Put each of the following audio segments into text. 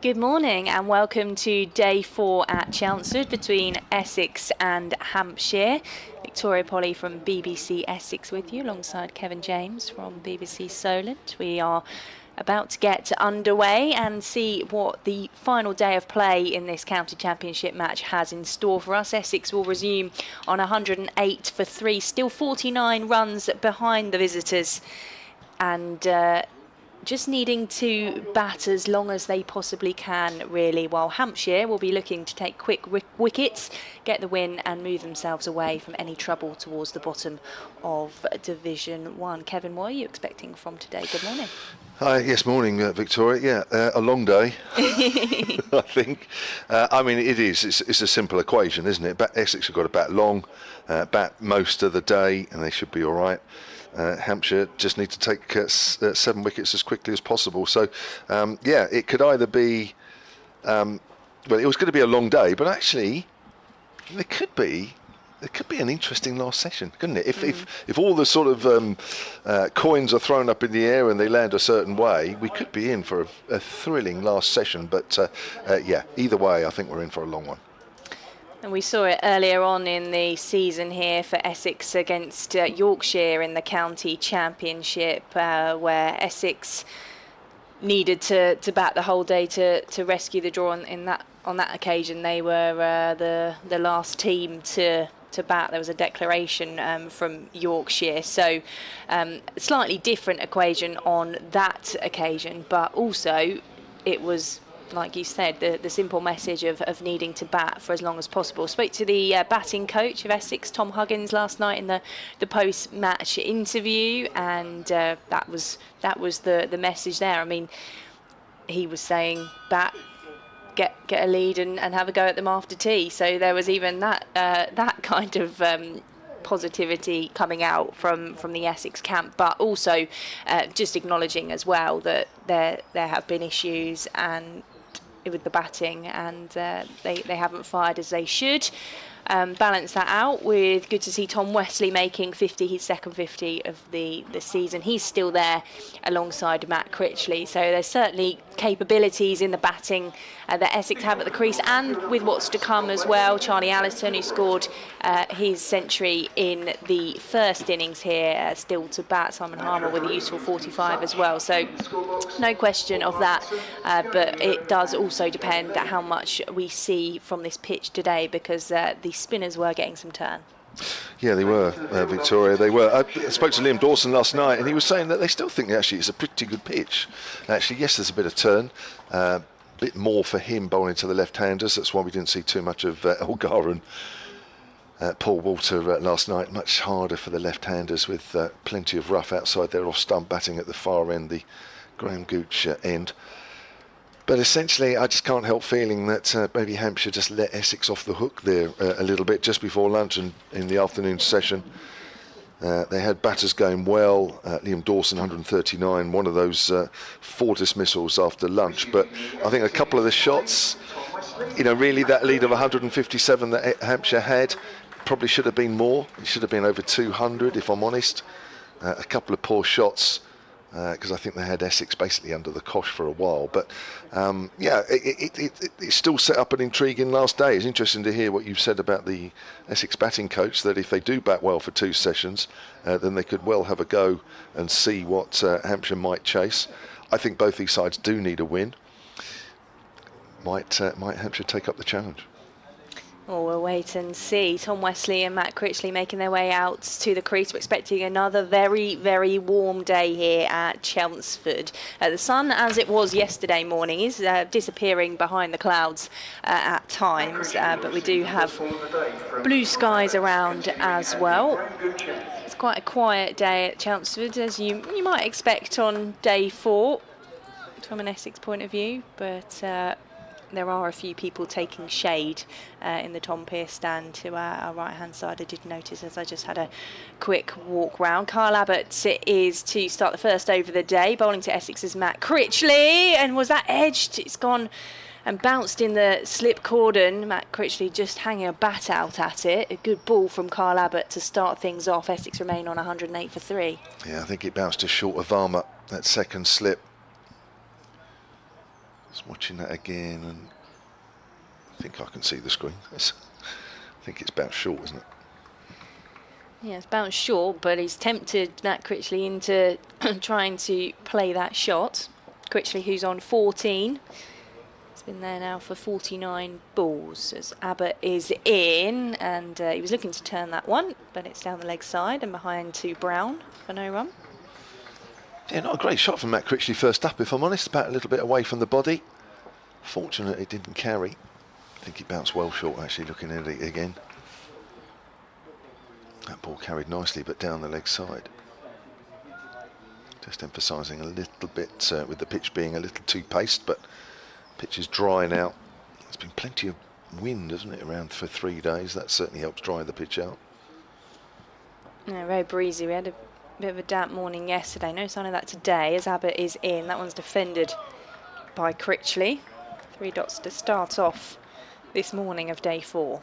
Good morning and welcome to day 4 at Chelmsford between Essex and Hampshire. Victoria Polly from BBC Essex with you alongside Kevin James from BBC Solent. We are about to get underway and see what the final day of play in this county championship match has in store for us. Essex will resume on 108 for 3, still 49 runs behind the visitors, and just needing to bat as long as they possibly can, really, while Hampshire will be looking to take quick wickets, get the win and move themselves away from any trouble towards the bottom of Division 1. Kevin, what are you expecting from today? Good morning. Hi, yes, morning, Victoria. Yeah, a long day, I think. I mean, it is. It's a simple equation, isn't it? Essex have got to bat long, bat most of the day, and they should be all right. Hampshire just need to take 7 wickets as quickly as possible. So, yeah, it could either be, well, it was going to be a long day, but actually, there could be an interesting last session, couldn't it? If all the sort of coins are thrown up in the air and they land a certain way, we could be in for a thrilling last session. But yeah, either way, I think we're in for a long one. And we saw it earlier on in the season here for Essex against Yorkshire in the county championship, where Essex needed to bat the whole day to rescue the draw. On that occasion, they were the last team to bat. There was a declaration from Yorkshire, so slightly different equation on that occasion, but also it was, like you said, the simple message of needing to bat for as long as possible. Spoke to the batting coach of Essex, Tom Huggins, last night in the post-match interview, and that was the message there. I mean, he was saying bat, get a lead and have a go at them after tea. So there was even that kind of positivity coming out from the Essex camp, but also just acknowledging as well that there have been issues and with the batting, and they haven't fired as they should. Balance that out with good to see Tom Wesley making 50, his second 50 of the season. He's still there alongside Matt Critchley, so there's certainly capabilities in the batting that Essex have at the crease, and with what's to come as well. Charlie Allison, who scored his century in the first innings here, still to bat. Simon Harmer with a useful 45 as well, so no question of that, but it does also depend on how much we see from this pitch today, because the spinners were getting some turn. Yeah, they were, Victoria. They were. I spoke to Liam Dawson last night, and he was saying that they still think actually it's a pretty good pitch. Actually, yes, there's a bit of turn, a bit more for him bowling to the left-handers. That's why we didn't see too much of Elgar and Paul Walter last night. Much harder for the left-handers, with plenty of rough outside their off-stump batting at the far end, the Graham Gooch end. But essentially, I just can't help feeling that maybe Hampshire just let Essex off the hook there a little bit just before lunch and in the afternoon session. They had batters going well. Liam Dawson, 139, one of those 4 dismissals after lunch. But I think a couple of the shots, you know, really that lead of 157 that Hampshire had probably should have been more. It should have been over 200, if I'm honest. A couple of poor shots, because I think they had Essex basically under the cosh for a while. But yeah, it still set up an intriguing last day. It's interesting to hear what you've said about the Essex batting coach, that if they do bat well for 2 sessions, then they could well have a go and see what Hampshire might chase. I think both these sides do need a win. Might Hampshire take up the challenge? Well, we'll wait and see. Tom Wesley and Matt Critchley making their way out to the crease. We're expecting another very, very warm day here at Chelmsford. The sun, as it was yesterday morning, is disappearing behind the clouds at times, but we do have blue skies around as well. It's quite a quiet day at Chelmsford, as you might expect on day 4 from an Essex point of view, but there are a few people taking shade in the Tom Pearce stand to our right-hand side. I did notice as I just had a quick walk round. Kyle Abbott is to start the first over of the day, bowling to Essex's Matt Critchley. And was that edged? It's gone and bounced in the slip cordon. Matt Critchley just hanging a bat out at it. A good ball from Kyle Abbott to start things off. Essex remain on 108 for 3. Yeah, I think it bounced just short of Varma, that second slip. Just watching that again, and I think I can see the screen. I think it's about short, isn't it? Yeah, it's bounced short, but he's tempted Matt Critchley into trying to play that shot. Critchley, who's on 14. He's been there now for 49 balls as Abbott is in, and he was looking to turn that one, but it's down the leg side and behind to Brown for no run. Yeah, not a great shot from Matt Critchley first up, if I'm honest. About a little bit away from the body. Fortunate it didn't carry. I think it bounced well short, actually, looking at it again. That ball carried nicely, but down the leg side. Just emphasising a little bit with the pitch being a little too paced, but pitch is drying out. There's been plenty of wind, hasn't it, around for 3 days. That certainly helps dry the pitch out. Yeah, very breezy. We had a bit of a damp morning yesterday. No sign of that today as Abbott is in. That one's defended by Critchley. 3 dots to start off this morning of day 4.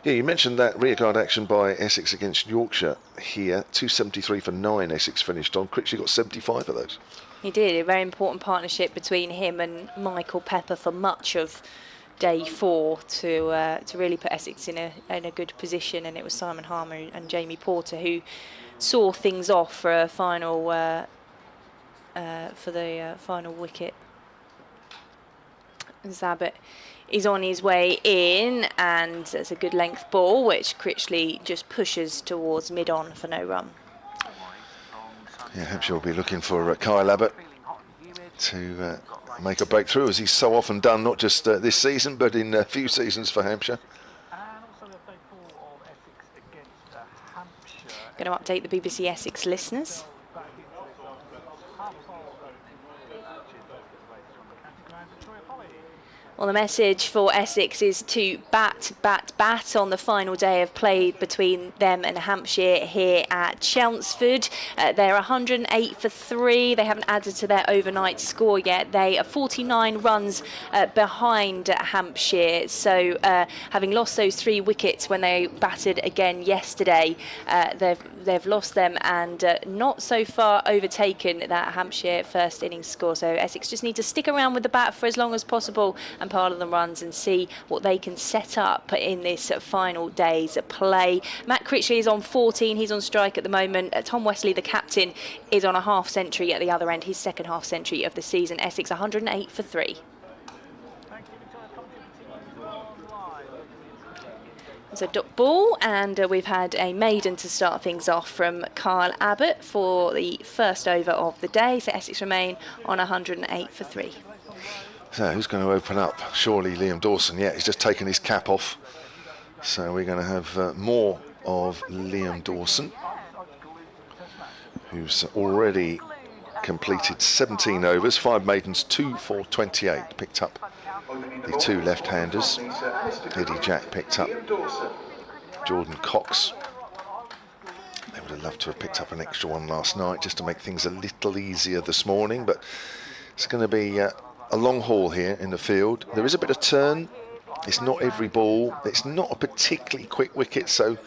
Yeah, you mentioned that rearguard action by Essex against Yorkshire here. 273 for 9 Essex finished on. Critchley got 75 of those. He did. A very important partnership between him and Michael Pepper for much of day 4 to really put Essex in a good position. And it was Simon Harmer and Jamie Porter who saw things off for a final final wicket. Abbott is on his way in, and it's a good length ball which Critchley just pushes towards mid-on for no run. Yeah, Hampshire will be looking for Kyle Abbott to make a breakthrough, as he's so often done, not just this season but in a few seasons for Hampshire. Going to update the BBC Essex listeners. Well, the message for Essex is to bat, bat, bat on the final day of play between them and Hampshire here at Chelmsford. They're 108 for 3. They haven't added to their overnight score yet. They are 49 runs behind Hampshire. So having lost those 3 wickets when they batted again yesterday, they've lost them and not so far overtaken that Hampshire first innings score. So Essex just need to stick around with the bat for as long as possible and part of the runs and see what they can set up in this final day's play. Matt Critchley is on 14. He's on strike at the moment. Tom Westley, the captain, is on a half century at the other end. His second half century of the season. Essex 108 for 3. It's a dot ball, and we've had a maiden to start things off from Kyle Abbott for the first over of the day. So Essex remain on 108 for 3. So who's going to open up? Surely Liam Dawson. Yeah, he's just taken his cap off. So we're going to have more of Liam Dawson, who's already completed 17 overs, 5 maidens, 2 for 28. Picked up the 2 left-handers. Eddie Jack picked up Jordan Cox. They would have loved to have picked up an extra one last night just to make things a little easier this morning, but it's going to be a long haul here in the field. There is a bit of turn. It's not every ball. It's not a particularly quick wicket, so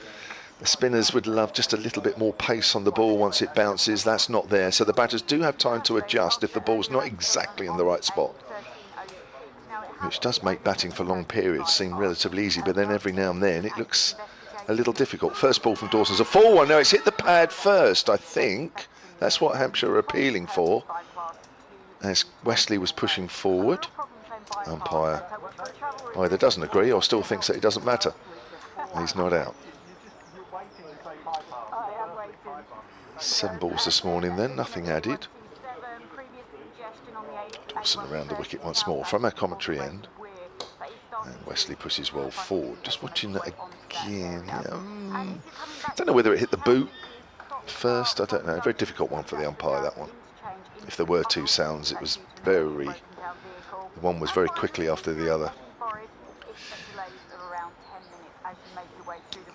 the spinners would love just a little bit more pace on the ball once it bounces. That's not there, so the batters do have time to adjust if the ball's not exactly in the right spot, which does make batting for long periods seem relatively easy, but then every now and then it looks a little difficult. First ball from Dawson's a full one. Now it's hit the pad first, I think. That's what Hampshire are appealing for, as Wesley was pushing forward. Umpire either doesn't agree or still thinks that it doesn't matter. He's not out. 7 balls this morning then, nothing added. Dawson around the wicket once more from our commentary end. And Wesley pushes well forward. Just watching that again. I don't know whether it hit the boot first, I don't know. Very difficult one for the umpire, that one. If there were 2 sounds, it was very... The one was very quickly after the other.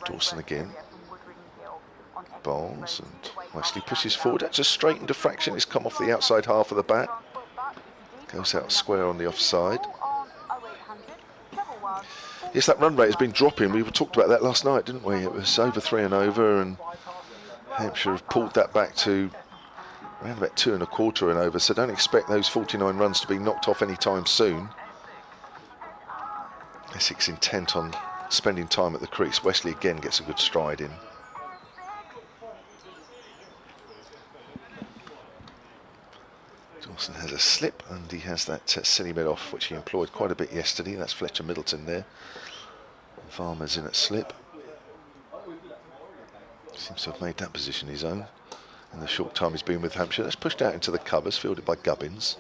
Dawson again. Bowls, and Wesley pushes forward. That's a straightened fraction. It's come off the outside half of the bat. Goes out square on the offside. Yes, that run rate has been dropping. We talked about that last night, didn't we? It was over 3 and over, and Hampshire have pulled that back to around about 2 1/4 and over, so don't expect those 49 runs to be knocked off anytime soon. Essex intent on spending time at the crease. Wesley again gets a good stride in. Dawson has a slip, and he has that silly mid off, which he employed quite a bit yesterday. That's Fletcher Middleton there. Farmer's in at slip. Seems to have made that position his own in the short time he's been with Hampshire. That's pushed out into the covers, fielded by Gubbins.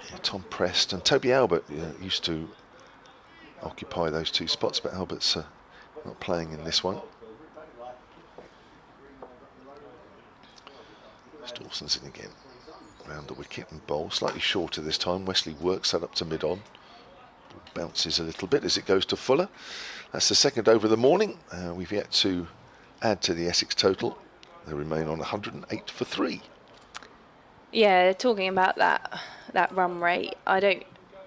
Yeah, Tom Prest and Toby Albert used to occupy those two spots, but Albert's not playing in this one. Dawson's in again, round the wicket and bowl, slightly shorter this time. Wesley works that up to mid-on, bounces a little bit as it goes to Fuller. That's the second over of the morning. We've yet to add to the Essex total. They remain on 108 for 3. Yeah, talking about that run rate,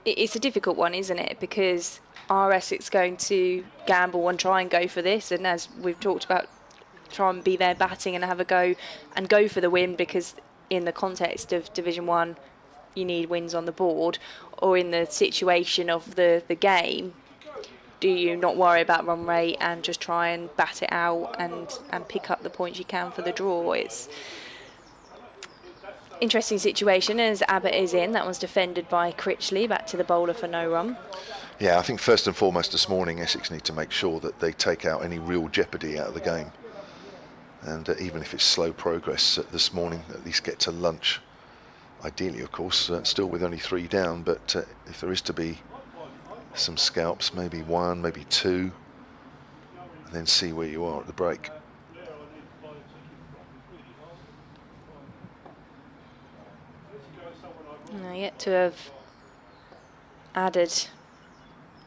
it's a difficult one, isn't it? Because are Essex going to gamble and try and go for this? And as we've talked about, try and be there batting and have a go and go for the win, because in the context of Division 1 you need wins on the board, or in the situation of the game, do you not worry about run rate and just try and bat it out and pick up the points you can for the draw? It's interesting situation as Abbott is in. That one's defended by Critchley, back to the bowler for no run. Yeah, I think first and foremost this morning Essex need to make sure that they take out any real jeopardy out of the game. And even if it's slow progress this morning, at least get to lunch. Ideally, of course, still with only 3 down, but if there is to be some scalps, maybe 1, maybe 2, and then see where you are at the break. Now yet to have added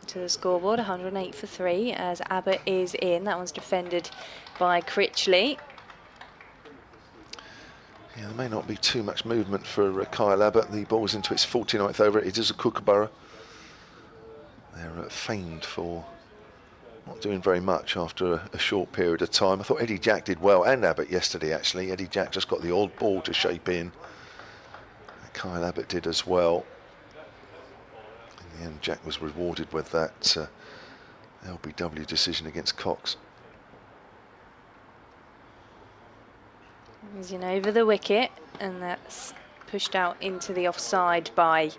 to the scoreboard, 108 for 3 as Abbott is in. That one's defended by Critchley. Yeah, there may not be too much movement for Kyle Abbott. The ball's into its 49th over. It is a kookaburra. They're famed for not doing very much after a short period of time. I thought Eddie Jack did well, and Abbott yesterday actually. Eddie Jack just got the odd ball to shape in. Kyle Abbott did as well. In the end, Jack was rewarded with that LBW decision against Cox. He's in over the wicket, and that's pushed out into the offside by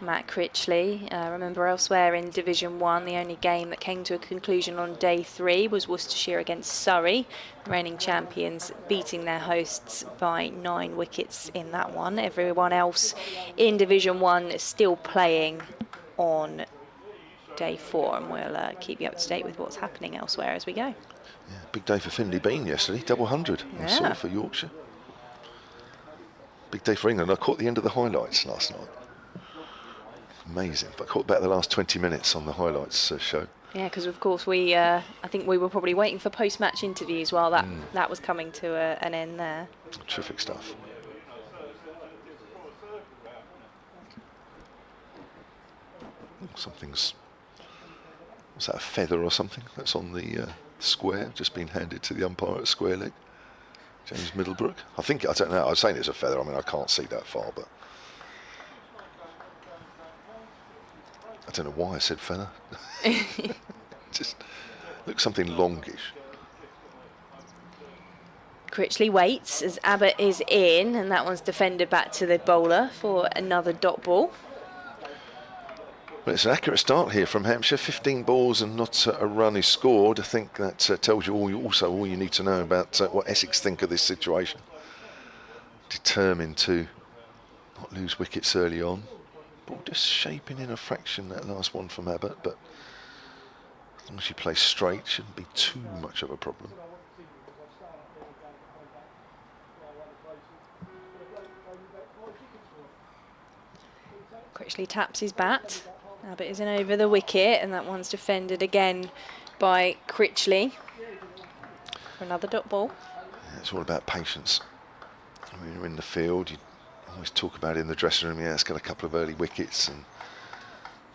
Matt Critchley. Remember, elsewhere in Division 1, the only game that came to a conclusion on day 3 was Worcestershire against Surrey, reigning champions beating their hosts by 9 wickets in that one. Everyone else in Division 1 is still playing on day 4, and we'll keep you up to date with what's happening elsewhere as we go. Yeah, big day for Finley Bean yesterday, double 100 I saw for Yorkshire. Big day for England. I caught the end of the highlights last night. Amazing, but I caught about the last 20 minutes on the highlights show. Yeah, because of course I think we were probably waiting for post-match interviews while that was coming to an end there. Terrific stuff. Something's, was that a feather or something that's on the square, just been handed to the umpire at square leg? James Middlebrook. I don't know, I was saying it's a feather. I mean, I can't see that far, but I don't know why I said feather. Just looks something longish. Critchley waits as Abbott is in, and that one's defended back to the bowler for another dot ball. Well, it's an accurate start here from Hampshire. 15 balls and not a run is scored. I think that tells you all you need to know about what Essex think of this situation. Determined to not lose wickets early on. Ball just shaping in a fraction, that last one from Abbott, but as long as you play straight, shouldn't be too much of a problem. Critchley taps his bat. Abbott is in over the wicket, and that one's defended again by Critchley for another dot ball. Yeah, it's all about patience. When you're in the field, you always talk about it in the dressing room. Yeah, it's got a couple of early wickets and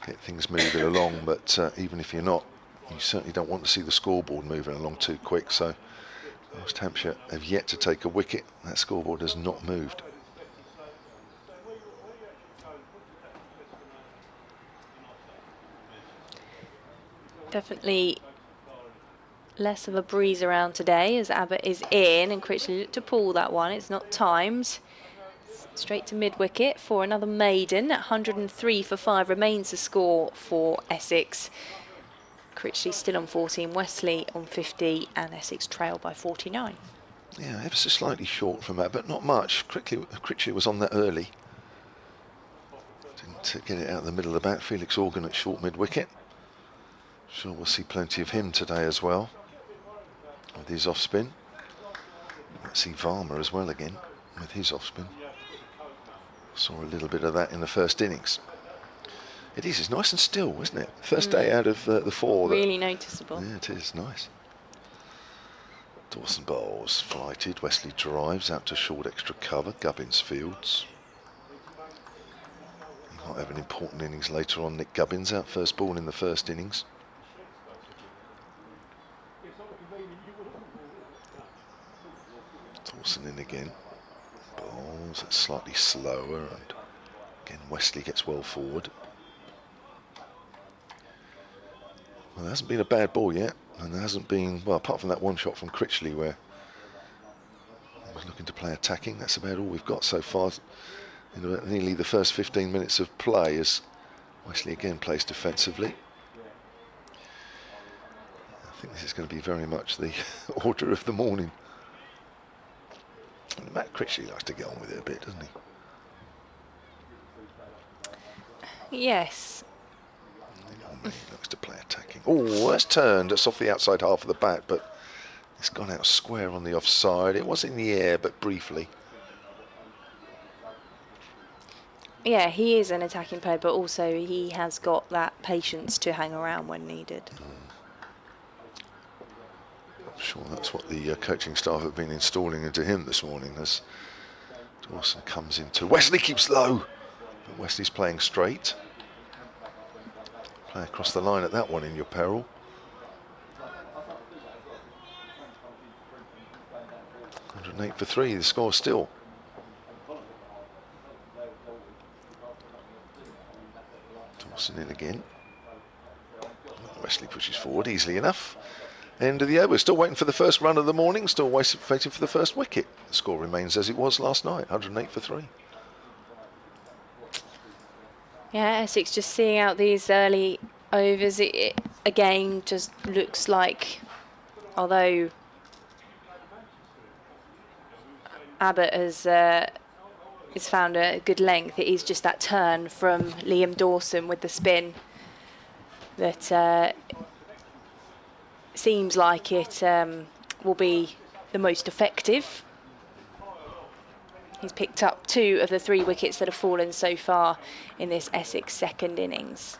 get things moving along, but even if you're not, you certainly don't want to see the scoreboard moving along too quick. So West Hampshire have yet to take a wicket. That scoreboard has not moved. Definitely less of a breeze around today as Abbott is in, and Critchley looked to pull that one. It's not timed. Straight to mid-wicket for another maiden. 103 for 5 remains the score for Essex. Critchley still on 14, Wesley on 50, and Essex trail by 49. Yeah, ever so slightly short from Abbott, not much. Critchley was on that early. Didn't get it out of the middle of the bat. Felix Organ at short mid-wicket. Sure we'll see plenty of him today as well, with his off-spin. Let's see Varma as well again, with his off-spin. Saw a little bit of that in the first innings. It's nice and still, isn't it? First day out of the 4. Really noticeable. Yeah, it is, nice. Dawson bowls, flighted. Wesley drives out to short extra cover. Gubbins fields. He might have an important innings later on. Nick Gubbins out first ball in the first innings. Dawson in again. Bowls, it's slightly slower, and again Wesley gets well forward. Well, there hasn't been a bad ball yet, and there hasn't been, well, apart from that one shot from Critchley where he was looking to play attacking. That's about all we've got so far. In nearly the first 15 minutes of play, as Wesley again plays defensively. I think this is going to be very much the order of the morning. And Matt Critchley likes to get on with it a bit, doesn't he? Yes. He likes to play attacking. Oh, that's turned. It's off the outside half of the bat, but it's gone out square on the offside. It was in the air, but briefly. Yeah, he is an attacking player, but also he has got that patience to hang around when needed. I'm sure that's what the coaching staff have been installing into him this morning as Dawson comes into. Wesley keeps low, but Wesley's playing straight. Play across the line at that one in your peril. 108 for 3, the score still. Dawson in again. Wesley pushes forward easily enough. End of the over. Still waiting for the first run of the morning. Still waiting for the first wicket. The score remains as it was last night. 108 for 3. Yeah, Essex just seeing out these early overs. It again just looks like, although Abbott has found a good length, it is just that turn from Liam Dawson with the spin that seems like it will be the most effective. He's picked up 2 of the 3 wickets that have fallen so far in this Essex second innings.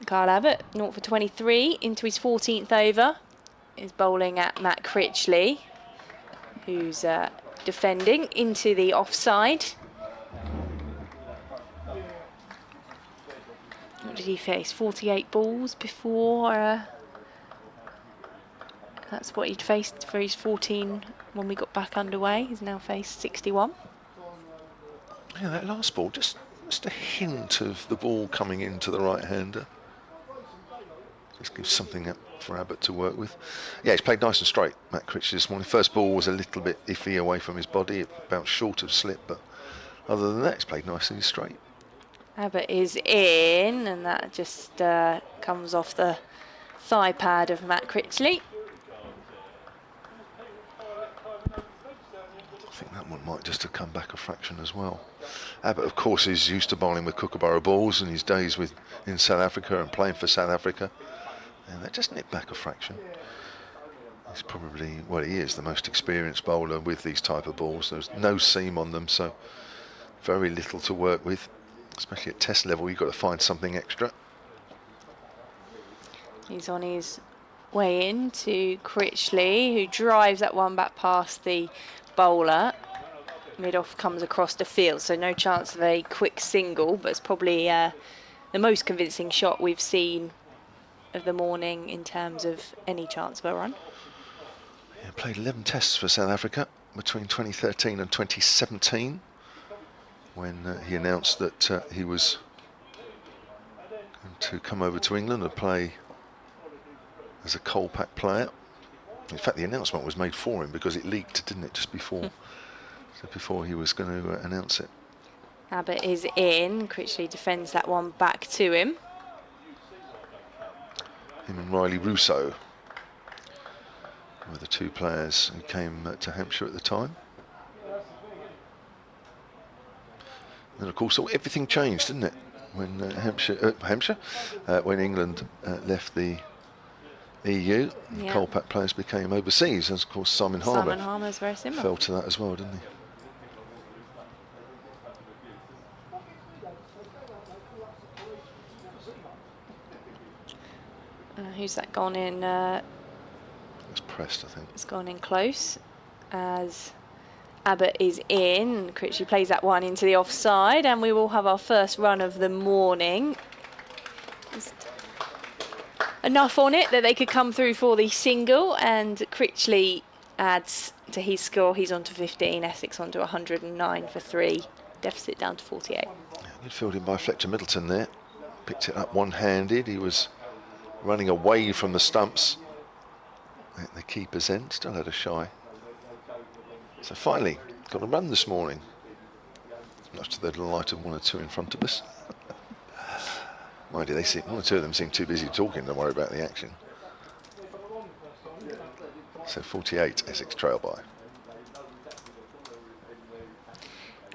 Kyle Abbott, 0 for 23, into his 14th over, is bowling at Matt Critchley, who's defending into the offside. What did he face? 48 balls before. That's what he'd faced for his 14 when we got back underway. He's now faced 61. Yeah, that last ball, just a hint of the ball coming into the right-hander. Just gives something up for Abbott to work with. Yeah, he's played nice and straight, Matt Critchley, this morning. First ball was a little bit iffy away from his body, about short of slip, but other than that, he's played nice and straight. Abbott is in, and that just comes off the thigh pad of Matt Critchley. I think that one might just have come back a fraction as well. Abbott, of course, is used to bowling with Kookaburra balls in his days in South Africa and playing for South Africa. And that just nipped back a fraction. He's probably, well, he is the most experienced bowler with these type of balls. There's no seam on them, so very little to work with. Especially at test level, you've got to find something extra. He's on his way in to Critchley, who drives that one back past the bowler. Mid-off comes across the field, so no chance of a quick single, but it's probably the most convincing shot we've seen of the morning in terms of any chance of a run. He played 11 tests for South Africa between 2013 and 2017, when he announced that he was going to come over to England and play as a Colpack player. In fact, the announcement was made for him because it leaked, didn't it, just before, so before he was going to announce it. Abbott is in. Critchley defends that one back to him. Him and Riley Russo were the two players who came to Hampshire at the time. And of course, everything changed, didn't it, when when England left the EU. Yeah. Colpack players became overseas, and of course Simon Harmer's very similar. fell to that as well, didn't he? Who's that gone in? It's pressed, I think. It's gone in close as Abbott is in. Critchley plays that one into the offside, and we will have our first run of the morning. Just enough on it that they could come through for the single, and Critchley adds to his score. He's on to 15, Essex on to 109 for 3. Deficit down to 48. Yeah, good fielding by Fletcher Middleton there. Picked it up one-handed. He was running away from the stumps at the keeper's end. Still had a shy. So finally, got a run this morning. Much to the delight of one or two in front of us. Mind you, one or two of them seem too busy talking to worry about the action. So 48, Essex trail by.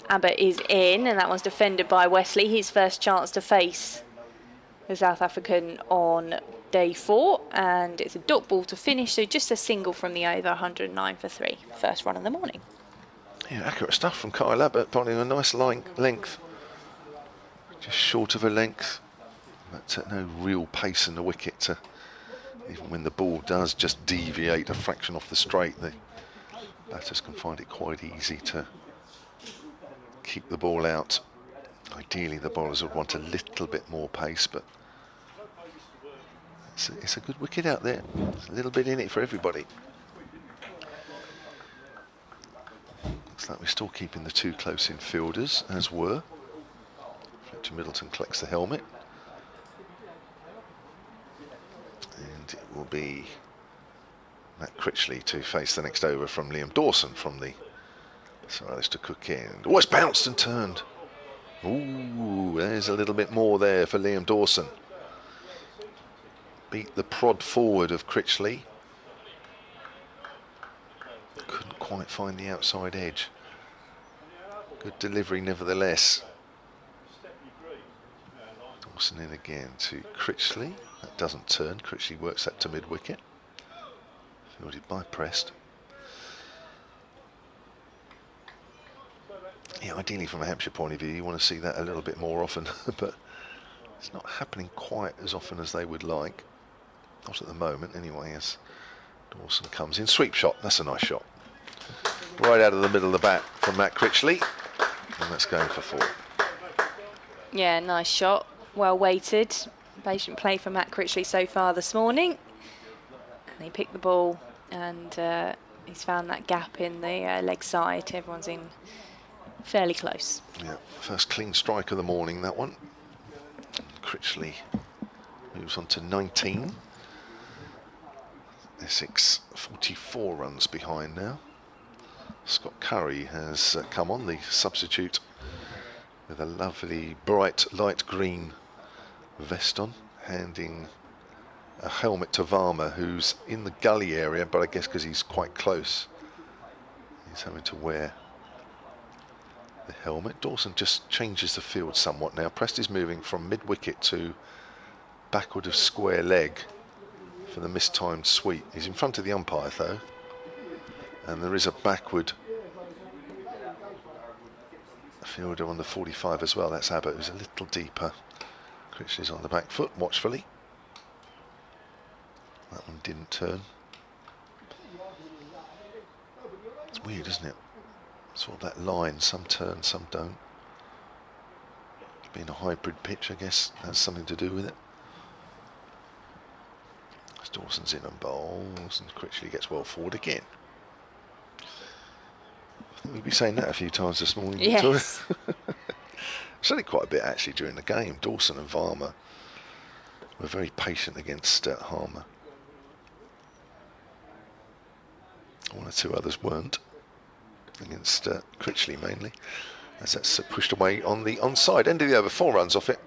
Abbott is in, and that one's defended by Wesley. His first chance to face the South African on day 4, and it's a dot ball to finish, so just a single from the over, 109 for 3. First run of the morning. Yeah, accurate stuff from Kyle Abbott, finding a nice length. Just short of a length, but no real pace in the wicket. Even when the ball does just deviate a fraction off the straight, the batters can find it quite easy to keep the ball out. Ideally, the bowlers would want a little bit more pace, but it's a good wicket out there. There's a little bit in it for everybody. Looks like we're still keeping the two close-in fielders, as were. Fletcher Middleton collects the helmet. And it will be Matt Critchley to face the next over from Liam Dawson from the Sir Alistair Cook end. Oh, it's bounced and turned. Ooh, there's a little bit more there for Liam Dawson. Beat the prod forward of Critchley. Couldn't quite find the outside edge. Good delivery nevertheless. Dawson in again to Critchley. That doesn't turn. Critchley works that to mid-wicket. Fielded by Prest. Yeah, ideally from a Hampshire point of view, you want to see that a little bit more often, but it's not happening quite as often as they would like. Not at the moment, anyway, as Dawson comes in. Sweep shot, that's a nice shot. Right out of the middle of the bat from Matt Critchley, and that's going for 4. Yeah, nice shot. Well weighted. Patient play for Matt Critchley so far this morning. And he picked the ball, and he's found that gap in the leg side. Everyone's in fairly close. Yeah, first clean strike of the morning, that one. Critchley moves on to 19. Essex 44 runs behind now. Scott Curry has come on, the substitute, with a lovely bright light green vest on, handing a helmet to Varma, who's in the gully area, but I guess because he's quite close, he's having to wear the helmet. Dawson just changes the field somewhat now. Prest is moving from mid-wicket to backward of square leg for the mistimed sweep. He's in front of the umpire though, and there is a backward fielder on the 45 as well. That's Abbott, who's a little deeper. Critchley's on the back foot watchfully. That one didn't turn. It's weird, isn't it? Sort of that line, some turn, some don't. Being a hybrid pitch, I guess that's something to do with it. Dawson's in and bowls, and Critchley gets well forward again. I think we'll be saying that a few times this morning, Victoria. Yes. Certainly quite a bit actually during the game. Dawson and Varma were very patient against Harmer. One or two others weren't, against Critchley mainly, as that's pushed away on the onside. End of the over, 4 runs off it.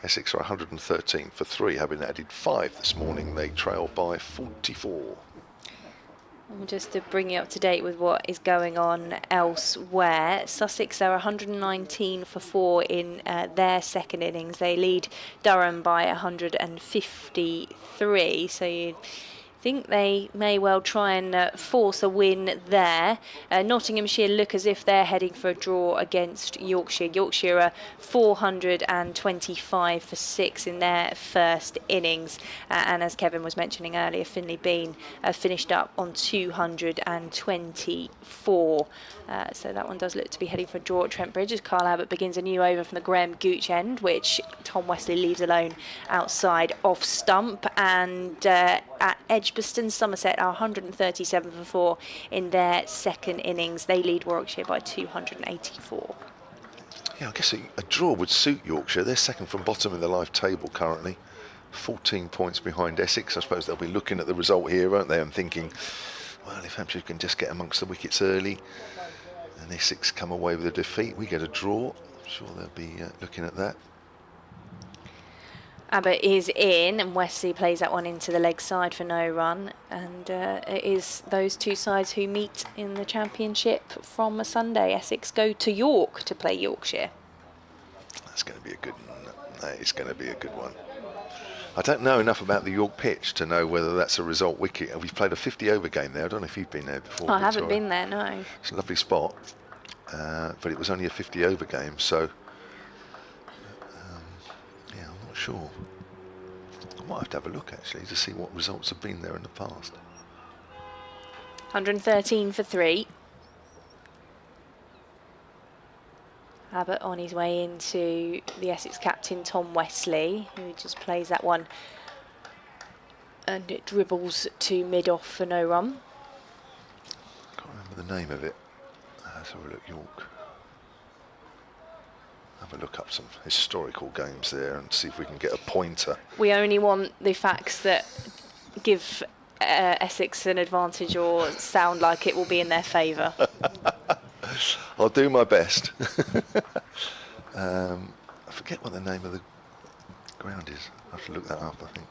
Essex are 113 for 3, having added 5 this morning. They trail by 44. And just to bring you up to date with what is going on elsewhere, Sussex are 119 for 4 in their second innings. They lead Durham by 153, so you think they may well try and force a win there. Nottinghamshire look as if they're heading for a draw against Yorkshire. Yorkshire are 425 for 6 in their first innings. And as Kevin was mentioning earlier, Finley Bean finished up on 224. So that one does look to be heading for a draw at Trent Bridge as Carl Abbott begins a new over from the Graham Gooch end, which Tom Wesley leaves alone outside off stump. And at Edgbaston, Somerset are 137 for 4 in their second innings. They lead Warwickshire by 284. Yeah, I guess a draw would suit Yorkshire. They're second from bottom in the live table currently, 14 points behind Essex. I suppose they'll be looking at the result here, won't they, and thinking, well, if Hampshire can just get amongst the wickets early and Essex come away with a defeat, we get a draw. I'm sure they'll be looking at that. Abbott is in, and Wesley plays that one into the leg side for no run. And it is those two sides who meet in the Championship from a Sunday. Essex go to York to play Yorkshire. That's going to be a good one. That is going to be a good one. I don't know enough about the York pitch to know whether that's a result wicket. We've played a 50-over game there. I don't know if you've been there before. I haven't been there, no. It's a lovely spot, but it was only a 50-over game, so yeah, I'm not sure. I might have to have a look actually to see what results have been there in the past. 113 for 3. Abbott on his way into the Essex captain Tom Wesley, who just plays that one and it dribbles to mid-off for no run. Can't remember the name of it. Let's have a look. York. Have a look up some historical games there and see if we can get a pointer. We only want the facts that give Essex an advantage or sound like it will be in their favour. I'll do my best. I forget what the name of the ground is. I have to look that up, I think.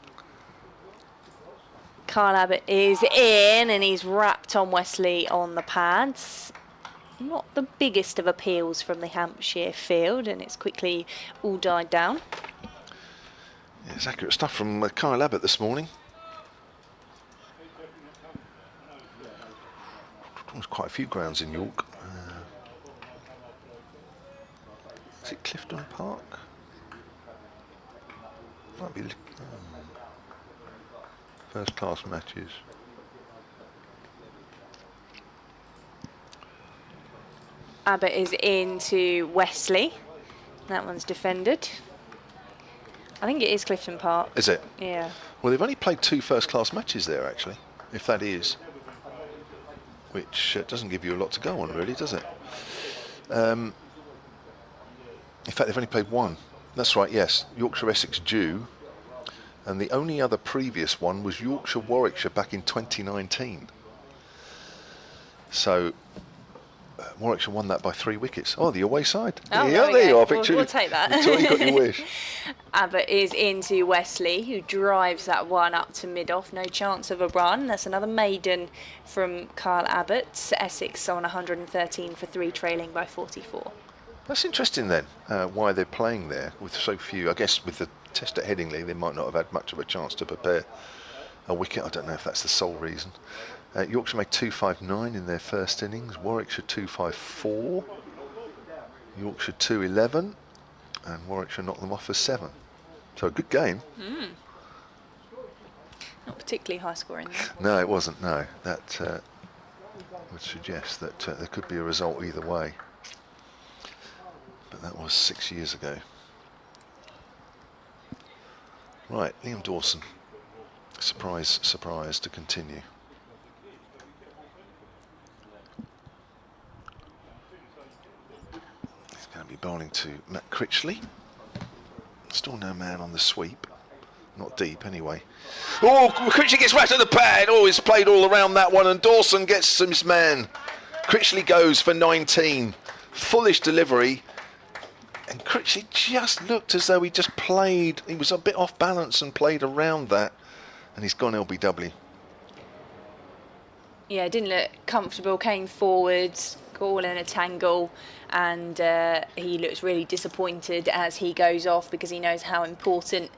Carl Abbott is in and he's wrapped Tom Wesley on the pads. Not the biggest of appeals from the Hampshire field, and it's quickly all died down. Yeah, it's accurate stuff from Kyle Abbott this morning. There's quite a few grounds in York. Is it Clifton Park? Might be first class matches. Abbott is into Wesley. That one's defended. I think it is Clifton Park. Is it? Yeah. Well, they've only played 2 first-class matches there, actually, if that is. Which doesn't give you a lot to go on, really, does it? In fact, they've only played 1. That's right, yes. Yorkshire-Essex due. And the only other previous one was Yorkshire-Warwickshire back in 2019. So Warwickshire won that by 3 wickets. Oh, the away side. Oh, there you are, Victoria. We'll take that. Victoria, you got your wish. Abbott is into Wesley, who drives that one up to mid-off. No chance of a run. That's another maiden from Carl Abbott. Essex on 113 for 3, trailing by 44. That's interesting then, why they're playing there with so few. I guess with the test at Headingley, they might not have had much of a chance to prepare a wicket. I don't know if that's the sole reason. Yorkshire made 259 in their first innings, Warwickshire 254, Yorkshire 211, and Warwickshire knocked them off for 7. So a good game. Not particularly high scoring though. No, it wasn't, no. That would suggest that there could be a result either way. But that was 6 years ago. Right, Liam Dawson Surprise, surprise to continue. He's going to be bowling to Matt Critchley. Still no man on the sweep. Not deep anyway. Oh, Critchley gets right to the pad. Oh, he's played all around that one, and Dawson gets his man. Critchley goes for 19. Foolish delivery. And Critchley just looked as though he just played. He was a bit off balance and played around that. And he's gone LBW. Yeah, didn't look comfortable, came forwards, caught in a tangle, and he looks really disappointed as he goes off, because he knows how important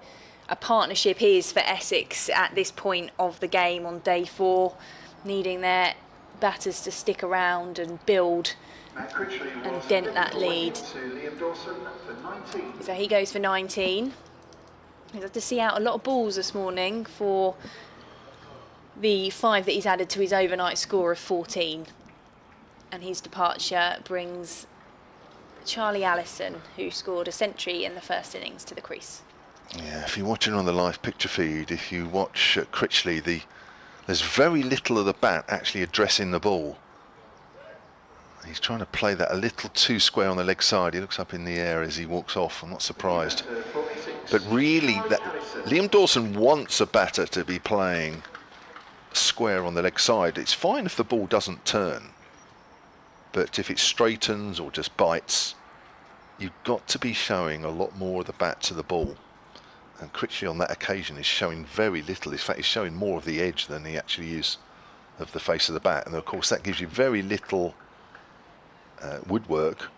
a partnership is for Essex at this point of the game on day 4, needing their batters to stick around and build and dent that lead. So he goes for 19. He's had to see out a lot of balls this morning for the 5 that he's added to his overnight score of 14. And his departure brings Charlie Allison, who scored a century in the first innings, to the crease. Yeah, if you're watching on the live picture feed, if you watch Critchley, there's very little of the bat actually addressing the ball. He's trying to play that a little too square on the leg side. He looks up in the air as he walks off. I'm not surprised. But really, Liam Dawson wants a batter to be playing square on the leg side. It's fine if the ball doesn't turn, but if it straightens or just bites, you've got to be showing a lot more of the bat to the ball. And Critchley on that occasion is showing very little. In fact, he's showing more of the edge than he actually is of the face of the bat. And of course, that gives you very little woodwork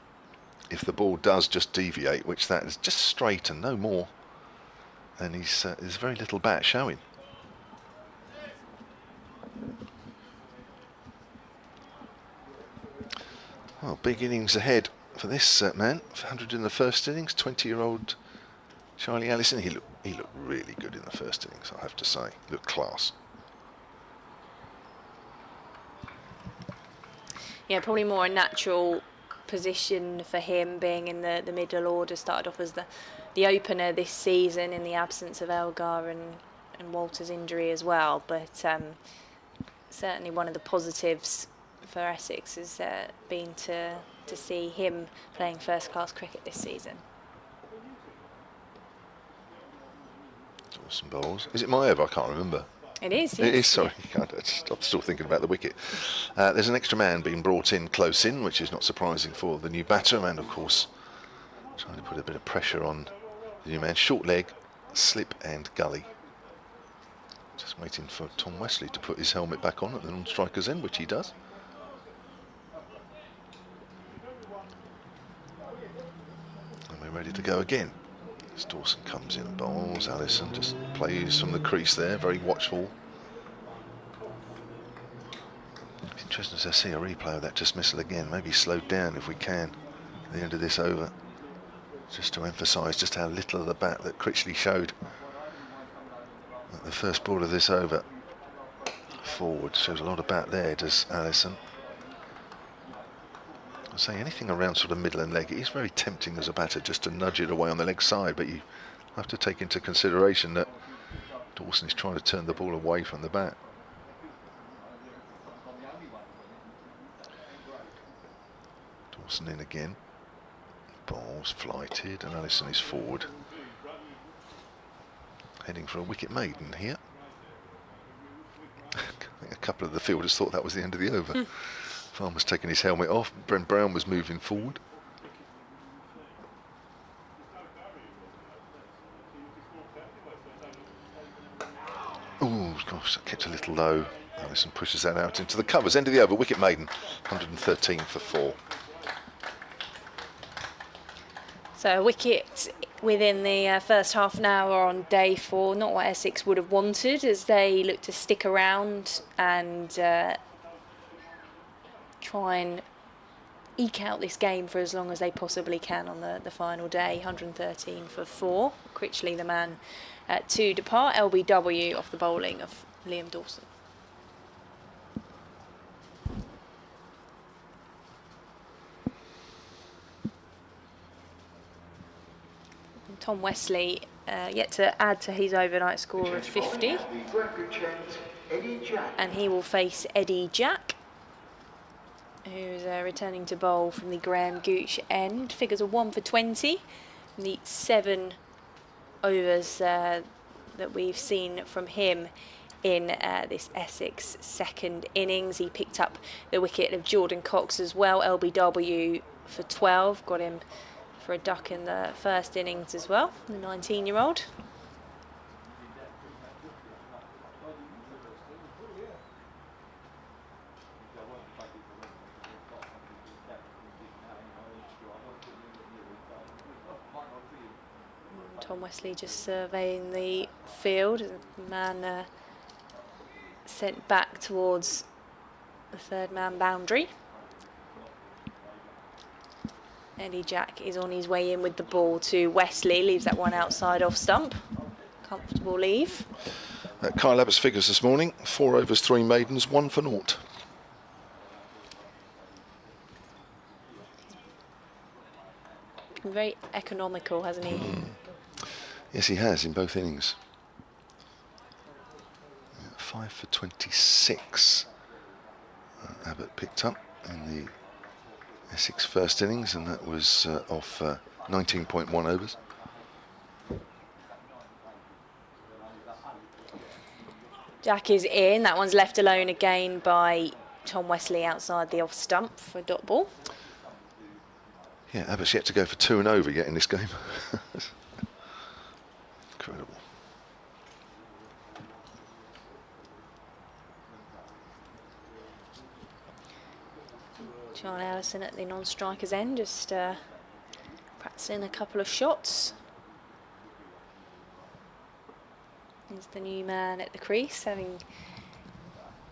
if the ball does just deviate, which that is just straight and no more. And there's very little bat showing. Well, big innings ahead for this man. 100 in the first innings. 20-year-old Charlie Allison. He looked really good in the first innings, I have to say. Looked class. Yeah, probably more a natural position for him, being in the middle order. Started off as the opener this season in the absence of Elgar and Walter's injury as well. But certainly one of the positives for Essex has been to see him playing first-class cricket this season. Dawson bowls. Is it my over? I can't remember. It is. It is, sorry. I'm still thinking about the wicket. There's an extra man being brought in close in, which is not surprising for the new batter, and of course trying to put a bit of pressure on the new man. Short leg, slip and gully. Just waiting for Tom Wesley to put his helmet back on at the non-striker's end, which he does. And we're ready to go again. As Dawson comes in, bowls. Allison just plays from the crease there, very watchful. It's interesting to see a replay of that dismissal again, maybe slowed down if we can at the end of this over, just to emphasise just how little of the bat that Critchley showed at the first ball of this over. Forward, shows a lot of bat there, does Allison. Say anything around sort of middle and leg, it is very tempting as a batter just to nudge it away on the leg side, but you have to take into consideration that Dawson is trying to turn the ball away from the bat. Dawson in again, ball's flighted, and Allison is forward, heading for a wicket maiden here. I think a couple of the fielders thought that was the end of the over. Farmer's taking his helmet off. Brent Brown was moving forward. Oh, gosh, that kept a little low. Allison pushes that out into the covers. End of the over, wicket maiden. 113 for 4. So a wicket within the first half an hour on day 4. Not what Essex would have wanted, as they look to stick around and try and eke out this game for as long as they possibly can on the final day. 113 for 4. Critchley, the man to depart. LBW off the bowling of Liam Dawson. Tom Wesley yet to add to his overnight score of 50. And he will face Eddie Jack, who's returning to bowl from the Graham Gooch end. Figures are 1 for 20. The 7 overs that we've seen from him in this Essex second innings. He picked up the wicket of Jordan Cox as well, LBW for 12. Got him for a duck in the first innings as well, the 19-year-old. Tom Wesley just surveying the field. The man sent back towards the third man boundary. Eddie Jack is on his way in with the ball to Wesley. Leaves that one outside off stump. Comfortable leave. Kyle Abbott's figures this morning: 4 overs, 3 maidens, 1 for naught. Been very economical, hasn't he? Yes, he has in both innings. 5 for 26. Abbott picked up in the Essex first innings, and that was off 19.1 overs. Jack is in. That one's left alone again by Tom Wesley outside the off stump for a dot ball. Yeah, Abbott's yet to go for 2 and over yet in this game. Incredible. Charlie Allison at the non-striker's end, just practicing a couple of shots. Here's the new man at the crease, having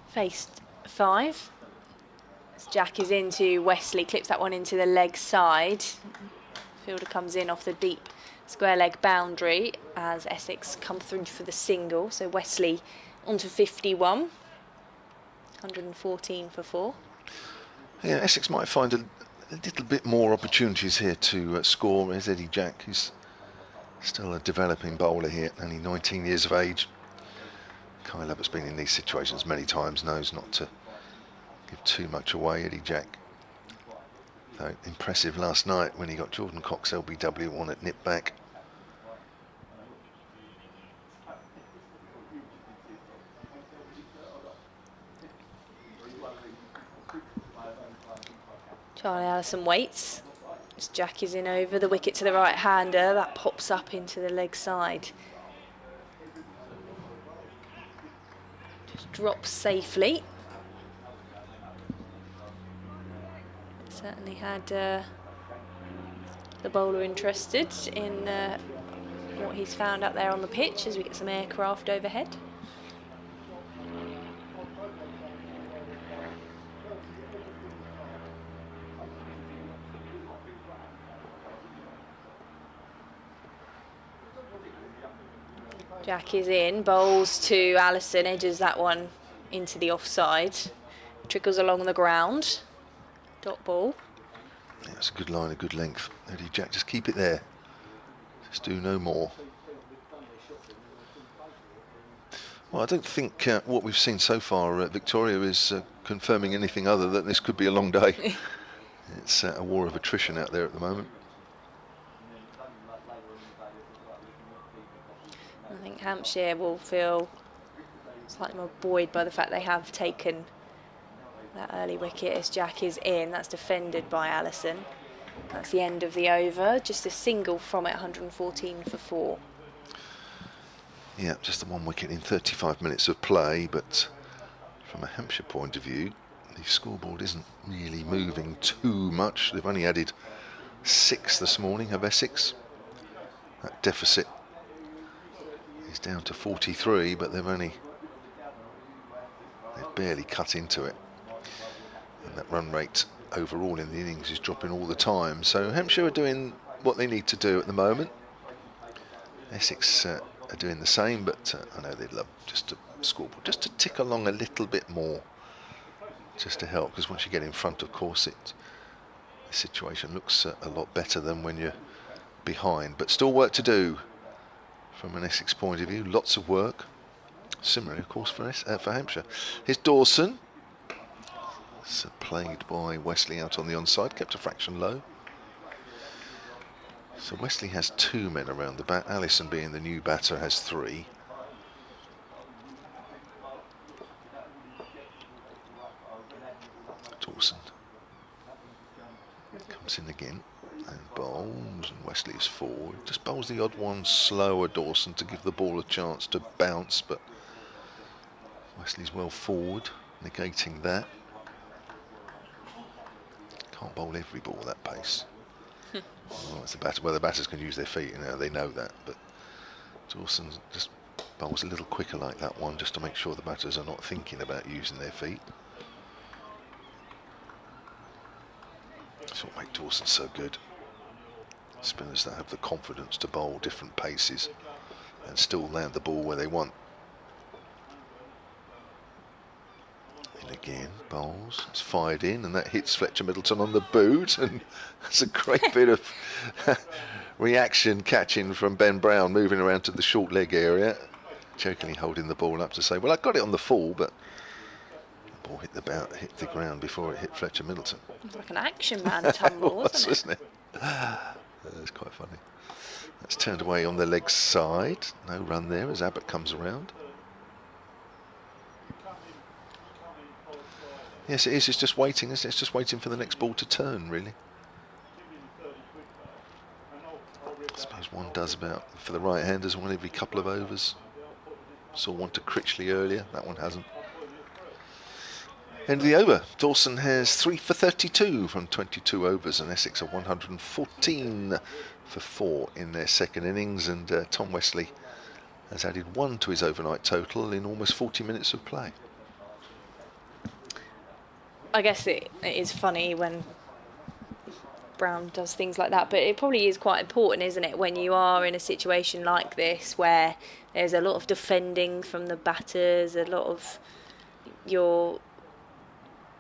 faced 5. As Jack is into Wesley, clips that one into the leg side. Fielder comes in off the deep square leg boundary as Essex come through for the single. So Wesley onto 51, 114 for 4. Yeah, Essex might find a little bit more opportunities here to score. As Eddie Jack, who's still a developing bowler here, only 19 years of age. Kyle Abbott's been in these situations many times, knows not to give too much away. Eddie Jack, though, impressive last night when he got Jordan Cox LBW on at nip back. Charlie Allison waits. As Jack is in over the wicket to the right-hander, that pops up into the leg side. Just drops safely. Certainly had the bowler interested in what he's found out there on the pitch as we get some aircraft overhead. Jack is in, bowls to Allison, edges that one into the offside. Trickles along the ground. Dot ball. Yeah, it's a good line, a good length. Eddie Jack, just keep it there. Just do no more. Well, I don't think what we've seen so far at Victoria is confirming anything other than this could be a long day. It's a war of attrition out there at the moment. I think Hampshire will feel slightly more buoyed by the fact they have taken that early wicket as Jack is in. That's defended by Allison. That's the end of the over. Just a single from it, 114 for 4. Yeah, just the 1 wicket in 35 minutes of play, but from a Hampshire point of view, the scoreboard isn't really moving too much. They've only added 6 this morning of Essex. That deficit is down to 43, but they've barely cut into it. And that run rate overall in the innings is dropping all the time. So Hampshire are doing what they need to do at the moment. Essex are doing the same, but I know they'd love just to scoreboard, just to tick along a little bit more, just to help, because once you get in front, of course, the situation looks a lot better than when you're behind. But still work to do from an Essex point of view. Lots of work. Similarly, of course, for Hampshire. Here's Dawson. So played by Wesley out on the onside, kept a fraction low. So Wesley has 2 men around the bat. Allison, being the new batter, has 3. Dawson comes in again and bowls, and Wesley is forward. Just bowls the odd one slower, Dawson, to give the ball a chance to bounce, but Wesley's well forward, negating that. Can't bowl every ball at that pace. Well, it's the batters can use their feet, you know, they know that, but Dawson just bowls a little quicker like that one, just to make sure the batters are not thinking about using their feet. That's what makes Dawson so good. Spinners that have the confidence to bowl different paces and still land the ball where they want. And again, bowls, it's fired in, and that hits Fletcher Middleton on the boot, and that's a great bit of reaction catching from Ben Brown, moving around to the short leg area, jokingly holding the ball up to say, well, I got it on the full, but the ball hit the ground before it hit Fletcher Middleton. It's like an action man tumble, wasn't it? It's quite funny. That's turned away on the leg side. No run there as Abbott comes around. Yes, it is. It's just waiting, isn't it? It's just waiting for the next ball to turn, really. I suppose one does about, for the right-handers, one every couple of overs. Saw one to Critchley earlier. That one hasn't. End of the over. Dawson has 3 for 32 from 22 overs, and Essex are 114 for 4 in their second innings, and Tom Wesley has added 1 to his overnight total in almost 40 minutes of play. I guess it is funny when Brown does things like that, but it probably is quite important, isn't it, when you are in a situation like this where there's a lot of defending from the batters, a lot of you're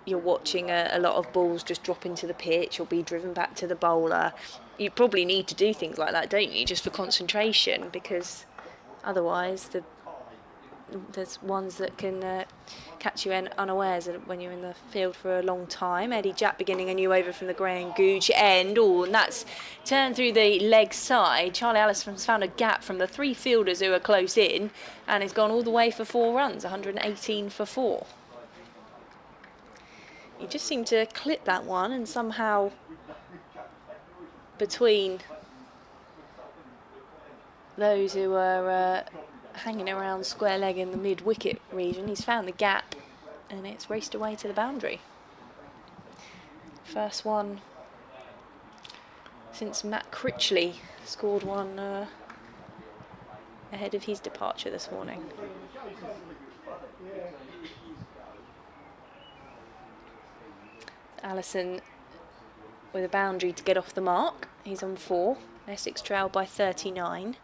watching a lot of balls just drop into the pitch or be driven back to the bowler. You probably need to do things like that, don't you, just for concentration, because otherwise there's ones that can catch you unawares when you're in the field for a long time. Eddie Japp beginning a new over from the Graham Gooch end. Oh, and that's turned through the leg side. Charlie Allison's found a gap from the 3 fielders who are close in, and he's gone all the way for 4 runs, 118 for 4. He just seemed to clip that one, and somehow between those who were hanging around square leg in the mid-wicket region, he's found the gap, and it's raced away to the boundary. First one since Matt Critchley scored one ahead of his departure this morning. Allison with a boundary to get off the mark. He's on 4. Essex trail by 39.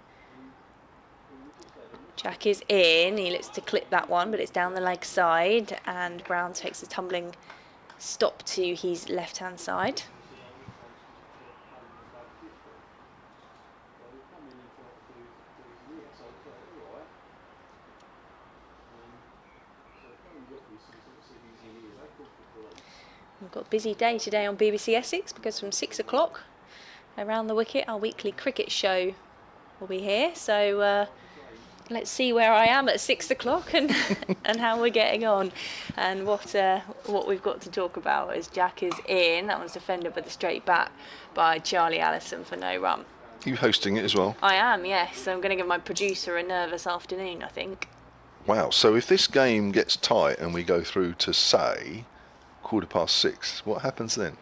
Jack is in. He looks to clip that one, but it's down the leg side, and Brown takes a tumbling stop to his left-hand side. We've got a busy day today on BBC Essex, because from 6 o'clock around the wicket, our weekly cricket show will be here. So let's see where I am at 6 o'clock and and how we're getting on, and what we've got to talk about as Jack is in. That one's defended with a straight bat by Charlie Allison for no run. Are you hosting it as well? I am, yes. I'm going to give my producer a nervous afternoon, I think. Wow. So if this game gets tight and we go through to, say, 6:15, what happens then?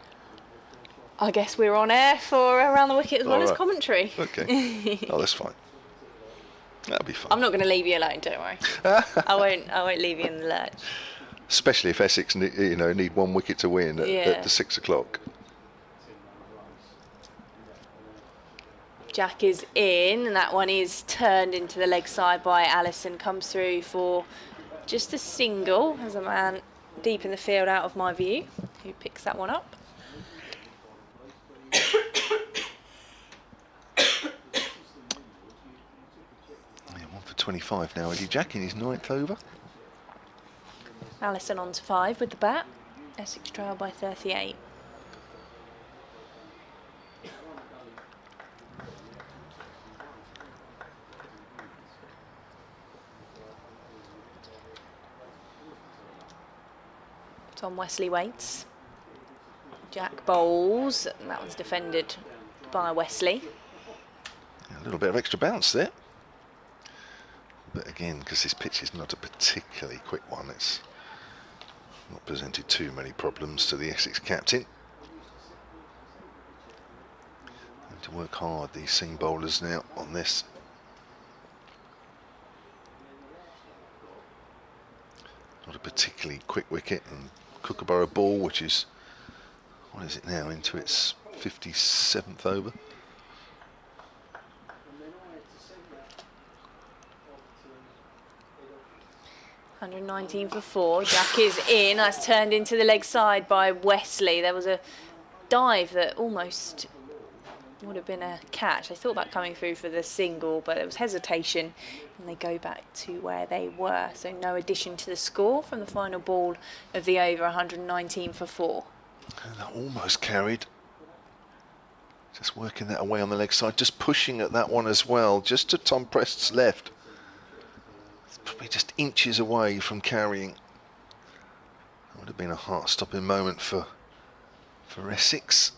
I guess we're on air for Around the Wicket as well as commentary. Okay. Oh, that's fine. That'll be fun. I'm not going to leave you alone, don't worry. I won't leave you in the lurch. Especially if Essex need 1 wicket to win at the 6 o'clock. Jack is in, and that one is turned into the leg side by Allison. Comes through for just a single. There's a man deep in the field out of my view who picks that one up. 25 now, Eddie Jack, in his 9th over. Allison on to 5 with the bat. Essex trail by 38. Tom Wesley waits. Jack bowls. That one's defended by Wesley. A little bit of extra bounce there. But again, because this pitch is not a particularly quick one, it's not presented too many problems to the Essex captain. Need to work hard, these seam bowlers, now on this. Not a particularly quick wicket, and Kookaburra ball, which is, what is it now, into its 57th over. $119 for 4. Jack is in. That's turned into the leg side by Wesley. There was a dive that almost would have been a catch. I thought about coming through for the single, but there was hesitation, and they go back to where they were. So no addition to the score from the final ball of the over. 119 for 4. And that almost carried. Just working that away on the leg side, just pushing at that one as well, just to Tom Prest's left. Probably just inches away from carrying. That would have been a heart-stopping moment for Essex.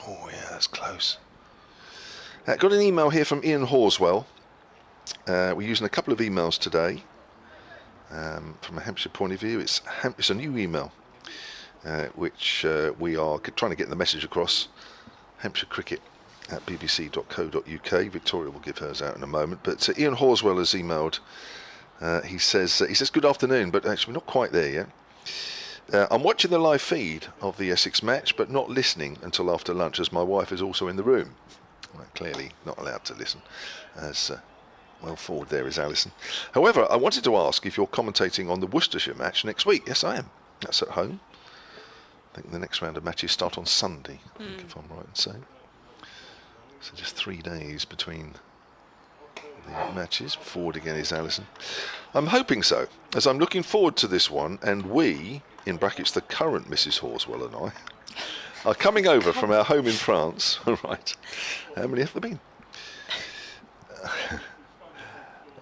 Oh yeah, that's close. Got an email here from Ian Horswell. We're using a couple of emails today. From a Hampshire point of view, it's a new email, which we are trying to get the message across. Hampshire Cricket at bbc.co.uk. Victoria will give hers out in a moment. But Ian Horswell has emailed. He says good afternoon, but actually we're not quite there yet. I'm watching the live feed of the Essex match, but not listening until after lunch, as my wife is also in the room. Well, clearly not allowed to listen, as well forward there is Alison. However, I wanted to ask if you're commentating on the Worcestershire match next week. Yes, I am. That's at home. I think the next round of matches start on Sunday, I think, if I'm right in saying. So just 3 days between the matches. Forward again is Alison. I'm hoping so, as I'm looking forward to this one, and we, in brackets the current Mrs. Horswell and I, are coming over from our home in France. Right. How many have there been?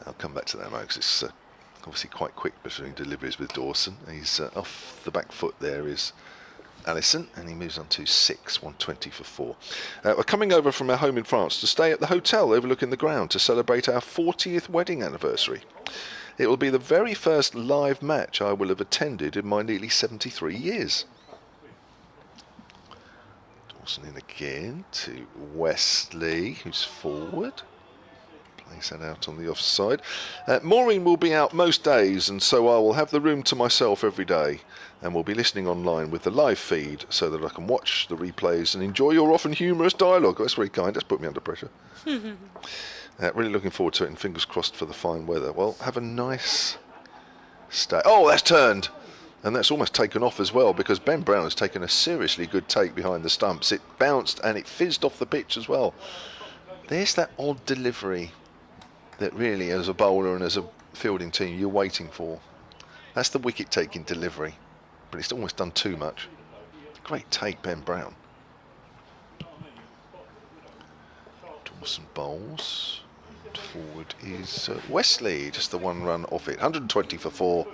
I'll come back to that now, because it's obviously quite quick between deliveries with Dawson. He's off the back foot there is Allison, and he moves on to 6, 120 for 4. We're coming over from our home in France to stay at the hotel overlooking the ground to celebrate our 40th wedding anniversary. It will be the very first live match I will have attended in my nearly 73 years. Dawson in again to Wesley, who's forward. Plays that out on the offside. Maureen will be out most days, and so I will have the room to myself every day, and will be listening online with the live feed so that I can watch the replays and enjoy your often humorous dialogue. That's very kind. That's put me under pressure. Really looking forward to it, and fingers crossed for the fine weather. Well, have a nice stay. Oh, that's turned. And that's almost taken off as well, because Ben Brown has taken a seriously good take behind the stumps. It bounced and it fizzed off the pitch as well. There's that odd delivery that really, as a bowler and as a fielding team, you're waiting for. That's the wicket-taking delivery, but it's almost done too much. Great take, Ben Brown. Dawson bowls. And forward is Wesley, just the one run off it. 120 for 4,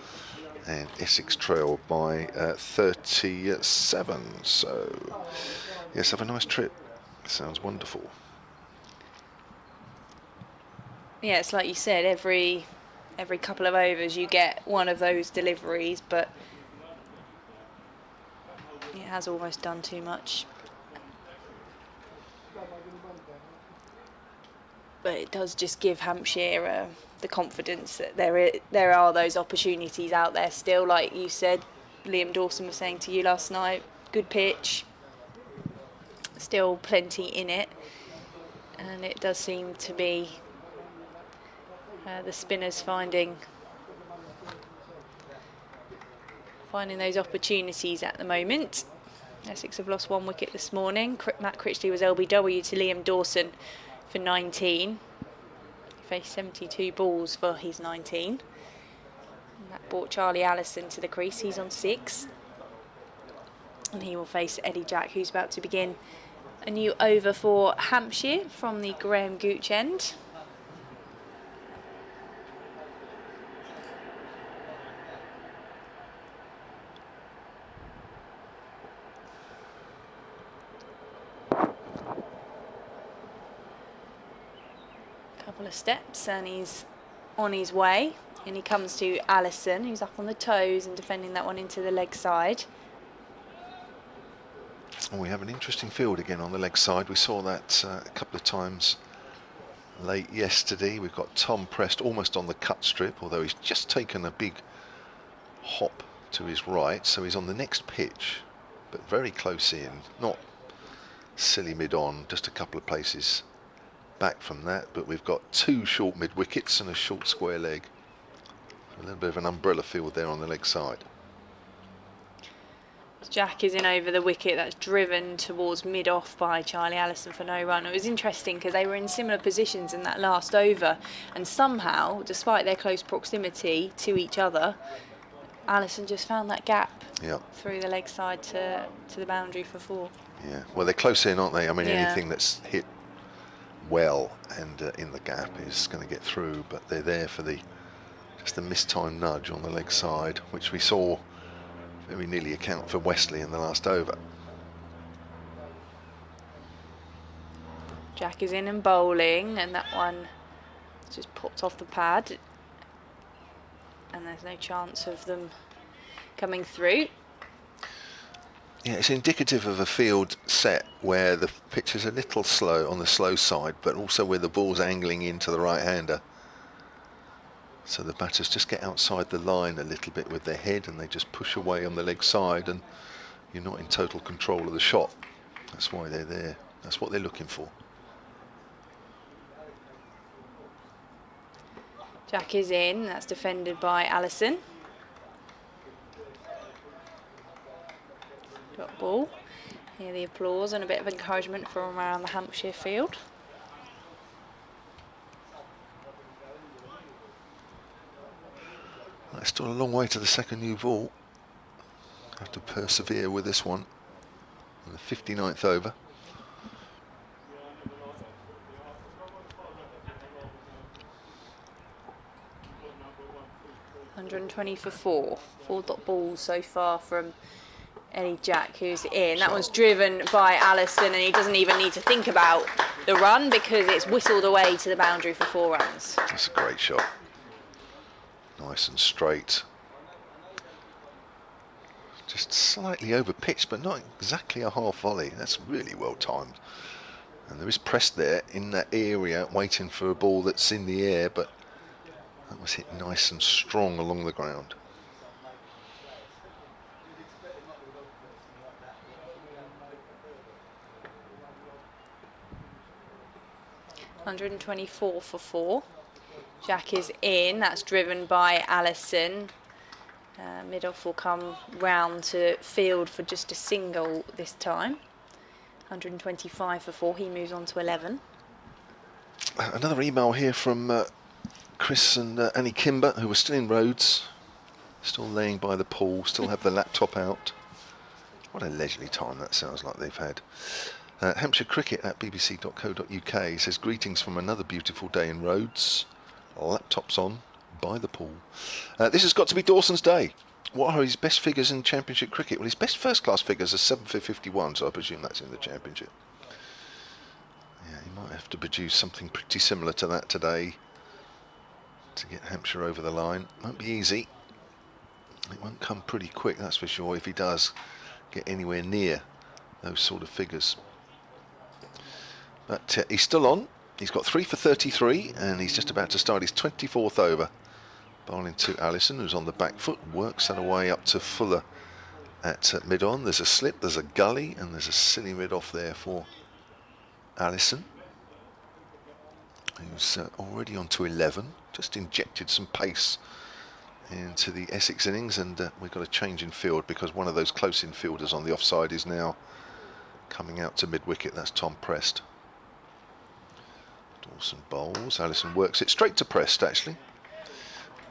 and Essex trail by 37. So, yes, have a nice trip. Sounds wonderful. Yeah, it's like you said, every couple of overs you get one of those deliveries, but it has almost done too much. But it does just give Hampshire the confidence that there are those opportunities out there still. Like you said, Liam Dawson was saying to you last night, good pitch, still plenty in it, and it does seem to be the spinners finding those opportunities at the moment. Essex have lost 1 wicket this morning. Matt Critchley was LBW to Liam Dawson for 19. faced 72 balls for his 19. And that brought Charlie Allison to the crease. He's on 6. And he will face Eddie Jack, who's about to begin a new over for Hampshire from the Graham Gooch end. Couple of steps and he's on his way, and he comes to Allison, who's up on the toes and defending that one into the leg side. Oh, we have an interesting field again on the leg side. We saw that a couple of times late yesterday. We've got Tom Prest almost on the cut strip, although he's just taken a big hop to his right, so he's on the next pitch, but very close in, not silly mid-on, just a couple of places back from that. But we've got 2 short mid wickets and a short square leg. A little bit of an umbrella field there on the leg side. Jack is in over the wicket. That's driven towards mid-off by Charlie Allison for no run. It was interesting because they were in similar positions in that last over, and somehow, despite their close proximity to each other, Allison just found that gap through the leg side to the boundary for 4. Yeah, well, they're close in, aren't they? I mean, Yeah. anything that's hit well and in the gap is going to get through, but they're there for just a mistimed nudge on the leg side, which we saw very nearly account for Wesley in the last over. Jack is in and bowling, and that one just popped off the pad, and there's no chance of them coming through. Yeah, it's indicative of a field set where the pitch is a little slow on the slow side, but also where the ball's angling into the right-hander. So the batters just get outside the line a little bit with their head, and they just push away on the leg side, and you're not in total control of the shot. That's why they're there. That's what they're looking for. Jack is in. That's defended by Allison. Dot ball. Hear the applause and a bit of encouragement from around the Hampshire field. It's still a long way to the second new ball. Have to persevere with this one. In the 59th over. $120 for 4. 4 dot balls so far from Eddie Jack, who's in. That one's driven by Allison, and he doesn't even need to think about the run because it's whistled away to the boundary for 4 runs. That's a great shot. Nice and straight. Just slightly over pitched, but not exactly a half volley. That's really well timed. And there is Prest there in that area waiting for a ball that's in the air, but that was hit nice and strong along the ground. $124 for 4. Jack is in. That's driven by Allison. Mid-off will come round to field for just a single this time. 125 for 4. He moves on to 11. Another email here from Chris and Annie Kimber, who were still in Rhodes, still laying by the pool, still have the laptop out. What a leisurely time that sounds like they've had. Hampshire Cricket at bbc.co.uk says, greetings from another beautiful day in Rhodes. Laptops on, by the pool. This has got to be Dawson's day. What are his best figures in Championship cricket? Well, his best first-class figures are 7 for 51, so I presume that's in the Championship. Yeah, he might have to produce something pretty similar to that today to get Hampshire over the line. Won't be easy. It won't come pretty quick, that's for sure, if he does get anywhere near those sort of figures. But he's still on. He's got 3 for 33, and he's just about to start his 24th over. Bowling to Allison, who's on the back foot, works that away up to Fuller at mid-on. There's a slip, there's a gully, and there's a silly mid-off there for Allison, who's already on to 11. Just injected some pace into the Essex innings, and we've got a change in field because one of those close infielders on the offside is now coming out to mid-wicket. That's Tom Prest. Dawson bowls. Allison works it straight to Prest, actually.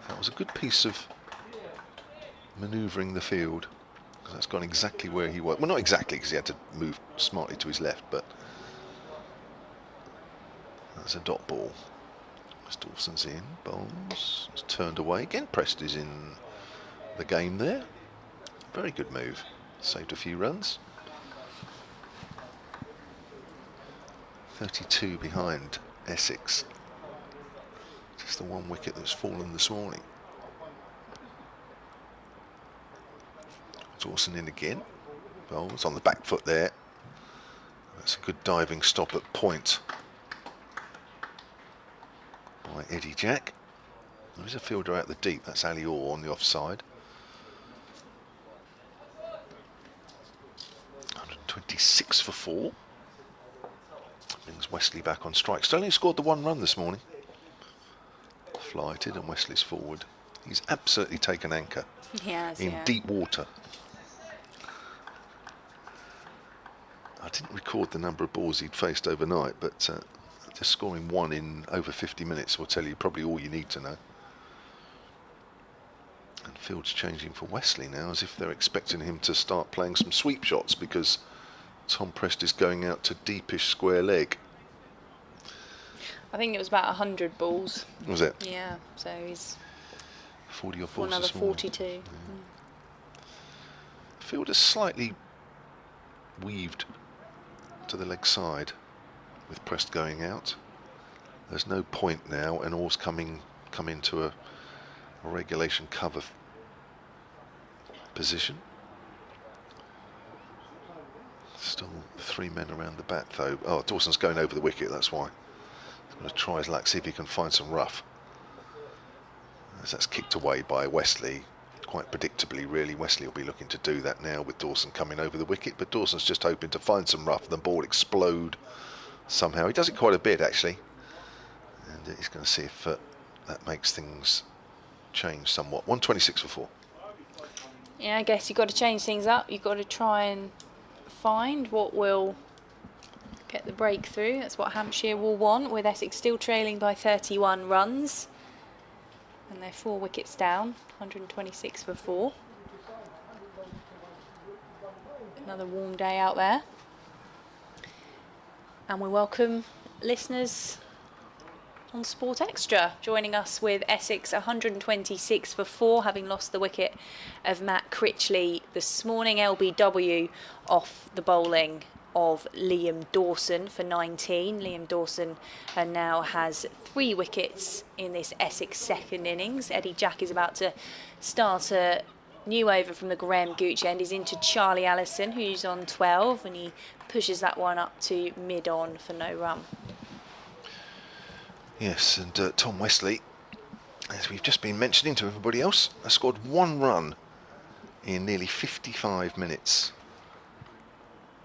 That was a good piece of manoeuvring the field, because that's gone exactly where he was. Well, not exactly, because he had to move smartly to his left, but that's a dot ball. As Dawson's in, bowls, it's turned away again. Prest is in the game there. Very good move. Saved a few runs. 32 behind Essex. Just the one wicket that's fallen this morning. Dawson in again. Bowls on the back foot there. That's a good diving stop at point by Eddie Jack. There is a fielder out the deep. That's Ali Orr on the offside. 126 for 4. Brings Wesley back on strike. Sterling scored the 1 run this morning. Flighted and Wesley's forward. He's absolutely taken anchor. He has, in deep water. I didn't record the number of balls he'd faced overnight, but just scoring 1 in over 50 minutes will tell you probably all you need to know. And field's changing for Wesley now, as if they're expecting him to start playing some sweep shots, because Tom Prest is going out to deepish square leg. I think it was about 100 balls. Was it? Yeah, so he's 40 odd balls. Another 42. Yeah. Field is slightly weaved to the leg side with Prest going out. There's no point now, and Orr's come into a regulation cover position. Still 3 men around the bat though. Oh, Dawson's going over the wicket, that's why. He's going to try his luck, see if he can find some rough. As that's kicked away by Wesley, quite predictably really. Wesley will be looking to do that now with Dawson coming over the wicket, but Dawson's just hoping to find some rough, the ball explode somehow. He does it quite a bit actually, and he's going to see if that makes things change somewhat. 126 for 4. Yeah, I guess you've got to change things up. You've got to try and find what will get the breakthrough. That's what Hampshire will want, with Essex still trailing by 31 runs. And they're 4 wickets down, 126 for 4. Another warm day out there. And we welcome listeners on Sport Extra, joining us with Essex 126 for 4, having lost the wicket of Matt Critchley this morning. LBW off the bowling of Liam Dawson for 19. Liam Dawson now has 3 wickets in this Essex second innings. Eddie Jack is about to start a new over from the Graham Gooch end. He's into Charlie Allison, who's on 12, and he pushes that one up to mid-on for no run. Yes, and Tom Wesley, as we've just been mentioning to everybody else, has scored 1 run in nearly 55 minutes.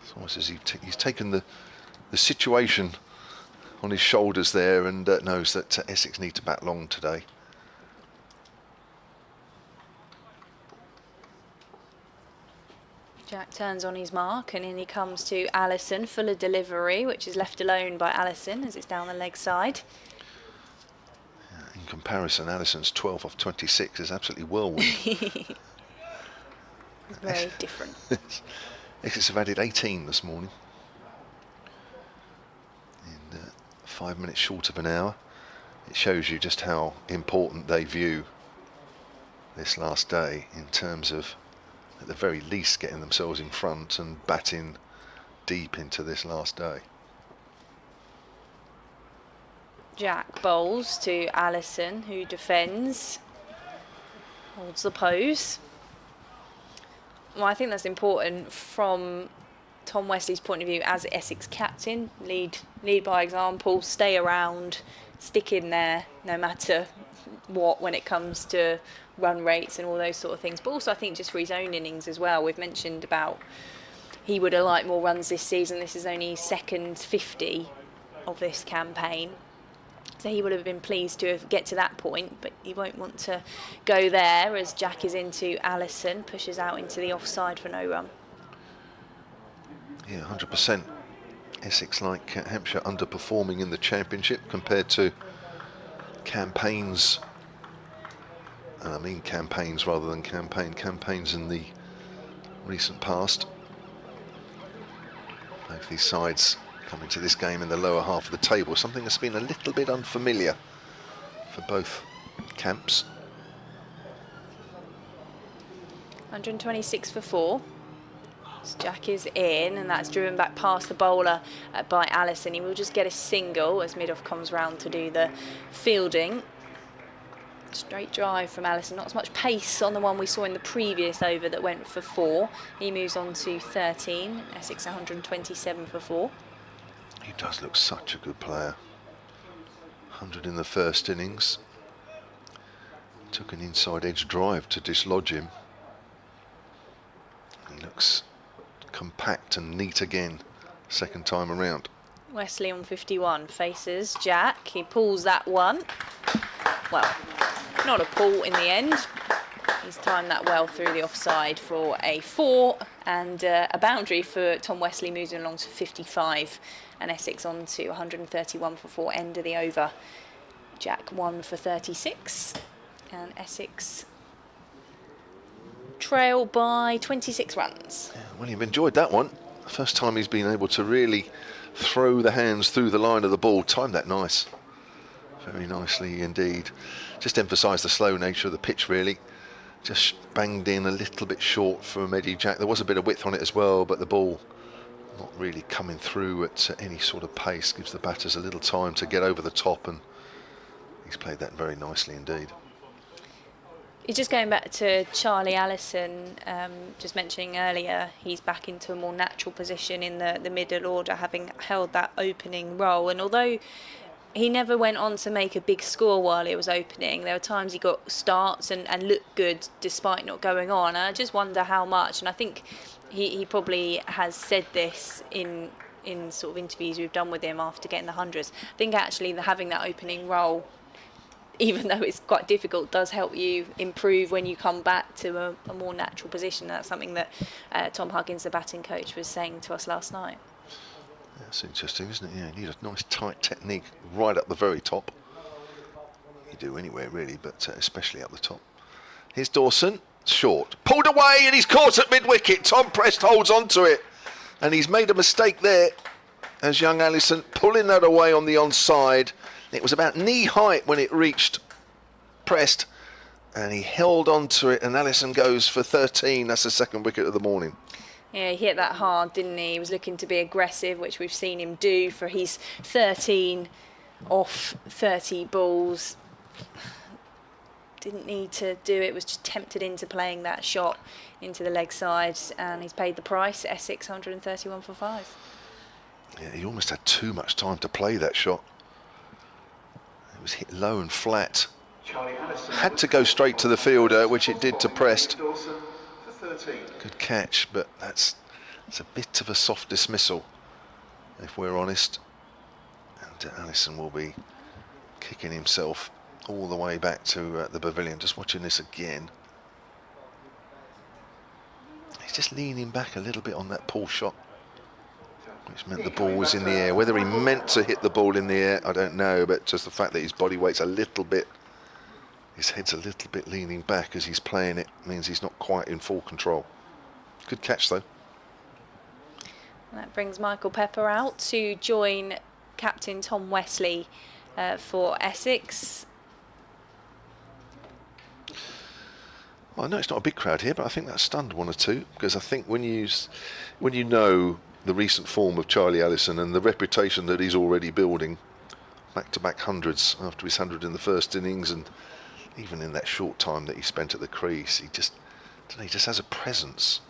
It's almost as if he's taken the situation on his shoulders there, and knows that Essex need to bat long today. Jack turns on his mark, and in he comes to Allison, full of delivery, which is left alone by Allison as it's down the leg side. In comparison, Allison's 12 off 26 is absolutely whirlwind. It's very different. Essex have added 18 this morning in 5 minutes short of an hour. It shows you just how important they view this last day in terms of, at the very least, getting themselves in front and batting deep into this last day. Jack bowls to Allison, who defends, holds the pose. Well, I think that's important from Tom Wesley's point of view as Essex captain. Lead by example, stay around, stick in there no matter what when it comes to run rates and all those sort of things. But also I think just for his own innings as well. We've mentioned about he would have liked more runs this season. This is only his second 50 of this campaign. So he would have been pleased to get to that point, but he won't want to go there as Jack is into Allison, pushes out into the offside for no run. Yeah, 100%. Essex, like Hampshire, underperforming in the championship compared to campaigns. And I mean campaigns rather than campaigns in the recent past. Both these sides coming to this game in the lower half of the table, something that's been a little bit unfamiliar for both camps. 126 for 4. So Jack is in, and that's driven back past the bowler by Allison. He will just get a single as Midoff comes round to do the fielding. Straight drive from Allison, not as much pace on the one we saw in the previous over that went for 4. He moves on to 13, Essex 127 for 4. He does look such a good player. 100 in the first innings. Took an inside edge drive to dislodge him. He looks compact and neat again, second time around. Wesley on 51 faces Jack. He pulls that one. Well, not a pull in the end. He's timed that well through the offside for a 4, and a boundary for Tom Wesley, moving along to 55, and Essex on to 131 for 4, end of the over. Jack 1 for 36, and Essex trail by 26 runs. Yeah, well, you've enjoyed that one. First time he's been able to really throw the hands through the line of the ball. Timed that nice. Very nicely indeed. Just emphasised the slow nature of the pitch, really. Just banged in a little bit short from Eddie Jack. There was a bit of width on it as well, but the ball not really coming through at any sort of pace. Gives the batters a little time to get over the top, and he's played that very nicely indeed. Just going back to Charlie Allison, just mentioning earlier, he's back into a more natural position in the middle order, having held that opening role. And although he never went on to make a big score while it was opening, there were times he got starts and looked good despite not going on. And I just wonder how much, and I think he probably has said this in sort of interviews we've done with him after getting the hundreds. I think actually having that opening role, even though it's quite difficult, does help you improve when you come back to a more natural position. That's something that Tom Huggins, the batting coach, was saying to us last night. That's interesting, isn't it? Yeah, you need a nice tight technique right up the very top. You do anywhere really, but especially up the top. Here's Dawson, short, pulled away, and he's caught at mid-wicket. Tom Prest holds on to it, and he's made a mistake there as young Allison pulling that away on the onside. It was about knee height when it reached Prest, and he held on to it, and Allison goes for 13. That's the second wicket of the morning. Yeah, he hit that hard, didn't he? He was looking to be aggressive, which we've seen him do for his 13 off 30 balls. Didn't need to do it, was just tempted into playing that shot into the leg side, and he's paid the price. Essex 131 for 5. Yeah, he almost had too much time to play that shot. It was hit low and flat. Had to go straight to the fielder, which it did to Prest. Good catch, but it's a bit of a soft dismissal, if we're honest. And Allison will be kicking himself all the way back to the pavilion. Just watching this again. He's just leaning back a little bit on that pull shot, which meant the ball was in the air. Whether he meant to hit the ball in the air, I don't know, but just the fact that his body weight's a little bit, his head's a little bit leaning back as he's playing it, means he's not quite in full control. Good catch though. That brings Michael Pepper out to join captain Tom Wesley for Essex. Well, I know it's not a big crowd here, but I think that stunned one or two, because I think when you know the recent form of Charlie Allison and the reputation that he's already building, back-to-back hundreds after his 100 in the first innings, and even in that short time that he spent at the crease, he just has a presence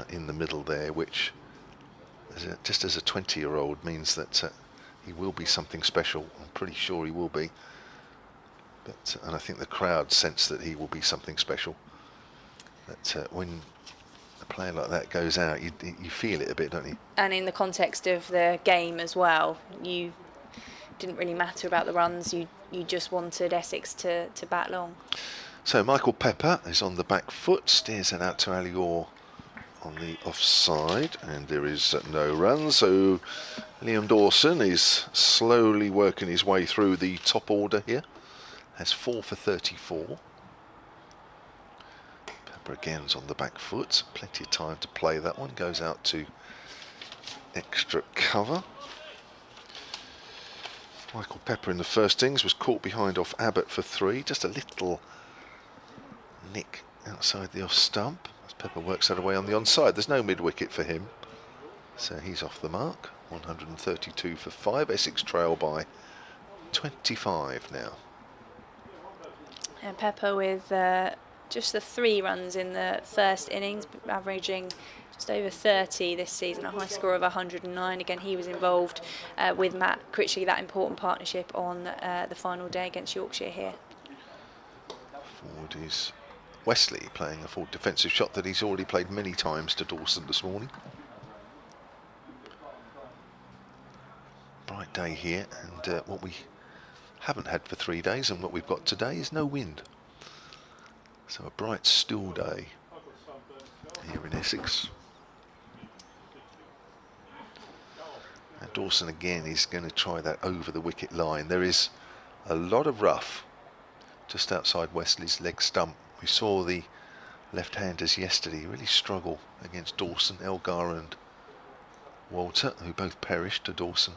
in the middle there, which just as a 20-year-old means that he will be something special. I'm pretty sure he will be. But and I think the crowd sense that he will be something special. That when a player like that goes out, you feel it a bit, don't you? And in the context of the game as well, you didn't really matter about the runs. You just wanted Essex to bat long. So Michael Pepper is on the back foot, steers it out to Ali Orr on the offside, and there is no run. So Liam Dawson is slowly working his way through the top order here. Has 4 for 34. Pepper again's on the back foot. Plenty of time to play that one. Goes out to extra cover. Michael Pepper in the first innings was caught behind off Abbott for 3. Just a little nick outside the off stump as Pepper works that away on the onside. There's no mid wicket for him, so he's off the mark. 132 for 5. Essex trail by 25 now. And Pepper with just the 3 runs in the first innings, averaging just over 30 this season, a high score of 109. Again, he was involved with Matt Critchley, that important partnership on the final day against Yorkshire here. Forward is Wesley playing a full defensive shot that he's already played many times to Dawson this morning. Bright day here, and what we haven't had for 3 days and what we've got today is no wind. So a bright, still day here in Essex. And Dawson again is going to try that over the wicket line. There is a lot of rough just outside Wesley's leg stump. We saw the left-handers yesterday really struggle against Dawson, Elgar and Walter, who both perished to Dawson.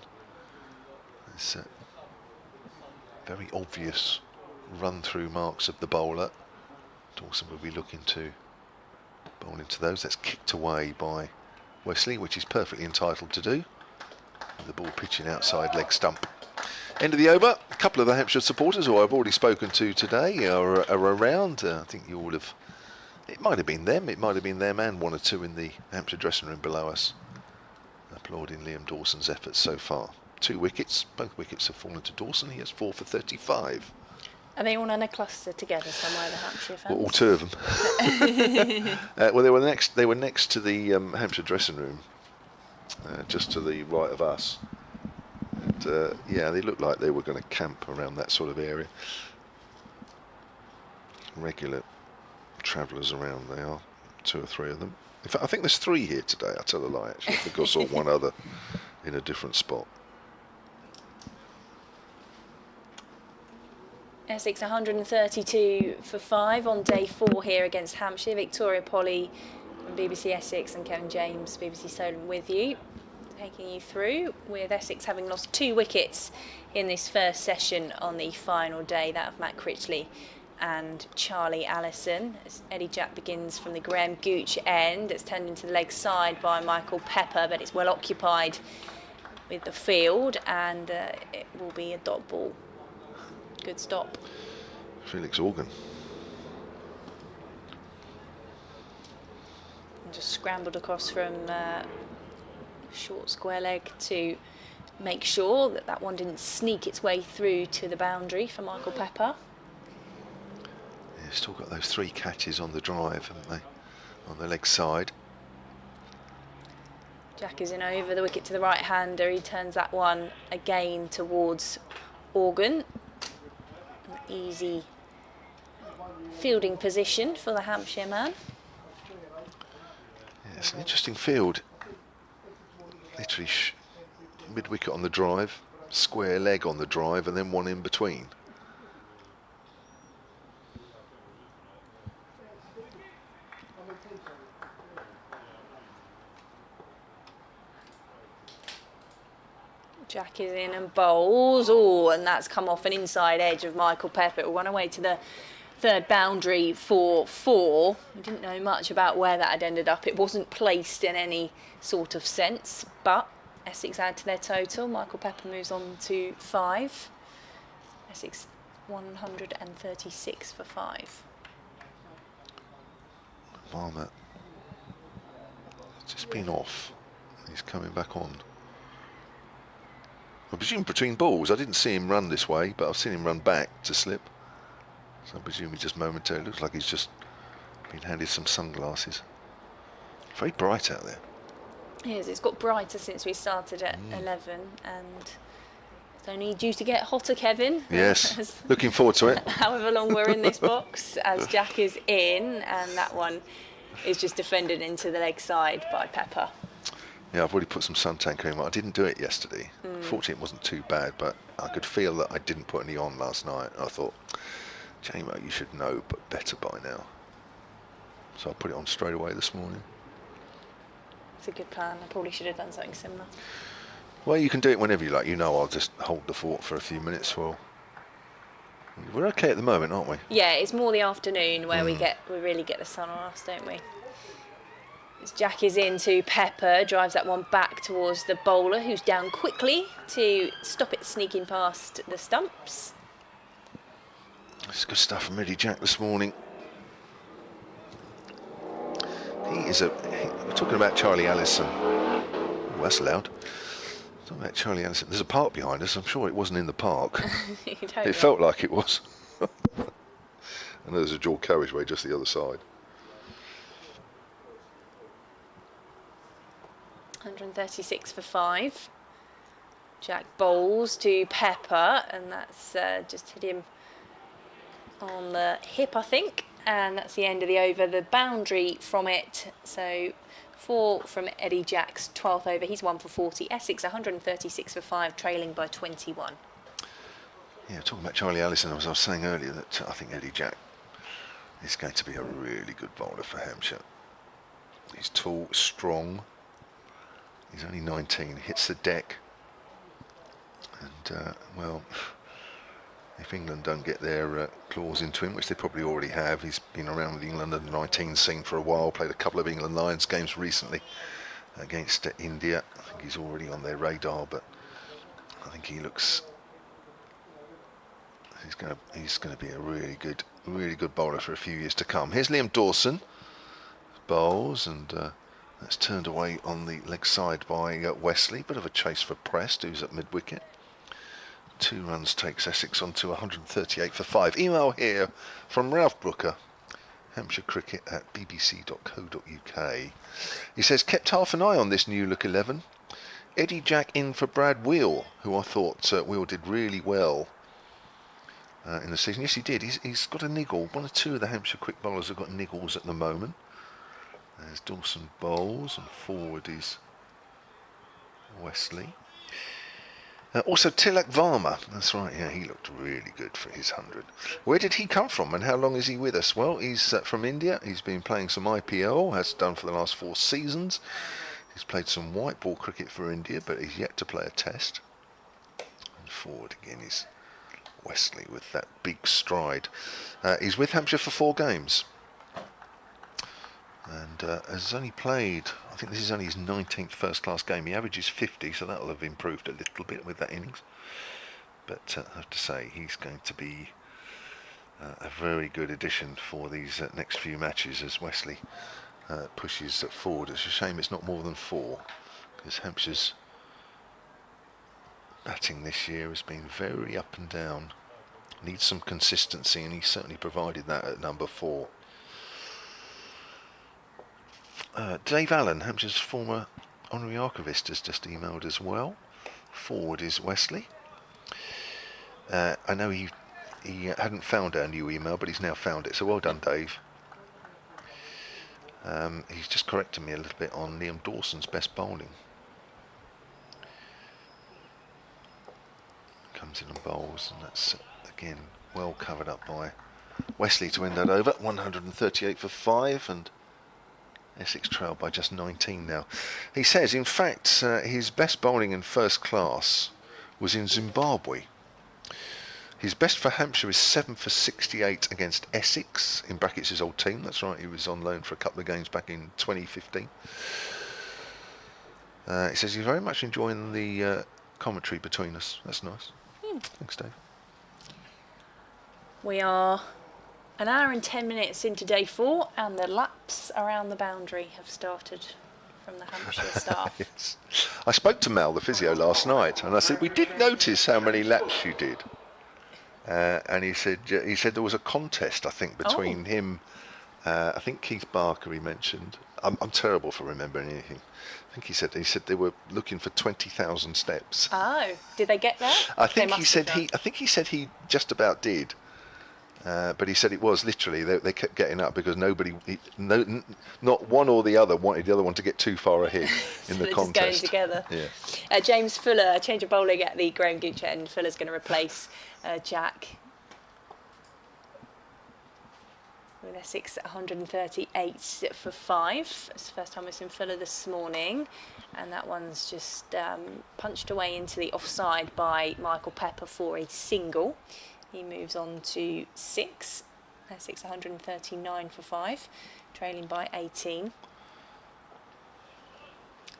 There's very obvious run-through marks of the bowler. Dawson will be looking to bowl into those. That's kicked away by Wesley, which he's perfectly entitled to do. The ball pitching outside leg stump. End of the over. A couple of the Hampshire supporters who I've already spoken to today are around. I think you all have. It might have been them. It might have been them and 1 or 2 in the Hampshire dressing room below us, applauding Liam Dawson's efforts so far. 2 wickets. Both wickets have fallen to Dawson. He has 4 for 35. Are they all in a cluster together somewhere, the Hampshire fans? Well, all 2 of them. Well, they were next to the Hampshire dressing room, just to the right of us. And yeah, they looked like they were going to camp around that sort of area. Regular travellers around they are, 2 or 3 of them. In fact, I think there's 3 here today. I tell a lie, actually. I think I saw 1 other in a different spot. Essex 132 for 5 on day 4 here against Hampshire. Victoria Polly from BBC Essex and Kevin James, BBC Solent with you, taking you through, with Essex having lost 2 wickets in this first session on the final day, that of Matt Critchley and Charlie Allison. As Eddie Jack begins from the Graham Gooch end, it's turned into the leg side by Michael Pepper, but it's well occupied with the field, and it will be a dot ball. Good stop. Felix Organ. And just scrambled across from short square leg to make sure that that one didn't sneak its way through to the boundary for Michael Pepper. Yeah, still got those 3 catches on the drive, haven't they? On the leg side. Jack is in over the wicket to the right-hander. He turns that one again towards Organ. An easy fielding position for the Hampshire man. Yeah, it's an interesting field. Literally mid-wicket on the drive, square leg on the drive, and then 1 in between. Jack is in and bowls. Oh, and that's come off an inside edge of Michael Pepper. It will run away to the 3rd boundary for 4. We didn't know much about where that had ended up. It wasn't placed in any sort of sense, but Essex add to their total. Michael Pepper moves on to 5. Essex 136 for 5. Varmett has just been off. He's coming back on. I presume between balls. I didn't see him run this way, but I've seen him run back to slip. So I presume he just momentarily looks like he's just been handed some sunglasses. Very bright out there. It is. It's got brighter since we started at 11, and it's only due to get hotter, Kevin. Yes, looking forward to it. However long we're in this box, as Jack is in, and that one is just defended into the leg side by Pepper. Yeah, I've already put some suntan cream on. I didn't do it yesterday. Fortunately, it wasn't too bad, but I could feel that I didn't put any on last night. I thought, Jamo, you should know, but better by now. So I put it on straight away this morning. It's a good plan. I probably should have done something similar. Well, you can do it whenever you like. You know, I'll just hold the fort for a few minutes. Well, we're okay at the moment, aren't we? Yeah, it's more the afternoon where we really get the sun on us, don't we? As Jack is into Pepper, drives that one back towards the bowler, who's down quickly to stop it sneaking past the stumps. It's good stuff from Eddie Jack this morning. We're talking about Charlie Allison. Oh, that's loud. Talking about Charlie Allison. There's a park behind us. I'm sure it wasn't in the park. It felt like it was. And there's a dual carriageway just the other side. 136 for 5. Jack bowls to Pepper, and that's just hit him on the hip, I think. And that's the end of the over. The boundary from it. So 4 from Eddie Jack's 12th over. He's 1 for 40. Essex 136 for 5, trailing by 21. Yeah, talking about Charlie Allison, as I was saying earlier, that I think Eddie Jack is going to be a really good bowler for Hampshire. He's tall, strong. He's only 19, hits the deck. And, well, if England don't get their claws into him, which they probably already have, he's been around with the England under 19 scene for a while, played a couple of England Lions games recently against India. I think he's already on their radar, but I think he looks... He's going to be a really good bowler for a few years to come. Here's Liam Dawson, bowls, and that's turned away on the leg side by Wesley. Bit of a chase for Prest, who's at mid-wicket. 2 runs takes Essex on to 138 for 5. Email here from Ralph Brooker, hampshirecricket@bbc.co.uk. He says, kept half an eye on this new look 11. Eddie Jack in for Brad Wheel, who I thought Wheel did really well in the season. Yes, he did. He's got a niggle. 1 or 2 of the Hampshire quick bowlers have got niggles at the moment. There's Dawson bowls, and forward is Wesley. Also Tilak Varma, that's right, yeah, he looked really good for his 100. Where did he come from and how long is he with us? Well, he's from India. He's been playing some IPL, has done for the last 4 seasons. He's played some white ball cricket for India, but he's yet to play a test. And forward again is Wesley with that big stride. He's with Hampshire for 4 games. And has only played, I think this is only his 19th first-class game. He averages 50, so that'll have improved a little bit with that innings. But I have to say, he's going to be a very good addition for these next few matches as Wesley pushes forward. It's a shame it's not more than 4, because Hampshire's batting this year has been very up and down. Needs some consistency, and he certainly provided that at number 4. Dave Allen, Hampshire's former honorary archivist, has just emailed as well. Forward is Wesley. I know he hadn't found our new email, but he's now found it, so well done, Dave. He's just corrected me a little bit on Liam Dawson's best bowling. Comes in and bowls, and that's again well covered up by Wesley to end that over. 138 for 5, and Essex trail by just 19 now. He says, in fact, his best bowling in first class was in Zimbabwe. His best for Hampshire is 7 for 68 against Essex, in brackets his old team. That's right, he was on loan for a couple of games back in 2015. He says he's very much enjoying the commentary between us. That's nice. Thanks, Dave. We are an hour and 10 minutes into day 4, and the laps around the boundary have started from the Hampshire staff. Yes. I spoke to Mal, the physio, last night, and I said, we did notice how many laps you did. And he said there was a contest, I think, between him, I think Keith Barker he mentioned. I'm terrible for remembering anything. I think he said they were looking for 20,000 steps. Oh, did they get there? I think he said he just about did. But he said it was literally they kept getting up because not one or the other wanted the other one to get too far ahead in the contest. Just going together. Yeah. James Fuller, change of bowling at the Graham Gooch end. Fuller's going to replace Jack. With Essex 138 for 5. It's the first time we've seen Fuller this morning, and that one's just punched away into the offside by Michael Pepper for a single. He moves on to 6. Essex 139 for 5, trailing by 18.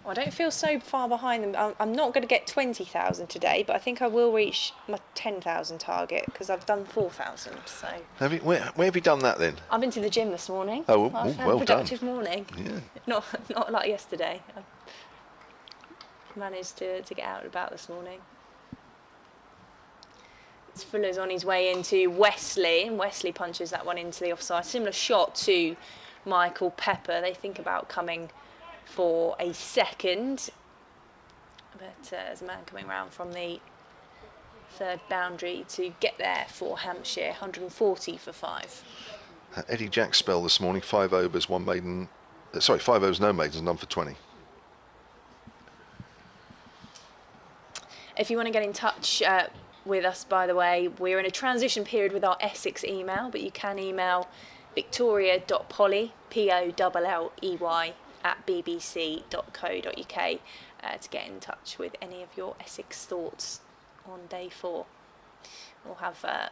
Well, I don't feel so far behind them. I'm not going to get 20,000 today, but I think I will reach my 10,000 target because I've done 4,000. So. Where have you done that then? I've been to the gym this morning. Oh, I've had well a productive done. morning. Yeah. Not like yesterday. I managed to get out and about this morning. Fuller's on his way into Wesley, and Wesley punches that one into the offside. Similar shot to Michael Pepper. They think about coming for a second, but there's a man coming round from the third boundary to get there for Hampshire. 140 for 5. Eddie Jack's spell this morning: 5 overs, 1 maiden. 5 overs, no maidens, none for 20. If you want to get in touch with us, by the way, we're in a transition period with our Essex email, but you can email victoria.polley, Polley, @bbc.co.uk to get in touch with any of your Essex thoughts on day 4. We'll have a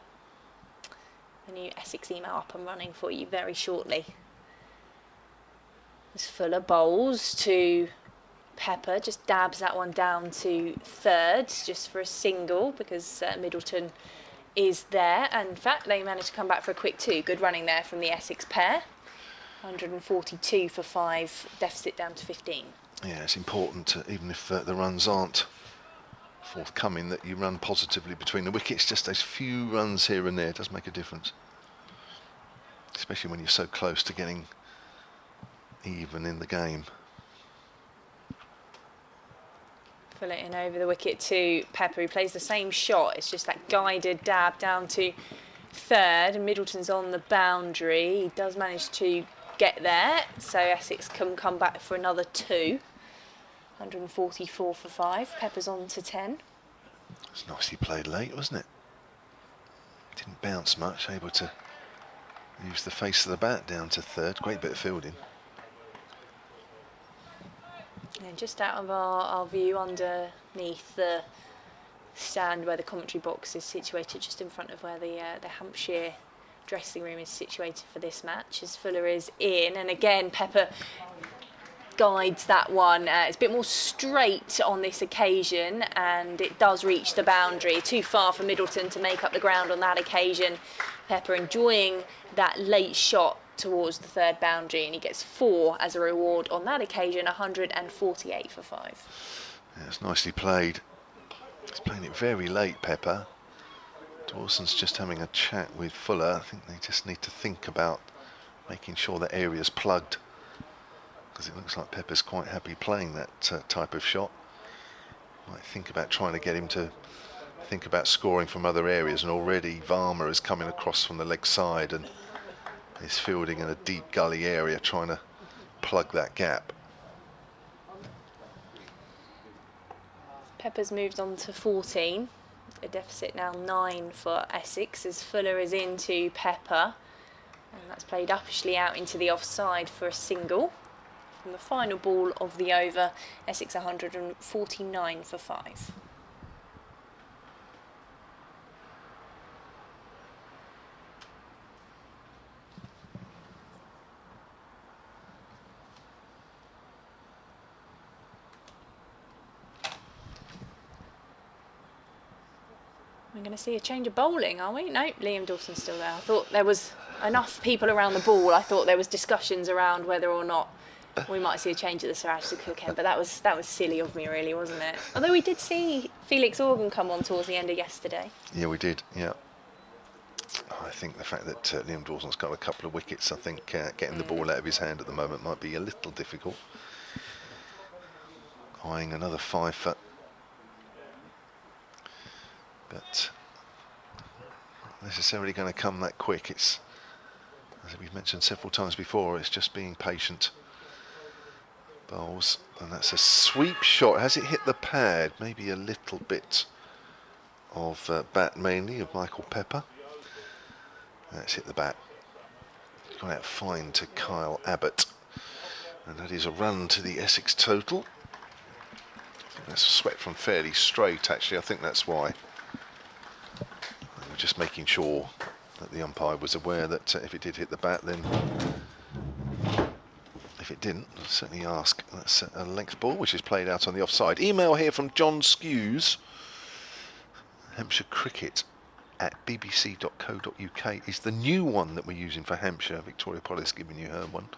new Essex email up and running for you very shortly. As Fuller bowls to Pepper, just dabs that one down to third just for a single because Middleton is there, and in fact they managed to come back for a quick 2. Good running there from the Essex pair. 142 for 5, deficit down to 15. Yeah, it's important, even if the runs aren't forthcoming, that you run positively between the wickets. Just those few runs here and there does make a difference, especially when you're so close to getting even in the game. Fill it in over the wicket to Pepper, who plays the same shot. It's just that guided dab down to third, and Middleton's on the boundary. He does manage to get there, so Essex can come back for another 2. 144 for 5. Pepper's on to 10. It's nicely played late, wasn't it? Didn't bounce much, able to use the face of the bat down to third. Great bit of fielding. And just out of our view, underneath the stand where the commentary box is situated, just in front of where the Hampshire dressing room is situated for this match, as Fuller is in, and again Pepper guides that one. It's a bit more straight on this occasion, and it does reach the boundary. Too far for Middleton to make up the ground on that occasion. Pepper enjoying that late shot towards the third boundary, and he gets 4 as a reward on that occasion. 148 for 5. Yeah, it's nicely played. He's playing it very late, Pepper. Dawson's just having a chat with Fuller. I think they just need to think about making sure that area's plugged, because it looks like Pepper's quite happy playing that type of shot. Might think about trying to get him to think about scoring from other areas, and already Varma is coming across from the leg side and is fielding in a deep gully area, trying to plug that gap. Pepper's moved on to 14. A deficit now 9 for Essex as Fuller is into Pepper, and that's played uppishly out into the offside for a single. From the final ball of the over, Essex 149 for 5. We're going to see a change of bowling, are we? No, Liam Dawson's still there. I thought there was enough people around the ball. I thought there was discussions around whether or not we might see a change at the Sir Ashley Cook end, but that was silly of me, really, wasn't it? Although we did see Felix Organ come on towards the end of yesterday. Yeah, we did. Yeah. I think the fact that Liam Dawson's got a couple of wickets, I think getting the ball out of his hand at the moment might be a little difficult. Eyeing another 5 foot. But necessarily going to come that quick. It's, as we've mentioned several times before, it's just being patient. Bowles, and that's a sweep shot. Has it hit the pad? Maybe a little bit of bat, mainly of Michael Pepper. That's hit the bat. Gone out fine to Kyle Abbott, and that is a run to the Essex total. I think that's swept from fairly straight, actually. I think that's why. We're just making sure that the umpire was aware that if it did hit the bat, then if it didn't, I'll certainly ask. That's a length ball, which is played out on the offside. Email here from John Skews. Hampshire Cricket at bbc.co.uk is the new one that we're using for Hampshire. Victoria Polly's giving you her one,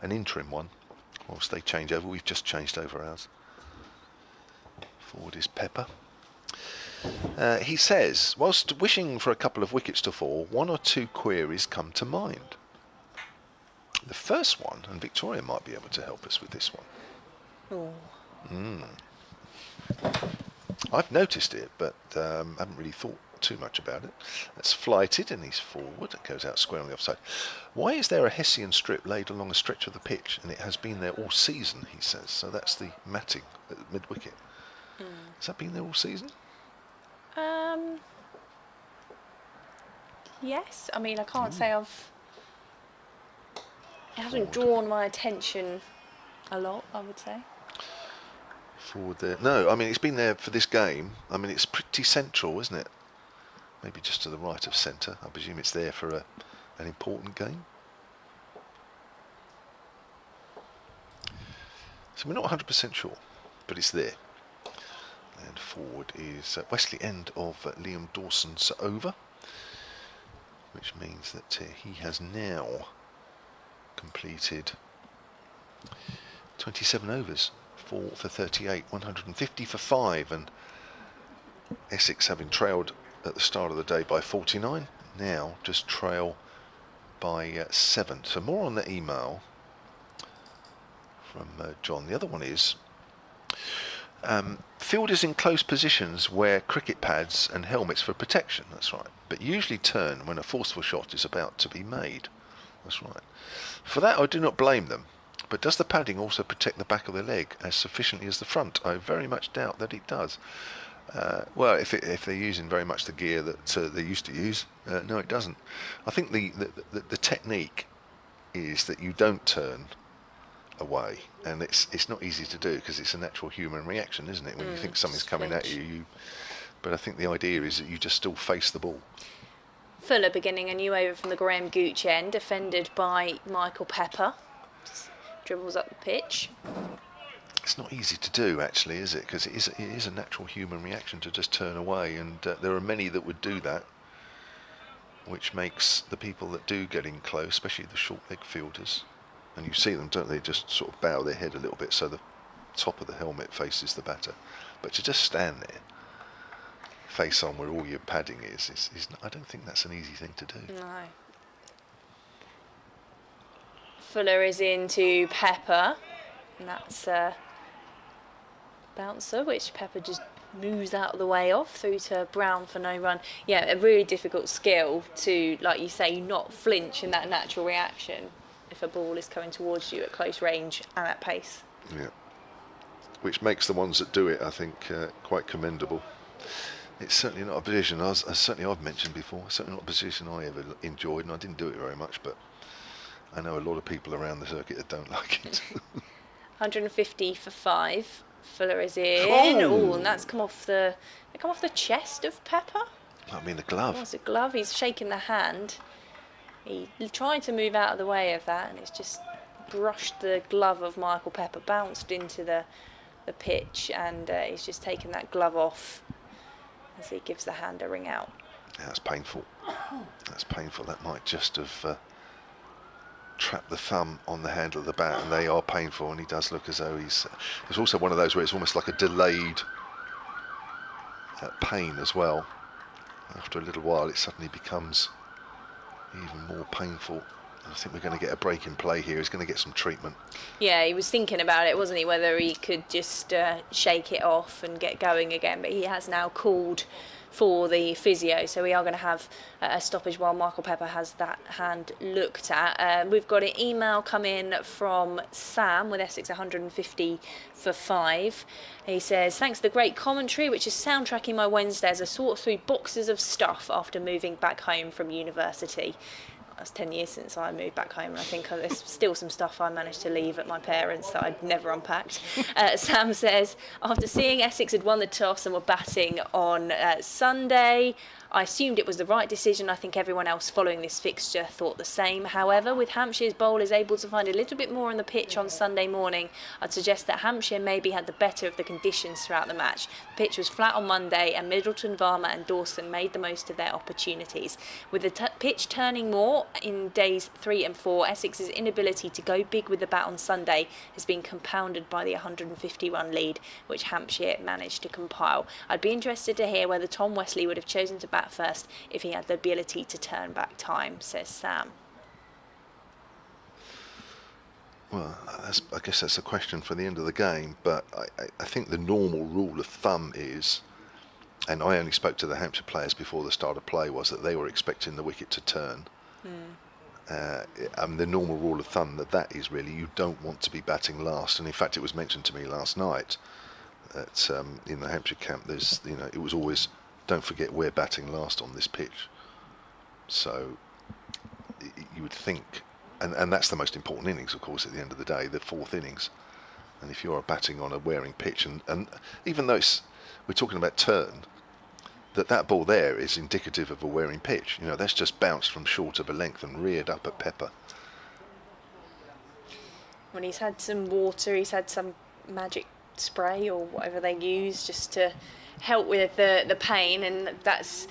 an interim one. Whilst they change over, we've just changed over ours. Forward is Pepper. He says, whilst wishing for a couple of wickets to fall, one or two queries come to mind. The first one, and Victoria might be able to help us with this one. I've noticed it, but haven't really thought too much about it. That's flighted and he's forward. It goes out square on the offside. Why is there a Hessian strip laid along a stretch of the pitch, and it has been there all season, he says. So that's the matting at the mid-wicket. Has that been there all season? Yes. I mean, I can't say it hasn't drawn my attention a lot, I would say. Forward there. No, I mean, it's been there for this game. I mean, it's pretty central, isn't it? Maybe just to the right of centre. I presume it's there for an important game. So we're not 100% sure, but it's there. And forward is Wesley end of Liam Dawson's over, which means that he has now completed 27 overs, 4 for 38, 150 for 5, and Essex, having trailed at the start of the day by 49, now just trail by 7. So more on the email from John. The other one is fielders in close positions wear cricket pads and helmets for protection. That's right, but usually turn when a forceful shot is about to be made. That's right. For that I do not blame them, but does the padding also protect the back of the leg as sufficiently as the front? I very much doubt that it does. Well, if they're using very much the gear that they used to use, no, it doesn't. I think the technique is that you don't turn away, and it's not easy to do because it's a natural human reaction, isn't it? When you think something's coming at you, but I think the idea is that you just still face the ball. Fuller beginning a new over from the Graham Gooch end, defended by Michael Pepper. Just dribbles up the pitch. It's not easy to do, actually, is it? Because it is a natural human reaction to just turn away, and there are many that would do that, which makes the people that do get in close, especially the short leg fielders, and you see them, don't they, just sort of bow their head a little bit so the top of the helmet faces the batter. But to just stand there, face on where all your padding is I don't think that's an easy thing to do. No. Fuller is into Pepper, and that's bouncer, which Pepper just moves out of the way of through to Brown for no run. Yeah, a really difficult skill to, like you say, not flinch in that natural reaction if a ball is coming towards you at close range and at pace. Yeah, which makes the ones that do it, I think, quite commendable. It's certainly not a position, certainly I've mentioned before, certainly not a position I ever enjoyed, and I didn't do it very much, but I know a lot of people around the circuit that don't like it. 150 for 5. Fuller is in. Oh, And that's come off the chest of Pepper. I mean the glove. Oh, it's a glove. He's shaking the hand. He tried to move out of the way of that, and it's just brushed the glove of Michael Pepper, bounced into the pitch, and he's just taken that glove off as he gives the hand a ring out. Yeah, that's painful. That's painful. That might just have trapped the thumb on the handle of the bat, and they are painful, and he does look as though he's... There's also one of those where it's almost like a delayed pain as well. After a little while it suddenly becomes even more painful. I think we're going to get a break in play here. He's going to get some treatment. Yeah, he was thinking about it, wasn't he, whether he could just shake it off and get going again, but he has now called for the physio, so we are going to have a stoppage while Michael Pepper has that hand looked at. We've got an email come in from Sam with Essex 150 for 5. He says, thanks for the great commentary, which is soundtracking my Wednesday as I sort through boxes of stuff after moving back home from university. That's 10 years since I moved back home, and I think there's still some stuff I managed to leave at my parents' that I'd never unpacked. Sam says, after seeing Essex had won the toss and were batting on Sunday, I assumed it was the right decision. I think everyone else following this fixture thought the same. However, with Hampshire's bowlers able to find a little bit more on the pitch on Sunday morning, I'd suggest that Hampshire maybe had the better of the conditions throughout the match. The pitch was flat on Monday, and Middleton, Varma and Dawson made the most of their opportunities. With the pitch turning more in days 3 and 4, Essex's inability to go big with the bat on Sunday has been compounded by the 150-run lead, which Hampshire managed to compile. I'd be interested to hear whether Tom Wesley would have chosen to bat first if he had the ability to turn back time, says Sam. Well, I guess that's a question for the end of the game, but I think the normal rule of thumb is, and I only spoke to the Hampshire players before the start of play, was that they were expecting the wicket to turn. The normal rule of thumb that is really, you don't want to be batting last, and in fact it was mentioned to me last night that in the Hampshire camp there's, it was always, don't forget we're batting last on this pitch. So you would think, and that's the most important innings, of course, at the end of the day, the 4th innings. And if you're batting on a wearing pitch, and even though we're talking about turn, that ball there is indicative of a wearing pitch. That's just bounced from short of a length and reared up at Pepper. When he's had some water, he's had some magic spray or whatever they use just to help with the pain, and that's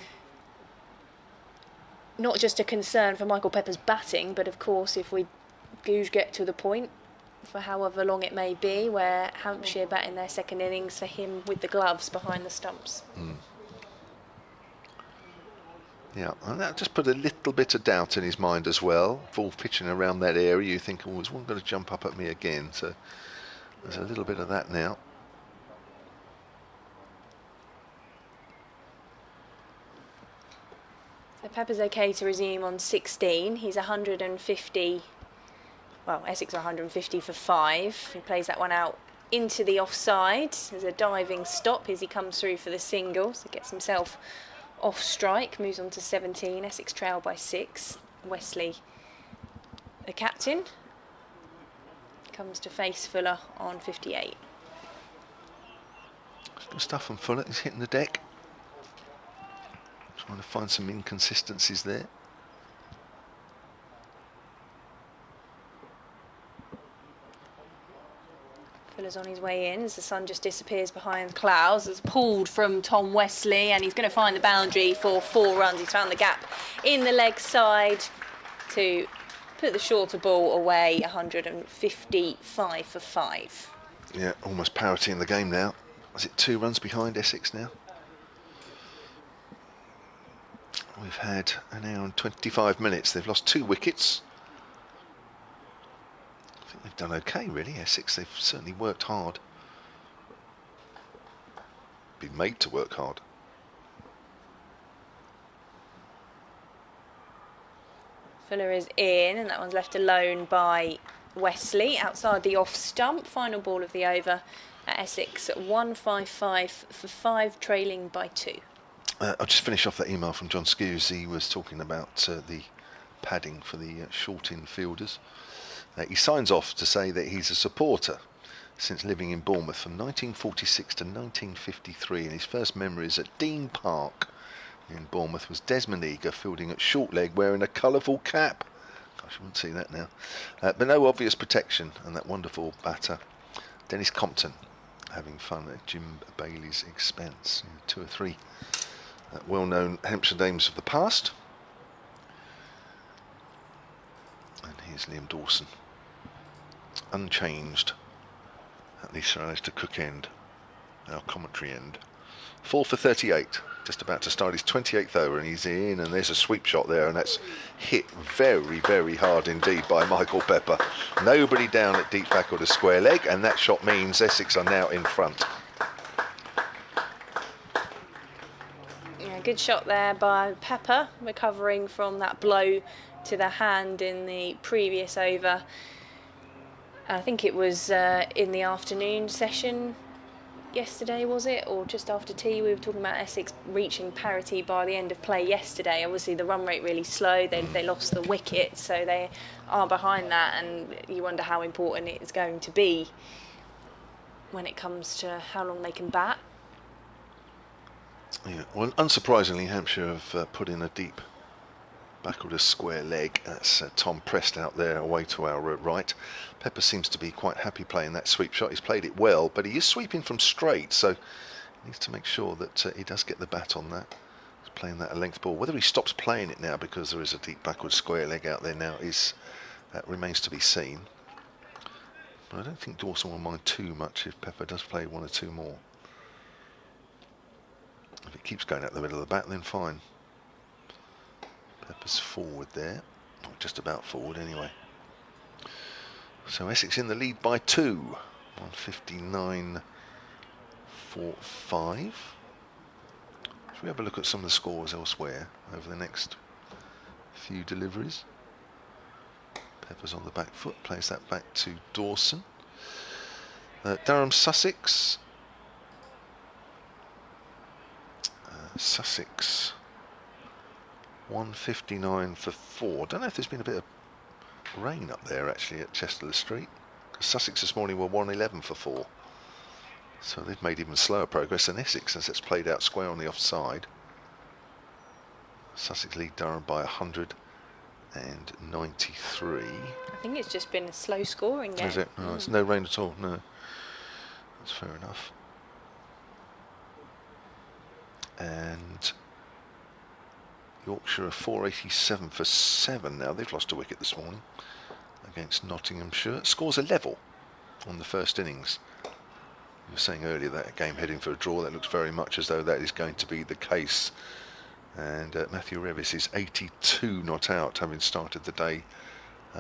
not just a concern for Michael Pepper's batting, but of course if we do get to the point, for however long it may be, where Hampshire bat in their second innings, for him with the gloves behind the stumps. Yeah, and that just put a little bit of doubt in his mind as well. Ball pitching around that area, you think, oh, is one going to jump up at me again? So there's a little bit of that now. So Pepper's okay to resume on 16. He's 150, well, Essex are 150 for 5. He plays that one out into the offside. There's a diving stop as he comes through for the single, so gets himself off strike, moves on to 17. Essex trail by 6. Wesley, the captain, comes to face Fuller on 58. Good stuff from Fuller. He's hitting the deck, trying to find some inconsistencies there. Fuller's on his way in as the sun just disappears behind clouds. It's pulled from Tom Wesley, and he's going to find the boundary for 4 runs. He's found the gap in the leg side to put the shorter ball away. 155 for 5. Yeah, almost parity in the game now. Is it 2 runs behind Essex now? We've had an hour and 25 minutes. They've lost 2 wickets. They've done okay, really. Essex, they've certainly worked hard. Been made to work hard. Fuller is in, and that one's left alone by Wesley outside the off stump. Final ball of the over at Essex, 155 for 5, trailing by 2. I'll just finish off that email from John Skews. He was talking about the padding for the short infielders. He signs off to say that he's a supporter since living in Bournemouth from 1946 to 1953, and his first memories at Dean Park in Bournemouth was Desmond Eager fielding at short leg wearing a colourful cap. Gosh, I wouldn't see that now. But no obvious protection, and that wonderful batter, Dennis Compton, having fun at Jim Bailey's expense. 2 or 3 well-known Hampshire names of the past. And here's Liam Dawson, unchanged at the Sir Alistair Cook end, our commentary end. 4 for 38. Just about to start his 28th over, and he's in, and there's a sweep shot there, and that's hit very, very hard indeed by Michael Pepper. Nobody down at deep back or the square leg, and that shot means Essex are now in front. Yeah, good shot there by Pepper, recovering from that blow to the hand in the previous over. I think it was in the afternoon session yesterday, was it, or just after tea? We were talking about Essex reaching parity by the end of play yesterday. Obviously the run rate really slow, they lost the wicket, so they are behind that, and you wonder how important it is going to be when it comes to how long they can bat. Yeah, well, unsurprisingly, Hampshire have put in a deep backward square leg. That's Tom Prest out there away to our right. Pepper seems to be quite happy playing that sweep shot. He's played it well, but he is sweeping from straight, so he needs to make sure that he does get the bat on that. He's playing that a length ball. Whether he stops playing it now because there is a deep backward square leg out there now remains to be seen. But I don't think Dawson will mind too much if Pepper does play one or two more. If it keeps going out the middle of the bat, then fine. Pepper's forward there, or just about forward anyway. So Essex in the lead by 2, 159 for 5. Should we have a look at some of the scores elsewhere over the next few deliveries? Pepper's on the back foot, plays that back to Dawson. Durham Sussex. Sussex 159 for 4. Don't know if there's been a bit of rain up there actually at Chester Street. Sussex this morning were 111 for 4. So they've made even slower progress than Essex as it's played out square on the offside. Sussex lead Durham by 193. I think it's just been a slow scoring game. Is it? No, it's no rain at all. No, that's fair enough. And Yorkshire are 487 for 7 now. They've lost a wicket this morning against Nottinghamshire. Scores a level on the first innings. You were saying earlier that a game heading for a draw. That looks very much as though that is going to be the case. And Matthew Revis is 82 not out, having started the day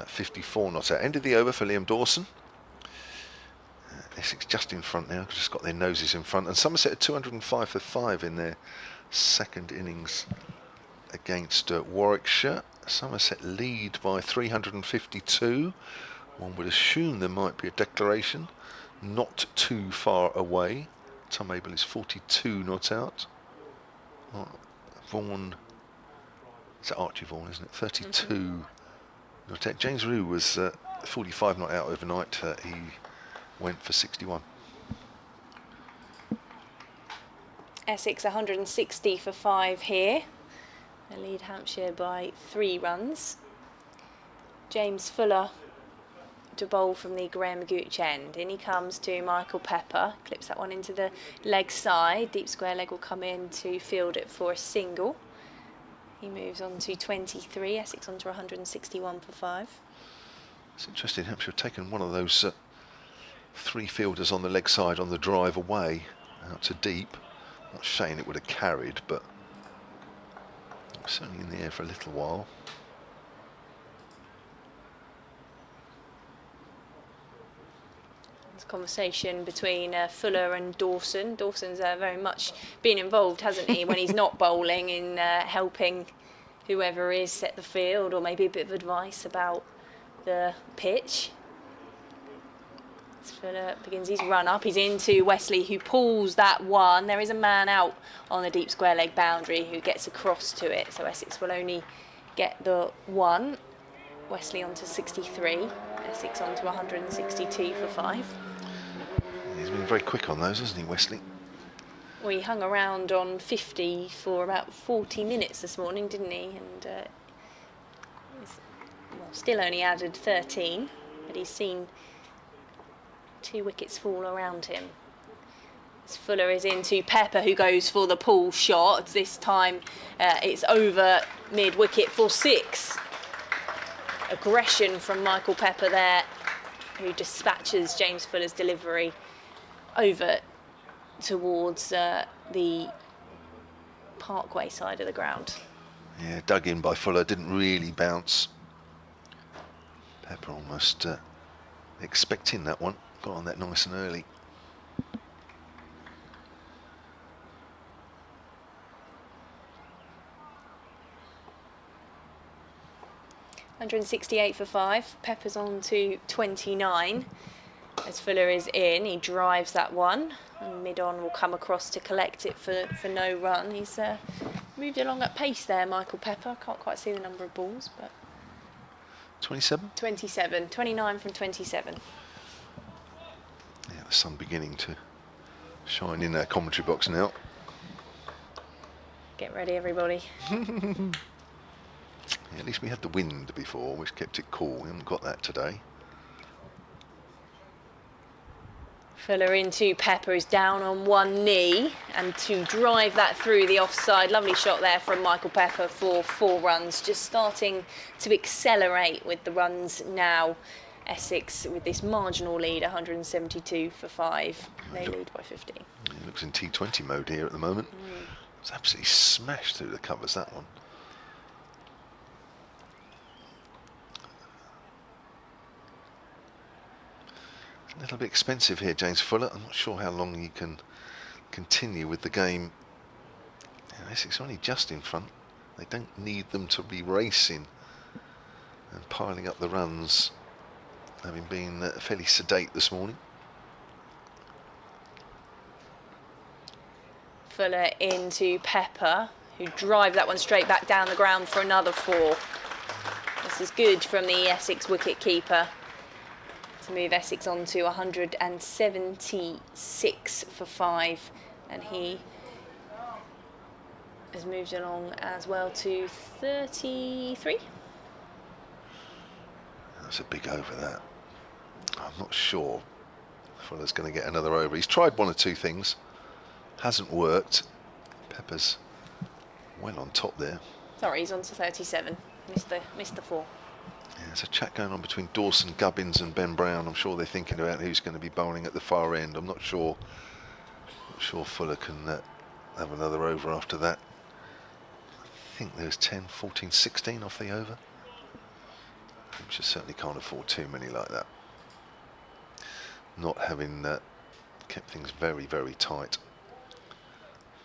54 not out. End of the over for Liam Dawson. Essex just in front now, just got their noses in front, and Somerset are 205 for 5 in their second innings against Warwickshire. Somerset lead by 352. One would assume there might be a declaration not too far away. Tom Abel is 42 not out. Vaughan, it's Archie Vaughan, isn't it? 32 not out. James Rue was 45 not out overnight. He went for 61. Essex 160 for 5 here. They lead Hampshire by 3 runs. James Fuller to bowl from the Graham Gooch end. In he comes to Michael Pepper. Clips that one into the leg side. Deep square leg will come in to field it for a single. He moves on to 23. Essex on to 161 for 5. It's interesting, Hampshire have taken one of those 3 fielders on the leg side on the drive away out to deep. Not saying it would have carried, but certainly in the air for a little while. There's a conversation between Fuller and Dawson. Dawson's very much been involved, hasn't he, when he's not bowling, in helping whoever is set the field, or maybe a bit of advice about the pitch. Fuller begins his run up. He's into Wesley, who pulls that one. There is a man out on the deep square leg boundary who gets across to it. So Essex will only get the 1. Wesley on to 63. Essex on to 162 for 5. He's been very quick on those, hasn't he, Wesley? Well, he hung around on 50 for about 40 minutes this morning, didn't he? And still only added 13, but he's seen 2 wickets fall around him. As Fuller is into Pepper, who goes for the pull shot. This time it's over mid-wicket for 6. Aggression from Michael Pepper there, who dispatches James Fuller's delivery over towards the Parkway side of the ground. Yeah, dug in by Fuller, didn't really bounce. Pepper almost expecting that one, got on that nice and early. $168 for 5. Pepper's on to 29. As Fuller is in, he drives that one, and mid-on will come across to collect it for no run. He's moved along at pace there, Michael Pepper. Can't quite see the number of balls, but 27? 27, 29 from 27. Yeah, the sun beginning to shine in our commentary box now. Get ready, everybody. Yeah, at least we had the wind before, which kept it cool. We haven't got that today. Fuller into Pepper, is down on one knee, and to drive that through the offside. Lovely shot there from Michael Pepper for 4 runs. Just starting to accelerate with the runs now. Essex with this marginal lead, 172 for 5. They lead by 15. He looks in T20 mode here at the moment. It's absolutely smashed through the covers, that one. A little bit expensive here, James Fuller. I'm not sure how long he can continue with the game. Yeah, Essex are only just in front. They don't need them to be racing and piling up the runs, having been fairly sedate this morning. Fuller into Pepper, who drive that one straight back down the ground for another 4. This is good from the Essex wicket keeper to move Essex on to 176 for 5, and he has moved along as well to 33. That's a big over, that. I'm not sure Fuller's going to get another over. He's tried one or two things, hasn't worked. Pepper's well on top there. Sorry, he's on to 37. Missed the 4. Yeah, there's a chat going on between Dawson, Gubbins and Ben Brown. I'm sure they're thinking about who's going to be bowling at the far end. I'm not sure Fuller can have another over after that. I think there's 10, 14, 16 off the over. Hampshire certainly can't afford too many like that. Not having kept things very, very tight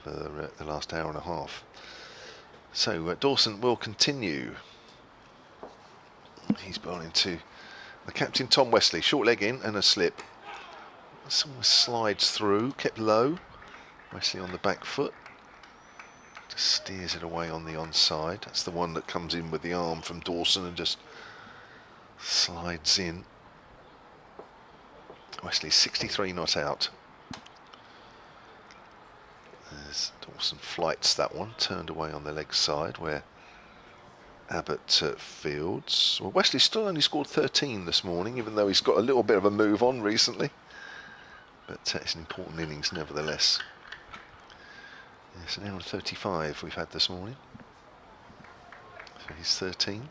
for the last hour and a half. So Dawson will continue. He's bowling to the captain, Tom Wesley. Short leg in and a slip. Someone slides through, kept low. Wesley on the back foot. Just steers it away on the onside. That's the one that comes in with the arm from Dawson and just slides in. Wesley 63 not out. As Dawson flights that one, turned away on the leg side where Abbott fields. Well, Wesley still only scored 13 this morning, even though he's got a little bit of a move on recently. But it's an important innings nevertheless. Yes, an hour and 35 we've had this morning. So he's 13.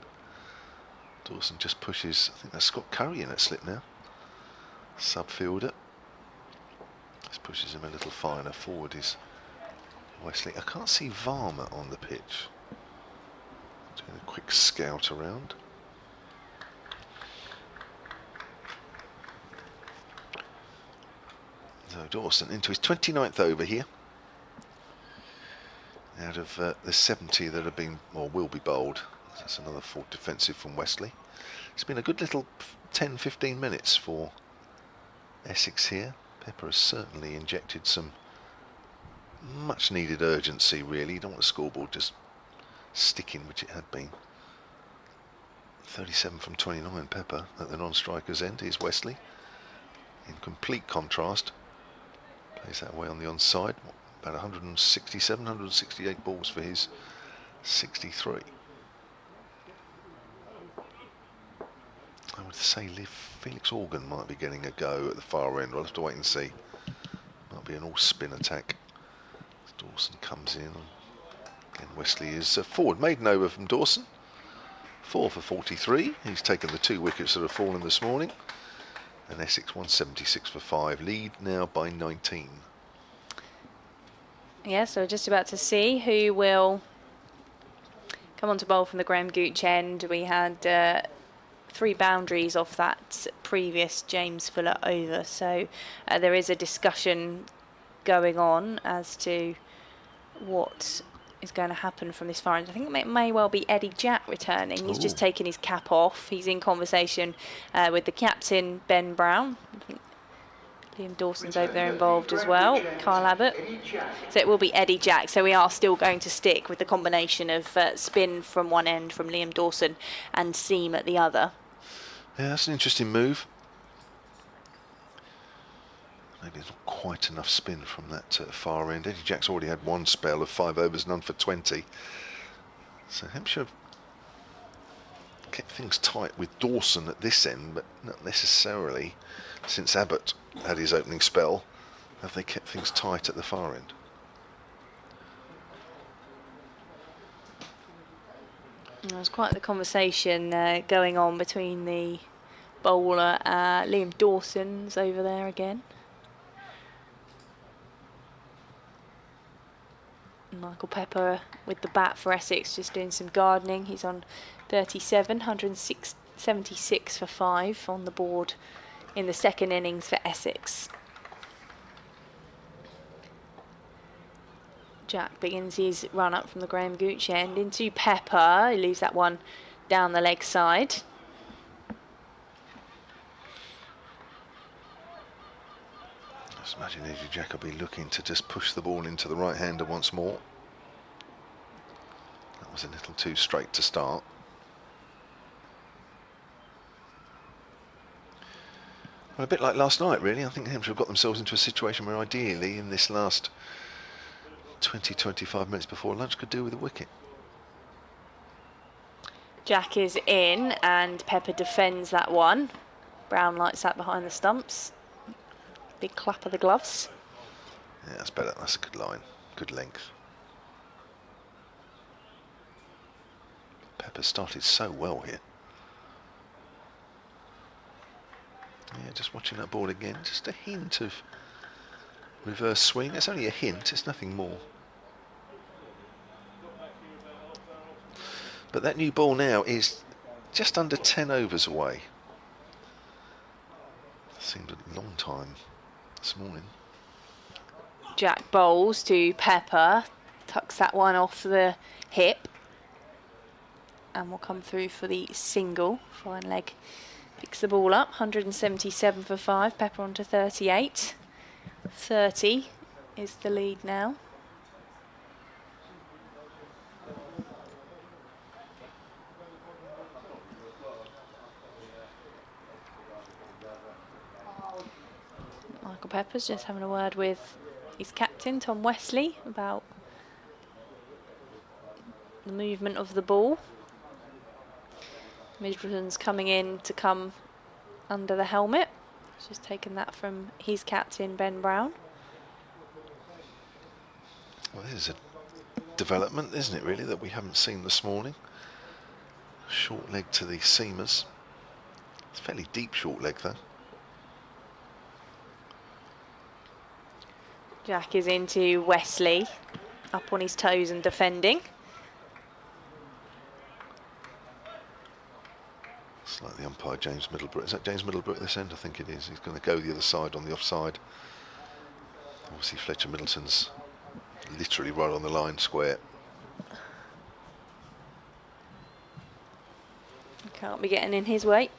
Dawson just pushes, I think that's Scott Curry in at slip now. Subfielder. Just pushes him a little finer. Forward is Wesley. I can't see Varma on the pitch. Doing a quick scout around. So Dawson into his 29th over here. Out of the 70 that have been, or will be bowled. That's another full defensive from Wesley. It's been a good little 10-15 minutes for Essex here. Pepper has certainly injected some much needed urgency, really. You don't want the scoreboard just sticking, which it had been. 37 from 29 Pepper at the non-striker's end. Here's Wesley in complete contrast. Plays that way on the onside. About 167, 168 balls for his 63. I would say Felix Organ might be getting a go at the far end. We'll have to wait and see. Might be an all-spin attack. Dawson comes in. And Wesley is forward. Maiden over from Dawson. 4 for 43. He's taken the 2 wickets that have fallen this morning. And Essex 176 for 5. Lead now by 19. Yeah, so we're just about to see who will come on to bowl from the Graham Gooch end. We had 3 boundaries off that previous James Fuller over, so there is a discussion going on as to what is going to happen from this far end. I think it may well be Eddie Jack returning. He's just taken his cap off. He's in conversation with the captain, Ben Brown. I think Liam Dawson's over there involved as well, Kyle Abbott. So it will be Eddie Jack. So we are still going to stick with the combination of spin from one end from Liam Dawson and seam at the other. Yeah, that's an interesting move. Maybe not quite enough spin from that far end. Eddie Jack's already had 1 spell of 5 overs, none for 20. So Hampshire kept things tight with Dawson at this end, but not necessarily, since Abbott had his opening spell, have they kept things tight at the far end. There's quite the conversation going on between the bowler, Liam Dawson's over there again. Michael Pepper with the bat for Essex, just doing some gardening. He's on 37, 176 for 5 on the board in the second innings for Essex. Jack begins his run up from the Graham Gooch end into Pepper. He leaves that one down the leg side. Just imagine Eddie Jack will be looking to just push the ball into the right-hander once more. That was a little too straight to start. Well, a bit like last night, really. I think Hampshire have got themselves into a situation where ideally in this last 20-25 minutes before lunch could do with a wicket. Jack is in and Pepper defends that one. Brown lights that behind the stumps. Big clap of the gloves. Yeah, that's better. That's a good line. Good length. Pepper started so well here. Yeah, just watching that ball again. Just a hint of reverse swing. It's only a hint. It's nothing more. But that new ball now is just under 10 overs away. Seemed a long time this morning. Jack bowls to Pepper, tucks that one off the hip, and will come through for the single. Fine leg picks the ball up, 177 for 5, Pepper on to 38. 30 is the lead now. Michael Pepper's just having a word with his captain, Tom Wesley, about the movement of the ball. Middleton's coming in to come under the helmet. He's just taken that from his captain, Ben Brown. Well, this is a development, isn't it, really, that we haven't seen this morning. Short leg to the seamers. It's a fairly deep short leg, though. Jack is into Wesley, up on his toes and defending. It's like the umpire, James Middlebrook. Is that James Middlebrook at this end? I think it is. He's going to go the other side on the offside. Obviously, Fletcher Middleton's literally right on the line, square. Can't be getting in his way.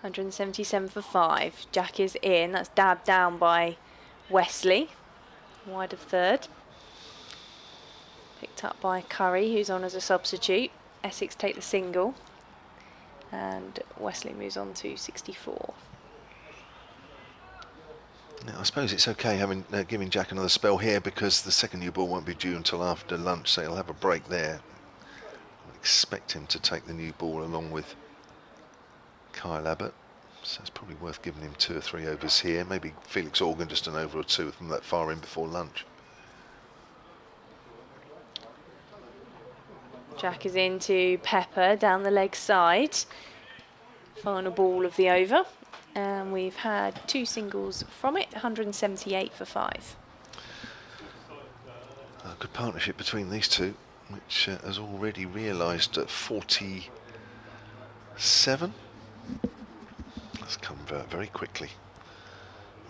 $177 for 5. Jack is in. That's dabbed down by Wesley. Wide of third. Picked up by Curry, who's on as a substitute. Essex take the single. And Wesley moves on to 64. Now, I suppose it's okay having giving Jack another spell here because the second new ball won't be due until after lunch, so he'll have a break there. I expect him to take the new ball along with Kyle Abbott, so it's probably worth giving him 2 or 3 overs here. Maybe Felix Organ just an over or 2 from that far in before lunch. Jack is into Pepper down the leg side. Final ball of the over. And we've had 2 singles from it, 178 for 5. A good partnership between these two, which has already realised at 47. That's come very quickly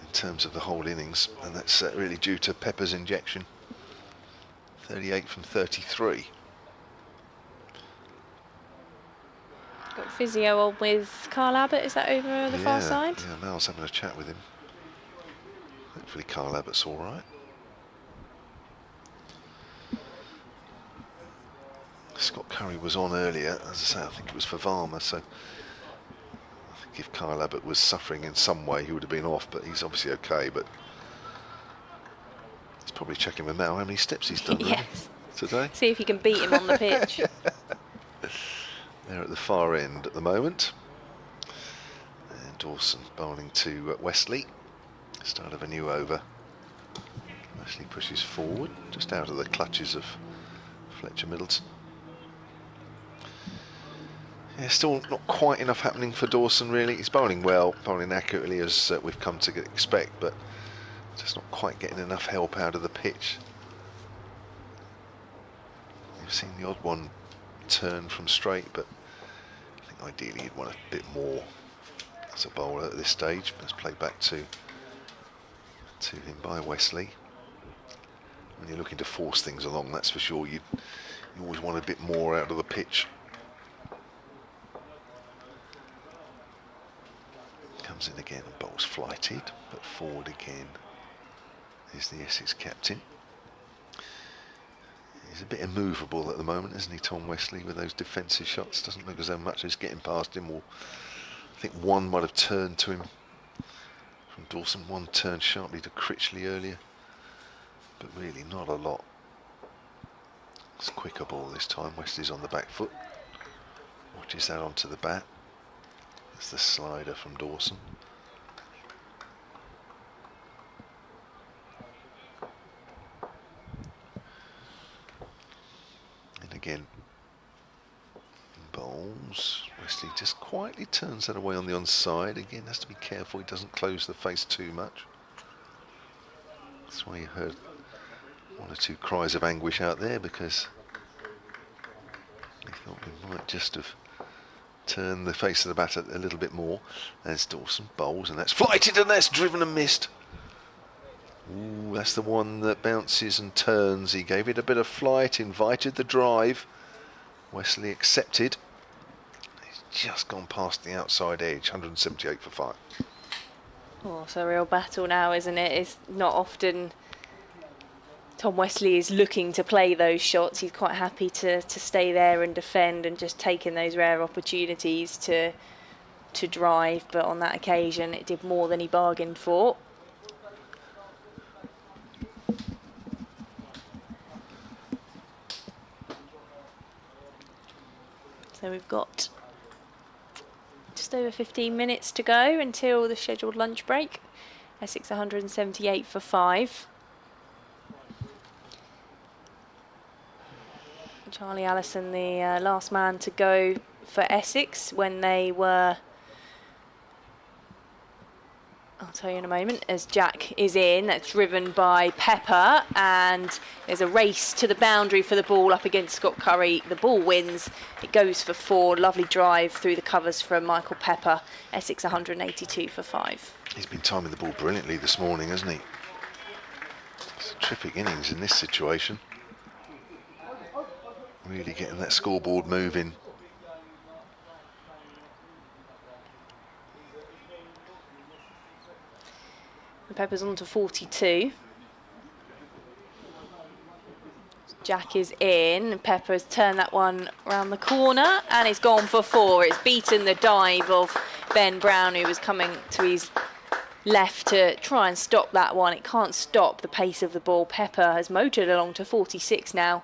in terms of the whole innings, and that's really due to Pepper's injection. 38 from 33. Got physio on with Carl Abbott, is that over the far side? Yeah, Mel's having a chat with him. Hopefully Carl Abbott's all right. Scott Curry was on earlier, as I say, I think it was for Varma, so I think if Kyle Abbott was suffering in some way he would have been off, but he's obviously okay. But he's probably checking with Mel how many steps he's done Yes. today. See if you can beat him on the pitch. They're at the far end at the moment. And Dawson bowling to Wesley. Start of a new over. Wesley pushes forward, just out of the clutches of Fletcher Middleton. Yeah, still not quite enough happening for Dawson, really. He's bowling well, bowling accurately as we've come to expect, but just not quite getting enough help out of the pitch. We've seen the odd one turn from straight, but I think ideally you'd want a bit more as a bowler at this stage. But it's played back to him by Wesley. When you're looking to force things along, that's for sure, you always want a bit more out of the pitch. Comes in again and bowls flighted, but forward again is the Essex captain. He's a bit immovable at the moment, isn't he, Tom Wesley, with those defensive shots? Doesn't look as though much is getting past him. Or I think one might have turned to him from Dawson. One turned sharply to Critchley earlier, but really not a lot. It's a quicker ball this time. Wesley's on the back foot, watches that onto the bat. That's the slider from Dawson. And again, bowls. Wesley just quietly turns that away on the onside. Again, has to be careful he doesn't close the face too much. That's why you heard 1 or 2 cries of anguish out there, because he thought we might just have turn the face of the bat a little bit more. There's Dawson bowls, and that's flighted, and that's driven and missed. Ooh, that's the one that bounces and turns. He gave it a bit of flight, invited the drive. Wesley accepted. He's just gone past the outside edge. 178 for 5. Oh, it's a real battle now, isn't it? It's not often Tom Wesley is looking to play those shots. He's quite happy to stay there and defend, and just taking those rare opportunities to drive. But on that occasion, it did more than he bargained for. So we've got just over 15 minutes to go until the scheduled lunch break. Essex 178 for 5. Charlie Allison, the last man to go for Essex when they were, I'll tell you in a moment, as Jack is in. That's driven by Pepper, and there's a race to the boundary for the ball up against Scott Curry. The ball wins, it goes for 4. Lovely drive through the covers from Michael Pepper. Essex 182 for 5. He's been timing the ball brilliantly this morning, hasn't he? It's a terrific innings in this situation. Really getting that scoreboard moving. And Pepper's on to 42. Jack is in. Pepper's turned that one around the corner, and it's gone for 4. It's beaten the dive of Ben Brown, who was coming to his left to try and stop that one. It can't stop the pace of the ball. Pepper has motored along to 46 now,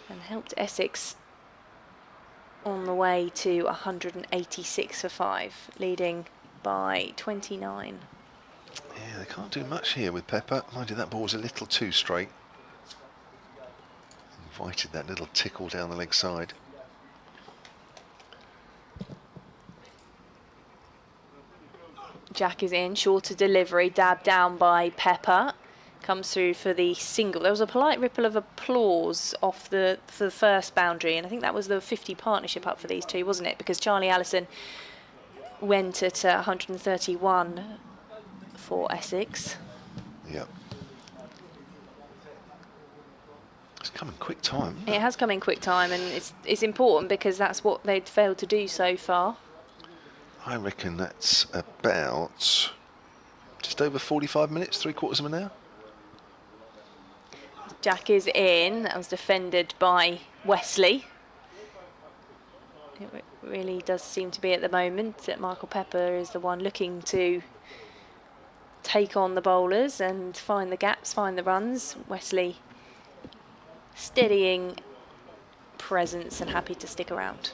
and helped Essex on the way to 186 for 5, leading by 29. Yeah, they can't do much here with Pepper. Mind you, that ball's a little too straight. Invited that little tickle down the leg side. Jack is in, shorter delivery, dabbed down by Pepper. Comes through for the single. There was a polite ripple of applause off for the first boundary, and I think that was the 50 partnership up for these two, wasn't it? Because Charlie Allison went at 131 for Essex. Yeah. It's come in quick time. It has come in quick time, and it's important because that's what they'd failed to do so far. I reckon that's about just over 45 minutes, 3/4 of an hour. Jack is in. That was defended by Wesley. It really does seem to be at the moment that Michael Pepper is the one looking to take on the bowlers and find the gaps, find the runs. Wesley steadying presence and happy to stick around.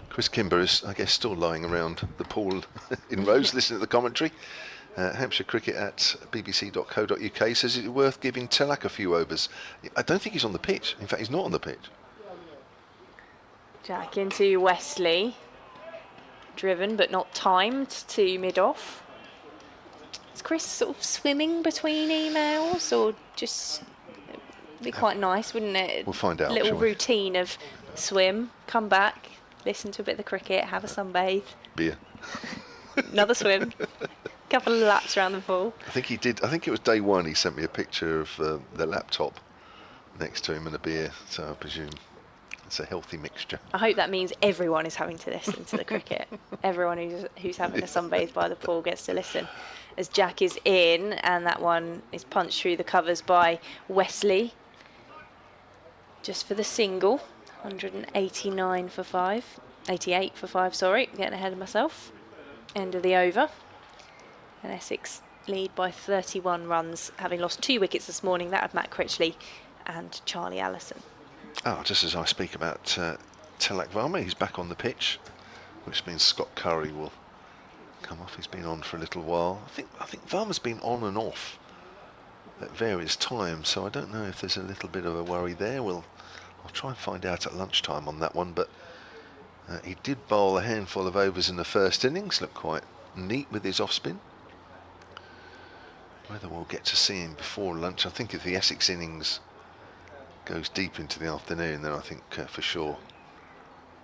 Chris Kimber is, I guess, still lying around the pool in Rose, listening to the commentary. Hampshire Cricket at bbc.co.uk says it's worth giving Telak a few overs. I don't think he's on the pitch. In fact, he's not on the pitch. Jack into Wesley. Driven but not timed to mid-off. Is Chris sort of swimming between emails, or just it'd be quite nice, wouldn't it? We'll find out. A little shall we? routine of swim, come back, listen to a bit of the cricket, have a sunbathe, Beer. another swim, couple of laps around the pool. I think he did. I think it was day one. He sent me a picture of the laptop next to him and a beer. So I presume it's a healthy mixture. I hope that means everyone is having to listen to the cricket. Everyone who's having a sunbathe by the pool gets to listen. As Jack is in, and that one is punched through the covers by Wesley. Just for the single, 189 for 5, 88 for 5, sorry, getting ahead of myself. End of the over. And Essex lead by 31 runs, having lost 2 wickets this morning. That of Matt Critchley and Charlie Allison. Oh, just as I speak about Telak Varma, he's back on the pitch, which means Scott Curry will come off. He's been on for a little while. I think Varma's been on and off at various times, so I don't know if there's a little bit of a worry there. I'll try and find out at lunchtime on that one, but he did bowl a handful of overs in the first innings, looked quite neat with his off spin. Whether we'll get to see him before lunch, I think if the Essex innings goes deep into the afternoon, then I think for sure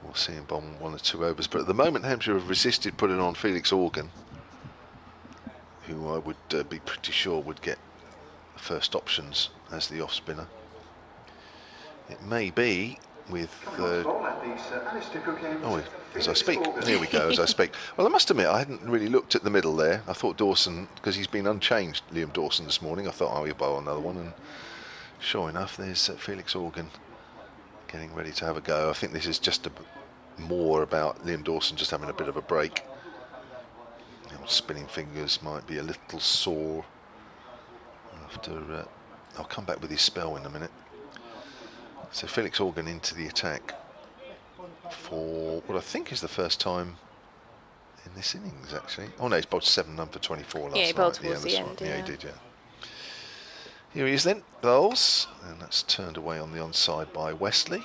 we'll see him bomb 1 or 2 overs. But at the moment, Hampshire have resisted putting on Felix Organ, who I would be pretty sure would get the first options as the off spinner. It may be with as I speak. Here we go, as I speak. Well, I must admit, I hadn't really looked at the middle there. I thought Dawson, because he's been unchanged, Liam Dawson, this morning. I thought, oh, he'll bowl another one, and sure enough, there's Felix Organ getting ready to have a go. I think this is just more about Liam Dawson just having a bit of a break. Spinning fingers might be a little sore after. I'll come back with his spell in a minute. So Felix Organ into the attack for what I think is the first time in this innings, actually. Oh no, he's bowled 7 for 24 last night. Yeah, he bowled towards the end. Yeah, he did, yeah. Here he is then, bowls, and that's turned away on the onside by Wesley.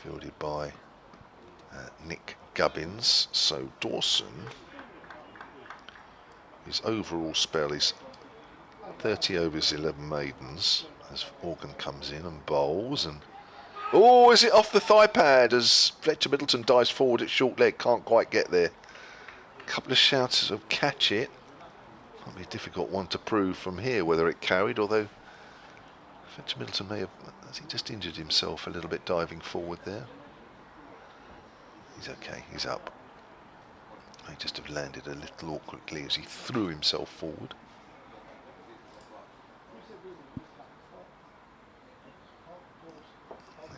Fielded by Nick Gubbins. So Dawson, his overall spell is 30 overs, 11 maidens, as Organ comes in and bowls, and oh, is it off the thigh pad as Fletcher Middleton dives forward at short leg, can't quite get there. A couple of shouts of catch it. Might be a difficult one to prove from here whether it carried, although Fletcher Middleton may have, has he just injured himself a little bit diving forward there? He's okay, he's up. He just have landed a little awkwardly as he threw himself forward.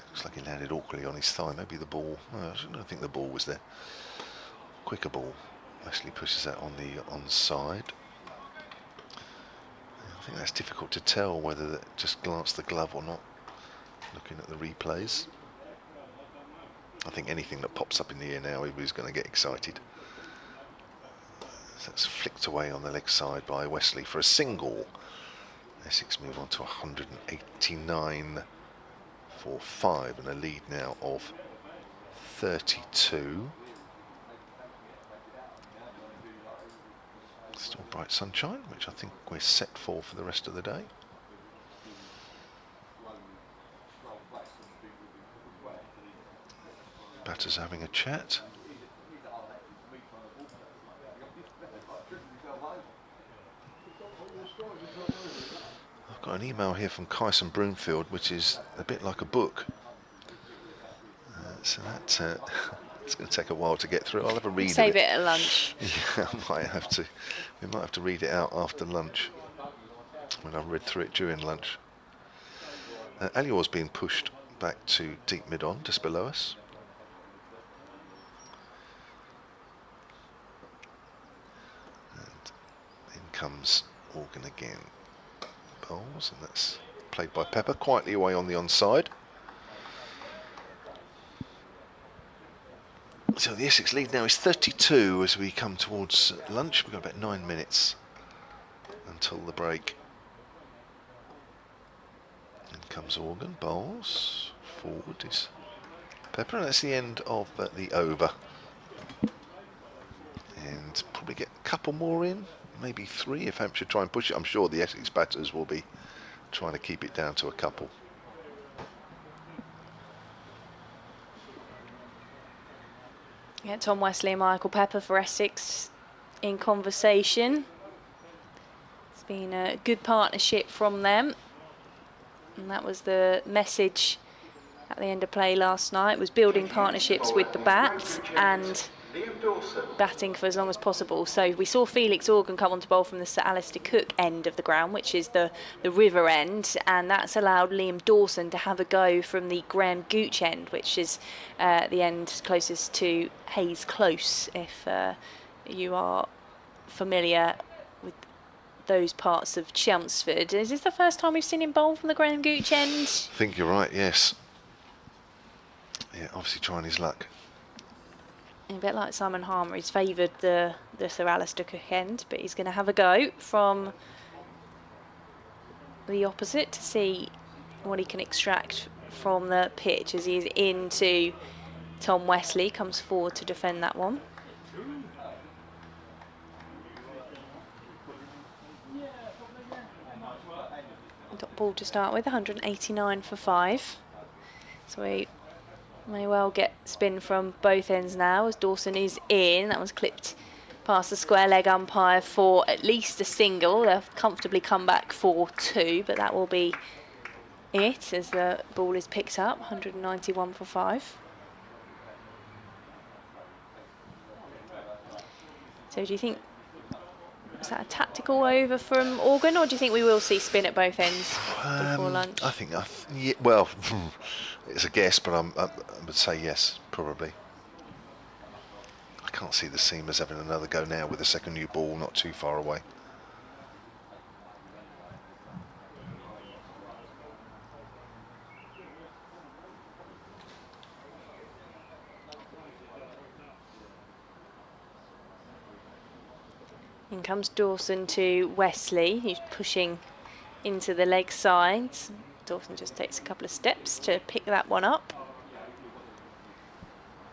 Looks like he landed awkwardly on his thigh. Maybe the ball, no, I don't think the ball was there. Quicker ball. Wesley pushes that on the onside. I think that's difficult to tell whether that just glanced the glove or not, looking at the replays. I think anything that pops up in the air now, everybody's going to get excited. So that's flicked away on the leg side by Wesley for a single. Essex move on to 189 for 5 and a lead now of 32. Still bright sunshine, which I think we're set for the rest of the day. Batters having a chat. I've got an email here from Kyson Broomfield, which is a bit like a book. So that it's going to take a while to get through. I'll have a read Save of it. it at lunch. Yeah, I might have to. We might have to read it out after lunch, when I've read through it during lunch. Alior's being pushed back to deep mid-on, just below us. And in comes Organ again. Bowls, and that's played by Pepper, quietly away on the onside. So the Essex lead now is 32 as we come towards lunch. We've got about 9 minutes until the break. In comes Organ, bowls, forward is Pepper, and that's the end of the over. And probably get a couple more in, maybe 3 if Hampshire try and push it. I'm sure the Essex batters will be trying to keep it down to a couple. Yeah, Tom Wesley and Michael Pepper for Essex in conversation. It's been a good partnership from them. And that was the message at the end of play last night, was building partnerships with the bat and batting for as long as possible. So we saw Felix Organ come on to bowl from the Sir Alistair Cook end of the ground, which is the river end, and that's allowed Liam Dawson to have a go from the Graham Gooch end, which is the end closest to Hayes Close, if you are familiar with those parts of Chelmsford. Is this the first time we've seen him bowl from the Graham Gooch end? I think you're right, yes. Yeah, obviously trying his luck. A bit like Simon Harmer, he's favoured the Sir Alistair Cook end, but he's going to have a go from the opposite to see what he can extract from the pitch as he's into Tom Wesley, comes forward to defend that one. Dot ball to start with, 189 for 5. So we may well get spin from both ends now as Dawson is in. That was clipped past the square leg umpire for at least a single. They'll comfortably come back for 2, but that will be it as the ball is picked up, 191 for 5. So do you think, is that a tactical over from Organ, or do you think we will see spin at both ends before lunch? I think, yeah, well, it's a guess, but I would say yes, probably. I can't see the seamers having another go now with the second new ball not too far away. In comes Dawson to Wesley, who's pushing into the leg sides. Dawson just takes a couple of steps to pick that one up.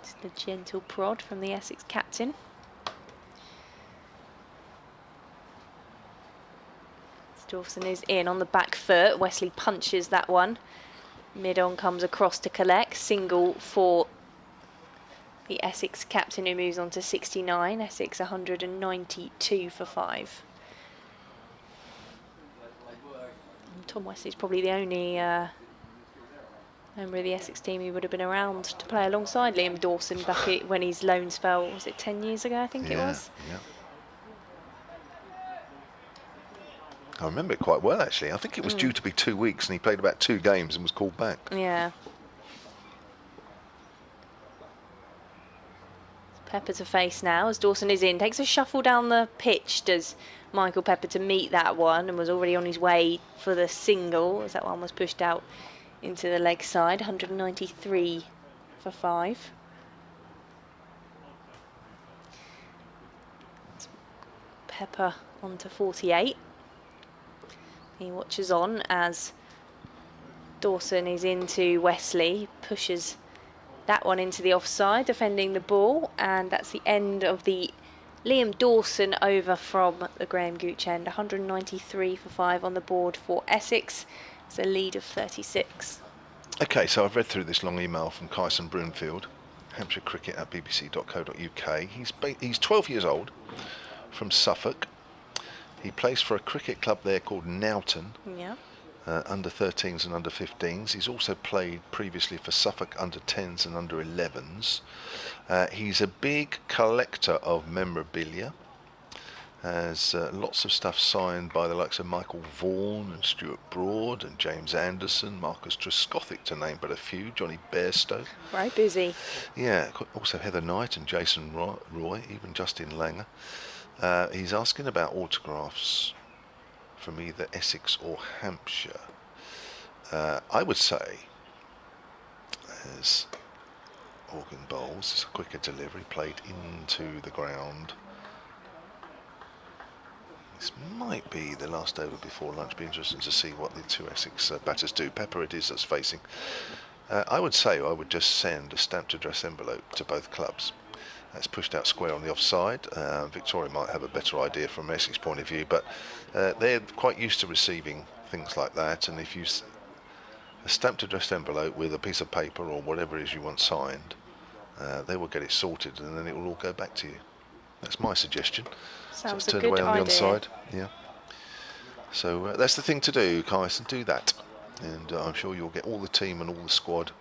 Just a gentle prod from the Essex captain. Dawson is in on the back foot. Wesley punches that one. Mid-on comes across to collect. Single for the Essex captain, who moves on to 69. Essex 192 for 5. And Tom Wesley's probably the only member of the Essex team who would have been around to play alongside Liam Dawson back when his loan spell, was it 10 years ago, I think it was? Yeah. I remember it quite well, actually. I think it was due to be 2 weeks and he played about 2 games and was called back. Yeah. Pepper to face now as Dawson is in. Takes a shuffle down the pitch, does Michael Pepper, to meet that one, and was already on his way for the single as that one was pushed out into the leg side. 193 for 5. Pepper on to 48. He watches on as Dawson is into Wesley, pushes that one into the offside, defending the ball, and that's the end of the Liam Dawson over from the Graham Gooch end. 193 for 5 on the board for Essex. It's a lead of 36. Okay, so I've read through this long email from Kyson Broomfield, Hampshire Cricket at bbc.co.uk. He's 12 years old, from Suffolk. He plays for a cricket club there called Nowton. Yeah. Under 13s and under 15s. He's also played previously for Suffolk under 10s and under 11s. He's a big collector of memorabilia. Has lots of stuff signed by the likes of Michael Vaughan and Stuart Broad and James Anderson, Marcus Trescothick to name but a few, Johnny Bairstow. Right busy. Yeah, also Heather Knight and Jason Roy, even Justin Langer. He's asking about autographs from either Essex or Hampshire. I would say, as Organ Bowles, it's a quicker delivery, played into the ground. This might be the last over before lunch. Be interesting to see what the two Essex batters do. Pepper it is that's facing. I would say I would just send a stamped address envelope to both clubs. That's pushed out square on the offside. Victoria might have a better idea from Essex point of view, but they're quite used to receiving things like that. And if you a stamped addressed envelope with a piece of paper or whatever it is you want signed, they will get it sorted and then it will all go back to you. That's my suggestion. Sounds so a it's turned good away on idea. the onside. Yeah. So that's the thing to do, Kyson. Do that, and I'm sure you'll get all the team and all the squad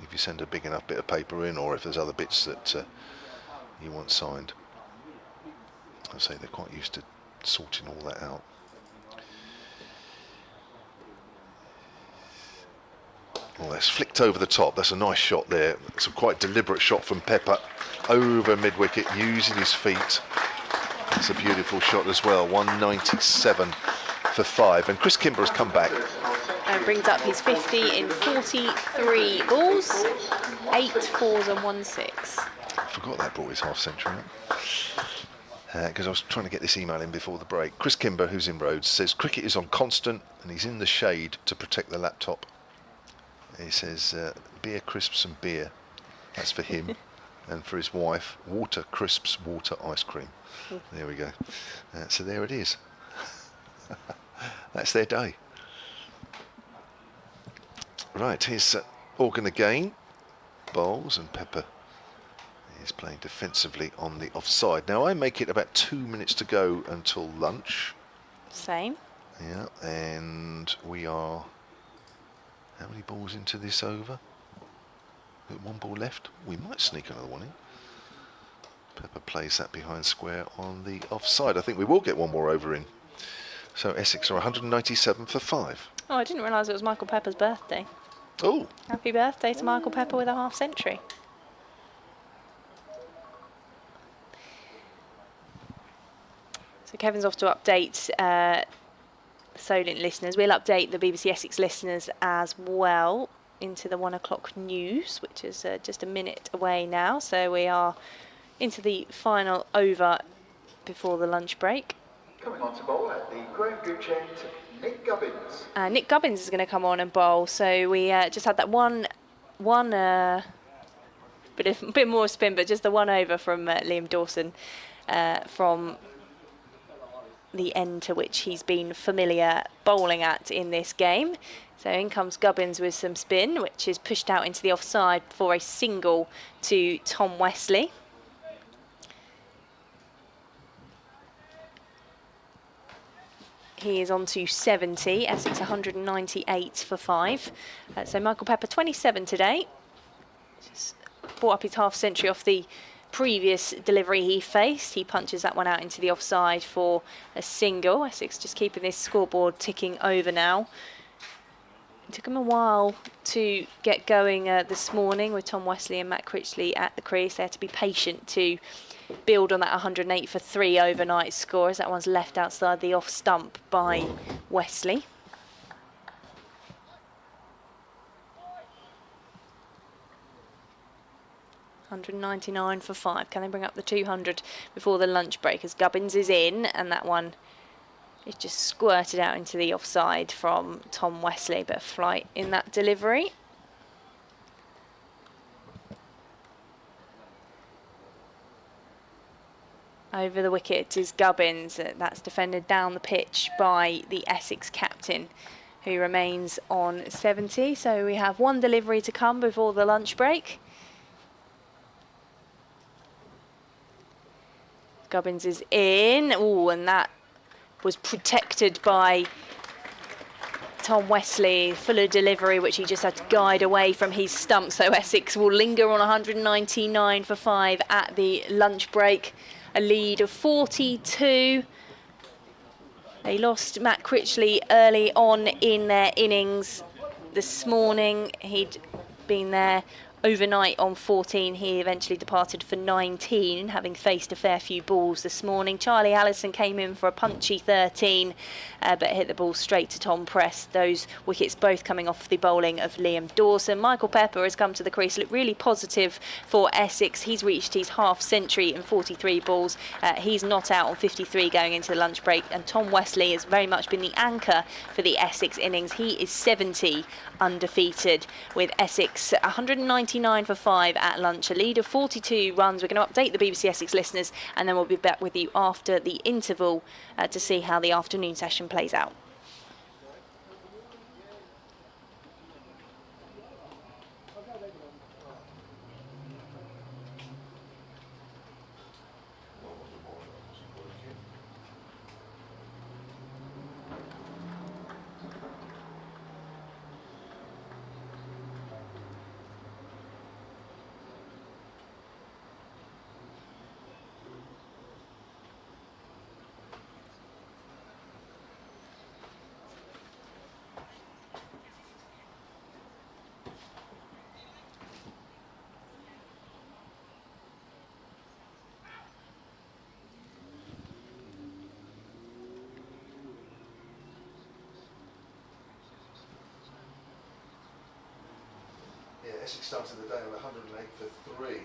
if you send a big enough bit of paper in, or if there's other bits that you want signed. I say they're quite used to sorting all that out. Well, that's flicked over the top. That's a nice shot there. It's a quite deliberate shot from Pepper over mid-wicket, using his feet. That's a beautiful shot as well. 197 for 5. And Chris Kimber has come back. And brings up his 50 in 43 balls, 8 fours and 1 6. I forgot that brought his half century up. Because I was trying to get this email in before the break. Chris Kimber, who's in Rhodes, says cricket is on constant and he's in the shade to protect the laptop. He says beer, crisps and beer. That's for him. And for his wife, water, crisps, water, ice cream. There we go. So there it is. That's their day. Right, here's Organ again. Bowles and Pepper is playing defensively on the offside. Now I make it about 2 minutes to go until lunch. Same. Yeah, and we are... How many balls into this over? Got one ball left. We might sneak another one in. Pepper plays that behind square on the offside. I think we will get one more over in. So Essex are 197 for 5. Oh, I didn't realise it was Michael Pepper's birthday. Oh, Happy birthday to Michael Pepper with a half century. So Kevin's off to update Solent listeners. We'll update the BBC Essex listeners as well into the 1 o'clock news, which is just a minute away now. So we are into the final over before the lunch break. Coming on to bowl at the Graham Gooch end, Nick Gubbins. Nick Gubbins is going to come on and bowl. So we just had that one bit more spin, but just the one over from Liam Dawson from the end to which he's been familiar bowling at in this game. So in comes Gubbins with some spin, which is pushed out into the offside for a single to Tom Wesley. He is on to 70, Essex 198 for 5. So Michael Pepper 27 today. Just brought up his half century off the previous delivery he faced. He punches that one out into the offside for a single. Essex just keeping this scoreboard ticking over now. It took him a while to get going this morning with Tom Wesley and Matt Critchley at the crease. They had to be patient to build on that 108 for 3 overnight score, as that one's left outside the off stump by Wesley. $199 for 5. Can they bring up the 200 before the lunch break? As Gubbins is in, and that one It just squirted out into the offside from Tom Wesley, but a flight in that delivery. Over the wicket is Gubbins. That's defended down the pitch by the Essex captain, who remains on 70. So we have one delivery to come before the lunch break. Gubbins is in. Oh, and that was protected by Tom Wesley. Fuller delivery, which he just had to guide away from his stump. So Essex will linger on 199 for 5 at the lunch break. A lead of 42. They lost Matt Critchley early on in their innings this morning. He'd been there overnight on 14. He eventually departed for 19, having faced a fair few balls this morning. Charlie Allison came in for a punchy 13, but hit the ball straight to Tom Press. Those wickets both coming off the bowling of Liam Dawson. Michael Pepper has come to the crease, looked really positive for Essex. He's reached his half century in 43 balls. He's not out on 53 going into the lunch break, and Tom Wesley has very much been the anchor for the Essex innings. He is 70 undefeated, with Essex 199 for 5 at lunch, a lead of 42 runs. We're going to update the BBC Essex listeners, and then we'll be back with you after the interval to see how the afternoon session plays out. Essex started the day on 108 for 3.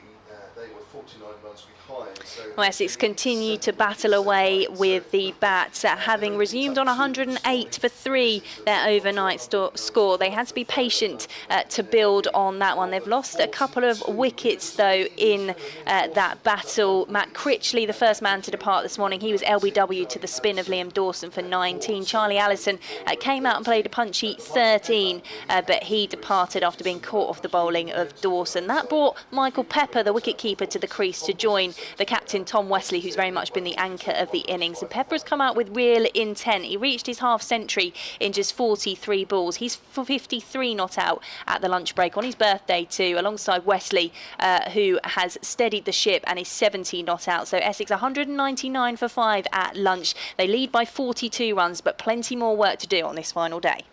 They were 49 runs behind. So well, Essex continue to battle away with the bats, having resumed on 108 for 3 their overnight score. They had to be patient to build on that one. They've lost a couple of wickets, though, in that battle. Matt Critchley, the first man to depart this morning, he was LBW to the spin of Liam Dawson for 19. Charlie Allison came out and played a punchy 13, but he departed after being caught off the bowling of Dawson. That brought Michael Pepper, the wicketkeeper, to the crease to join the captain Tom Wesley, who's very much been the anchor of the innings. And Pepper has come out with real intent. He reached his half century in just 43 balls. He's for 53 not out at the lunch break on his birthday too, alongside Wesley, who has steadied the ship and is 70 not out. So Essex 199 for 5 at lunch. They lead by 42 runs, but plenty more work to do on this final day.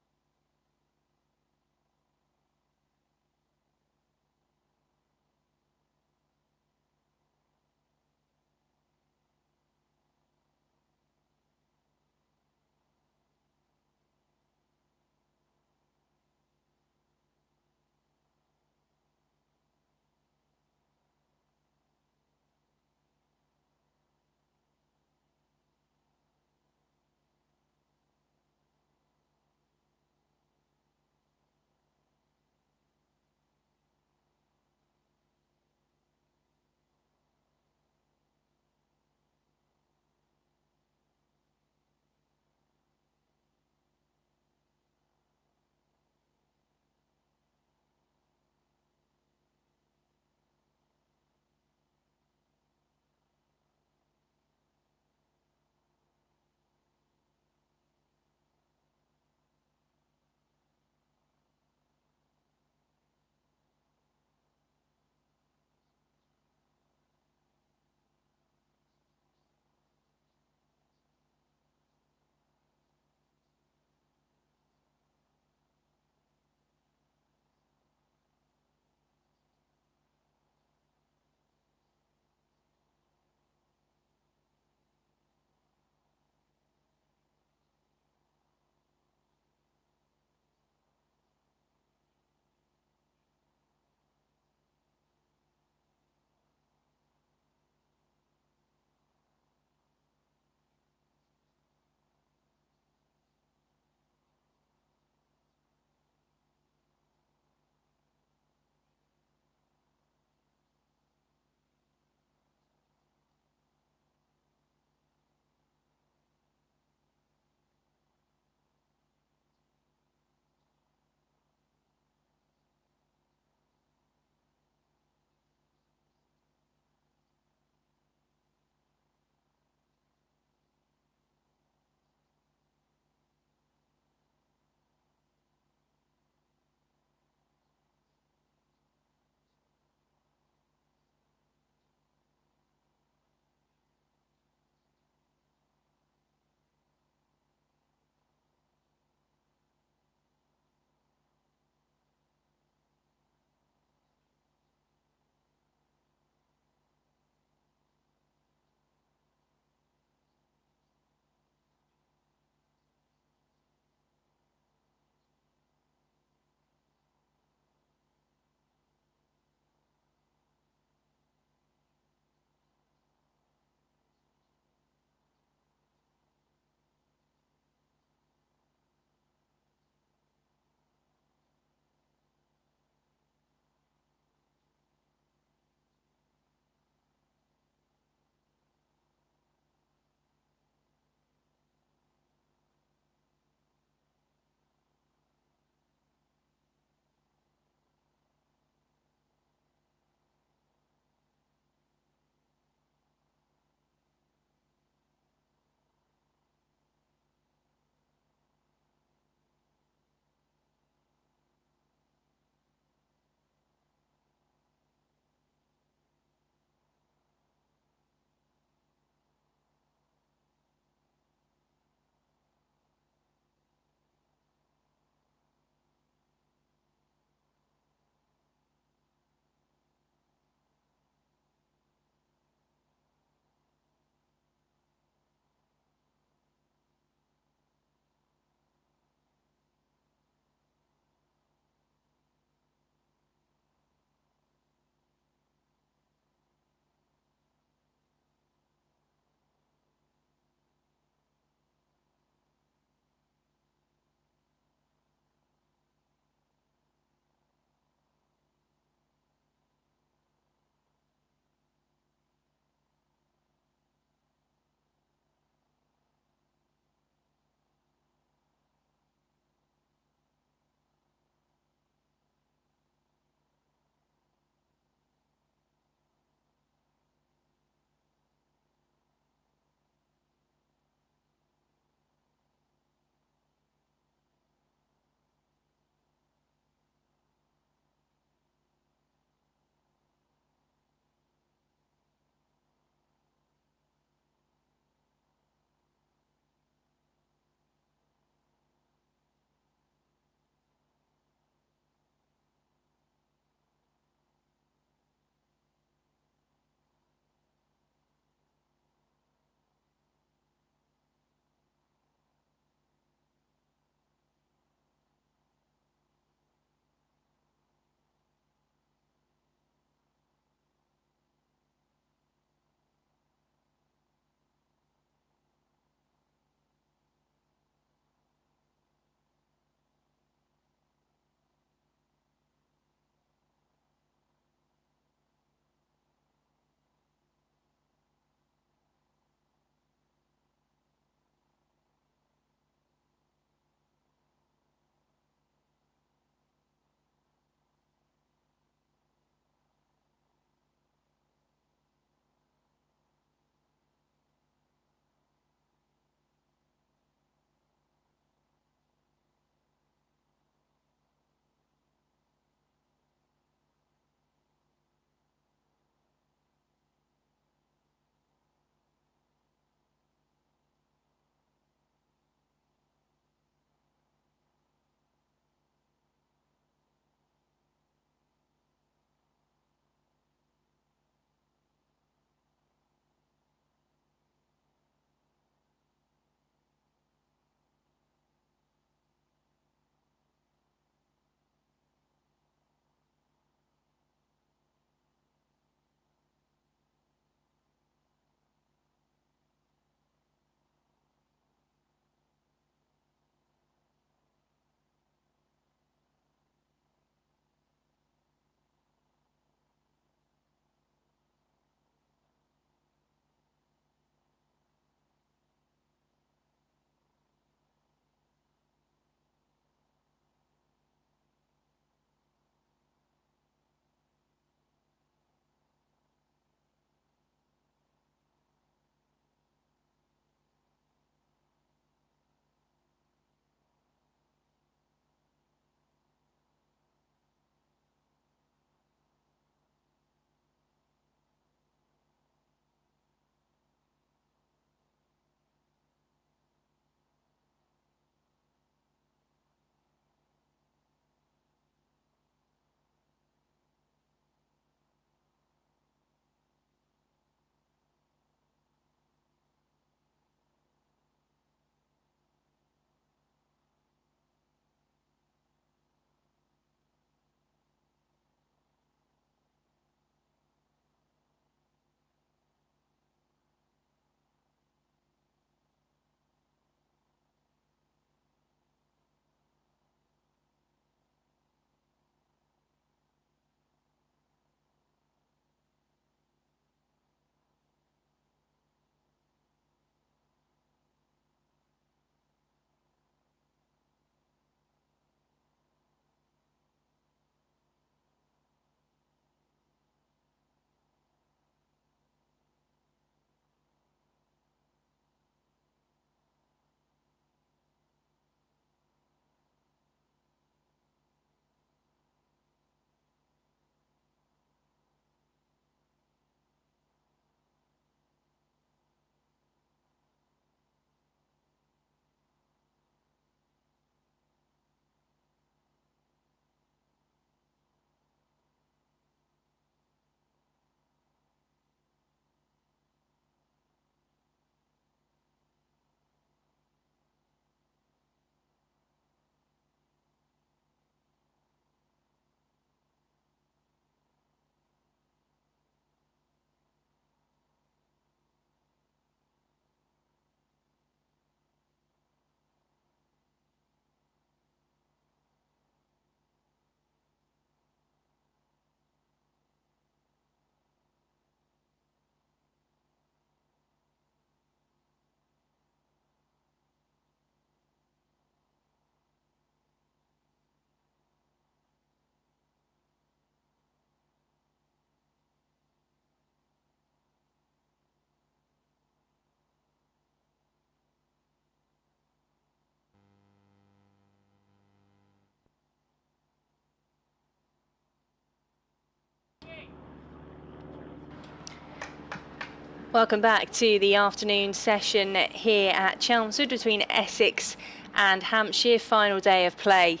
Welcome back to the afternoon session here at Chelmsford between Essex and Hampshire. Final day of play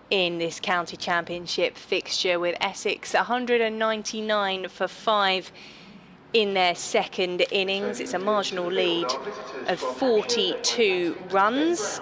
in this county championship fixture, with Essex 199 for 5 in their second innings. It's a marginal lead of 42 runs.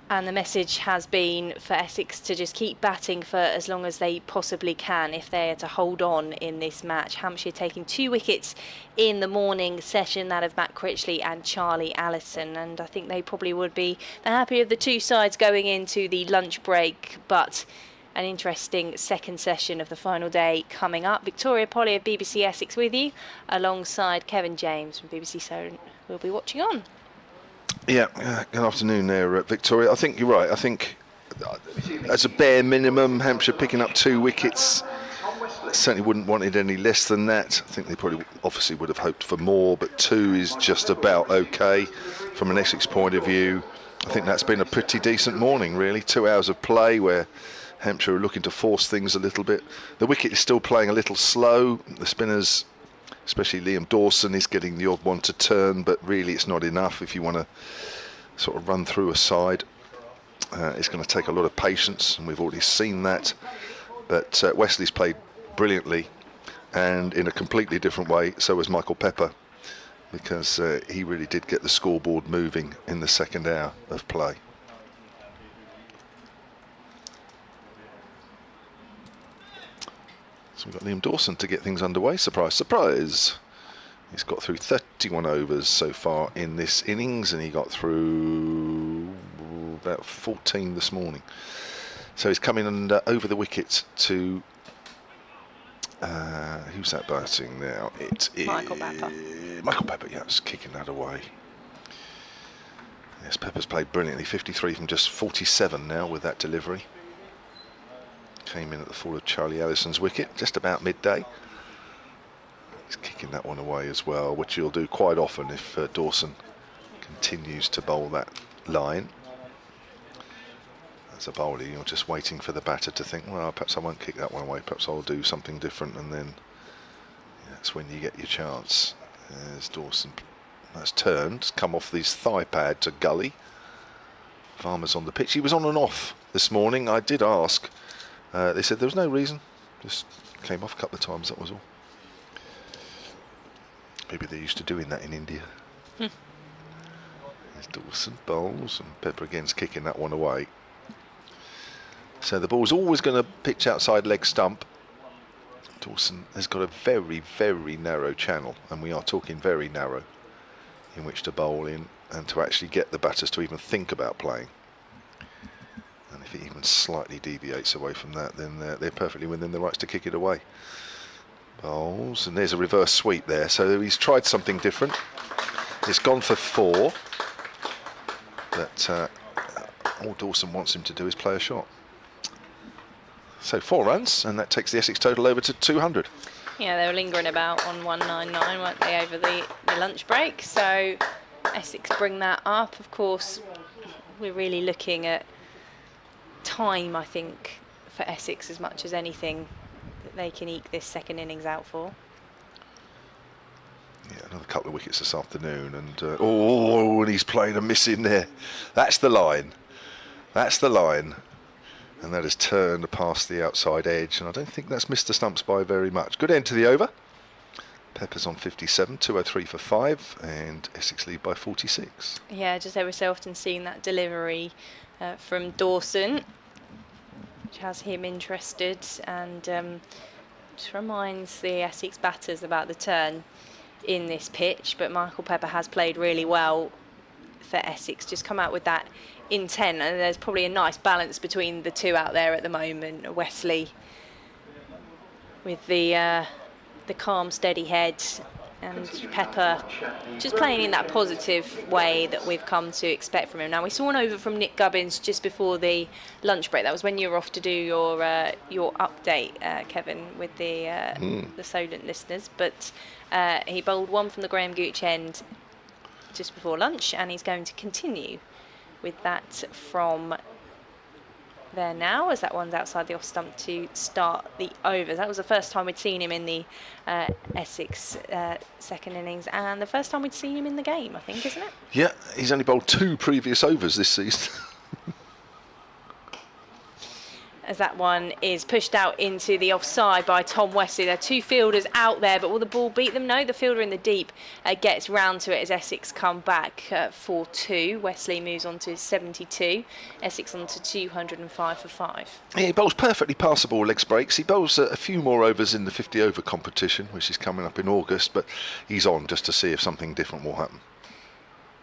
And the message has been for Essex to just keep batting for as long as they possibly can if they are to hold on in this match. Hampshire taking 2 wickets in the morning session, that of Matt Critchley and Charlie Allison. And I think they probably would be the happier of the two sides going into the lunch break. But an interesting second session of the final day coming up. Victoria Polly of BBC Essex with you, alongside Kevin James from BBC Solent. We'll be watching on. Yeah, good afternoon there, Victoria. I think you're right. I think as a bare minimum, Hampshire picking up 2 wickets, certainly wouldn't wanted any less than that. I think they probably obviously would have hoped for more, but 2 is just about okay from an Essex point of view. I think that's been a pretty decent morning, really. 2 hours of play where Hampshire are looking to force things a little bit. The wicket is still playing a little slow. The spinners, especially Liam Dawson, is getting the odd one to turn, but really it's not enough if you want to sort of run through a side. It's going to take a lot of patience, and we've already seen that. But Wesley's played brilliantly, and in a completely different way. So was Michael Pepper, because he really did get the scoreboard moving in the second hour of play. So we've got Liam Dawson to get things underway. Surprise, surprise. He's got through 31 overs so far in this innings, and he got through about 14 this morning. So he's coming and over the wicket to who's that batting now? It is Michael Pepper. Michael Pepper, yeah, it's kicking that away. Yes, Pepper's played brilliantly. 53 from just 47 now with that delivery. Came in at the fall of Charlie Allison's wicket just about midday. He's kicking that one away as well, which he'll do quite often if Dawson continues to bowl that line. As a bowler, you're just waiting for the batter to think, well, perhaps I won't kick that one away, perhaps I'll do something different, and then that's when you get your chance. There's Dawson, that's turned, come off his thigh pad to gully. Farmer's on the pitch. He was on and off this morning. I did ask. They said there was no reason, just came off a couple of times, that was all. Maybe they're used to doing that in India. There's Dawson bowls, and Pepper again's kicking that one away. So the ball's always going to pitch outside leg stump. Dawson has got a very, very narrow channel, and we are talking very narrow, in which to bowl in and to actually get the batters to even think about playing. And if it even slightly deviates away from that, then they're perfectly within the rights to kick it away. Bowls, and there's a reverse sweep there. So he's tried something different. It's gone for 4. But all Dawson wants him to do is play a shot. So 4 runs, and that takes the Essex total over to 200. Yeah, they were lingering about on 199, weren't they, over the lunch break? So Essex bring that up. Of course, we're really looking at time, I think, for Essex as much as anything that they can eke this second innings out for. Yeah, another couple of wickets this afternoon, and and he's playing a miss in there. That's the line. That's the line. And that has turned past the outside edge, and I don't think that's missed the stumps by very much. Good end to the over. Pepper's on 57, 203 for 5, and Essex lead by 46. Yeah, just ever so often seeing that delivery from Dawson, which has him interested, and just reminds the Essex batters about the turn in this pitch. But Michael Pepper has played really well for Essex, just come out with that intent, and there's probably a nice balance between the two out there at the moment. Wesley with the calm, steady head, and Pepper just playing in that positive way that we've come to expect from him. Now, we saw an over from Nick Gubbins just before the lunch break. That was when you were off to do your update, Kevin, with the Solent listeners. But he bowled one from the Graham Gooch end just before lunch, and he's going to continue with that from there now, as that one's outside the off stump to start the overs. That was the first time we'd seen him in the Essex second innings, and the first time we'd seen him in the game, I think, isn't it? Yeah, he's only bowled 2 previous overs this season. As that one is pushed out into the offside by Tom Wesley. There are 2 fielders out there, but will the ball beat them? No, the fielder in the deep gets round to it as Essex come back for 2. Wesley moves on to 72. Essex on to 205 for 5. Yeah, he bowls perfectly passable legs breaks. He bowls a few more overs in the 50 over competition, which is coming up in August, but he's on just to see if something different will happen.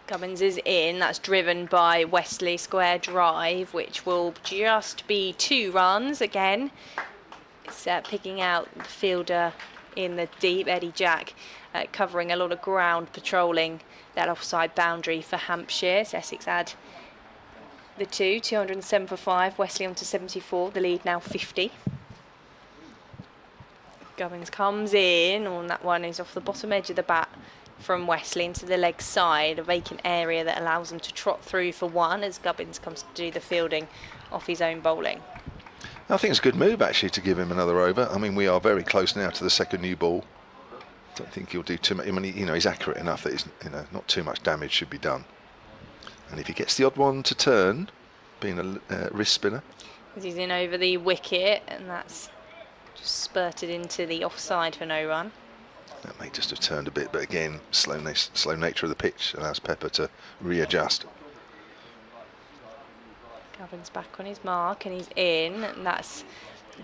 Gubbins is in. That's driven by Wesley, square drive, which will just be 2 runs again. It's picking out the fielder in the deep, Eddie Jack, covering a lot of ground, patrolling that offside boundary for Hampshire. So Essex add the 207 for 5. Wesley on to 74. The lead now 50. Gubbins comes in, and that one is off the bottom edge of the bat from Wesley into the leg side, a vacant area that allows him to trot through for 1 as Gubbins comes to do the fielding off his own bowling. I think it's a good move actually to give him another over. I mean, we are very close now to the second new ball. Don't think he'll do too much. I mean, he's accurate enough that not too much damage should be done. And if he gets the odd one to turn, being a wrist spinner, He's in over the wicket, and that's just spurted into the offside for no run. that may just have turned a bit, but again, slow nature of the pitch allows Pepper to readjust. Gubbins back on his mark, and he's in, and that's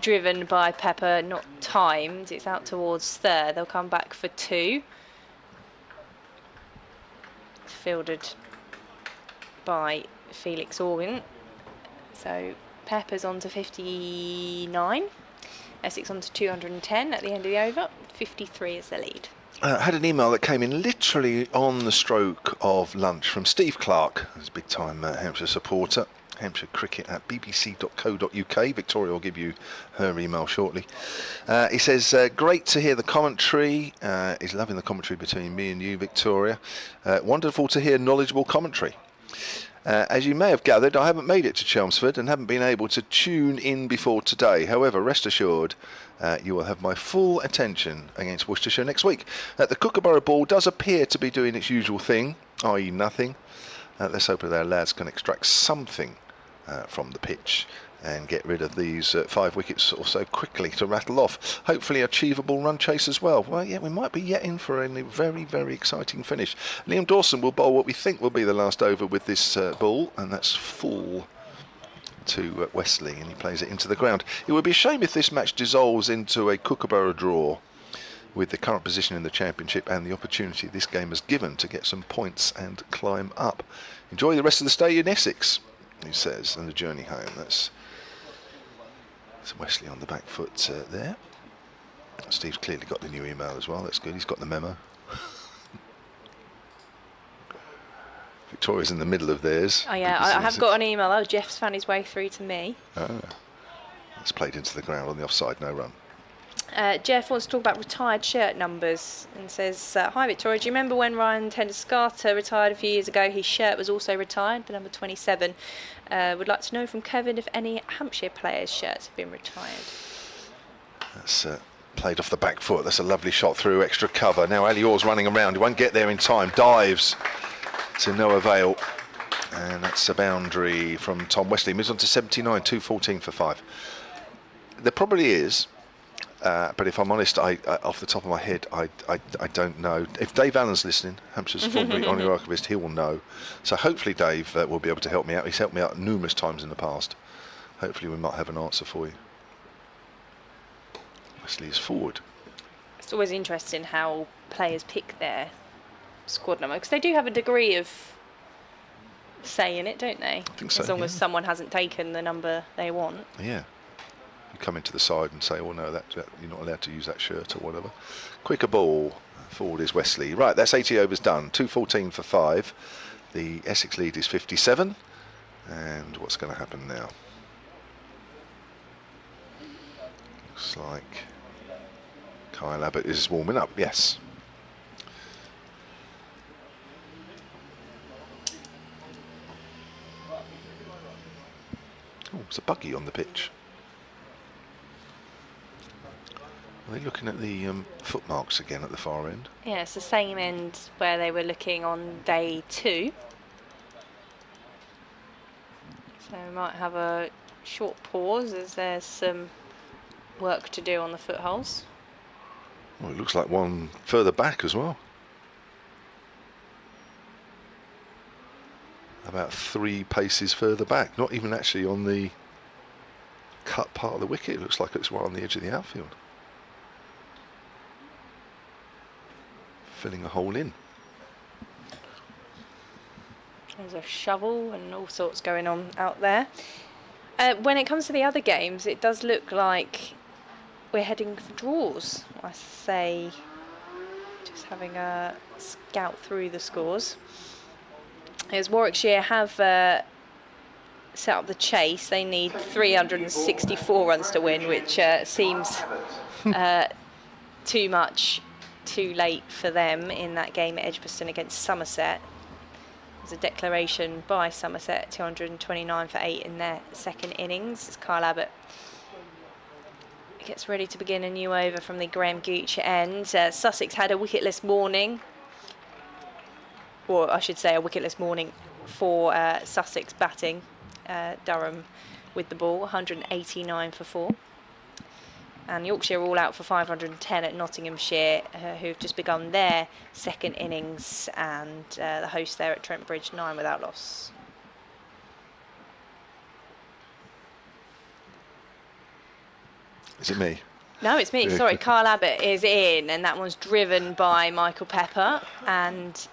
driven by Pepper, not timed. It's out towards third. They'll come back for 2. Fielded by Felix Organ. So Pepper's on to 59. Essex on to 210 at the end of the over. 53 is the lead. Had an email that came in literally on the stroke of lunch from Steve Clark, who's a big time Hampshire supporter. Hampshire cricket at bbc.co.uk. Victoria will give you her email shortly. He says, great to hear the commentary. He's loving the commentary between me and you, Victoria. Wonderful to hear knowledgeable commentary. As you may have gathered, I haven't made it to Chelmsford and haven't been able to tune in before today. However, rest assured, you will have my full attention against Worcestershire next week. The Kookaburra ball does appear to be doing its usual thing, i.e. nothing. Let's hope that our lads can extract something from the pitch and get rid of these 5 wickets or so quickly to rattle off. Hopefully achievable run chase as well. Well, yeah, we might be yet in for a very, very exciting finish. Liam Dawson will bowl what we think will be the last over with this ball, and that's full to Wesley, and he plays it into the ground. It would be a shame if this match dissolves into a Kookaburra draw, with the current position in the championship and the opportunity this game has given to get some points and climb up. Enjoy the rest of the stay in Essex, he says, and the journey home. That's Wesley on the back foot there. Steve's clearly got the new email as well. That's good. He's got the memo. Victoria's in the middle of theirs. Oh yeah, I have got an email. Oh, Jeff's found his way through to me. It's played into the ground on the offside, no run. Jeff wants to talk about retired shirt numbers and says, hi Victoria, do you remember when Ryan Tendescarter retired a few years ago? His shirt was also retired, the number 27. Would like to know from Kevin if any Hampshire players' shirts have been retired. That's played off the back foot. That's a lovely shot through extra cover. Now Ali Orr's running around. He won't get there in time. Dives to no avail. And that's a boundary from Tom Wesley. Moves on to 79, 214 for 5. There probably is. But if I'm honest, I off the top of my head, I don't know. If Dave Allen's listening, Hampshire's former honorary archivist, he will know. So hopefully Dave will be able to help me out. He's helped me out numerous times in the past. Hopefully we might have an answer for you. Wesley is forward. It's always interesting how players pick their squad number, because they do have a degree of say in it, don't they? I think so, as long as someone hasn't taken the number they want. Yeah. You come into the side and say, oh no, that you're not allowed to use that shirt or whatever. Quicker ball. Forward is Wesley. Right, that's 80 overs done. 214 for 5. The Essex lead is 57. And what's going to happen now? Looks like Kyle Abbott is warming up. Yes. It's a buggy on the pitch. Are they looking at the footmarks again at the far end? Yeah, it's the same end where they were looking on day 2. So we might have a short pause as there's some work to do on the footholes. Well, it looks like one further back as well. About 3 paces further back, not even actually on the cut part of the wicket. It looks like it's right on the edge of the outfield. Filling a hole in. There's a shovel and all sorts going on out there. When it comes to the other games, it does look like we're heading for draws. I say, just having a scout through the scores. As Warwickshire have set up the chase, they need 364 runs to win, which seems too much, too late for them in that game at Edgbaston against Somerset. There's a declaration by Somerset, 229 for 8 in their second innings. As Kyle Abbott gets ready to begin a new over from the Graham Gooch end. Sussex had a wicketless morning, or I should say a wicketless morning for Sussex batting. Durham with the ball, 189 for 4. And Yorkshire all out for 510 at Nottinghamshire, who've just begun their second innings, and the host there at Trent Bridge, 9 without loss. Is it me? No, it's me. Sorry, Kyle Abbott is in, and that one's driven by Michael Pepper, and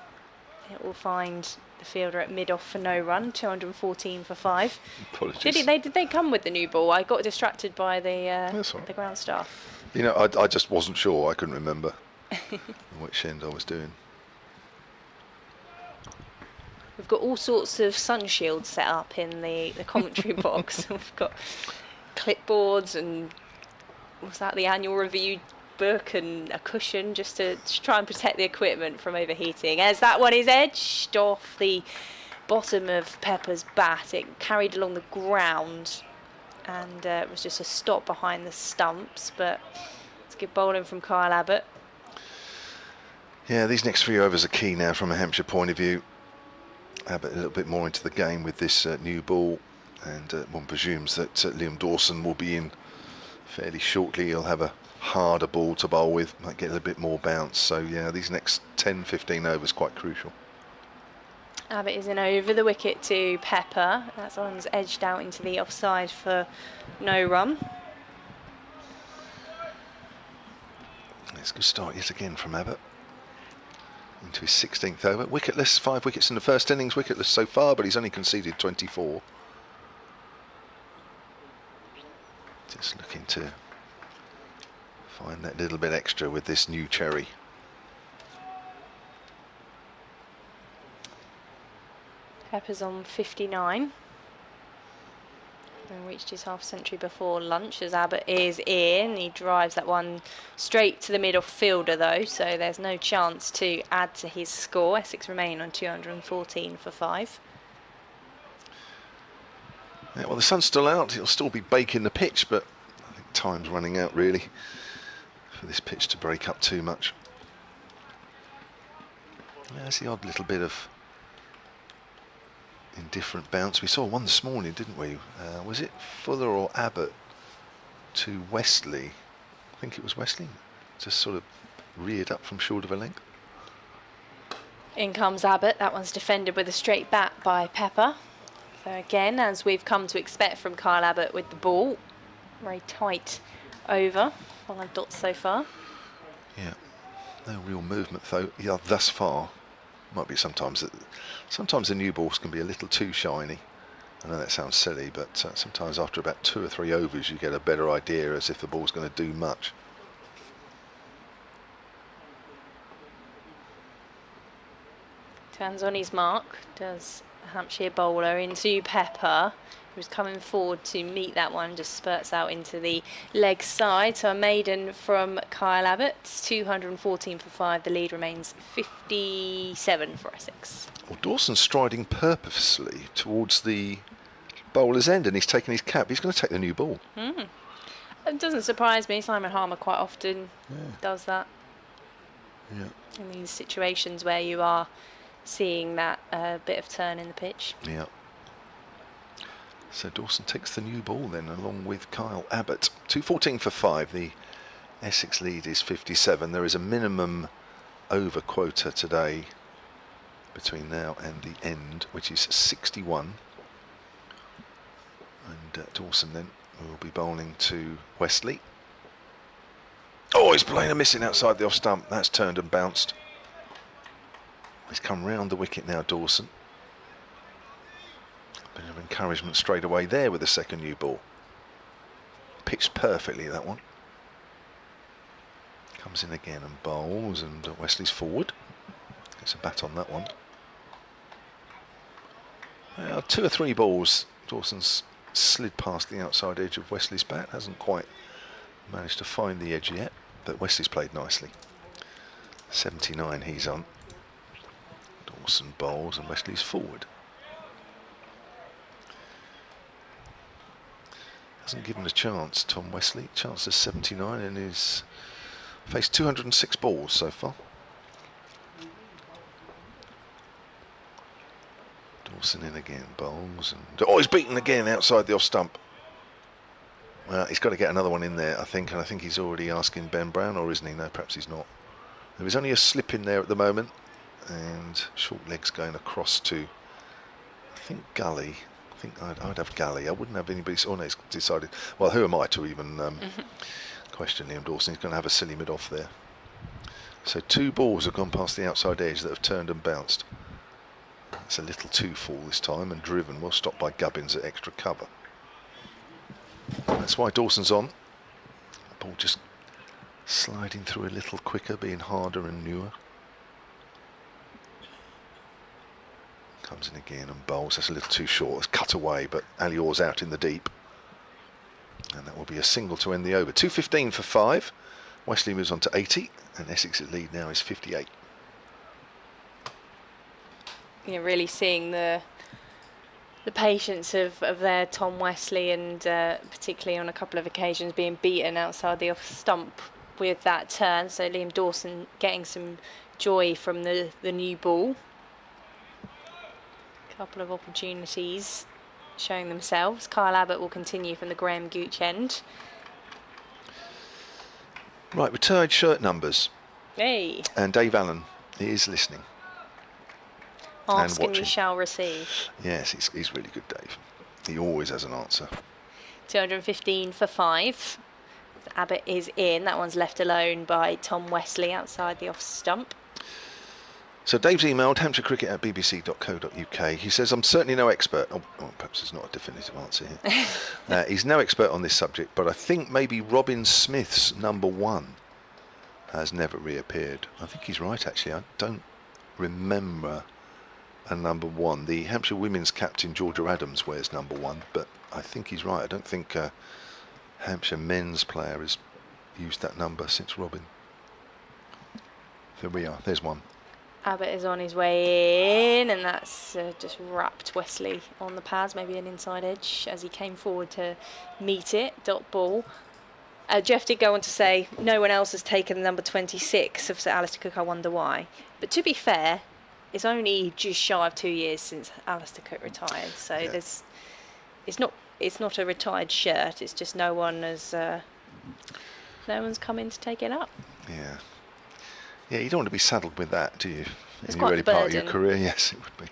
it will find the fielder at mid-off for no run, 214 for 5. Apologies. Did they come with the new ball? I got distracted by the right. the ground staff. You know, I just wasn't sure. I couldn't remember which end I was doing. We've got all sorts of sun shields set up in the commentary box. We've got clipboards and what's that, the annual review book, and a cushion just to try and protect the equipment from overheating. As that one is edged off the bottom of Pepper's bat, it carried along the ground, and it was just a stop behind the stumps, but it's good bowling from Kyle Abbott. Yeah, these next 3 overs are key now from a Hampshire point of view. Abbott a little bit more into the game with this new ball, and one presumes that Liam Dawson will be in fairly shortly. He'll have a harder ball to bowl with, might get a little bit more bounce. So yeah, these next 10-15 overs quite crucial. Abbott is in over the wicket to Pepper. That one's edged out into the offside for no run. It's a good start yet again from Abbott. Into his 16th over. Wicketless, 5 wickets in the first innings. Wicketless so far, but he's only conceded 24. Just looking to find that little bit extra with this new cherry. Pepper's on 59. And reached his half century before lunch as Abbott is in. He drives that one straight to the mid-off fielder though, so there's no chance to add to his score. Essex remain on 214 for 5. Yeah, well, the sun's still out. It'll still be baking the pitch, but I think time's running out really for this pitch to break up too much. Yeah, that's the odd little bit of indifferent bounce. We saw one this morning, didn't we? Was it Fuller or Abbott to Wesley? I think it was Wesley. Just sort of reared up from short of a length. In comes Abbott. That one's defended with a straight bat by Pepper. So again, as we've come to expect from Kyle Abbott with the ball, very tight over. 5 dots so far. Yeah, no real movement though. Yeah, thus far. Might be sometimes the new balls can be a little too shiny. I know that sounds silly, but sometimes after about 2 or 3 overs you get a better idea as if the ball's going to do much. Turns on his mark, does a Hampshire bowler into Pepper, who's coming forward to meet that one, just spurts out into the leg side. So a maiden from Kyle Abbott, 214 for 5. The lead remains 57 for Essex. Well, Dawson's striding purposely towards the bowler's end, and he's taken his cap. He's going to take the new ball. It doesn't surprise me. Simon Harmer quite often does that Yeah. in these situations where you are seeing that bit of turn in the pitch. Yeah. So Dawson takes the new ball then, along with Kyle Abbott. 2:14 for 5. The Essex lead is 57. There is a minimum over quota today between now and the end, which is 61. And Dawson then will be bowling to Wesley. Oh, he's playing a missing outside the off stump. That's turned and bounced. He's come round the wicket now, Dawson. Bit of encouragement straight away there with the second new ball. Pitched perfectly, that one. Comes in again and bowls, and Wesley's forward. Gets a bat on that one. 2 or 3 balls. Dawson's slid past the outside edge of Wesley's bat. Hasn't quite managed to find the edge yet, but Wesley's played nicely. 79 he's on. Dawson bowls and Wesley's forward. Hasn't given a chance, Tom Wesley. Chance is 79 and he's faced 206 balls so far. Dawson in again, bowls, and oh, he's beaten again outside the off stump. Well, he's got to get another one in there, I think, and I think he's already asking Ben Brown, or isn't he? No, perhaps he's not. There is only a slip in there at the moment, and short legs going across to, I think, Gully. I think I'd have Gully. I wouldn't have anybody. Oh no, he's decided. Well, who am I to even question Liam Dawson? He's going to have a silly mid off there. So 2 balls have gone past the outside edge that have turned and bounced. It's a little too full this time, and driven. Well stopped by Gubbins at extra cover. That's why Dawson's on. The ball just sliding through a little quicker, being harder and newer. Comes in again and bowls. That's a little too short. It's cut away, but Ali Orr's out in the deep. And that will be a single to end the over. 2:15 for 5. Wesley moves on to 80, and Essex's lead now is 58. You're really seeing the patience of their Tom Wesley, and particularly on a couple of occasions being beaten outside the off stump with that turn. So Liam Dawson getting some joy from the new ball. Couple of opportunities showing themselves. Kyle Abbott will continue from the Graham Gooch end. Right, retired shirt numbers. Hey. And Dave Allen is listening. Ask and you watching. shall receive. Yes, he's really good, Dave. He always has an answer. 215 for 5. Abbott is in. That one's left alone by Tom Wesley outside the off stump. So Dave's emailed hampshirecricket@bbc.co.uk. He says, I'm certainly no expert. Oh, perhaps it's not a definitive answer here. He's no expert on this subject, but I think maybe Robin Smith's number 1 has never reappeared. I think he's right, actually. I don't remember a number 1. The Hampshire women's captain, Georgia Adams, wears number 1, but I think he's right. I don't think a Hampshire men's player has used that number since Robin. There we are. There's one. Abbott is on his way in, and that's just wrapped Wesley on the pads, maybe an inside edge as he came forward to meet it. Dot ball. Jeff did go on to say no one else has taken number 26 of Sir Alistair Cook. I wonder why. But to be fair, it's only just shy of 2 years since Alistair Cook retired, so Yeah. it's not a retired shirt. It's just no one's come in to take it up. Yeah. Yeah, you don't want to be saddled with that, do you? It's In quite the early the part of your burden. career, yes, it would be.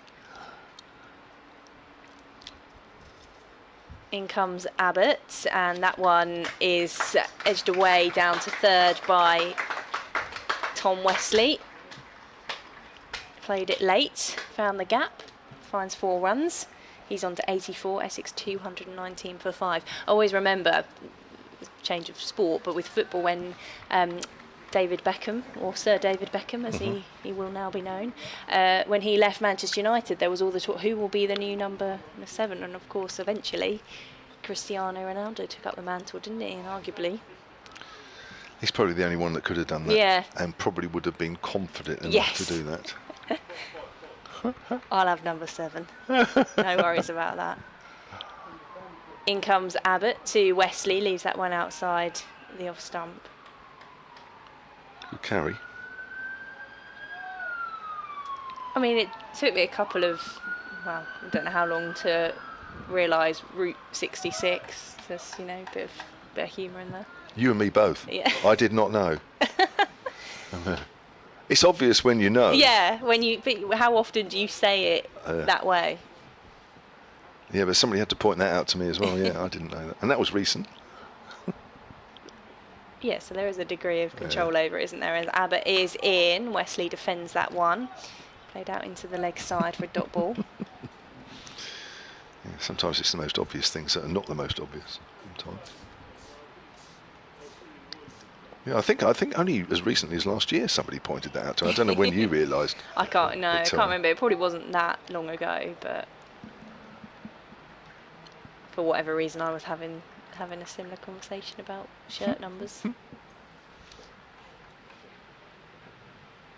In comes Abbott, and that one is edged away down to third by Tom Wesley. Played it late, found the gap, finds 4 runs. He's on to 84, Essex 219 for 5. Always remember, change of sport, but with football, when David Beckham, or Sir David Beckham as he will now be known, when he left Manchester United, there was all the talk, who will be the new number 7, and of course eventually Cristiano Ronaldo took up the mantle, didn't he? And arguably He's probably the only one that could have done that. Yeah. And probably would have been confident enough Yes. to do that. I'll have number 7. No worries about that. In comes Abbott to Wesley, leaves that one outside the off stump. Good carry. I mean, it took me a couple of, well, I don't know how long to realise Route 66. There's, you know, a bit of humour in there. You and me both. Yeah. I did not know. It's obvious when you know. Yeah, but how often do you say it that way? Yeah, but somebody had to point that out to me as well. Yeah, I didn't know that. And that was recent. Yeah, so there is a degree of control over it, isn't there? As Abbott is in, Wesley defends that one. Played out into the leg side for a dot ball. Yeah, sometimes it's the most obvious things that are not the most obvious. Sometimes. Yeah, I think only as recently as last year somebody pointed that out to me. I don't know when you realised. I can't remember. It probably wasn't that long ago, but for whatever reason I was having a similar conversation about shirt numbers. I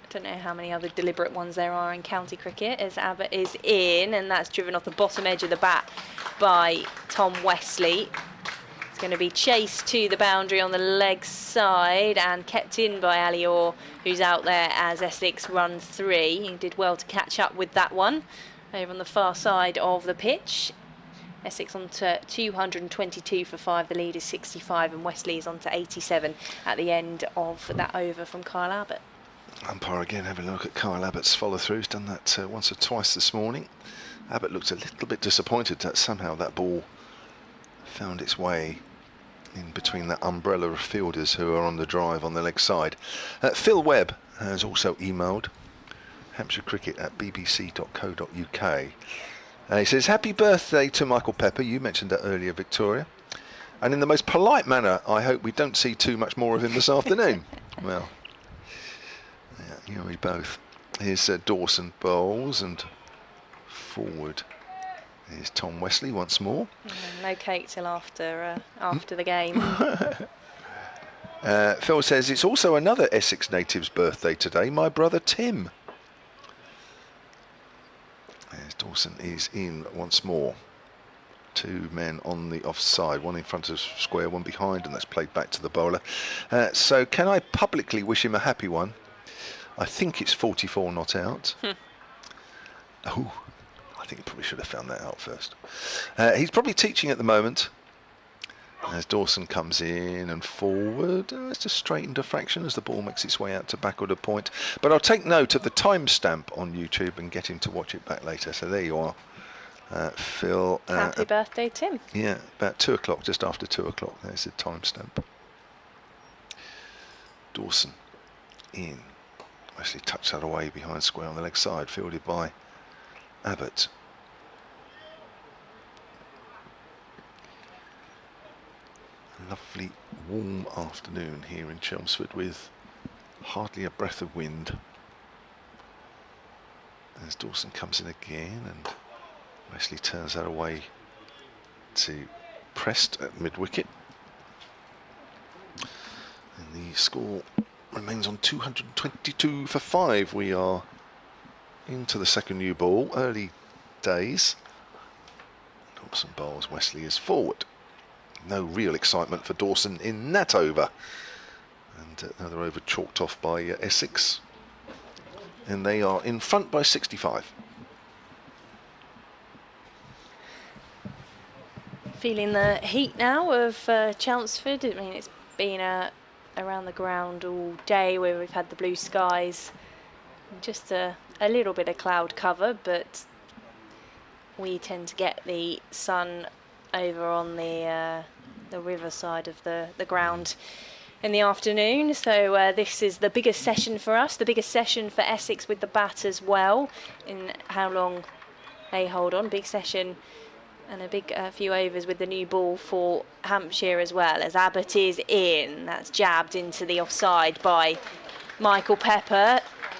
don't know how many other deliberate ones there are in county cricket, as Abbott is in, and that's driven off the bottom edge of the bat by Tom Wesley. It's going to be chased to the boundary on the leg side and kept in by Ali Orr, who's out there as Essex run 3. He did well to catch up with that one over on the far side of the pitch. Essex on to 222 for 5, the lead is 65, and Wesley is on to 87 at the end of that over from Kyle Abbott. Umpire again having a look at Kyle Abbott's follow-through. He's done that once or twice this morning. Abbott looked a little bit disappointed that somehow that ball found its way in between that umbrella of fielders who are on the drive on the leg side. Phil Webb has also emailed hampshirecricket@bbc.co.uk. He says, happy birthday to Michael Pepper. You mentioned that earlier, Victoria. And in the most polite manner, I hope we don't see too much more of him this afternoon. Well, yeah, you and me both. Here's Dawson bowls and forward. Here's Tom Wesley once more. No cake till after the game. Phil says, it's also another Essex native's birthday today, my brother Tim. As Dawson is in once more. 2 men on the offside, one in front of square, one behind, and that's played back to the bowler. So can I publicly wish him a happy one? I think it's 44 not out. Oh, I think he probably should have found that out first. He's probably teaching at the moment. As Dawson comes in and forward, it's just straightened a fraction as the ball makes its way out to backward a point. But I'll take note of the timestamp on YouTube and get him to watch it back later. So there you are, Phil. Happy birthday, Tim. Yeah, about 2 o'clock, just after 2 o'clock. There's the timestamp. Dawson in. Actually touched that away behind square on the leg side, fielded by Abbott. Lovely warm afternoon here in Chelmsford with hardly a breath of wind. As Dawson comes in again and Wesley turns that away to Prest at mid-wicket. And the score remains on 222 for 5. We are into the second new ball, early days. Dawson bowls, Wesley is forward. No real excitement for Dawson in that over. And another over chalked off by Essex. And they are in front by 65. Feeling the heat now of Chelmsford. I mean, it's been around the ground all day where we've had the blue skies. Just a little bit of cloud cover, but we tend to get the sun over on the river side of the ground in the afternoon. So this is the biggest session for us, the biggest session for Essex with the bat as well, in how long they hold on. Big session and a big few overs with the new ball for Hampshire as well, as Abbott is in. That's jabbed into the offside by Michael Pepper.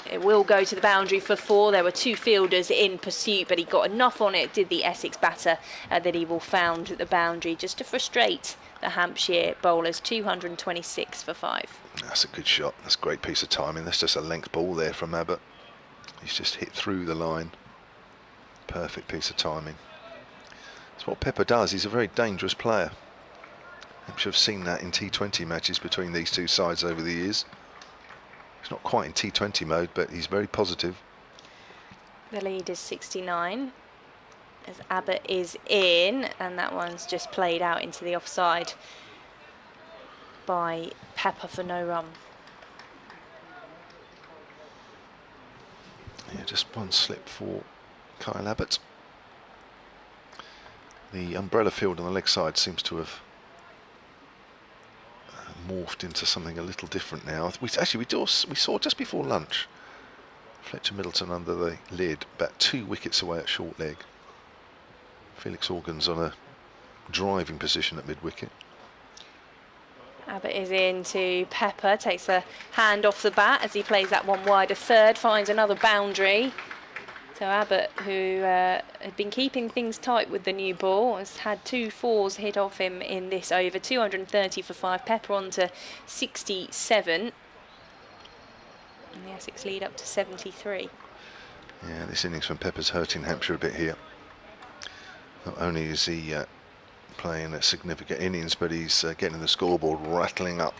It will go to the boundary for 4. There were 2 fielders in pursuit, but he got enough on it, did the Essex batter, that he will found the boundary just to frustrate the Hampshire bowlers. 226 for 5. That's a good shot. That's a great piece of timing. That's just a length ball there from Abbott. He's just hit through the line. Perfect piece of timing. It's what Pepper does. He's a very dangerous player. Hampshire have seen that in T20 matches between these two sides over the years. He's not quite in T20 mode, but he's very positive. The lead is 69 as Abbott is in, and that one's just played out into the offside by Pepper for no run. Yeah, just one slip for Kyle Abbott. The umbrella field on the leg side seems to have morphed into something a little different now. We saw just before lunch Fletcher Middleton under the lid, about 2 wickets away at short leg. Felix Organ's on a driving position at mid-wicket. Abbott is into Pepper, takes a hand off the bat as he plays that one wide. A third, finds another boundary. So Abbott, who had been keeping things tight with the new ball, has had 2 fours hit off him in this over. 230 for 5. Pepper on to 67. And the Essex lead up to 73. Yeah, this innings from Pepper's hurting Hampshire a bit here. Not only is he playing a significant innings, but he's getting the scoreboard rattling up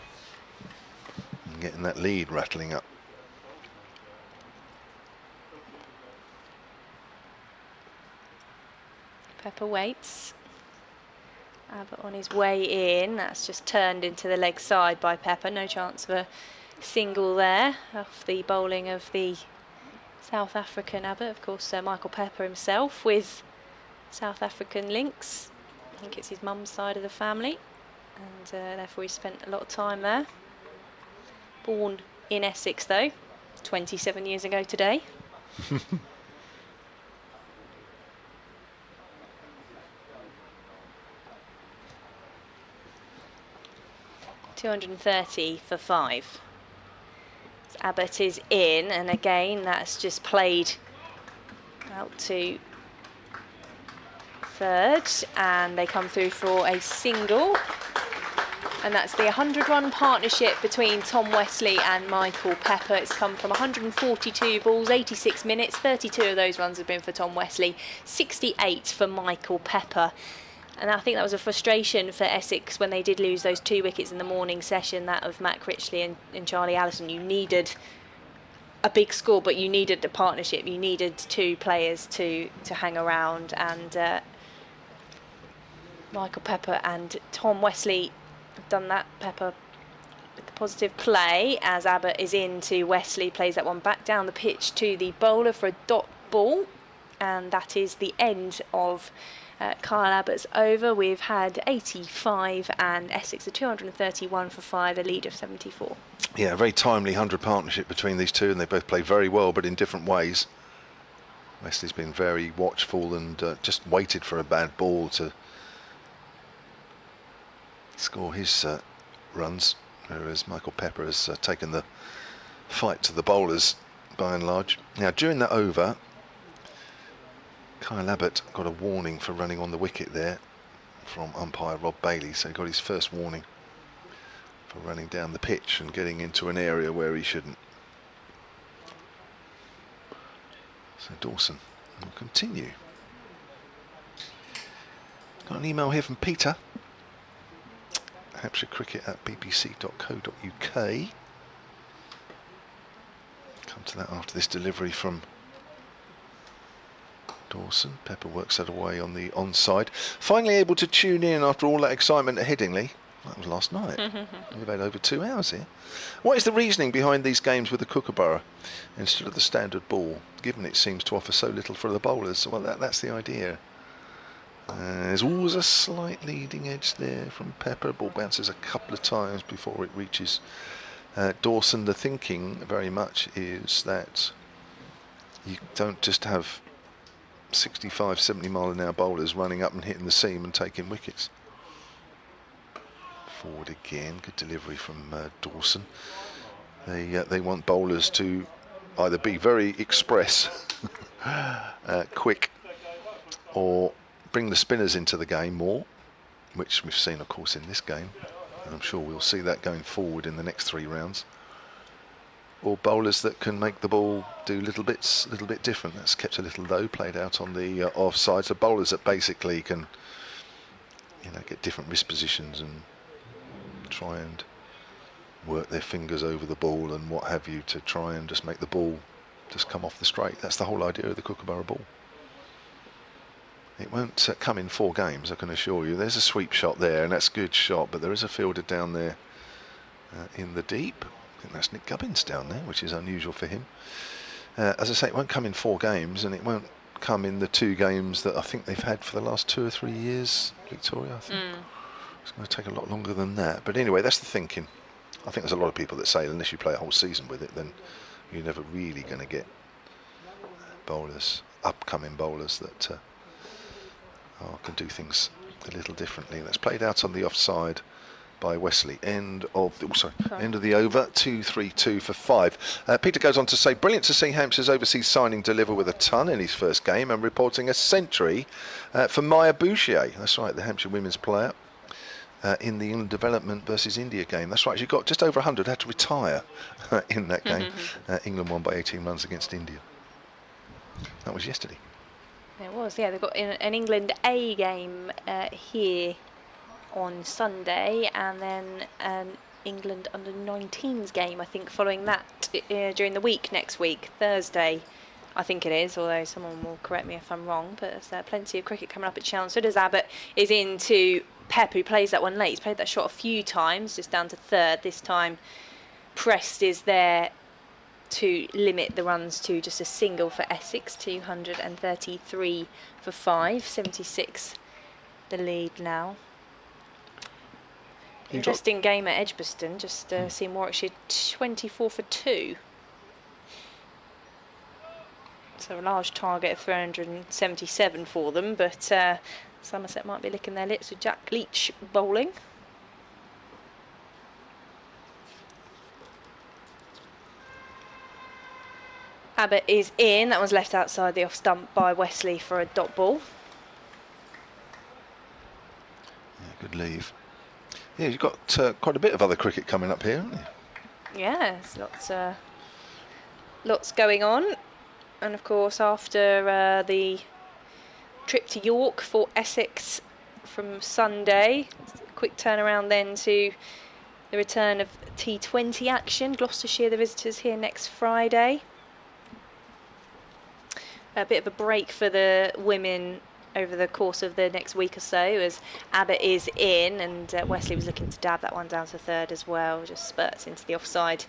and getting that lead rattling up. Pepper waits. Abbott on his way in. That's just turned into the leg side by Pepper. No chance of a single there off the bowling of the South African Abbott. Of course, Michael Pepper himself with South African links. I think it's his mum's side of the family, and therefore he spent a lot of time there. Born in Essex though, 27 years ago today. 230 for 5. Abbott is in, and again that's just played out to third, and they come through for a single, and that's the 100-run partnership between Tom Wesley and Michael Pepper. It's come from 142 balls, 86 minutes, 32 of those runs have been for Tom Wesley, 68 for Michael Pepper. And I think that was a frustration for Essex when they did lose those 2 wickets in the morning session, that of Matt Critchley and Charlie Allison. You needed a big score, but you needed a partnership. You needed 2 players to hang around, and Michael Pepper and Tom Wesley have done that. Pepper with the positive play as Abbott is into Wesley, plays that one back down the pitch to the bowler for a dot ball, and that is the end of Kyle Abbott's over. We've had 85 and Essex are 231 for 5, a lead of 74. Yeah, a very timely 100 partnership between these two, and they both play very well, but in different ways. Wesley's been very watchful and just waited for a bad ball to score his runs, whereas Michael Pepper has taken the fight to the bowlers by and large. Now, during that over, Kyle Abbott got a warning for running on the wicket there from umpire Rob Bailey, so he got his first warning for running down the pitch and getting into an area where he shouldn't. So Dawson will continue. Got an email here from Peter. hampshirecricket@bbc.co.uk. Come to that after this delivery from Dawson. Pepper works that away on the onside. Finally able to tune in after all that excitement at Headingley. That was last night. We've had over 2 hours here. What is the reasoning behind these games with the Kookaburra instead of the standard ball, given it seems to offer so little for the bowlers? Well, that's the idea. There's always a slight leading edge there from Pepper. Ball bounces a couple of times before it reaches Dawson. The thinking very much is that you don't just have 65, 70 mile an hour bowlers running up and hitting the seam and taking wickets. Forward again, good delivery from Dawson. They want bowlers to either be very express, quick, or bring the spinners into the game more, which we've seen of course in this game, and I'm sure we'll see that going forward in the next 3 rounds. or bowlers that can make the ball do little bit different. That's kept a little low, played out on the offside. So bowlers that basically can, get different wrist positions and try and work their fingers over the ball and what have you to try and just make the ball just come off the straight. That's the whole idea of the Kookaburra ball. It won't come in 4 games, I can assure you. There's a sweep shot there, and that's a good shot, but there is a fielder down there in the deep. I think that's Nick Gubbins down there, which is unusual for him. As I say, it won't come in 4 games, and it won't come in the 2 games that I think they've had for the last 2 or 3 years, Victoria, I think. It's going to take a lot longer than that. But anyway, that's the thinking. I think there's a lot of people that say unless you play a whole season with it, then you're never really going to get bowlers, upcoming bowlers that can do things a little differently. That's played out on the offside by Wesley. End of the over, 2-3-2 for 5. Peter goes on to say, brilliant to see Hampshire's overseas signing deliver with a ton in his first game and reporting a century for Maya Bouchier. That's right, the Hampshire women's player in the England development versus India game. That's right, she got just over 100, had to retire in that game. England won by 18 runs against India. That was yesterday. It was, yeah. They've got an England A game here on Sunday, and then an England under-19s game, I think, following that during the week next week, Thursday, I think it is, although someone will correct me if I'm wrong. But there's plenty of cricket coming up at Chelmsford as Abbott is into Pep, who plays that one late. He's played that shot a few times, just down to third. This time, Prest is there to limit the runs to just a single for Essex, 233 for 5, 76 the lead now. Interesting game at Edgbaston, just seeing Warwickshire 24 for 2. So a large target of 377 for them, but Somerset might be licking their lips with Jack Leach bowling. Abbott is in. That was left outside the off stump by Wesley for a dot ball. Yeah, good leave. Yeah, you've got quite a bit of other cricket coming up here, haven't you? Yeah, there's lots going on. And of course, after the trip to York for Essex from Sunday, quick turnaround then to the return of T20 action. Gloucestershire, the visitors, here next Friday. A bit of a break for the women over the course of the next week or so, as Abbott is in, and Wesley was looking to dab that one down to third as well, just spurts into the offside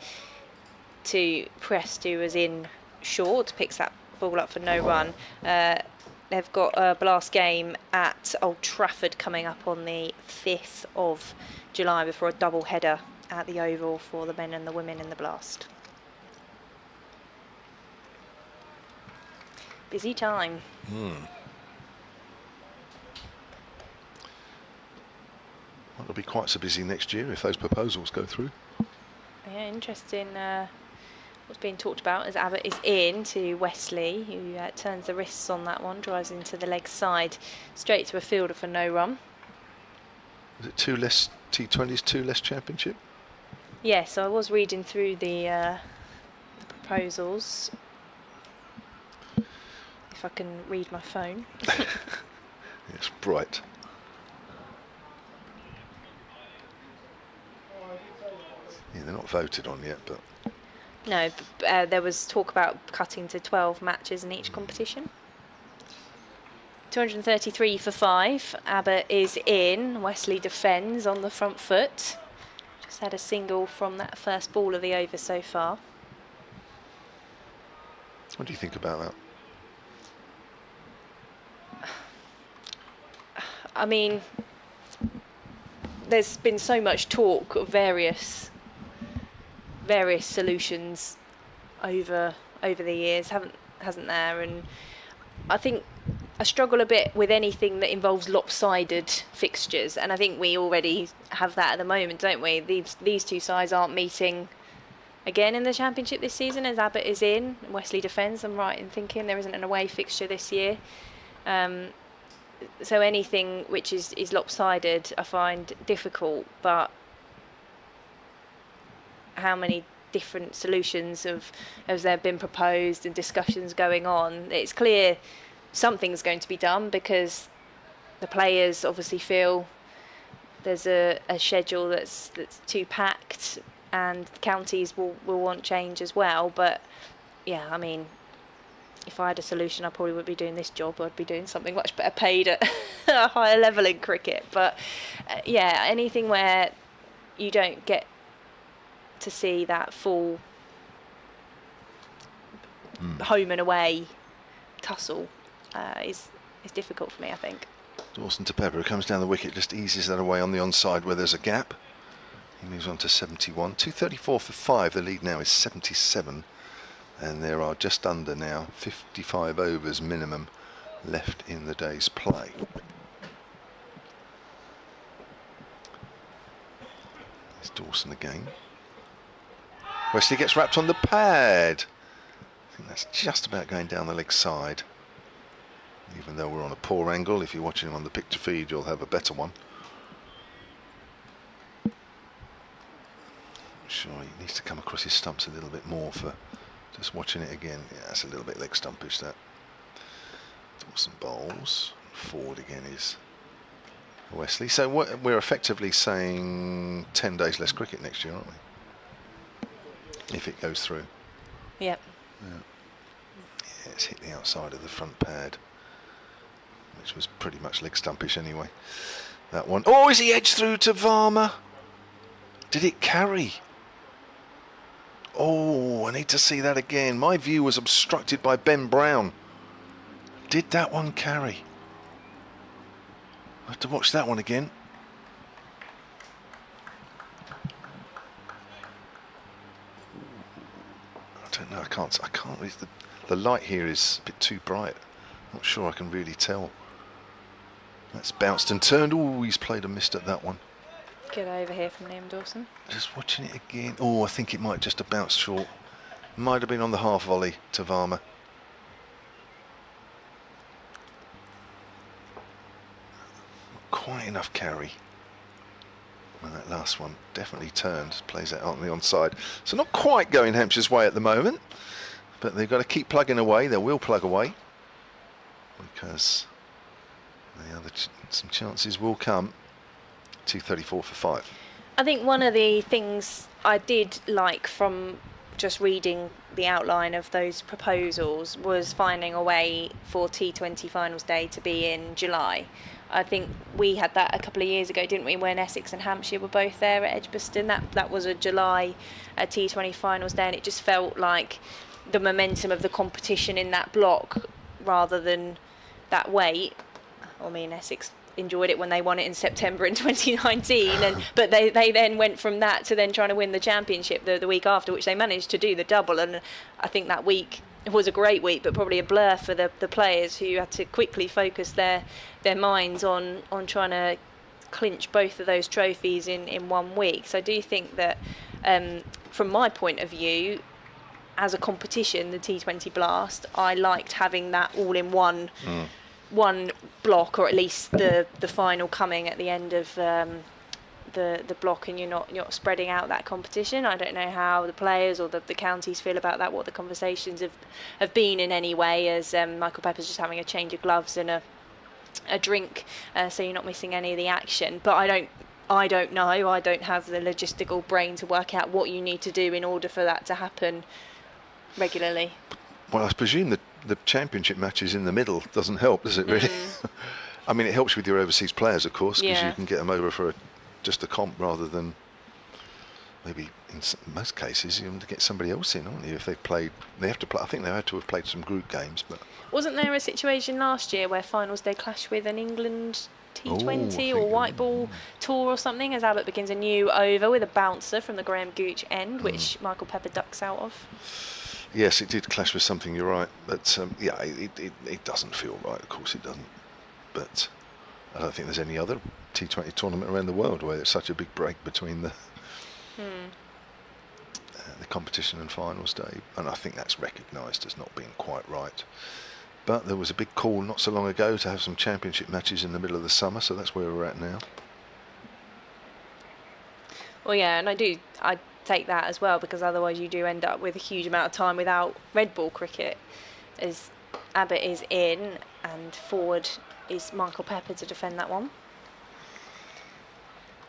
to Prest, who was in short, picks that ball up for no run. They've got a blast game at Old Trafford coming up on the 5th of July before a double header at the Oval for the men and the women in the blast. Busy time. It'll be quite so busy next year if those proposals go through. Yeah, interesting. What's being talked about as Abbott is in to Wesley, who turns the wrists on that one, drives into the leg side, straight to a fielder for no run. Is it 2 less T20s, 2 less championship? Yes, I was reading through the proposals. If I can read my phone. It's bright. Yeah, they're not voted on yet, but... No, there was talk about cutting to 12 matches in each competition. 233 for 5. Abbott is in. Wesley defends on the front foot. Just had a single from that first ball of the over so far. What do you think about that? I mean, there's been so much talk of various solutions over the years, hasn't there? And I think I struggle a bit with anything that involves lopsided fixtures, and I think we already have that at the moment, don't we? These two sides aren't meeting again in the championship this season, as Abbott is in. Wesley defends. I'm right in thinking there isn't an away fixture this year. So anything which is lopsided I find difficult, but how many different solutions as they've been proposed and discussions going on, it's clear something's going to be done, because the players obviously feel there's a schedule that's too packed, and the counties will want change as well. But yeah, I mean, if I had a solution, I probably wouldn't be doing this job. I'd be doing something much better paid at a higher level in cricket. But yeah, anything where you don't get to see that full home and away tussle is difficult for me, I think. Dawson to Pepper, who comes down the wicket, just eases that away on the onside where there's a gap. He moves on to 71. 234 for 5. The lead now is 77. And there are just under now 55 overs minimum left in the day's play. There's Dawson again. Wesley gets wrapped on the pad. I think that's just about going down the leg side. Even though we're on a poor angle, if you're watching on the picture feed, you'll have a better one. I'm sure he needs to come across his stumps a little bit more for just watching it again. Yeah, that's a little bit leg stumpish, that. Dawson bowls. Forward again is Wesley. So we're effectively saying 10 days less cricket next year, aren't we? If it goes through. Yep. Yeah, it's hit the outside of the front pad, which was pretty much leg stumpish anyway. That one. Oh, is he edged through to Varma? Did it carry? Oh, I need to see that again. My view was obstructed by Ben Brown. Did that one carry? I have to watch that one again. I don't know. I can't really. The light here is a bit too bright. Not sure I can really tell. That's bounced and turned. Oh, he's played and missed at that one. Good over here from Liam Dawson. Just watching it again. Oh, I think it might just have bounced short. Might have been on the half volley to Varma. Not quite enough carry. And that last one definitely turned. Plays out on the onside. So not quite going Hampshire's way at the moment. But they've got to keep plugging away. They will plug away. Because the other some chances will come. 234 for 5. I think one of the things I did like from just reading the outline of those proposals was finding a way for T20 finals day to be in July. I think we had that a couple of years ago, didn't we, when Essex and Hampshire were both there at Edgbaston. That was a July T20 finals day, and it just felt like the momentum of the competition in that block rather than that wait. I mean, Essex enjoyed it when they won it in September in 2019, but they then went from that to then trying to win the championship the week after, which they managed to do the double. And I think that week was a great week, but probably a blur for the players who had to quickly focus their minds on trying to clinch both of those trophies in 1 week. So I do think that from my point of view, as a competition, the T20 Blast, I liked having that all in one block, or at least the final coming at the end of the block, and you're not spreading out that competition. I don't know how the players or the counties feel about that, what the conversations have been in any way, as Michael Pepper's just having a change of gloves and a drink, so you're not missing any of the action. But I don't know. I don't have the logistical brain to work out what you need to do in order for that to happen regularly. Well, I presume that the championship matches in the middle doesn't help, does it really? I mean, it helps with your overseas players, of course, because you can get them over for just a comp rather than maybe in most cases you have to get somebody else in, aren't you? If they've played, they have to play. I think they had to have played some group games, but wasn't there a situation last year where finals day clashed with an England T20 or white ball tour or something, as Albert begins a new over with a bouncer from the Graham Gooch end, which Michael Pepper ducks out of? Yes, it did clash with something, you're right. But yeah, it doesn't feel right, of course it doesn't. But I don't think there's any other T20 tournament around the world where there's such a big break between the competition and finals day. And I think that's recognised as not being quite right. But there was a big call not so long ago to have some championship matches in the middle of the summer, so that's where we're at now. Well, yeah, and I take that as well, because otherwise you do end up with a huge amount of time without red ball cricket, as Abbott is in and forward is Michael Pepper to defend that one.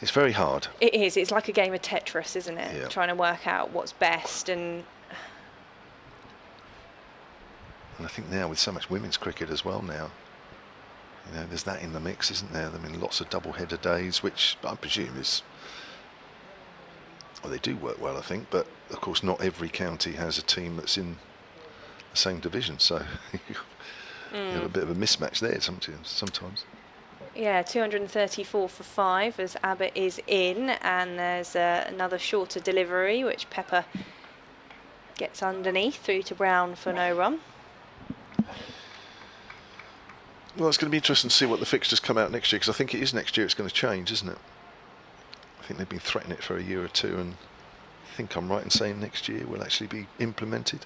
It's very hard. It is. It's like a game of Tetris, isn't it? Yeah. Trying to work out what's best. And I think now with so much women's cricket as well now, you know, there's that in the mix, isn't there? I mean, lots of double-header days, which I presume is, well, they do work well, I think, but of course not every county has a team that's in the same division, so you have a bit of a mismatch there sometimes. yeah, 234 for 5 as Abbott is in, and there's another shorter delivery which Pepper gets underneath through to Brown for no run. Well, it's going to be interesting to see what the fixtures come out next year, because I think it is next year it's going to change, isn't it? I think they've been threatening it for a year or two, and I think I'm right in saying next year will actually be implemented.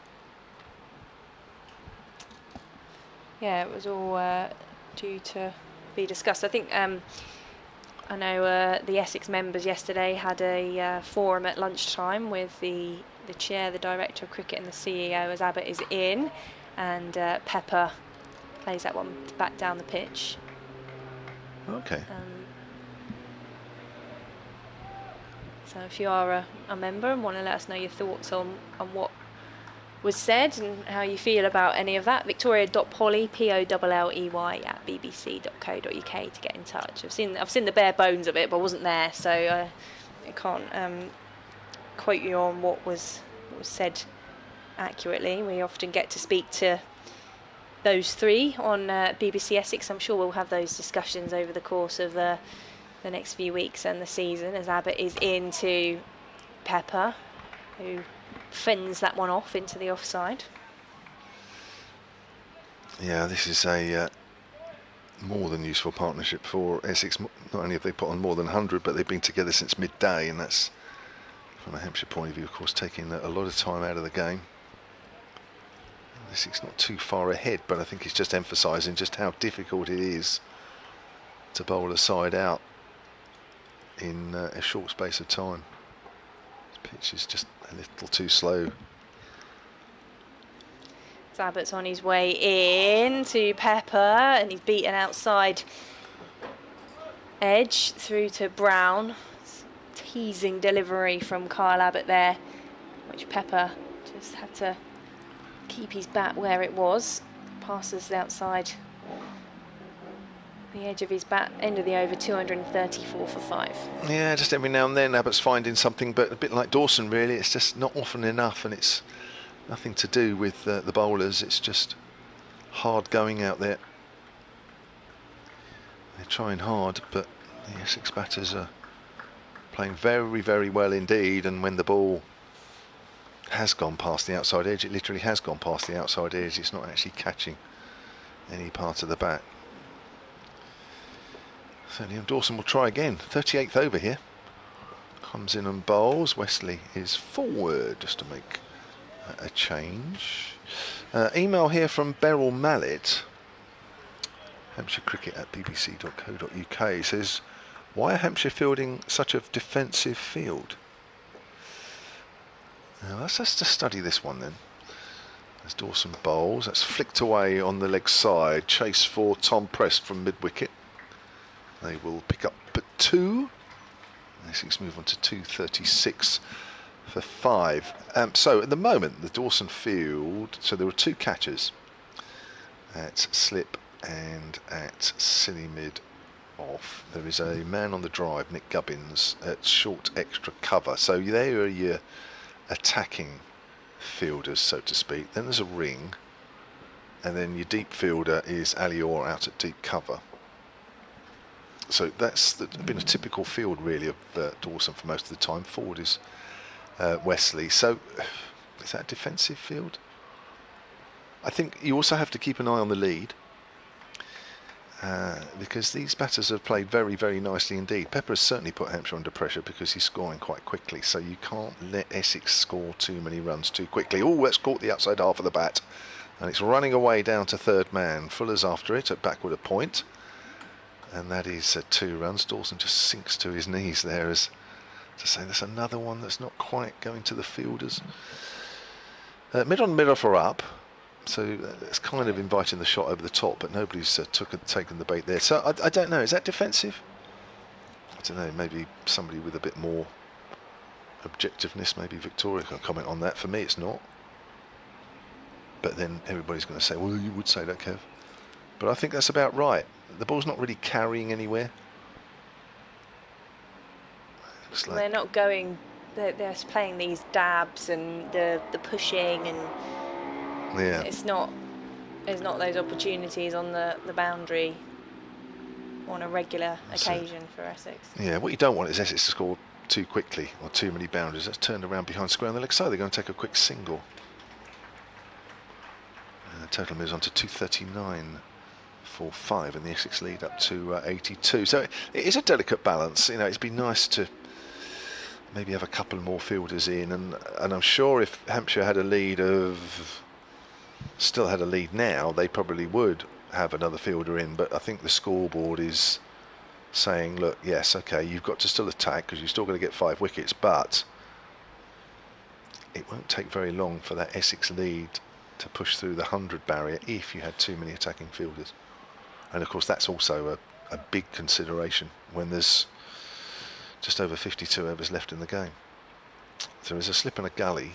Yeah, it was all due to be discussed. I think I know the Essex members yesterday had a forum at lunchtime with the chair, the director of cricket and the CEO as Abbott is in, and Pepper plays that one back down the pitch. Okay. So if you are a member and want to let us know your thoughts on what was said and how you feel about any of that, victoria.polly, Polley at bbc.co.uk to get in touch. I've seen the bare bones of it, but I wasn't there, so I can't quote you on what was said accurately. We often get to speak to those three on BBC Essex. I'm sure we'll have those discussions over the course of the next few weeks and the season, as Abbott is into Pepper, who fends that one off into the offside. Yeah, this is a more than useful partnership for Essex. Not only have they put on more than 100, but they've been together since midday, and that's, from a Hampshire point of view, of course, taking a lot of time out of the game. Essex not too far ahead, but I think it's just emphasising just how difficult it is to bowl a side out in a short space of time. This pitch is just a little too slow. So Abbott's on his way in to Pepper, and he's beaten outside edge through to Brown. Teasing delivery from Kyle Abbott there, which Pepper just had to keep his bat where it was. Passes the outside the edge of his bat, end of the over, 234 for 5. Yeah, just every now and then Abbott's finding something, but a bit like Dawson really, it's just not often enough, and it's nothing to do with the bowlers, it's just hard going out there. They're trying hard, but the Essex batters are playing very, very well indeed, and when the ball has gone past the outside edge, it literally has gone past the outside edge, it's not actually catching any part of the bat. So Liam Dawson will try again. 38th over here. Comes in and bowls. Wesley is forward just to make a change. Email here from Beryl Mallet. Hampshire Cricket at bbc.co.uk says, why are Hampshire fielding such a defensive field? Now let's just study this one then. As Dawson bowls, that's flicked away on the leg side. Chase for Tom Prest from mid-wicket. They will pick up at 2. Essex move on to 236 for 5. So at the moment, the Dawson field, so there were 2 catchers at slip and at silly mid off. There is a man on the drive, Nick Gubbins, at short extra cover. So there are your attacking fielders, so to speak. Then there's a ring, and then your deep fielder is Ali Orr out at deep cover. So that's been a typical field really of Dawson for most of the time. Forward is Wesley. So is that a defensive field? I think you also have to keep an eye on the lead, because these batters have played very, very nicely indeed. Pepper has certainly put Hampshire under pressure because he's scoring quite quickly, so you can't let Essex score too many runs too quickly. Oh, that's caught the outside half of the bat, and it's running away down to third man. Fuller's after it at backward a point, and that is 2 runs. Dawson just sinks to his knees there as To say that's another one that's not quite going to the fielders. Mid-on, mid-off are up, so it's kind of inviting the shot over the top, but nobody's taken the bait there. So I don't know, is that defensive? I don't know, maybe somebody with a bit more objectiveness, maybe Victoria can comment on that. For me, it's not. But then everybody's going to say, well, you would say that, Kev. But I think that's about right. The ball's not really carrying anywhere. Looks like They're not going. They're playing these dabs and the pushing, and yeah. it's not. There's not those opportunities on the boundary on a regular occasion for Essex. Yeah, what you don't want is Essex to score too quickly or too many boundaries. That's turned around behind square on the leg side. They're going to take a quick single. Total moves on to 239.45, and the Essex lead up to 82. So it is a delicate balance. You know, it'd be nice to maybe have a couple more fielders in, and I'm sure if Hampshire had a lead still had a lead now, they probably would have another fielder in. But I think the scoreboard is saying, look, yes, okay, you've got to still attack because you're still going to get 5 wickets, but it won't take very long for that Essex lead to push through the 100 barrier if you had too many attacking fielders. And of course that's also a big consideration when there's just over 52 overs left in the game. So there's a slip and a gully,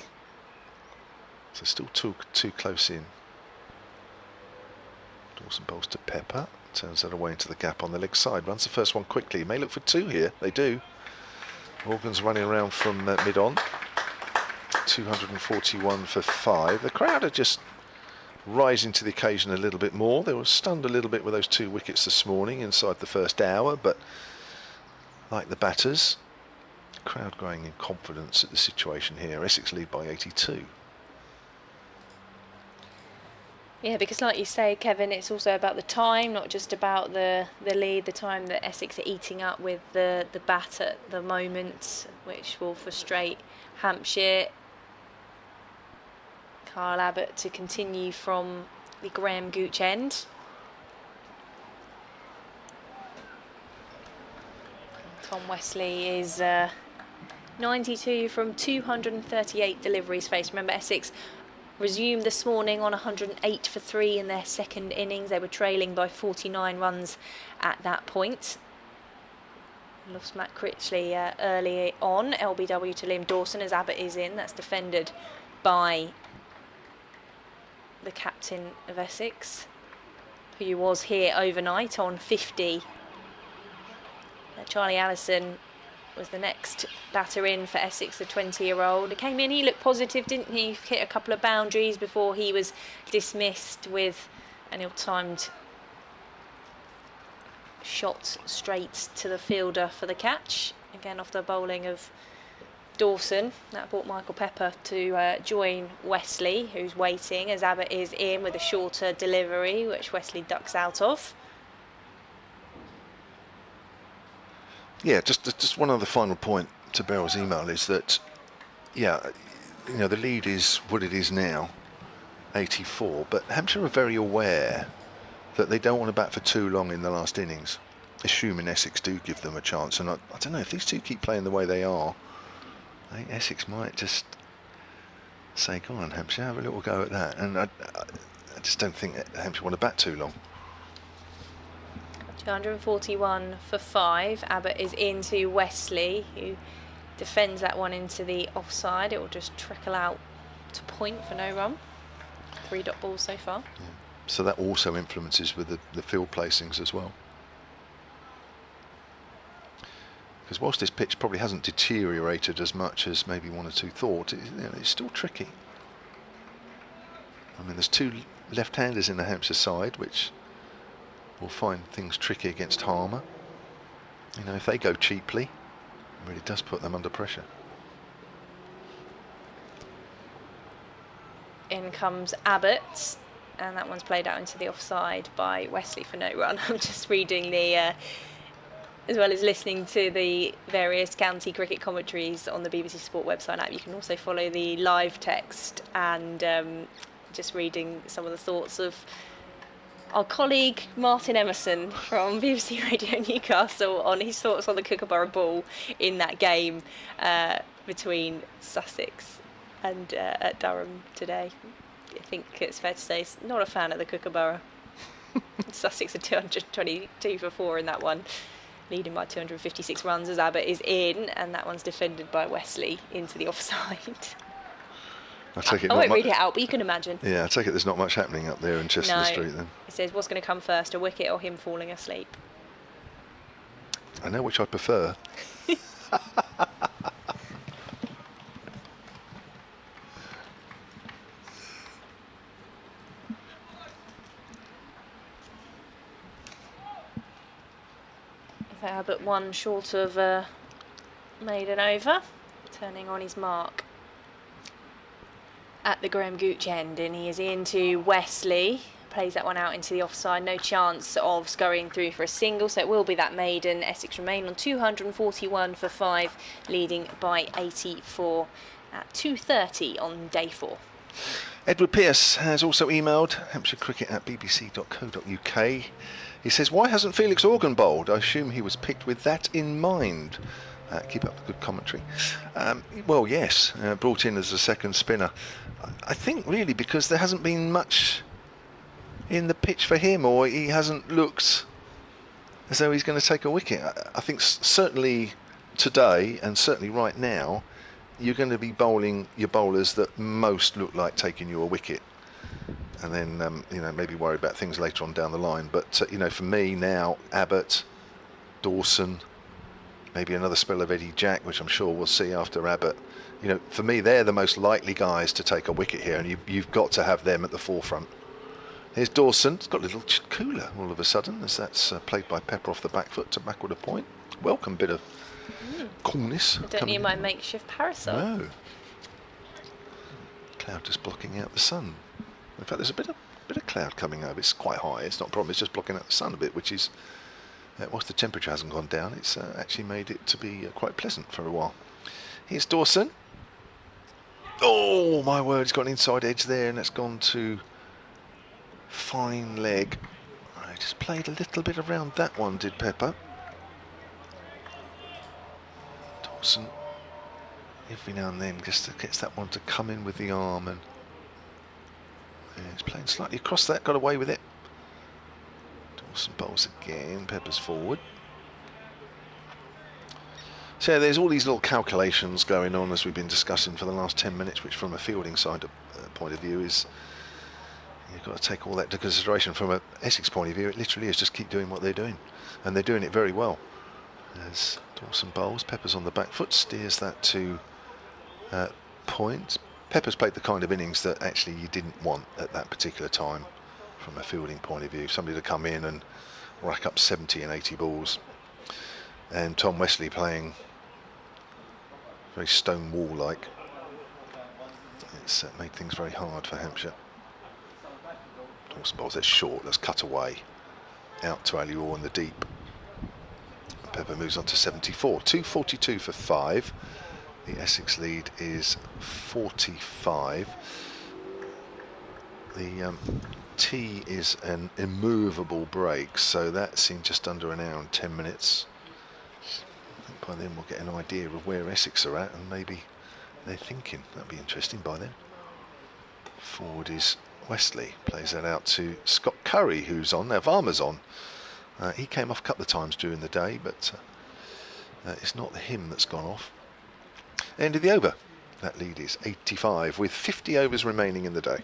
so still too close in. Dawson bowls to Pepper, turns that away into the gap on the leg side, runs the first one quickly. May look for 2 here, they do. Morgan's running around from mid-on. 241 for 5. The crowd are just rising to the occasion a little bit more. They were stunned a little bit with those 2 wickets this morning inside the first hour, but like the batters, the crowd growing in confidence at the situation here. Essex lead by 82. Yeah, because like you say, Kevin, it's also about the time, not just about the lead, the time that Essex are eating up with the bat at the moment, which will frustrate Hampshire. Carl Abbott to continue from the Graham Gooch end. Tom Wesley is 92 from 238 deliveries faced. Remember, Essex resumed this morning on 108 for 3 in their second innings. They were trailing by 49 runs at that point. Lost Matt Critchley early on. LBW to Liam Dawson as Abbott is in. That's defended by the captain of Essex, who was here overnight on 50. Charlie Allison was the next batter in for Essex, the 20-year-old. He came in, he looked positive, didn't he? Hit a couple of boundaries before he was dismissed with an ill-timed shot straight to the fielder for the catch. Again off the bowling of Dawson. That brought Michael Pepper to join Wesley, who's waiting as Abbott is in with a shorter delivery, which Wesley ducks out of. Yeah, just one other final point to Beryl's email is that, yeah, you know, the lead is what it is now, 84, but Hampshire are very aware that they don't want to bat for too long in the last innings, assuming Essex do give them a chance. And I don't know, if these two keep playing the way they are, I think Essex might just say, go on Hampshire, have a little go at that. And I just don't think that Hampshire want to bat too long. 241 for 5. Abbott is into Wesley, who defends that one into the offside. It will just trickle out to point for no run. 3 dot balls so far. Yeah. So that also influences with the field placings as well. Because whilst this pitch probably hasn't deteriorated as much as maybe one or two thought, it's still tricky. I mean, there's 2 left-handers in the Hampshire side, which will find things tricky against Harmer. You know, if they go cheaply, it really does put them under pressure. In comes Abbott, and that one's played out into the offside by Wesley for no run. I'm just reading the as well as listening to the various county cricket commentaries on the BBC Sport website app. You can also follow the live text, and just reading some of the thoughts of our colleague Martin Emerson from BBC Radio Newcastle on his thoughts on the Kookaburra Ball in that game between Sussex and at Durham today. I think it's fair to say he's not a fan of the Kookaburra. Sussex are 222 for 4 in that one, leading by 256 runs as Abbott is in, and that one's defended by Wesley into the offside. I won't read it out, but you can imagine. Yeah, I take it there's not much happening up there in Chestnut Street then. It says, what's going to come first, a wicket or him falling asleep? I know which I prefer. But one short of maiden over, turning on his mark at the Graham Gooch end, and he is into Wesley, plays that one out into the offside, no chance of scurrying through for a single, so it will be that maiden. Essex remain on 241 for 5, leading by 84 at 2:30 on day 4. Edward Pearce has also emailed hampshirecricket@bbc.co.uk. He says, why hasn't Felix Organ bowled? I assume he was picked with that in mind. Keep up the good commentary. Well, yes, brought in as a second spinner. I think really because there hasn't been much in the pitch for him, or he hasn't looked as though he's going to take a wicket. I think certainly today, and certainly right now, you're going to be bowling your bowlers that most look like taking you a wicket. And then, maybe worry about things later on down the line. But, for me now, Abbott, Dawson, maybe another spell of Eddie Jack, which I'm sure we'll see after Abbott. For me, they're the most likely guys to take a wicket here, and you've got to have them at the forefront. Here's Dawson. It's got a little cooler all of a sudden, as that's played by Pepper off the back foot to backward a point. Welcome bit of coolness. I don't need my makeshift parasol. No. Cloud just blocking out the sun. In fact, there's a bit of cloud coming over. It's quite high. It's not a problem. It's just blocking out the sun a bit, which is, whilst the temperature hasn't gone down, it's actually made it to be quite pleasant for a while. Here's Dawson. Oh, my word, he's got an inside edge there, and it's gone to fine leg. I just played a little bit around that one, did Pepper. Dawson, every now and then, just gets that one to come in with the arm, and he's playing slightly across that, got away with it. Dawson bowls again, Pepper's forward. So there's all these little calculations going on as we've been discussing for the last 10 minutes, which from a fielding side point of view is, you've got to take all that into consideration. From an Essex point of view, it literally is just keep doing what they're doing, and they're doing it very well. As Dawson bowls, Pepper's on the back foot, steers that to point. Pepper's played the kind of innings that actually you didn't want at that particular time from a fielding point of view. Somebody to come in and rack up 70 and 80 balls. And Tom Wesley playing very stone wall like. It's made things very hard for Hampshire. Dawson bowls it short, that's cut away. Out to Alior in the deep. Pepper moves on to 74. 242 for 5. The Essex lead is 45. The tee is an immovable break, so that's in just under an hour and 10 minutes. I think by then we'll get an idea of where Essex are at, and maybe they're thinking. That'd be interesting by then. Forward is Wesley, plays that out to Scott Curry, who's on. Now Varma's on. He came off a couple of times during the day, but it's not him that's gone off. End of the over. That lead is 85 with 50 overs remaining in the day.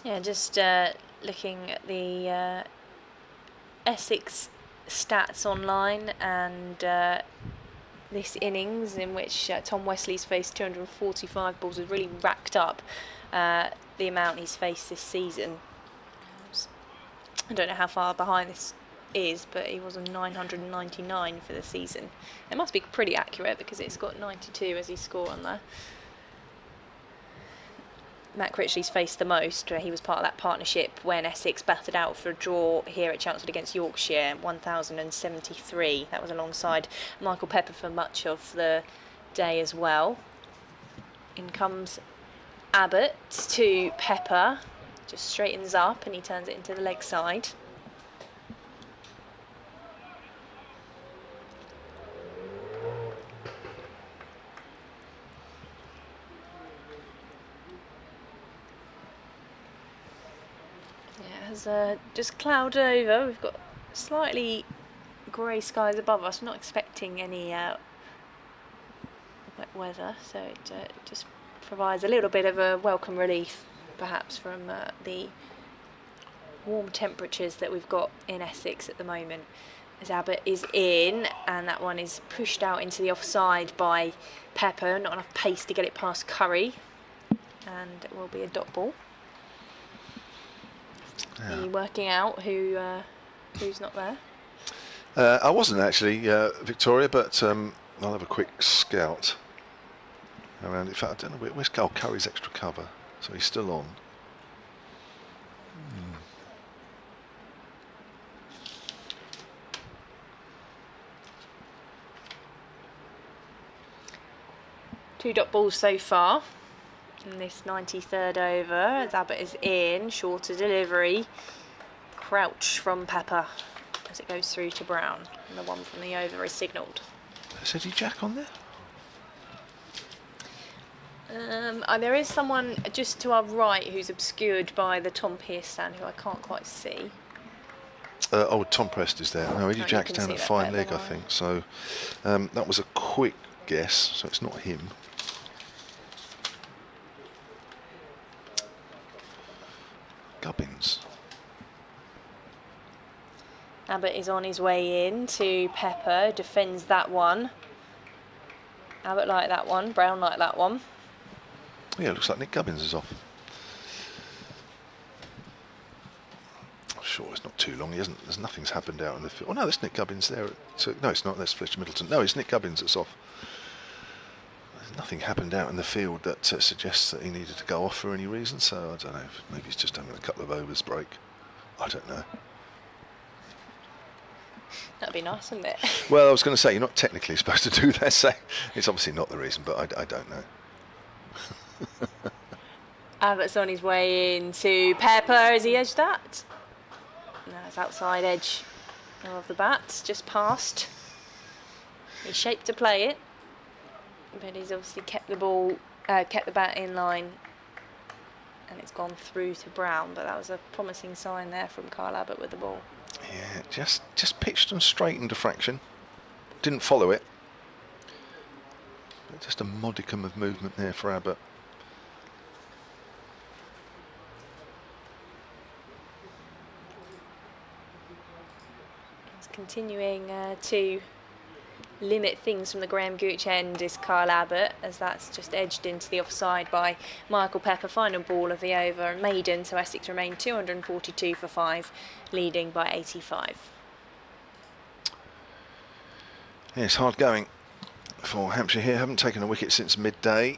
Yeah, just looking at the Essex stats online, and this innings in which Tom Wesley's faced 245 balls has really racked up the amount he's faced this season. I don't know how far behind this is, but he was on 999 for the season. It must be pretty accurate because it's got 92 as his score on there. Matt Critchley's faced the most. He was part of that partnership when Essex battered out for a draw here at Chelmsford against Yorkshire, 1,073. That was alongside Michael Pepper for much of the day as well. In comes Abbott to Pepper. just straightens up and he turns it into the leg side. Yeah, it has just clouded over. We've got slightly grey skies above us. I'm not expecting any wet weather, so it just provides a little bit of a welcome relief perhaps from the warm temperatures that we've got in Essex at the moment. As Abbott is in, and that one is pushed out into the offside by Pepper. Not enough pace to get it past Curry, and it will be a dot ball. Yeah. Are you working out who's not there? I wasn't actually, Victoria, but I'll have a quick scout around. In fact, I don't know where's Carl Curry's extra cover, so he's still on. Two dot balls so far in this 93rd over. As Abbott is in, shorter delivery. Crouch from Pepper as it goes through to Brown. And the one from the over is signalled. Is Eddie Jack on there? There is someone just to our right who's obscured by the Tom Pearce stand, who I can't quite see. Tom Prest is there. No, Eddie Jack's down at fine leg, I think. So that was a quick guess, so it's not him. Gubbins. Abbott is on his way in to Pepper, defends that one. Abbott like that one, Brown like that one. Yeah, it looks like Nick Gubbins is off. Sure, it's not too long. Nothing's happened out in the field. Oh no, there's Nick Gubbins there. No, it's not. That's Fletcher Middleton. No, it's Nick Gubbins that's off. There's nothing happened out in the field that suggests that he needed to go off for any reason. So I don't know. Maybe he's just having a couple of overs break. I don't know. That'd be nice, wouldn't it? Well, I was going to say you're not technically supposed to do that. So it's obviously not the reason, but I don't know. Abbott's on his way in to Pepper. Has he edged that? No, it's outside edge of the bat, just past. He's shaped to play it, but he's obviously kept the ball, kept the bat in line, and it's gone through to Brown. But that was a promising sign there from Carl Abbott with the ball. Yeah, just pitched and straightened a fraction. Didn't follow it. But just a modicum of movement there for Abbott. He's continuing to limit things from the Graham Gooch end is Carl Abbott, as that's just edged into the offside by Michael Pepper. Final ball of the over and maiden, so Essex remain 242 for 5, leading by 85. Yeah, it's hard going for Hampshire here. Haven't taken a wicket since midday.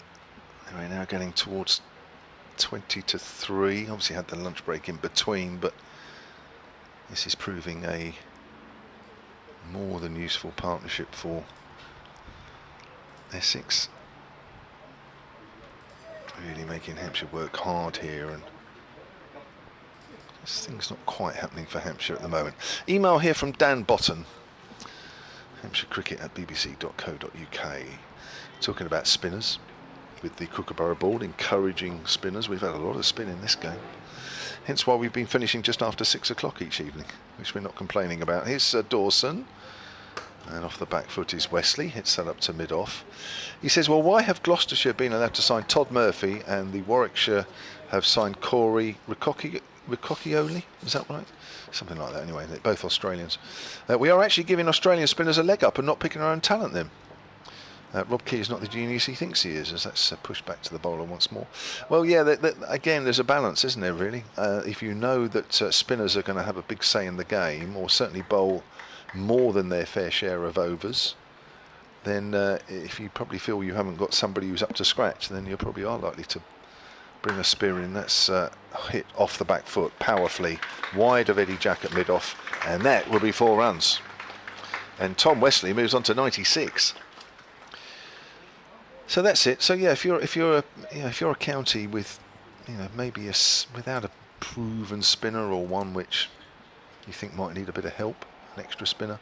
We're now getting towards 20 to 3. Obviously had the lunch break in between, but this is proving a more than useful partnership for Essex. Really making Hampshire work hard here, and this thing's not quite happening for Hampshire at the moment. Email here from Dan Botton, hampshirecricket@bbc.co.uk, talking about spinners with the Kookaburra board, encouraging spinners. We've had a lot of spin in this game, hence why we've been finishing just after 6 o'clock each evening, which we're not complaining about. Here's Dawson, and off the back foot is Wesley. Hits that up to mid-off. He says, well, why have Gloucestershire been allowed to sign Todd Murphy and the Warwickshire have signed Corey Ricocchioli? Is that right? Something like that anyway. They're both Australians. We are actually giving Australian spinners a leg up and not picking our own talent then. Rob Key is not the genius he thinks he is, as that's pushed back to the bowler once more. Well, yeah, again, there's a balance, isn't there, really? If you know that spinners are going to have a big say in the game, or certainly bowl more than their fair share of overs, then if you probably feel you haven't got somebody who's up to scratch, then you probably are likely to bring a spear in. That's hit off the back foot powerfully, wide of Eddie Jack at mid-off, and that will be 4 runs. And Tom Wesley moves on to 96. So that's it. So yeah, if you're a county with, maybe without a proven spinner or one which you think might need a bit of help, an extra spinner,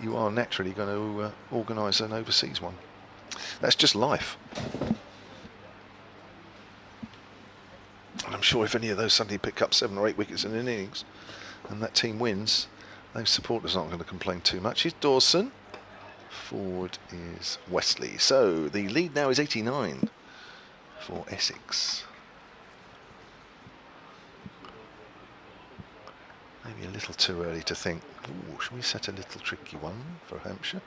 you are naturally going to organise an overseas one. That's just life. And I'm sure if any of those suddenly pick up 7 or 8 wickets in an innings and that team wins, those supporters aren't going to complain too much. Here's Dawson. Forward is Wesley. So the lead now is 89 for Essex. Maybe a little too early to think, ooh, should we set a little tricky one for Hampshire?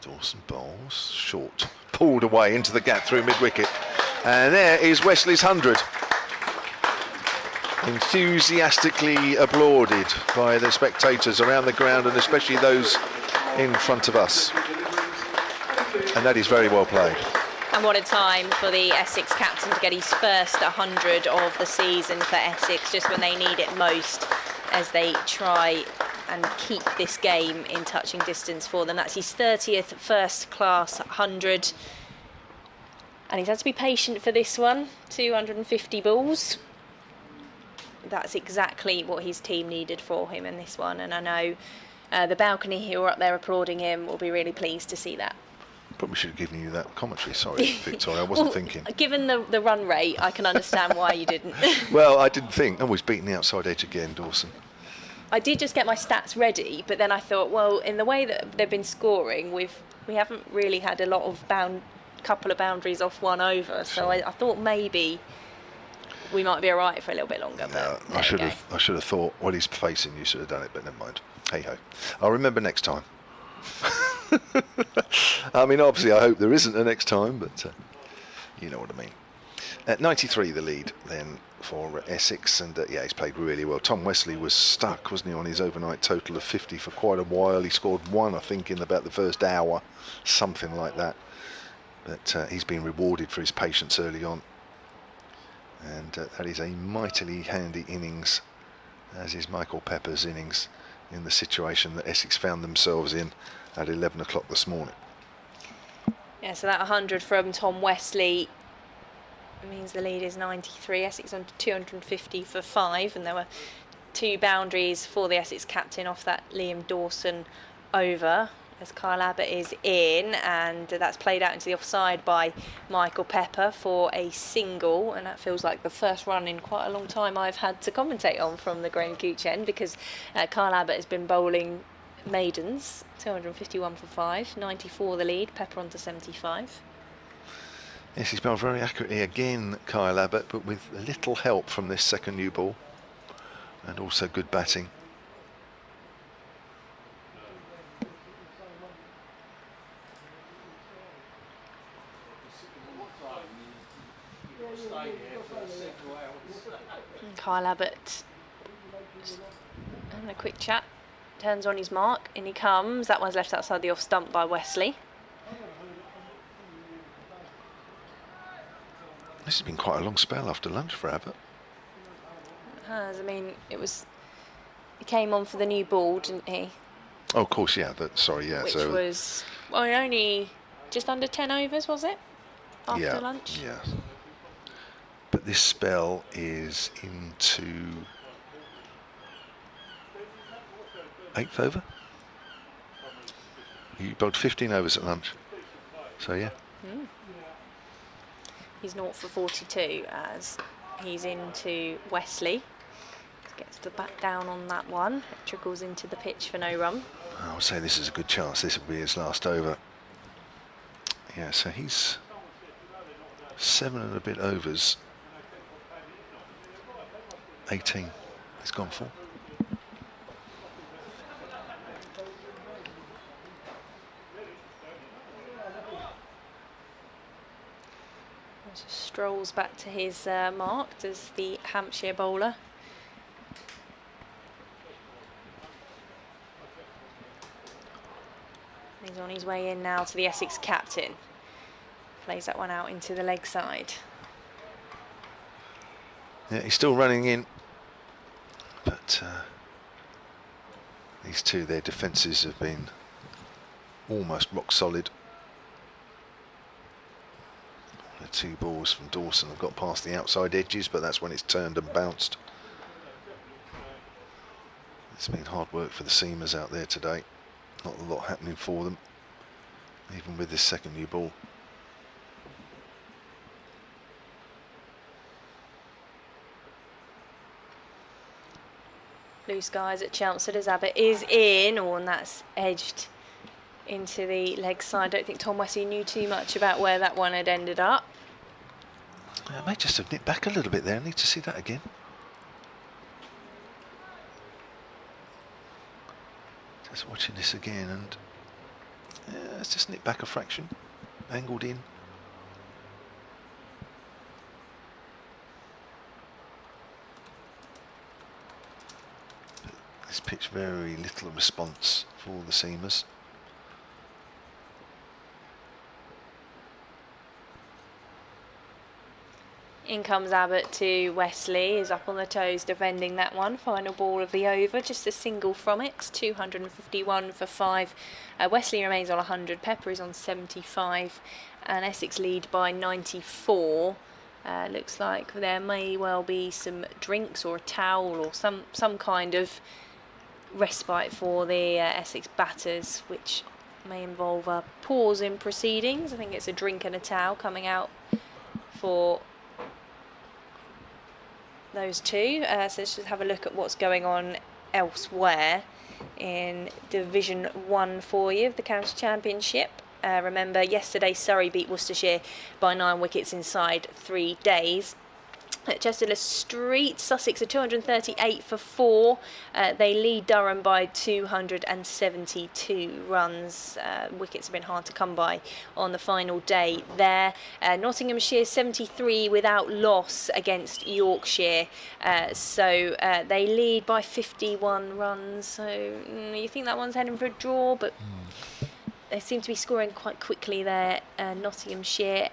Dawson bowls, short, pulled away into the gap through mid-wicket. And there is Wesley's 100. Enthusiastically applauded by the spectators around the ground, and especially those in front of us. And that is very well played. And what a time for the Essex captain to get his first 100 of the season for Essex, just when they need it most, as they try and keep this game in touching distance for them. That's his 30th first class 100. And he's had to be patient for this one, 250 balls. That's exactly what his team needed for him in this one. And I know the balcony who are up there applauding him will be really pleased to see that. Probably should have given you that commentary. Sorry, Victoria, I wasn't thinking. Given the run rate, I can understand why you didn't. Well, I didn't think. Oh, he's beaten the outside edge again, Dawson. I did just get my stats ready, but then I thought, well, in the way that they've been scoring, we haven't really had a lot of couple of boundaries off one over. So I thought maybe we might be all right for a little bit longer. But I should have thought, well, he's facing you, should have done it, but never mind. Hey ho, I'll remember next time. I mean, obviously, I hope there isn't a next time, but you know what I mean. At 93, the lead then for Essex, and yeah, he's played really well. Tom Wesley was stuck, wasn't he, on his overnight total of 50 for quite a while. He scored 1, I think, in about the first hour, something like that. But he's been rewarded for his patience early on, and that is a mightily handy innings, as is Michael Pepper's innings, in the situation that Essex found themselves in at 11 o'clock this morning. Yeah, so that 100 from Tom Wesley means the lead is 93. Essex on 250 for 5, and there were 2 boundaries for the Essex captain off that Liam Dawson over, as Kyle Abbott is in, and that's played out into the offside by Michael Pepper for a single, and that feels like the first run in quite a long time I've had to commentate on from the Graham Gooch end, because Kyle Abbott has been bowling maidens, 251 for 5, 94 the lead, Pepper on to 75. Yes, he's bowled very accurately again, Kyle Abbott, but with a little help from this second new ball, and also good batting. And Kyle Abbott having a quick chat, turns on his mark, and he comes. That one's left outside the off stump by Wesley. This has been quite a long spell after lunch for Abbott. It has. I mean, he came on for the new ball, didn't he? Oh, of course, yeah. Sorry, yeah. Which so was only just under 10 overs, was it? After lunch. Yeah. But this spell is into 8th over. He bowled 15 overs at lunch. So yeah. He's 0 for 42 as he's into Wesley. Gets the bat down on that one. It trickles into the pitch for no run. I would say this is a good chance. This will be his last over. Yeah, so he's 7 and a bit overs. 18 he's gone for. Just strolls back to his mark as the Hampshire bowler. He's on his way in now to the Essex captain. Plays that one out into the leg side. Yeah, he's still running in, but these two, their defences have been almost rock solid. The 2 balls from Dawson have got past the outside edges, but that's when it's turned and bounced. It's been hard work for the seamers out there today. Not a lot happening for them, even with this second new ball. Blue skies at Chelmsford as Abbott is in, and that's edged into the leg side. I don't think Tom Wesley knew too much about where that one had ended up. I may just have nipped back a little bit there. I need to see that again. Just watching this again, and yeah, it's just nipped back a fraction, angled in. But this pitch, very little response for the seamers. In comes Abbott to Wesley, is up on the toes defending that one. Final ball of the over, just a single from it, 251 for 5. Wesley remains on 100, Pepper is on 75, and Essex lead by 94. Looks like there may well be some drinks or a towel or some kind of respite for the Essex batters, which may involve a pause in proceedings. I think it's a drink and a towel coming out for those two. So let's just have a look at what's going on elsewhere in Division 1 for you of the County Championship. Remember, yesterday Surrey beat Worcestershire by 9 wickets inside 3 days. At Chesterless Street, Sussex are 238 for 4. They lead Durham by 272 runs. Wickets have been hard to come by on the final day there. Nottinghamshire 73 without loss against Yorkshire. So they lead by 51 runs. So you think that one's heading for a draw, but they seem to be scoring quite quickly there. Nottinghamshire,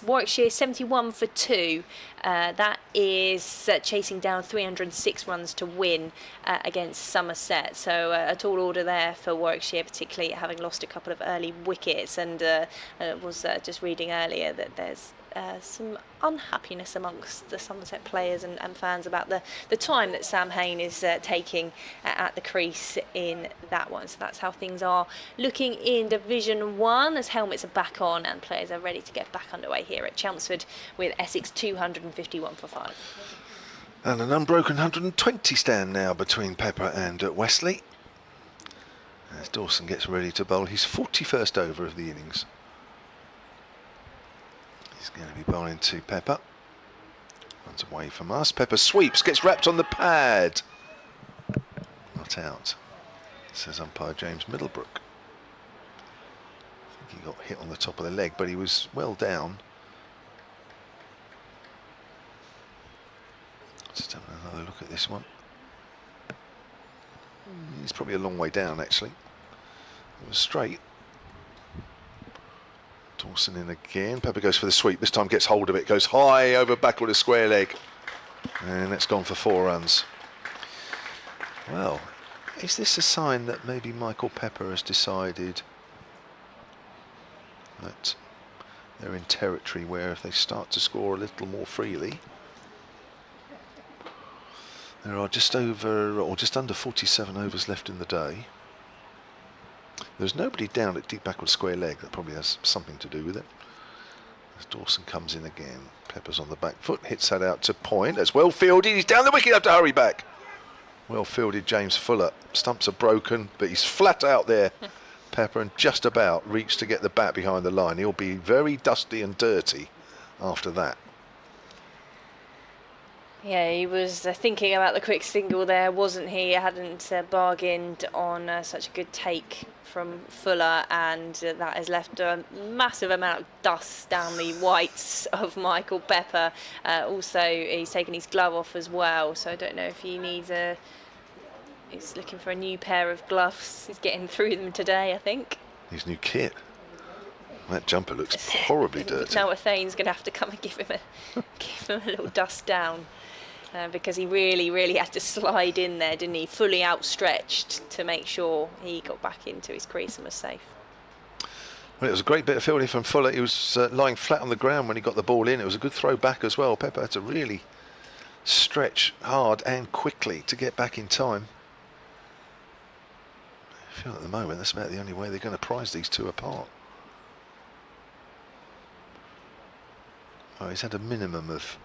Warwickshire 71 for 2. That is chasing down 306 runs to win against Somerset. So a tall order there for Warwickshire, particularly having lost a couple of early wickets. And was just reading earlier that there's some unhappiness amongst the Somerset players and fans about the time that Sam Hain is taking at the crease in that one. So that's how things are looking in Division 1 as helmets are back on and players are ready to get back underway here at Chelmsford with Essex 251 for 5. And an unbroken 120 stand now between Pepper and Wesley, as Dawson gets ready to bowl his 41st over of the innings. He's going to be bowling to Pepper. Runs away from us. Pepper sweeps, gets wrapped on the pad. Not out, says umpire James Middlebrook. I think he got hit on the top of the leg, but he was well down. Let's have another look at this one. He's probably a long way down, actually. It was straight. Dawson in again. Pepper goes for the sweep. This time gets hold of it. Goes high over backward a square leg. And that's gone for 4 runs. Well, is this a sign that maybe Michael Pepper has decided that they're in territory where if they start to score a little more freely, there are just over or just under 47 overs left in the day. There's nobody down at deep backward square leg. That probably has something to do with it. As Dawson comes in again, Pepper's on the back foot, hits that out to point. That's well fielded. He's down the wicket. Have to hurry back. Well fielded, James Fuller. Stumps are broken, but he's flat out there. Pepper, and just about reached to get the bat behind the line. He'll be very dusty and dirty after that. Yeah, he was thinking about the quick single there, wasn't he? He hadn't bargained on such a good take from Fuller, and that has left a massive amount of dust down the whites of Michael Pepper. Also, he's taken his glove off as well, so I don't know if he needs he's looking for a new pair of gloves. He's getting through them today, I think. His new kit. That jumper looks horribly dirty. Noah Thane's going to have to come and give him a little dust down. Because he really had to slide in there, didn't he? Fully outstretched to make sure he got back into his crease and was safe. Well, it was a great bit of fielding from Fuller. He was lying flat on the ground when he got the ball in. It was a good throw back as well. Pepper had to really stretch hard and quickly to get back in time. I feel at the moment that's about the only way they're going to prize these two apart. Oh, he's had a minimum of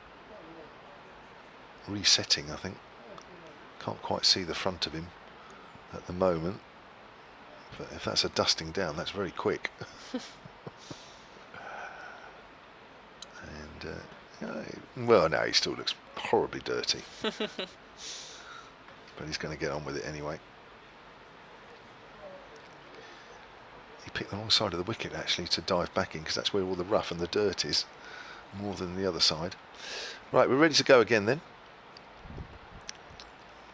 resetting, I think. Can't quite see the front of him at the moment. But if that's a dusting down, that's very quick. And well, no, he still looks horribly dirty. But he's going to get on with it anyway. He picked the wrong side of the wicket actually to dive back in, because that's where all the rough and the dirt is, more than the other side. Right, we're ready to go again then.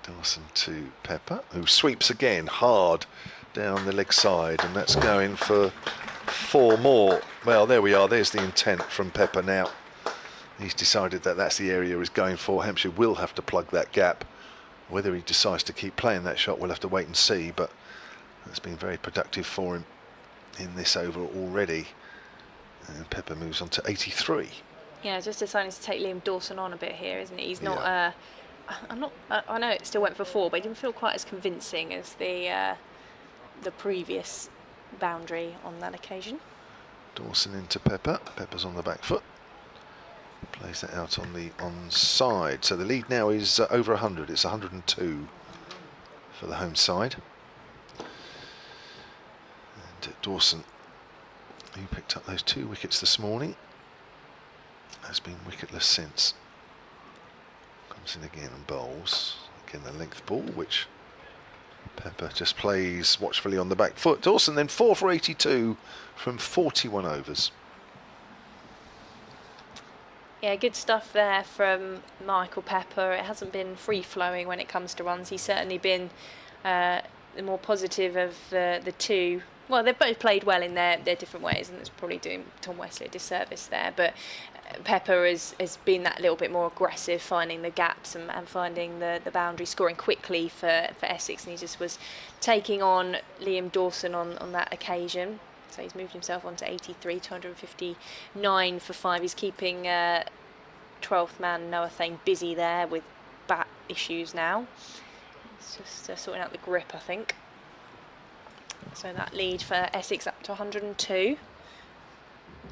Dawson to Pepper, who sweeps again hard down the leg side, and that's going for 4 more. Well, there we are. There's the intent from Pepper now. He's decided that that's the area he's going for. Hampshire will have to plug that gap. Whether he decides to keep playing that shot, we'll have to wait and see, but that's been very productive for him in this over already. And Pepper moves on to 83. Yeah, just deciding to take Liam Dawson on a bit here, isn't he? He's not. I know it still went for 4, but he didn't feel quite as convincing as the previous boundary on that occasion. Dawson into Pepper. Pepper's on the back foot. Plays that out on the onside. So the lead now is over 100. It's 102 for the home side. And Dawson, who picked up those 2 wickets this morning, has been wicketless since. Comes in again and bowls. Again the length ball, which Pepper just plays watchfully on the back foot. Dawson then 4 for 82 from 41 overs. Yeah, good stuff there from Michael Pepper. It hasn't been free-flowing when it comes to runs. He's certainly been the more positive of the two. Well, they've both played well in their different ways, and it's probably doing Tom Wesley a disservice there. But Pepper has been that little bit more aggressive, finding the gaps and finding the boundary, scoring quickly for Essex, and he just was taking on Liam Dawson on that occasion. So he's moved himself on to 83, 259 for 5. He's keeping 12th man Noah Thane busy there with bat issues now. It's just sorting out the grip, I think. So that lead for Essex up to 102.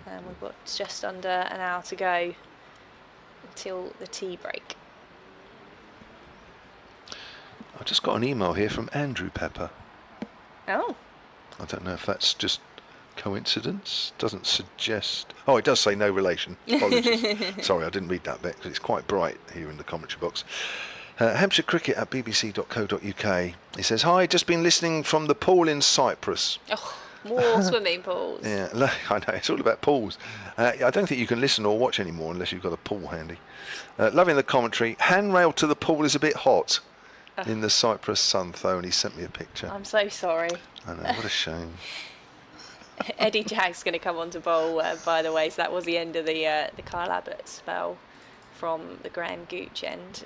And we've got just under an hour to go until the tea break. I just got an email here from Andrew Pepper. Oh. I don't know if that's just coincidence. Doesn't suggest. Oh, it does say no relation. Apologies. Sorry, I didn't read that bit because it's quite bright here in the commentary box. Hampshire Cricket at bbc.co.uk. He says, "Hi, just been listening from the pool in Cyprus." Oh, more swimming pools. Yeah, I know, it's all about pools. I don't think you can listen or watch anymore unless you've got a pool handy. Loving the commentary. Handrail to the pool is a bit hot in the Cyprus sun, though, and he sent me a picture. I'm so sorry. I know, what a shame. Eddie Jagg's going to come on to bowl, by the way, so that was the end of the Kyle Abbott spell from the Graham Gooch end.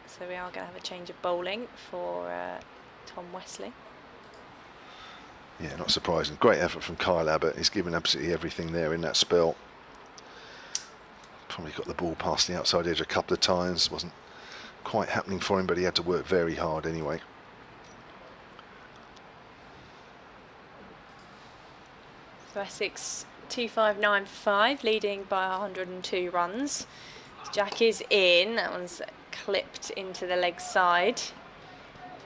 So we are going to have a change of bowling for Tom Wesley. Yeah, not surprising. Great effort from Kyle Abbott. He's given absolutely everything there in that spell. Probably got the ball past the outside edge a couple of times. Wasn't quite happening for him, but he had to work very hard anyway. So Essex 259 for 5, leading by 102 runs. Jack is in. That one's clipped into the leg side.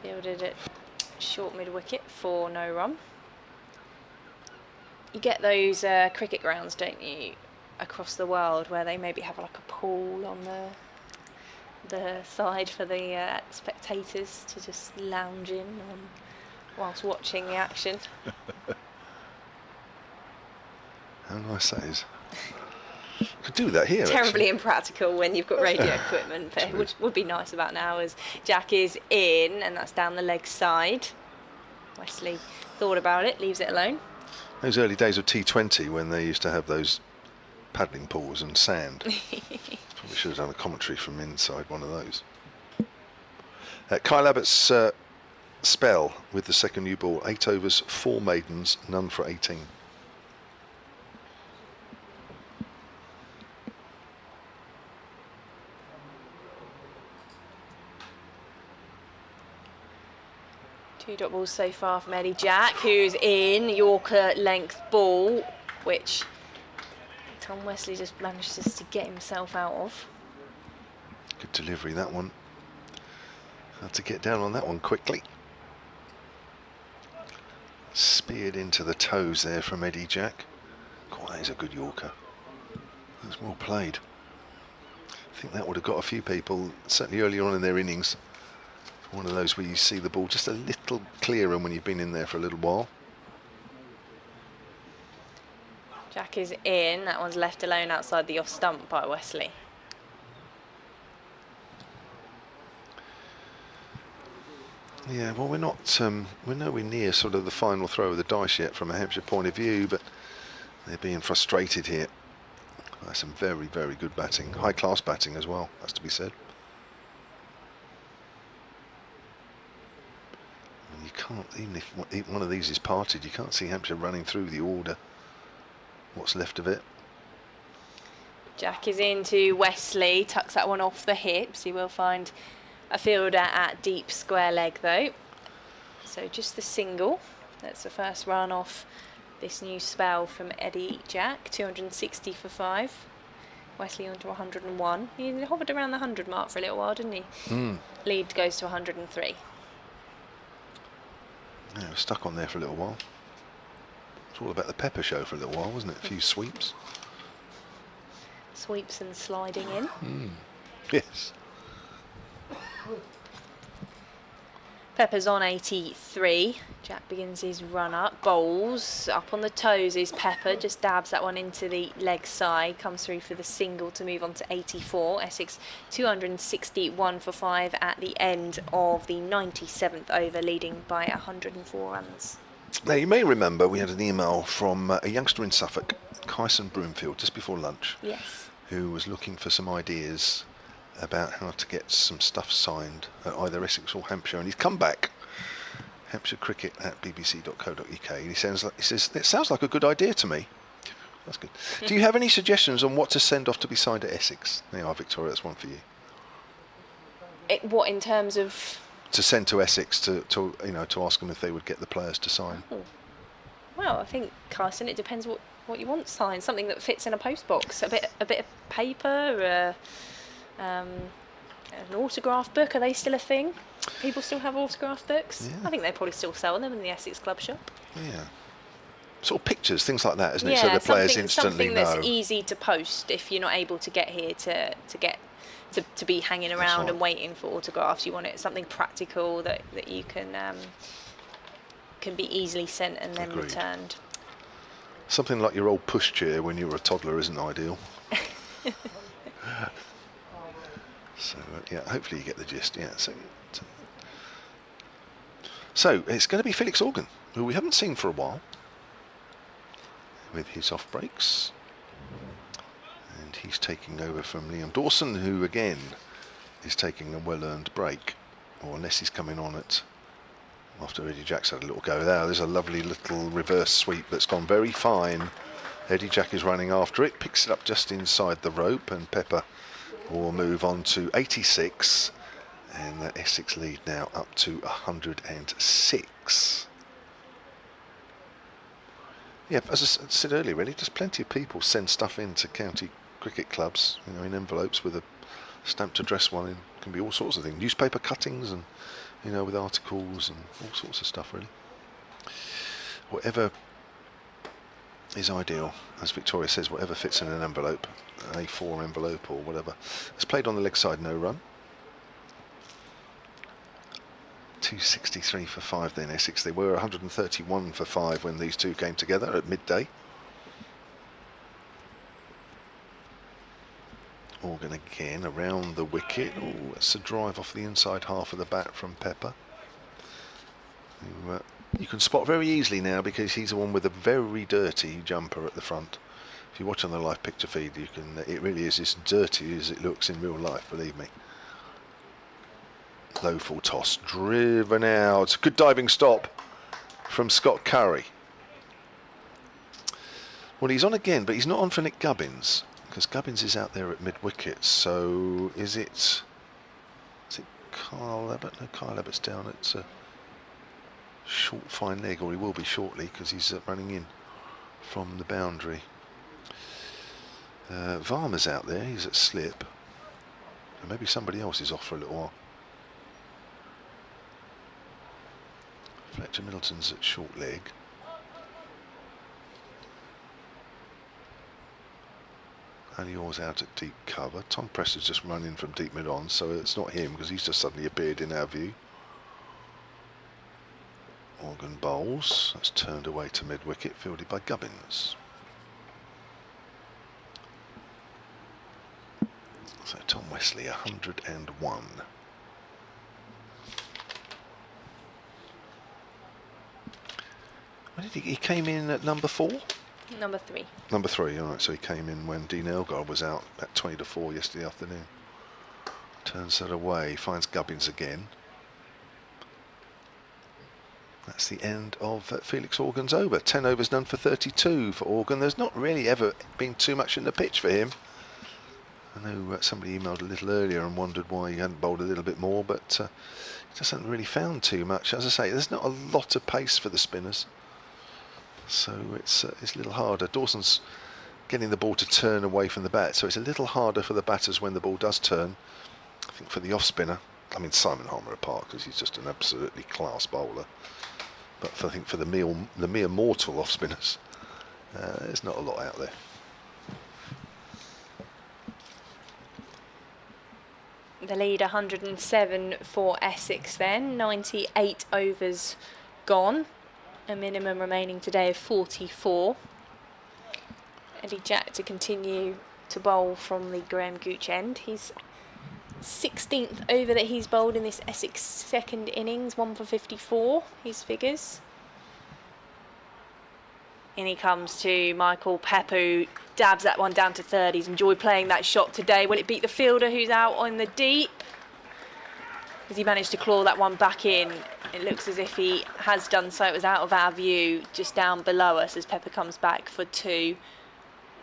Fielded at short mid wicket for no run. You get those cricket grounds, don't you, across the world, where they maybe have like a pool on the side for the spectators to just lounge in whilst watching the action. How nice that is. Could do that here. Terribly actually. impractical when you've got radio equipment, but it would be nice about now as Jack is in, and that's down the leg side. Wesley thought about it, leaves it alone. Those early days of T20 when they used to have those paddling pools and sand. Probably should have done a commentary from inside one of those. Kyle Abbott's spell with the second new ball, 8 overs, 4 maidens, none for 18. 2 dot balls so far from Eddie Jack, who's in Yorker length ball, which Tom Wesley just manages to get himself out of. Good delivery, that one. Had to get down on that one quickly. Speared into the toes there from Eddie Jack. God, that is a good Yorker. That's well played. I think that would have got a few people, certainly early on in their innings. One of those where you see the ball just a little clearer when you've been in there for a little while. Jack is in. That one's left alone outside the off stump by Wesley. Yeah, well, we're nowhere near sort of the final throw of the dice yet from a Hampshire point of view, but they're being frustrated here. That's some very, very good batting, high-class batting as well, has to be said. And you can't, even if one of these is parted, you can't see Hampshire running through the order. What's left of it? Jack is into Wesley, tucks that one off the hips. He will find a fielder at deep square leg though. So just the single. That's the first run off this new spell from Eddie Jack. 260 for 5. Wesley onto 101. He hovered around the 100 mark for a little while, didn't he? Lead goes to 103. Yeah, was stuck on there for a little while. It's all about the Pepper show for a little while, wasn't it? A few sweeps. Sweeps and sliding in. Yes. Pepper's on 83. Jack begins his run up. Bowls up on the toes is Pepper. Just dabs that one into the leg side. Comes through for the single to move on to 84. Essex 261 for 5 at the end of the 97th over, leading by 104 runs. Now, you may remember we had an email from a youngster in Suffolk, Kyson Broomfield, just before lunch. Yes. Who was looking for some ideas about how to get some stuff signed at either Essex or Hampshire, and he's come back, hampshirecricket@bbc.co.uk, and he says, it sounds like a good idea to me. That's good. Do you have any suggestions on what to send off to be signed at Essex? There you are, Victoria, that's one for you. What in terms of? To send to Essex to ask them if they would get the players to sign. Oh. Well, I think, Carson, it depends what you want signed. Something that fits in a post box. A bit of paper. An autograph book. Are they still a thing? People still have autograph books. Yeah. I think they probably still sell them in the Essex Club shop. Yeah. Sort of pictures, things like that, isn't it? So the players instantly know. Something that's easy to post if you're not able to get here to be hanging around and waiting for autographs. You want it something practical that you can be easily sent and then returned. Something like your old pushchair when you were a toddler isn't ideal. So yeah, hopefully you get the gist. Yeah. So it's going to be Felix Organ, who we haven't seen for a while, with his off breaks, and he's taking over from Liam Dawson, who again is taking a well-earned break, or unless he's coming on it after Eddie Jack's had a little go there. There's a lovely little reverse sweep that's gone very fine. Eddie Jack is running after it, picks it up just inside the rope, and Pepper will move on to 86, and the Essex lead now up to 106. Yeah, as I said earlier, really, just plenty of people send stuff in to county cricket clubs, in envelopes with a stamped address one. It can be all sorts of things, newspaper cuttings, and with articles and all sorts of stuff, really. Whatever is ideal, as Victoria says, whatever fits in an envelope, an A4 envelope or whatever. It's played on the leg side, no run. 263 for 5 then, Essex. They were 131 for 5 when these two came together at midday. Organ again around the wicket. Oh, that's a drive off the inside half of the bat from Pepper. You can spot very easily now because he's the one with a very dirty jumper at the front. If you watch on the live picture feed, you can. It really is as dirty as it looks in real life, believe me. Low full toss, driven out. Good diving stop from Scott Curry. Well, he's on again, but he's not on for Nick Gubbins, because Gubbins is out there at mid-wicket. So is it Kyle Abbott? No, Kyle Abbott's down at short fine leg, or he will be shortly because he's running in from the boundary. Varma's out there, he's at slip. And maybe somebody else is off for a little while. Fletcher Middleton's at short leg. Alior's out at deep cover. Tom Preston's just run in from deep mid on, so it's not him because he's just suddenly appeared in our view. Organ bowls, that's turned away to mid wicket, fielded by Gubbins. So Tom Wesley 101. When did he came in at number 4? Number 3. Number 3, all right. So he came in when Dean Elgar was out at 20 to 4 yesterday afternoon. Turns that away, finds Gubbins again. That's the end of Felix Organ's over. 10 overs done for 32 for Organ. There's not really ever been too much in the pitch for him. I know somebody emailed a little earlier and wondered why he hadn't bowled a little bit more, but he just hasn't really found too much. As I say, there's not a lot of pace for the spinners, so it's a little harder. Dawson's getting the ball to turn away from the bat, so it's a little harder for the batters when the ball does turn. I think for the off spinner, I mean Simon Harmer apart because he's just an absolutely class bowler, but I think for the mere mortal off spinners, there's not a lot out there. The lead 107 for Essex then, 98 overs gone, a minimum remaining today of 44. Eddie Jack to continue to bowl from the Graham Gooch end. He's 16th over that he's bowled in this Essex second innings, 1 for 54, his figures. In he comes to Michael Pepper, who dabs that one down to third. He's enjoyed playing that shot today. Will it beat the fielder who's out on the deep? Has he managed to claw that one back in? It looks as if he has done so. It was out of our view, just down below us as Pepper comes back for 2.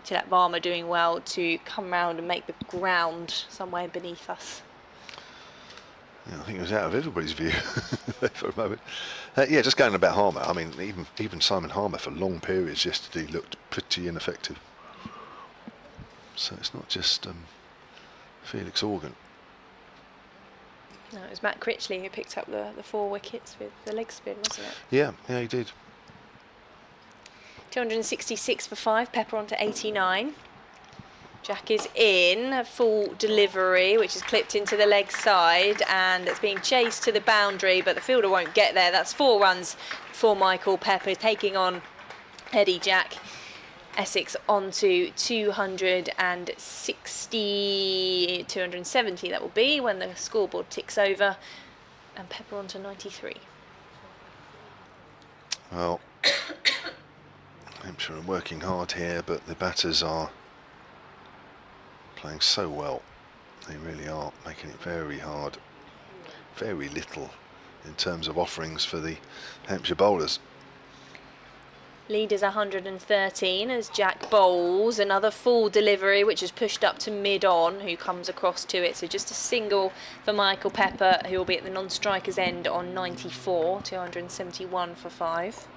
Tilak Varma doing well to come round and make the ground somewhere beneath us. Yeah, I think it was out of everybody's view for a moment. Yeah, just going about Harmer. I mean, even Simon Harmer for long periods yesterday looked pretty ineffective. So it's not just Felix Organ. No, it was Matt Critchley who picked up the 4 wickets with the leg spin, wasn't it? Yeah, he did. 266 for 5, Pepper on to 89. Jack is in, a full delivery, which is clipped into the leg side, and it's being chased to the boundary, but the fielder won't get there. That's 4 runs for Michael Pepper, taking on Eddie Jack. Essex on to 270 that will be when the scoreboard ticks over, and Pepper on to 93. Well, Hampshire are working hard here, but the batters are playing so well. They really are making it very hard. Very little in terms of offerings for the Hampshire bowlers. Leaders 113 as Jack bowls. Another full delivery which is pushed up to mid-on, who comes across to it. So just a single for Michael Pepper, who will be at the non-striker's end on 94, 271 for 5.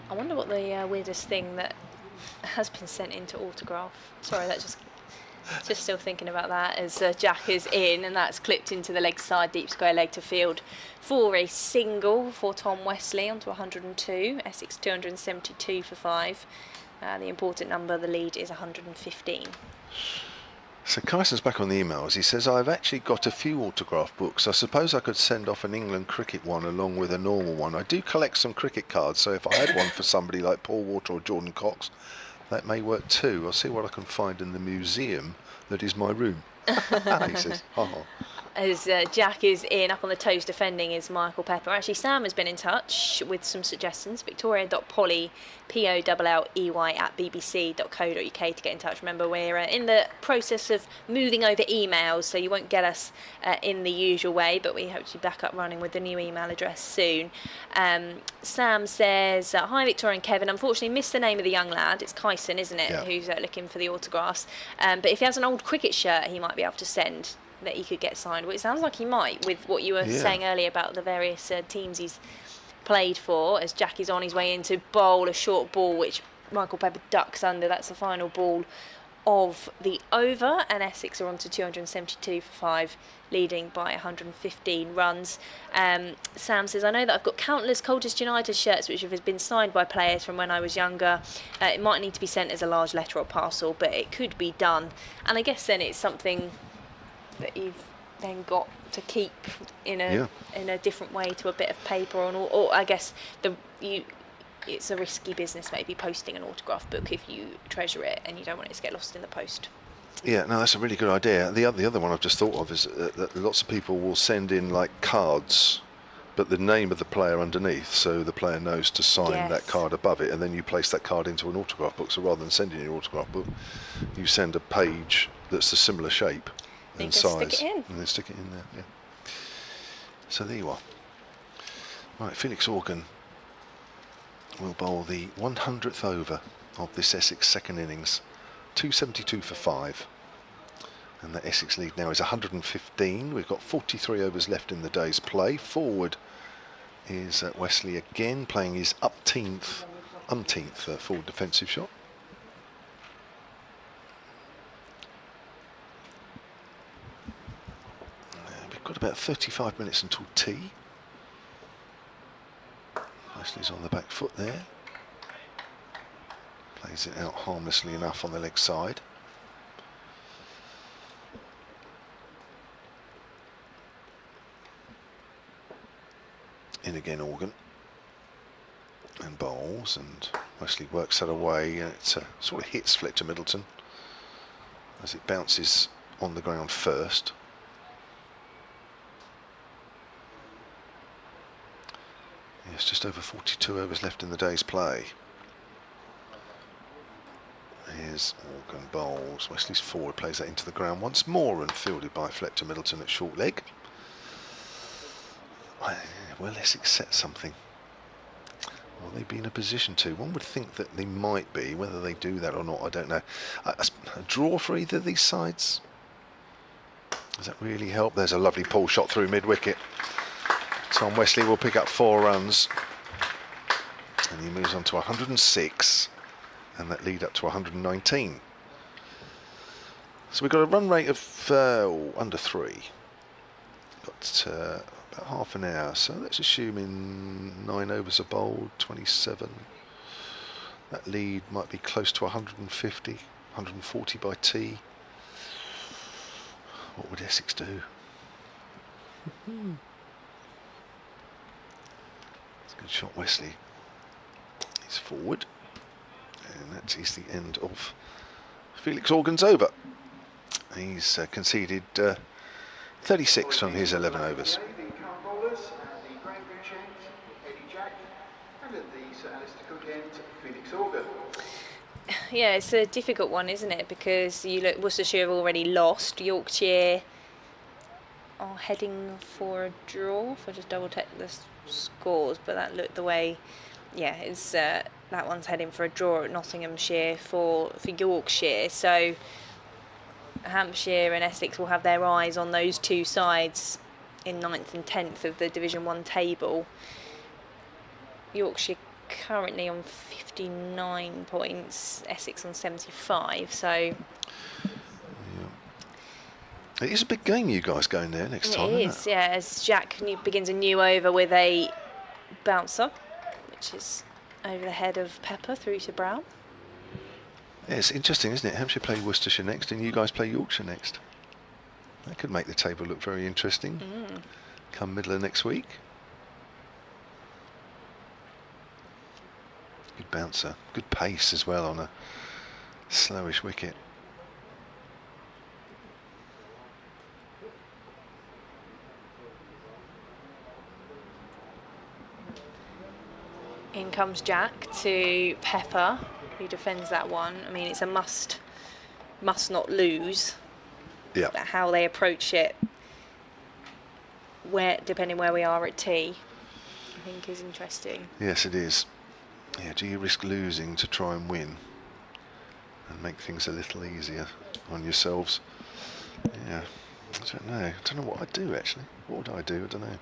I wonder what the weirdest thing that has been sent into autograph. Sorry, that just still thinking about that as Jack is in, and that's clipped into the leg side, deep square leg to field for a single for Tom Wesley onto 102. Essex 272 for 5. The important number, the lead, is 115. So Kyson's back on the emails. He says, I've actually got a few autograph books. I suppose I could send off an England cricket one along with a normal one. I do collect some cricket cards, so if I had one for somebody like Paul Water or Jordan Cox, that may work too. I'll see what I can find in the museum that is my room. He says, ha ha. as Jack is in. Up on the toes defending is Michael Pepper. Actually, Sam has been in touch with some suggestions. Victoria.Polly, POLLEY @bbc.co.uk to get in touch. Remember, we're in the process of moving over emails, so you won't get us in the usual way, but we hope to be back up running with the new email address soon. Sam says, hi Victoria and Kevin, unfortunately missed the name of the young lad. It's Kyson, isn't it, yeah. who's looking for the autographs. But if he has an old cricket shirt he might be able to send that he could get signed. Well, it sounds like he might, with what you were saying earlier about the various teams he's played for, as Jack is on his way in to bowl a short ball which Michael Pepper ducks under. That's the final ball of the over, and Essex are on to 272 for 5, leading by 115 runs. Sam says, I know that I've got countless Colchester United shirts which have been signed by players from when I was younger. It might need to be sent as a large letter or parcel, but it could be done. And I guess then it's something that you've then got to keep in a different way to a bit of paper, or I guess it's a risky business maybe posting an autograph book if you treasure it and you don't want it to get lost in the post. Yeah, no, that's a really good idea. The other one I've just thought of is that lots of people will send in like cards, but the name of the player underneath, so the player knows to sign that card above it, and then you place that card into an autograph book. So rather than sending an autograph book, you send a page that's a similar shape and size, stick it in. and then stick it in there. Yeah. So there you are. Right, Felix Organ will bowl the 100th over of this Essex second innings, 272 for 5, and the Essex lead now is 115. We've got 43 overs left in the day's play. Forward is Wesley again, playing his umpteenth forward defensive shot. We've got about 35 minutes until tea. Wesley's on the back foot there. Plays it out harmlessly enough on the leg side. In again Organ. And bowls, and Wesley works that away, and it sort of hits Fletcher Middleton as it bounces on the ground first. Yes, just over 42 overs left in the day's play. Here's Organ bowls. Wesley's forward, plays that into the ground once more and fielded by Fletcher Middleton at short leg. Will Essex set something? Will they be in a position to? One would think that they might be. Whether they do that or not, I don't know. A draw for either of these sides? Does that really help? There's a lovely pull shot through mid-wicket. Tom Wesley will pick up 4 runs, and he moves on to 106, and that lead up to 119. So we've got a run rate of under 3. Got about half an hour, so let's assume in 9 overs are bowled, 27. That lead might be close to 150, 140 by tea. What would Essex do? Good shot, Wesley. He's forward, and that is the end of Felix Organ's over. He's conceded 36 from his 11 overs. Yeah, it's a difficult one, isn't it? Because you look, Worcestershire have already lost. Yorkshire are heading for a draw. If I just double check the scores, but that looked the way. Yeah, it's that one's heading for a draw at Nottinghamshire for Yorkshire. So Hampshire and Essex will have their eyes on those two sides in 9th and 10th of the Division 1 table. Yorkshire currently on 59 points, Essex on 75. So it is a big game, you guys going there next time. It is, yeah, as Jack begins a new over with a bouncer, which is over the head of Pepper through to Brown. Yeah, it's interesting, isn't it? Hampshire play Worcestershire next, and you guys play Yorkshire next. That could make the table look very interesting come middle of next week. Good bouncer, good pace as well on a slowish wicket. In comes Jack to Pepper, who defends that one. I mean, it's a must not lose. Yeah. But how they approach it, depending where we are at tee, I think is interesting. Yes, it is. Yeah, do you risk losing to try and win and make things a little easier on yourselves? Yeah, I don't know. I don't know what I'd do, actually. What would I do? I don't know.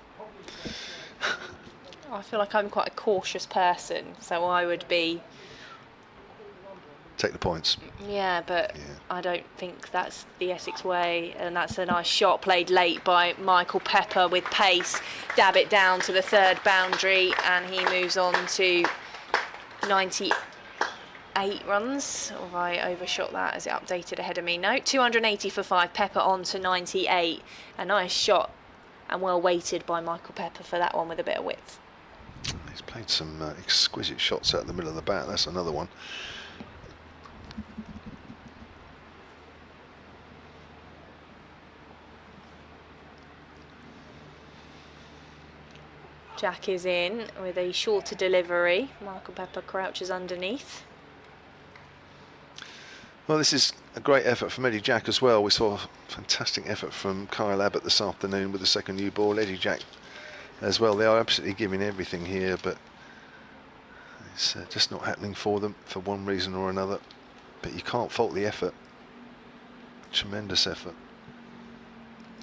I feel like I'm quite a cautious person, so I would be... Take the points. Yeah, but Yeah. I don't think that's the Essex way, and that's a nice shot played late by Michael Pepper with pace. Dab it down to the third boundary, and he moves on to 98 runs. Or have I overshot that? Is it updated ahead of me? No, 280 for 5. Pepper on to 98. A nice shot, and well weighted by Michael Pepper for that one with a bit of width. He's played some exquisite shots out the middle of the bat. That's another one. Jack is in with a shorter delivery. Michael Pepper crouches underneath. Well, this is a great effort from Eddie Jack as well. We saw a fantastic effort from Kyle Abbott this afternoon with the second new ball. Eddie Jack as well. They are absolutely giving everything here, but it's just not happening for them for one reason or another. But you can't fault the effort. Tremendous effort.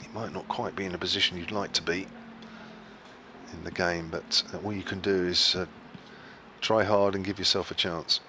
You might not quite be in a position you'd like to be in the game, but all you can do is try hard and give yourself a chance.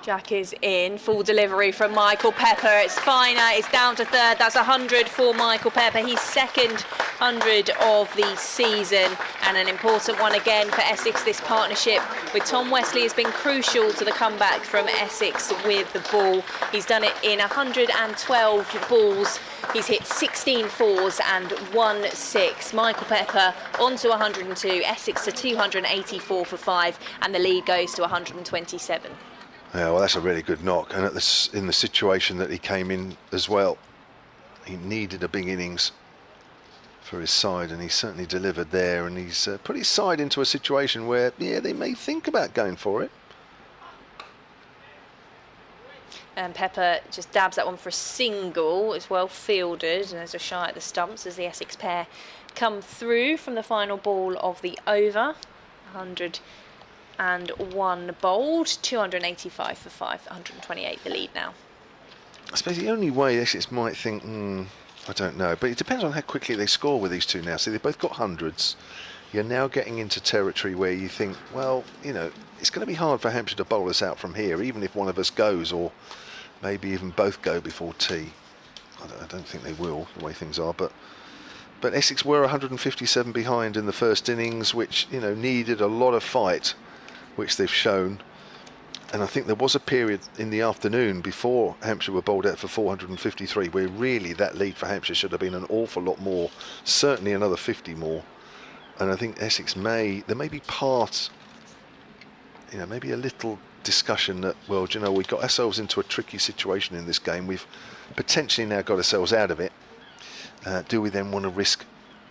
Jack is in, full delivery from Michael Pepper. It's finer, it's down to third. That's 100 for Michael Pepper. He's second 100 of the season, and an important one again for Essex. This partnership with Tom Wesley has been crucial to the comeback from Essex with the ball. He's done it in 112 balls. He's hit 16 fours and 1 6. Michael Pepper on to 102, Essex to 284 for 5, and the lead goes to 127. Yeah, well, that's a really good knock, and in the situation that he came in as well, he needed a big innings for his side, and he certainly delivered there, and he's put his side into a situation where, yeah, they may think about going for it. And Pepper just dabs that one for a single. It's well fielded, and there's a shy at the stumps as the Essex pair come through from the final ball of the over. 101 bowled, 285 for 5, 128 the lead now. I suppose the only way Essex might think, I don't know, but it depends on how quickly they score with these two now. See, they've both got hundreds. You're now getting into territory where you think, well, you know, it's going to be hard for Hampshire to bowl us out from here, even if one of us goes, or maybe even both go before tea. I don't think they will, the way things are, but Essex were 157 behind in the first innings, which, you know, needed a lot of fight, which they've shown. And I think there was a period in the afternoon before Hampshire were bowled out for 453 where really that lead for Hampshire should have been an awful lot more, certainly another 50 more. And I think Essex there may be part, you know, maybe a little discussion that, well, do you know, we got ourselves into a tricky situation in this game. We've potentially now got ourselves out of it. Do we then want to risk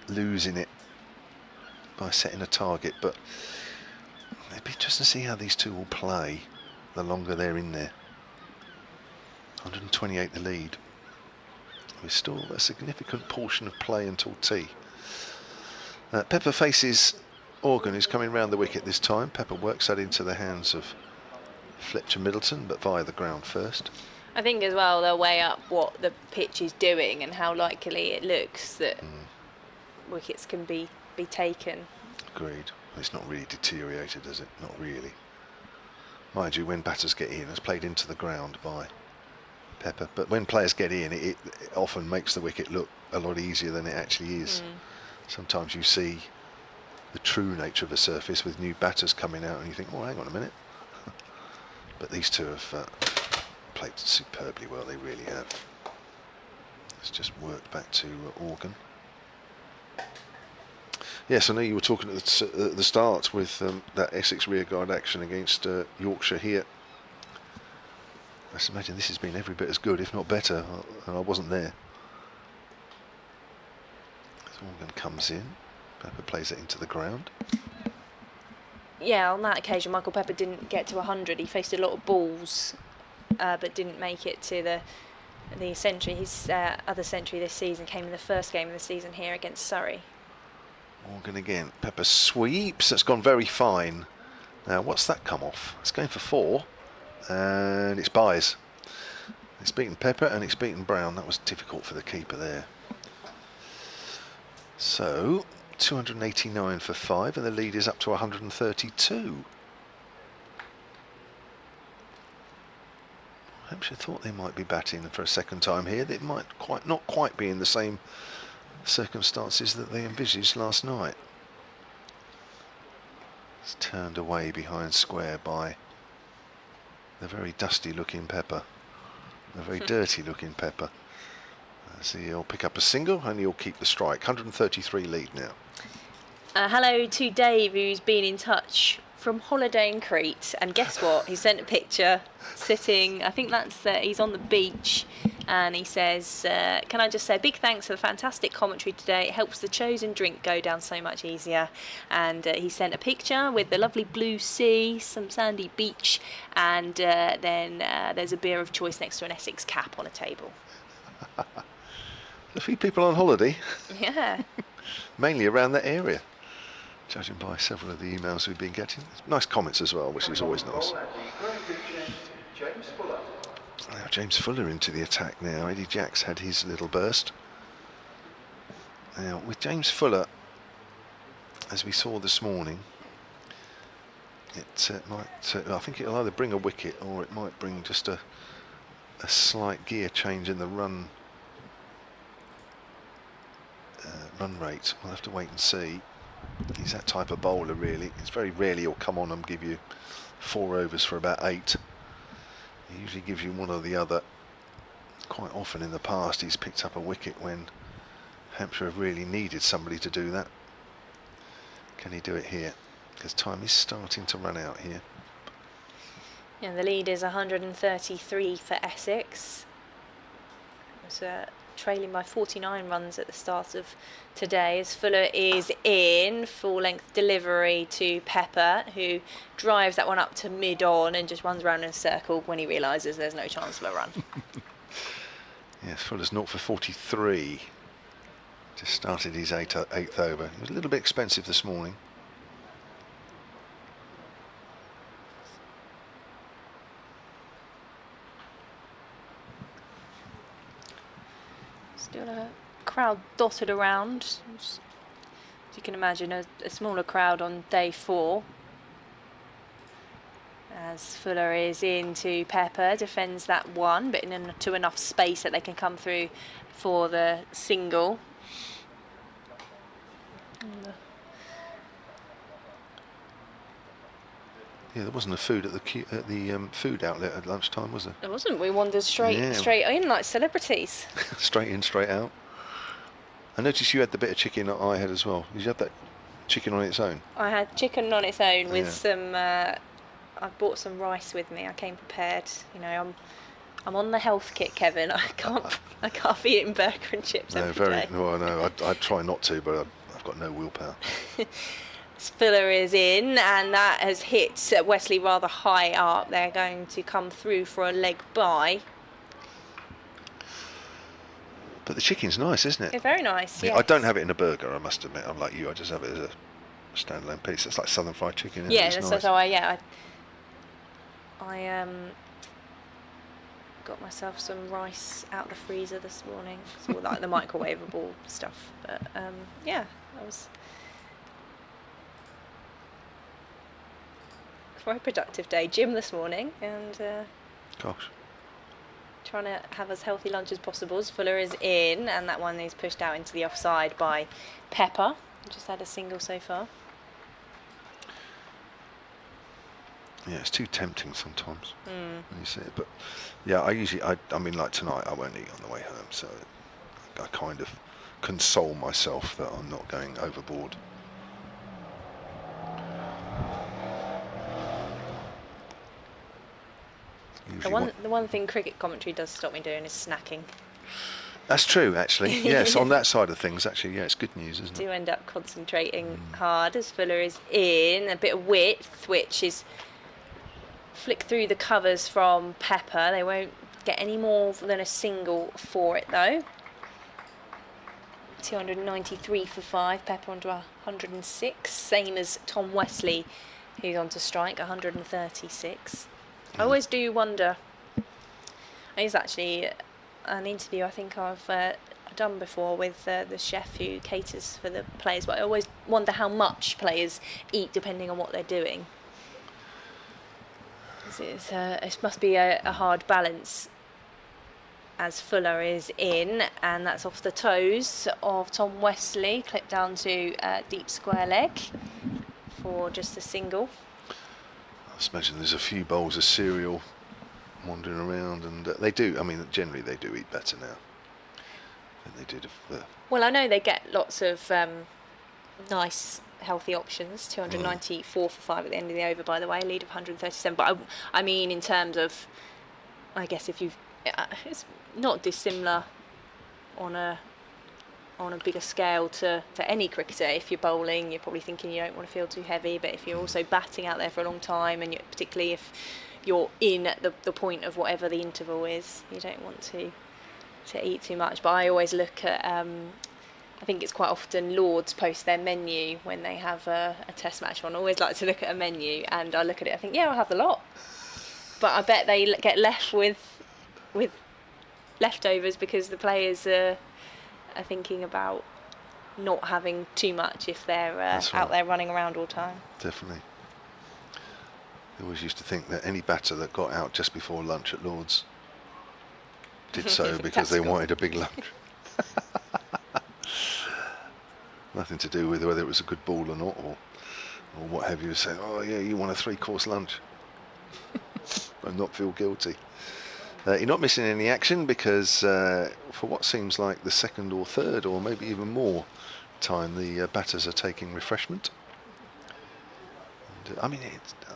losing it by setting a target? But it'd be interesting to see how these two will play the longer they're in there. 128 the lead. There's still a significant portion of play until tea. Pepper faces Organ, who's coming round the wicket this time. Pepper works that into the hands of Fletcher Middleton, but via the ground first. I think as well they'll weigh up what the pitch is doing and how likely it looks that wickets can be taken. Agreed. It's not really deteriorated, is it? Not really. Mind you, when batters get in, it's played into the ground by Pepper. But when players get in, it often makes the wicket look a lot easier than it actually is. Sometimes you see the true nature of a surface with new batters coming out and you think, oh, hang on a minute. But these two have played superbly well, they really have. Let's just work back to Organ. Yes, I know you were talking at the start with that Essex rearguard action against Yorkshire here. I just imagine this has been every bit as good, if not better, and I wasn't there. As Organ comes in, Pepper plays it into the ground. Yeah, on that occasion, Michael Pepper didn't get to 100. He faced a lot of balls, but didn't make it to the century. His other century this season came in the first game of the season here against Surrey. Morgan again. Pepper sweeps. That's gone very fine. Now, what's that come off? It's going for 4, and it's buys. It's beaten Pepper and it's beaten Brown. That was difficult for the keeper there. So 289 for 5, and the lead is up to 132. Hampshire thought they might be batting for a second time here. They might not quite be in the same circumstances that they envisaged last night. It's turned away behind square by the very dusty looking Pepper, the very dirty looking Pepper. So he'll pick up a single and he'll keep the strike. 133 lead now. Hello to Dave, who's been in touch from holiday in Crete, and guess what? He sent a picture sitting, I think that's he's on the beach, and he says, can I just say big thanks for the fantastic commentary today. It helps the chosen drink go down so much easier. And he sent a picture with the lovely blue sea, some sandy beach, and then there's a beer of choice next to an Essex cap on a table. A few people on holiday. Yeah. Mainly around that area, judging by several of the emails we've been getting. Nice comments as well, which is always nice. Now James Fuller into the attack now. Eddie Jacks had his little burst. Now with James Fuller, as we saw this morning, it might, I think it'll either bring a wicket or it might bring just a slight gear change in the run rate. We'll have to wait and see. He's that type of bowler, really. It's very rarely he'll come on and give you 4 overs for about 8. He usually gives you one or the other. Quite often in the past he's picked up a wicket when Hampshire have really needed somebody to do that. Can he do it here? Because time is starting to run out here. Yeah, the lead is 133 for Essex. It's trailing by 49 runs at the start of today, as Fuller is in full length delivery to Pepper, who drives that one up to mid-on and just runs around in a circle when he realises there's no chance of a run. Yes, Fuller's 0 for 43. Just started his eighth over. It was a little bit expensive this morning. Still a crowd dotted around. As you can imagine, a smaller crowd on day 4. As Fuller is into Pepper, defends that one, but into enough space that they can come through for the single. Yeah, there wasn't a food at the food outlet at lunchtime, was there? There wasn't. We wandered straight in like celebrities. Straight in, straight out. I noticed you had the bit of chicken that I had as well. Did you have that chicken on its own? I had chicken on its own with some. I brought some rice with me. I came prepared. You know, I'm on the health kit, Kevin. I can't be eating burger and chips every day. Well, no, I'd try not to, but I've got no willpower. Fuller is in, and that has hit Wesley rather high up. They're going to come through for a leg bye. But the chicken's nice, isn't it? It's very nice, yeah. Yes. I don't have it in a burger, I must admit. I'm like you, I just have it as a standalone piece. It's like southern fried chicken, isn't it? Yeah, it's that's nice. how I got myself some rice out of the freezer this morning. It's all like the microwavable stuff. But yeah, that was a very productive day. Gym this morning, and Gosh. trying to have as healthy lunch as possible. Fuller is in, and that one is pushed out into the offside by Pepper. Just had a single so far. Yeah, it's too tempting sometimes when you see it. But yeah, I mean, like tonight, I won't eat on the way home, so I kind of console myself that I'm not going overboard. The one thing cricket commentary does stop me doing is snacking. That's true, actually. Yes, on that side of things, actually, yeah, it's good news, isn't Do it? end up concentrating hard as Fuller is in. A bit of width, which is flick through the covers from Pepper. They won't get any more than a single for it, though. 293 for 5, Pepper onto 106, same as Tom Wesley, who's on to strike, 136. I always do wonder, it's actually an interview I think I've done before with the chef who caters for the players, but I always wonder how much players eat depending on what they're doing. It must be a hard balance, as Fuller is in, and that's off the toes of Tom Wesley, clipped down to deep square leg for just a single. I just imagine there's a few bowls of cereal wandering around, and they do, I mean, generally they do eat better now than they did. Well, I know they get lots of nice healthy options. 294 for 5 at the end of the over, by the way, lead of 137. But I mean, in terms of, I guess if you've, it's not dissimilar on a bigger scale to any cricketer. If you're bowling, you're probably thinking you don't want to feel too heavy, but if you're also batting out there for a long time, and particularly if you're in at the point of whatever the interval is, you don't want to eat too much. But I always look at, I think it's quite often Lords post their menu when they have a test match on. I always like to look at a menu, and I look at it, I think, yeah, I'll have the lot. But I bet they get left with leftovers because the players are thinking about not having too much if they're out there running around all the time. Definitely. They always used to think that any batter that got out just before lunch at Lord's did so because they wanted a big lunch. Nothing to do with whether it was a good ball or not, or what have you. Say, oh yeah, you want a 3-course lunch and not feel guilty. You're not missing any action because for what seems like the second or third or maybe even more time, the batters are taking refreshment. And, I mean,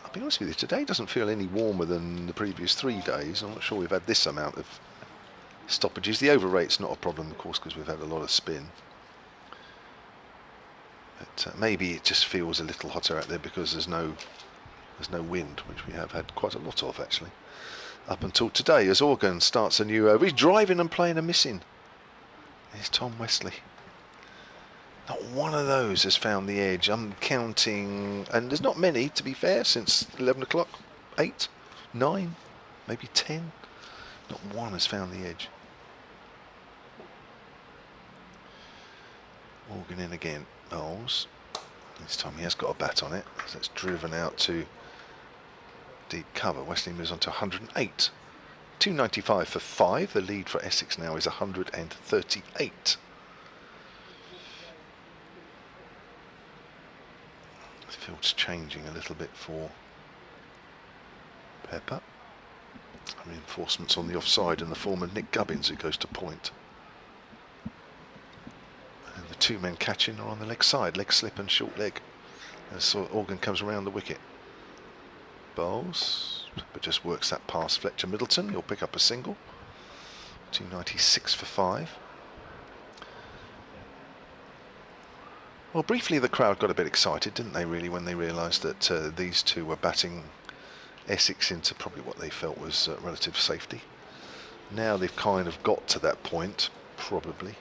I'll be honest with you, today doesn't feel any warmer than the previous 3 days. I'm not sure we've had this amount of stoppages. The over rate's not a problem, of course, because we've had a lot of spin. But maybe it just feels a little hotter out there because there's no wind, which we have had quite a lot of actually up until today, as Organ starts a new over. He's driving and playing a missing. Here's Tom Wesley. Not one of those has found the edge. I'm counting, and there's not many, to be fair, since 11 o'clock. 8, 9, maybe 10. Not one has found the edge. Organ in again. Bowls. This time he has got a bat on it, so it's driven out to deep cover. Wesley moves on to 108. 295 for 5. The lead for Essex now is 138. The field's changing a little bit for Pepper. Reinforcements on the offside in the form of Nick Gubbins, who goes to point. And the 2 men catching are on the leg side, leg slip and short leg, as Organ comes around the wicket. Bowls, but just works that past Fletcher Middleton. He'll pick up a single. 296 for 5. Well, briefly the crowd got a bit excited, didn't they, really, when they realised that these two were batting Essex into probably what they felt was relative safety. Now they've kind of got to that point, probably.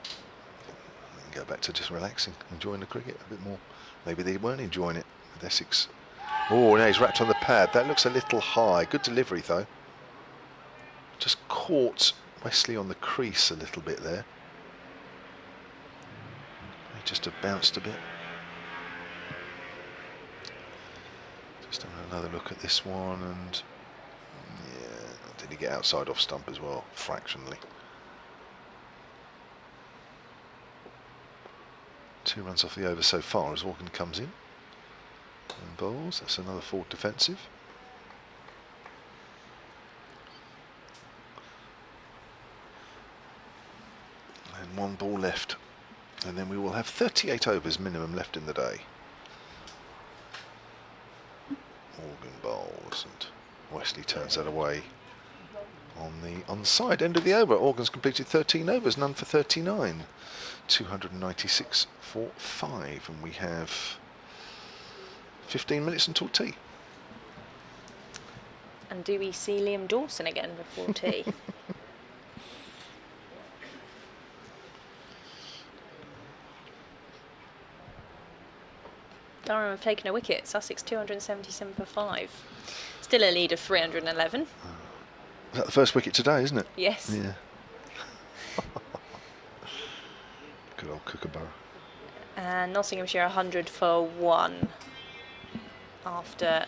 They can go back to just relaxing, enjoying the cricket a bit more. Maybe they weren't enjoying it with Essex. Oh, now he's wrapped on the pad. That looks a little high. Good delivery, though. Just caught Wesley on the crease a little bit there. He just have bounced a bit. Just having another look at this one, and yeah, did he get outside off stump as well, fractionally? 2 runs off the over so far as Organ comes in. And bowls, that's another forward defensive. And 1 ball left. And then we will have 38 overs minimum left in the day. Organ bowls, and Wesley turns that away on the side end of the over. Organ's completed 13 overs, none for 39. 296 for 5, and we have 15 minutes until tea. And do we see Liam Dawson again before tea? Durham have taken a wicket. Sussex 277 for 5. Still a lead of 311. Is that the first wicket today, isn't it? Yes. Yeah. Good old Kookaburra. And Nottinghamshire 100 for 1 after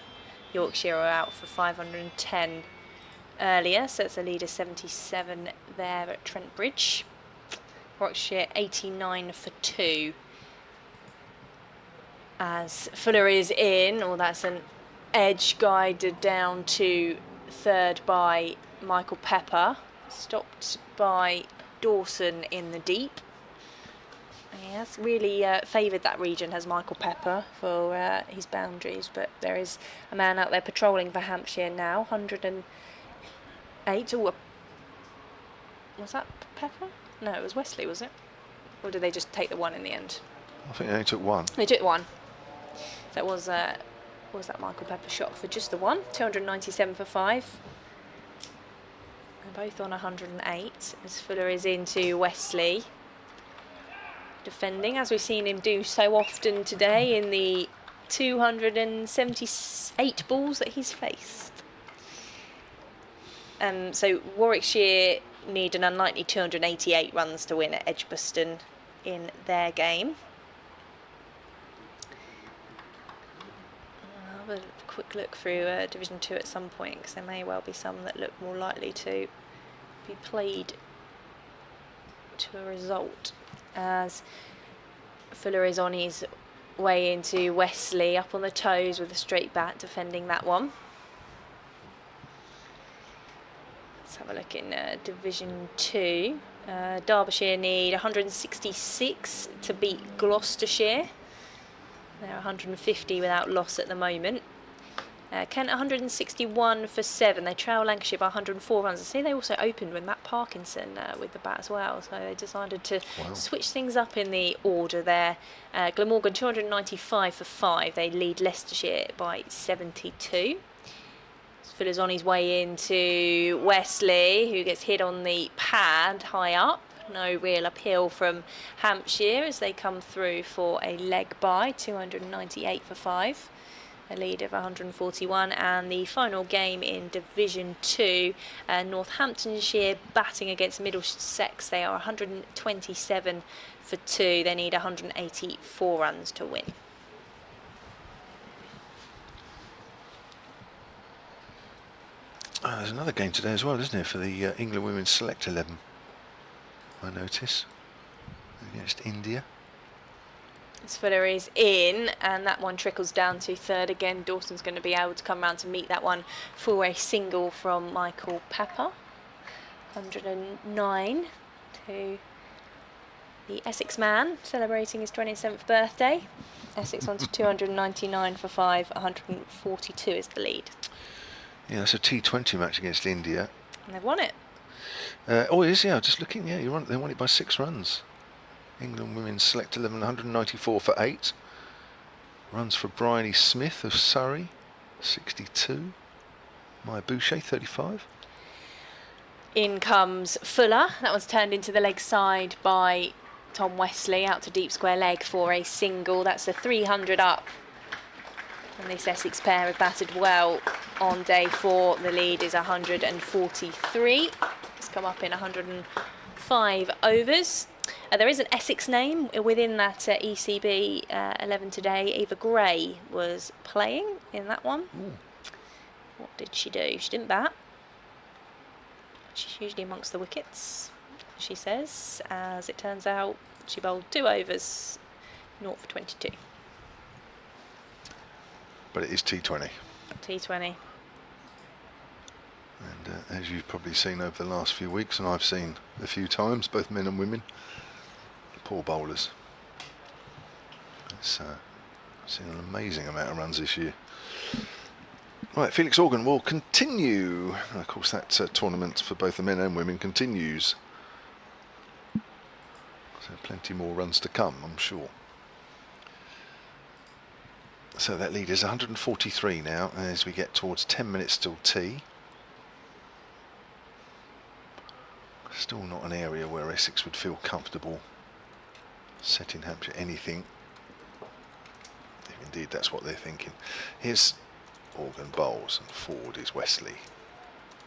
Yorkshire were out for 510 earlier, so it's a lead of 77 there at Trent Bridge. Warwickshire 89 for 2. As Fuller is in, or that's an edge guided down to third by Michael Pepper, stopped by Dawson in the deep. He has really favoured that region, has Michael Pepper, for his boundaries, but there is a man out there patrolling for Hampshire now, 108. Oh, was that Pepper? No, it was Wesley, was it? Or did they just take the one in the end? I think they only took one. They took one. So it was that Michael Pepper shot for just the one, 297 for 5. They're both on 108 as Fuller is into Wesley. Defending, as we've seen him do so often today in the 278 balls that he's faced. So Warwickshire need an unlikely 288 runs to win at Edgbaston in their game. I'll have a quick look through Division 2 at some point, because there may well be some that look more likely to be played to a result. As Fuller is on his way into Wesley, up on the toes with a straight bat, defending that one. Let's have a look in Division 2. Derbyshire need 166 to beat Gloucestershire. They're 150 without loss at the moment. Kent 161 for 7. They trail Lancashire by 104 runs. I see they also opened with Matt Parkinson with the bat as well, so they decided to switch things up in the order there. Glamorgan 295 for 5. They lead Leicestershire by 72. Fuller's on his way into Wesley, who gets hit on the pad high up. No real appeal from Hampshire as they come through for a leg bye, 298 for 5. A lead of 141, and the final game in Division 2, Northamptonshire batting against Middlesex. They are 127 for 2. They need 184 runs to win. There's another game today as well, isn't there, for the England Women's Select 11, I notice, against India. Fuller is in, and that one trickles down to third again. Dawson's going to be able to come round to meet that one for a single from Michael Pepper. 109 to the Essex man, celebrating his 27th birthday. Essex on to 299 for 5, 142 is the lead. Yeah, that's a T20 match against India. And they've won it. Oh, it is, yeah, just looking, yeah, you're right, they won it by 6 runs. England Women's Select 11, 194 for 8. Runs for Bryony Smith of Surrey, 62. Maya Boucher, 35. In comes Fuller. That one's turned into the leg side by Tom Wesley, out to deep square leg for a single. That's a 300 up. And this Essex pair have batted well on day 4. The lead is 143. It's come up in 105 overs. There is an Essex name within that ECB 11 today. Eva Gray was playing in that one. Ooh. What did she do? She didn't bat. She's usually amongst the wickets, she says. As it turns out, she bowled 2 overs, 0 for 22. But it is T20. T20. And as you've probably seen over the last few weeks, and I've seen a few times, both men and women, poor bowlers. It's seen an amazing amount of runs this year. Right, Felix Organ will continue. Of course, that tournament for both the men and women continues. So plenty more runs to come, I'm sure. So that lead is 143 now as we get towards 10 minutes till tea. Still not an area where Essex would feel comfortable setting Hampshire anything, if indeed that's what they're thinking. Here's Organ bowls and forward is Wesley.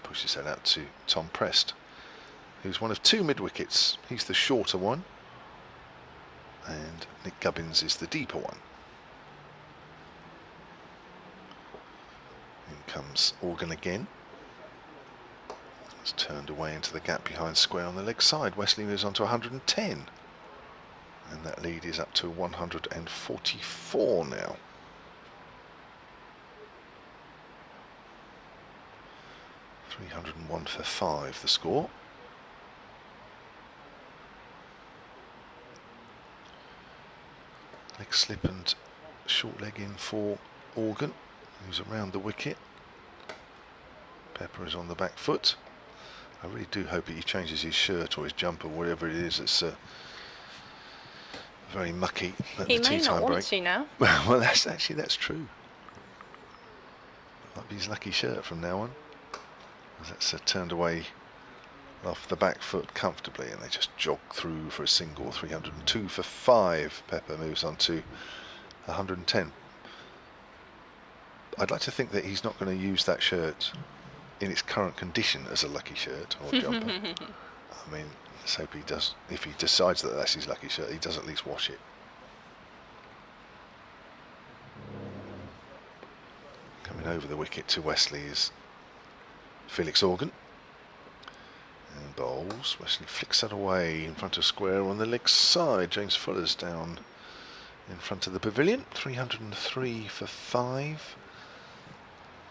Pushes that out to Tom Prest, who's one of 2 mid-wickets. He's the shorter one and Nick Gubbins is the deeper one. In comes Organ again. It's turned away into the gap behind square on the leg side. Wesley moves on to 110 and that lead is up to 144 now. .301 for 5 the score. Leg slip and short leg in for Organ, who's around the wicket. Pepper is on the back foot. I really do hope that he changes his shirt or his jumper, whatever it is. It's very mucky at He the may tea not time want break. to now. Well, that's true. Might be his lucky shirt from now on. That's turned away off the back foot comfortably, and they just jog through for a single. 302 for 5. Pepper moves on to 110. I'd like to think that he's not going to use that shirt in its current condition as a lucky shirt or jumper. I mean, let's hope he does. If he decides that that's his lucky shirt, he does at least wash it. Coming over the wicket to Wesley is Felix Organ. And bowls. Wesley flicks that away in front of square on the leg side. James Fuller's down in front of the pavilion. 303 for 5.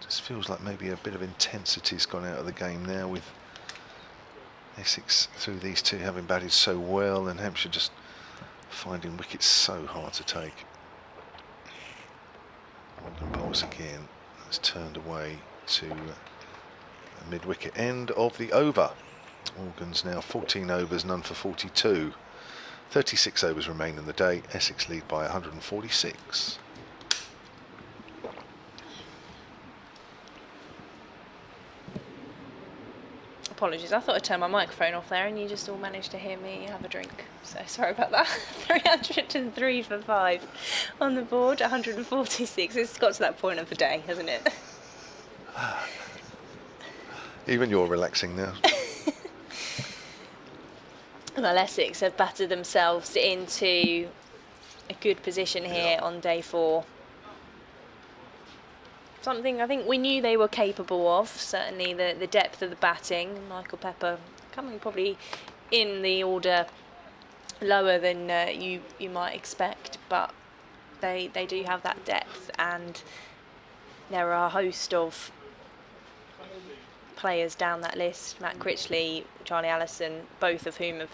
Just feels like maybe a bit of intensity's gone out of the game now, with Essex through these 2 having batted so well and Hampshire just finding wickets so hard to take. Organ bowls again. It's turned away to the mid-wicket end of the over. Organ's now 14 overs, none for 42. 36 overs remain in the day. Essex lead by 146. Apologies, I thought I'd turn my microphone off there and you just all managed to hear me have a drink. So sorry about that. 303 for 5 on the board, 146. It's got to that point of the day, hasn't it? Even you're relaxing now. Well, Essex have battered themselves into a good position here on day 4. Something I think we knew they were capable of, certainly the depth of the batting. Michael Pepper coming probably in the order lower than you might expect, but they do have that depth, and there are a host of players down that list. Matt Critchley, Charlie Allison, both of whom have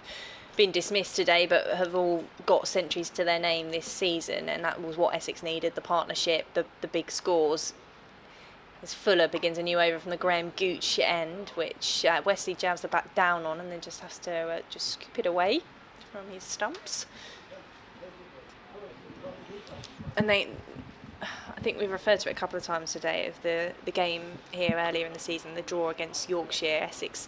been dismissed today but have all got centuries to their name this season, and that was what Essex needed, the partnership, the big scores. As Fuller begins a new over from the Graham Gooch end, which Wesley jabs the bat down on and then just has to just scoop it away from his stumps. And I think we've referred to it a couple of times today, of the game here earlier in the season, the draw against Yorkshire. Essex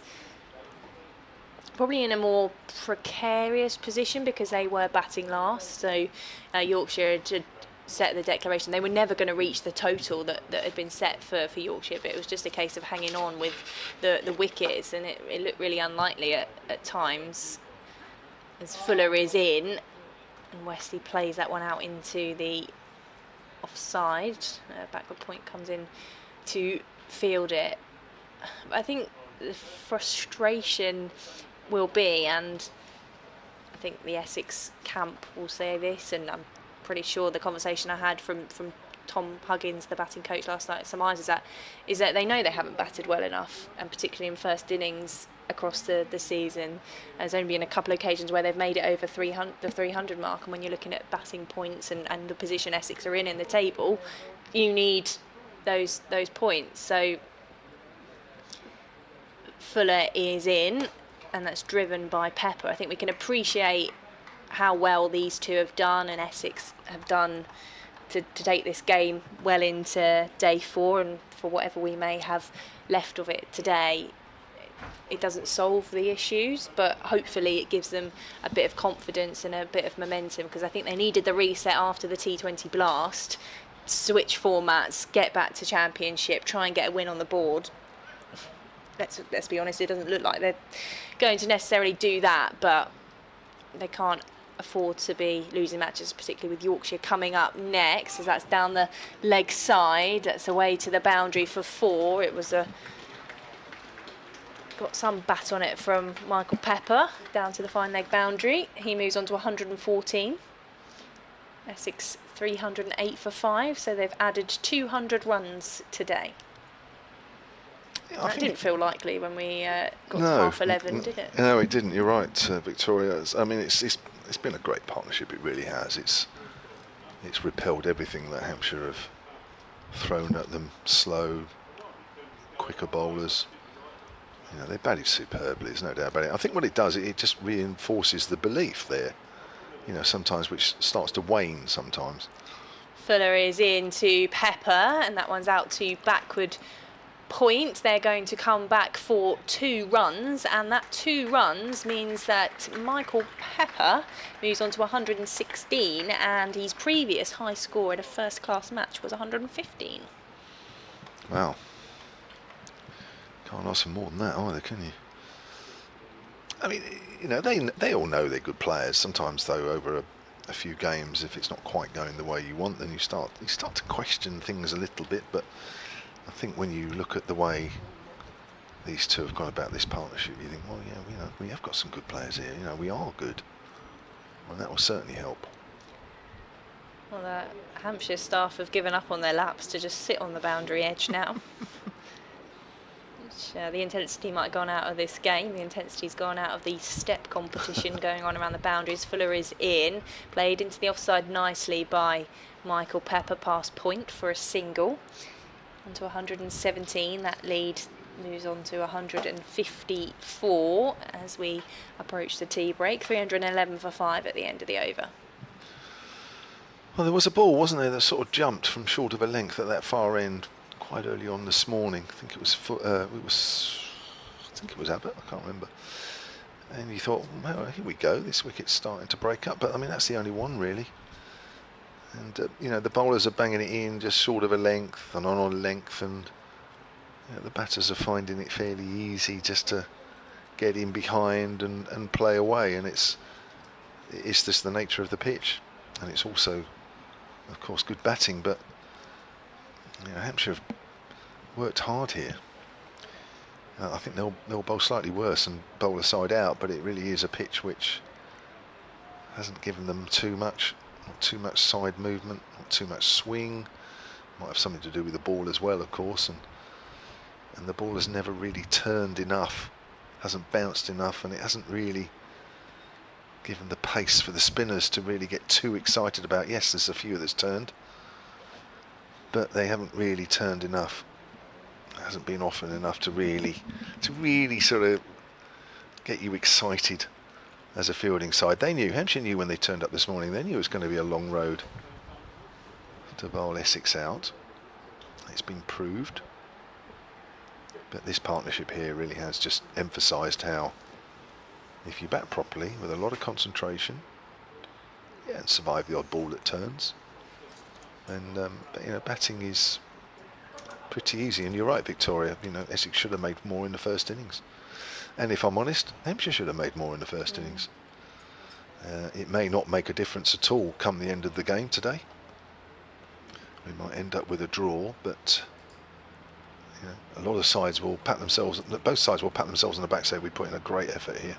probably in a more precarious position because they were batting last, so Yorkshire had set the declaration they were never going to reach the total that had been set for Yorkshire, but it was just a case of hanging on with the wickets, and it looked really unlikely at times as Fuller is in and Wesley plays that one out into the offside. Backward point comes in to field it. I think the frustration will be, and I think the Essex camp will say this, and I'm pretty sure the conversation I had from Tom Huggins, the batting coach, last night at St Ives, is that they know they haven't batted well enough, and particularly in first innings across the season. There's only been a couple of occasions where they've made it over the 300 mark, and when you're looking at batting points and the position Essex are in the table, you need those points. So Fuller is in, and that's driven by Pepper. I think we can appreciate how well these two have done, and Essex have done to take this game well into day 4, and for whatever we may have left of it today, it doesn't solve the issues, but hopefully it gives them a bit of confidence and a bit of momentum, because I think they needed the reset after the T20 blast, switch formats, get back to Championship, try and get a win on the board. Let's be honest, it doesn't look like they're going to necessarily do that, but they can't afford to be losing matches, particularly with Yorkshire coming up next, as that's down the leg side. That's away to the boundary for 4. It was got some bat on it from Michael Pepper down to the fine leg boundary. He moves on to 114. Essex 308 for 5, so they've added 200 runs today. Yeah, that didn't feel likely when we got to half 11, did it? No, it didn't. You're right, Victoria. I mean, it's been a great partnership. It really has. It's repelled everything that Hampshire have thrown at them. Slow, quicker bowlers. You know, they batted superbly. There's no doubt about it. I think what it does, it just reinforces the belief there. You know, sometimes which starts to wane sometimes. Fuller is into Pepper, and that one's out to backward point. They're going to come back for 2 runs, and that 2 runs means that Michael Pepper moves on to 116, and his previous high score in a first-class match was 115. Wow. Can't ask for more than that either, can you? I mean, you know, they all know they're good players. Sometimes, though, over a few games, if it's not quite going the way you want, then you start to question things a little bit. But I think when you look at the way these two have gone about this partnership, you think, well, yeah, you know, we have got some good players here. You know, we are good, and that will certainly help. Well, the Hampshire staff have given up on their laps to just sit on the boundary edge now. The intensity might have gone out of this game. The intensity's gone out of the step competition going on around the boundaries. Fuller is in, played into the offside nicely by Michael Pepper, past point for a single. Onto 117, that lead moves on to 154 as we approach the tea break. 311 for 5 at the end of the over. Well, there was a ball, wasn't there, that sort of jumped from short of a length at that far end quite early on this morning. I think it was Abbott, I can't remember. And you thought, well, here we go, this wicket's starting to break up. But I mean, that's the only one really. And you know, the bowlers are banging it in just short of a length and on a length, and you know, the batters are finding it fairly easy just to get in behind and play away. And it's just the nature of the pitch, and it's also, of course, good batting. But you know, Hampshire have worked hard here. I think they'll bowl slightly worse and bowl a side out, but it really is a pitch which hasn't given them too much. Not too much side movement, not too much swing. Might have something to do with the ball as well, of course, and the ball has never really turned enough, hasn't bounced enough, and it hasn't really given the pace for the spinners to really get too excited about. Yes, there's a few that's turned, but they haven't really turned enough. It hasn't been often enough to really sort of get you excited as a fielding side. Hampshire knew when they turned up this morning, they knew it was going to be a long road to bowl Essex out. It's been proved. But this partnership here really has just emphasised how, if you bat properly with a lot of concentration, and survive the odd ball that turns, then you know, batting is pretty easy. And you're right, Victoria, you know, Essex should have made more in the first innings. And if I'm honest, Hampshire should have made more in the first innings. It may not make a difference at all come the end of the game today. We might end up with a draw, but you know, a lot of sides will pat themselves, both sides will pat themselves on the back, say we put in a great effort here.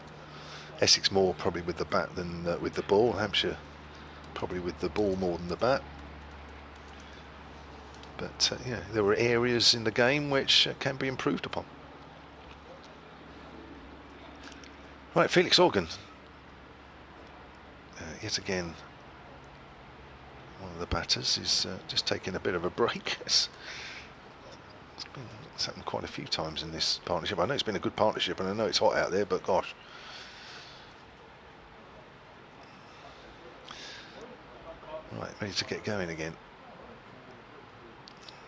Essex more probably with the bat than with the ball. Hampshire probably with the ball more than the bat. But you know, there were areas in the game which can be improved upon. Right, Felix Organ, yet again, one of the batters is just taking a bit of a break. It's happened quite a few times in this partnership. I know it's been a good partnership, and I know it's hot out there, but gosh. Right, ready to get going again.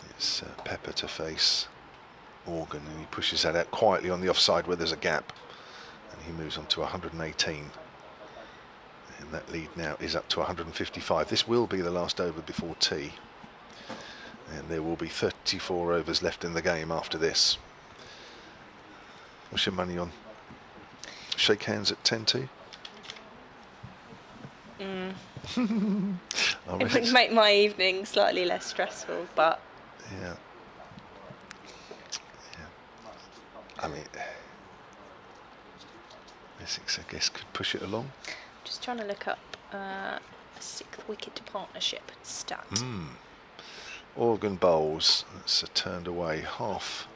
It's Pepper to face Organ, and he pushes that out quietly on the offside where there's a gap, and he moves on to 118. And that lead now is up to 155. This will be the last over before tea, and there will be 34 overs left in the game after this. What's your money on? Shake hands at 10-2? It would make my evening slightly less stressful, but yeah. I mean, Essex, I guess, could push it along. Just trying to look up a 6th wicket partnership stat. Organ bowls. That's turned away half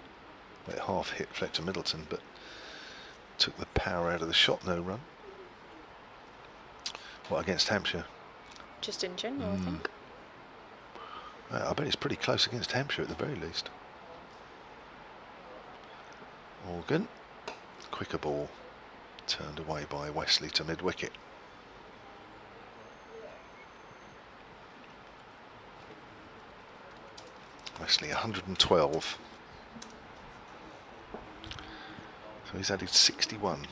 hit Fletcher Middleton, but took the power out of the shot. No run. What against Hampshire? Just in general, I think. I bet it's pretty close against Hampshire at the very least. Organ, quicker ball, turned away by Wesley to mid-wicket. Wesley 112. So he's added 61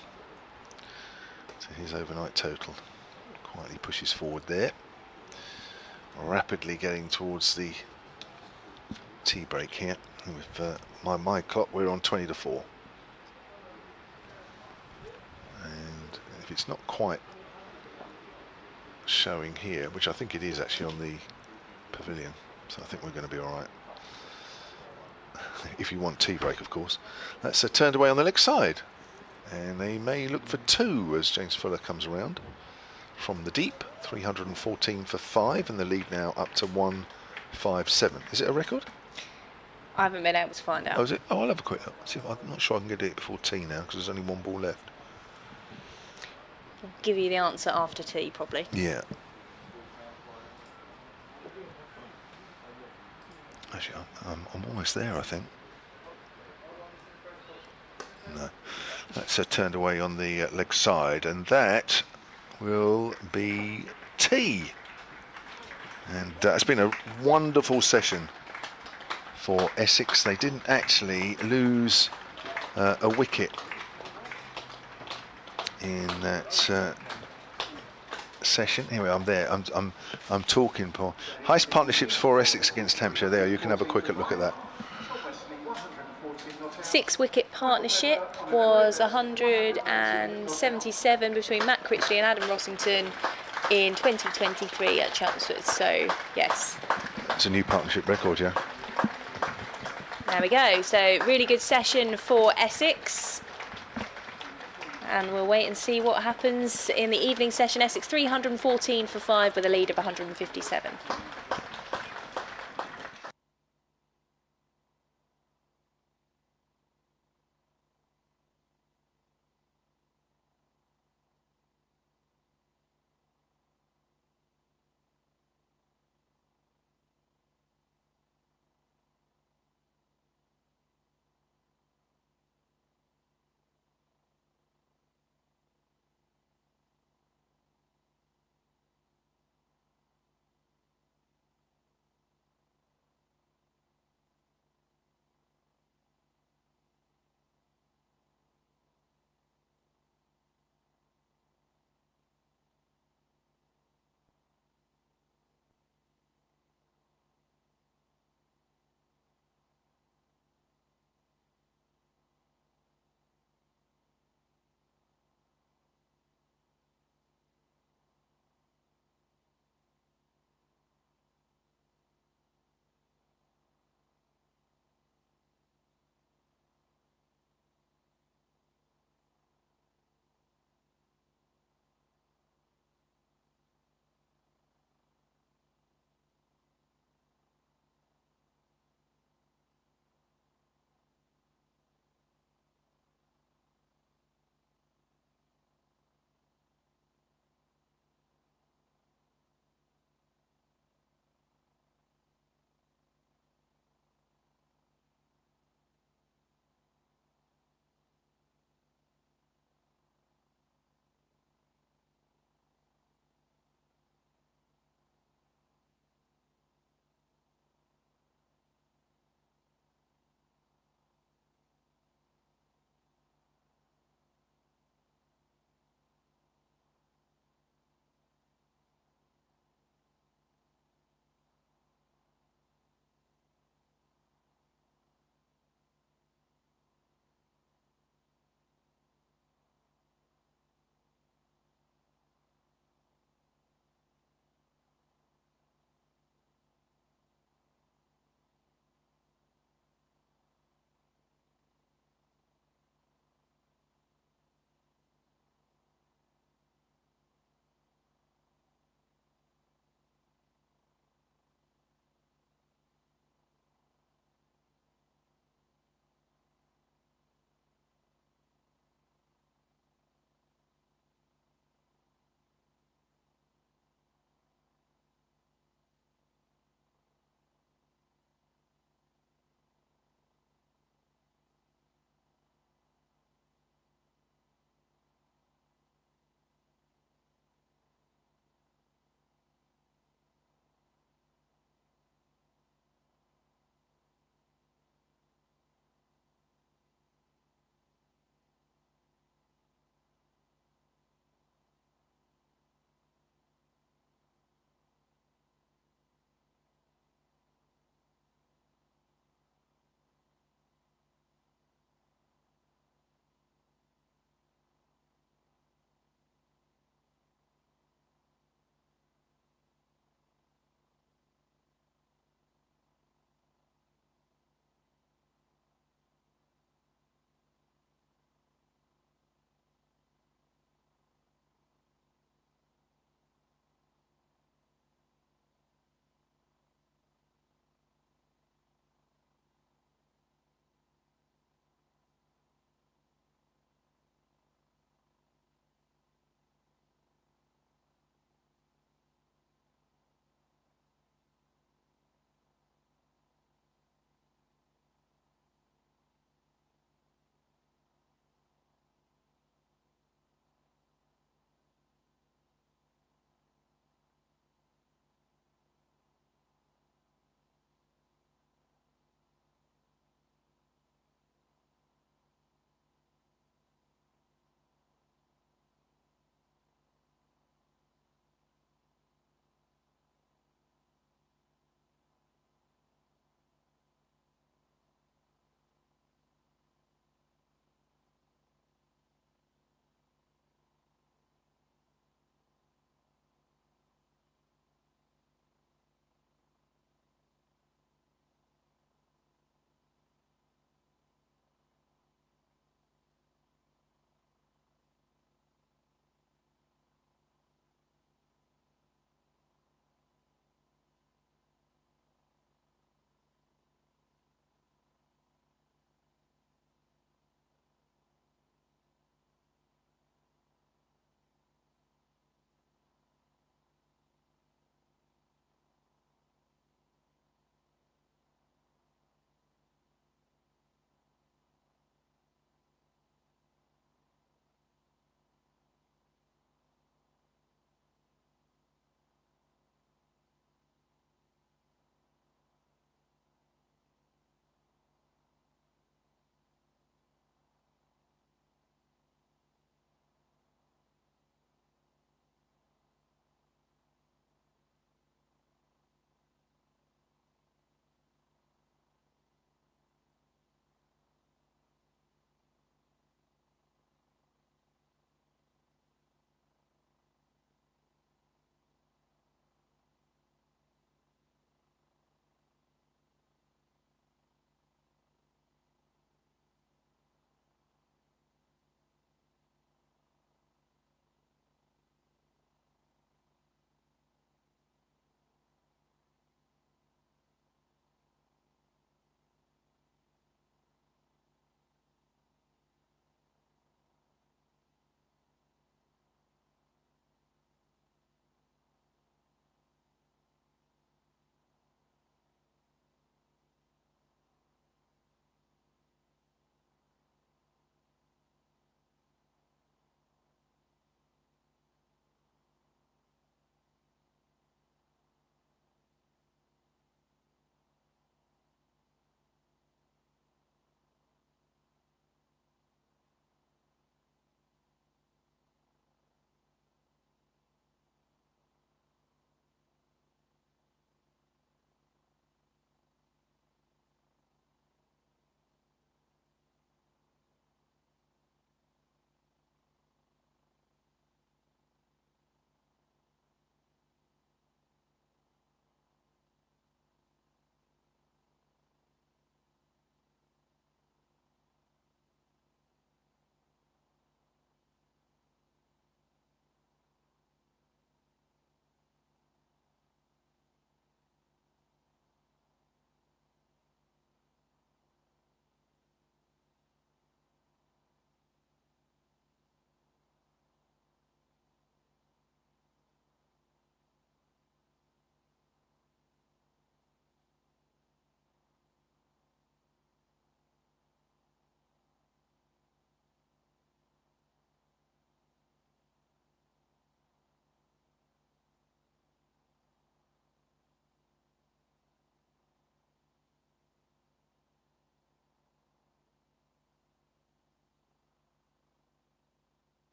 to his overnight total. Quietly pushes forward there. Rapidly getting towards the tea break here. With my clock, we're on 20 to 4. And if it's not quite showing here, which I think it is actually on the pavilion, so I think we're going to be all right. If you want tea break, of course. That's turned away on the leg side, and they may look for 2 as James Fuller comes around from the deep. 314 for 5, and the lead now up to 157. Is it a record? I haven't been able to find out. Oh, is it? Oh, I'll have a quick look. See if I'm not sure I can get it before tea now, because there's only 1 ball left. I'll give you the answer after tea, probably. Yeah. Actually, I'm almost there, I think. No. That's turned away on the leg side, and that will be tea. And it's been a wonderful session for Essex. They didn't actually lose a wicket in that session. Anyway, I'm there. I'm talking, Paul. Highest partnerships for Essex against Hampshire. There, you can have a quick look at that. 6 wicket partnership was 177 between Matt Critchley and Adam Rossington in 2023 at Chelmsford. So yes, It's a new partnership record, yeah. there we go. So really good session for Essex. And we'll wait and see what happens in the evening session. Essex 314 for 5 with a lead of 157.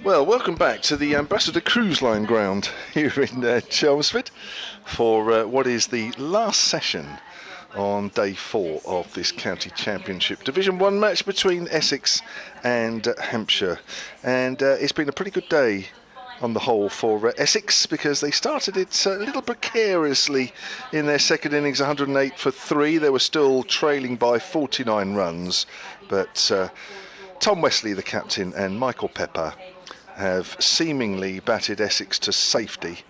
Well, welcome back to the Ambassador Cruise Line ground here in Chelmsford for what is the last session on day 4 of this county championship Division 1 match between Essex and Hampshire. And it's been a pretty good day on the whole for Essex, because they started it a little precariously in their second innings, 108 for 3. They were still trailing by 49 runs, but Tom Wesley, the captain, and Michael Pepper have seemingly batted Essex to safety,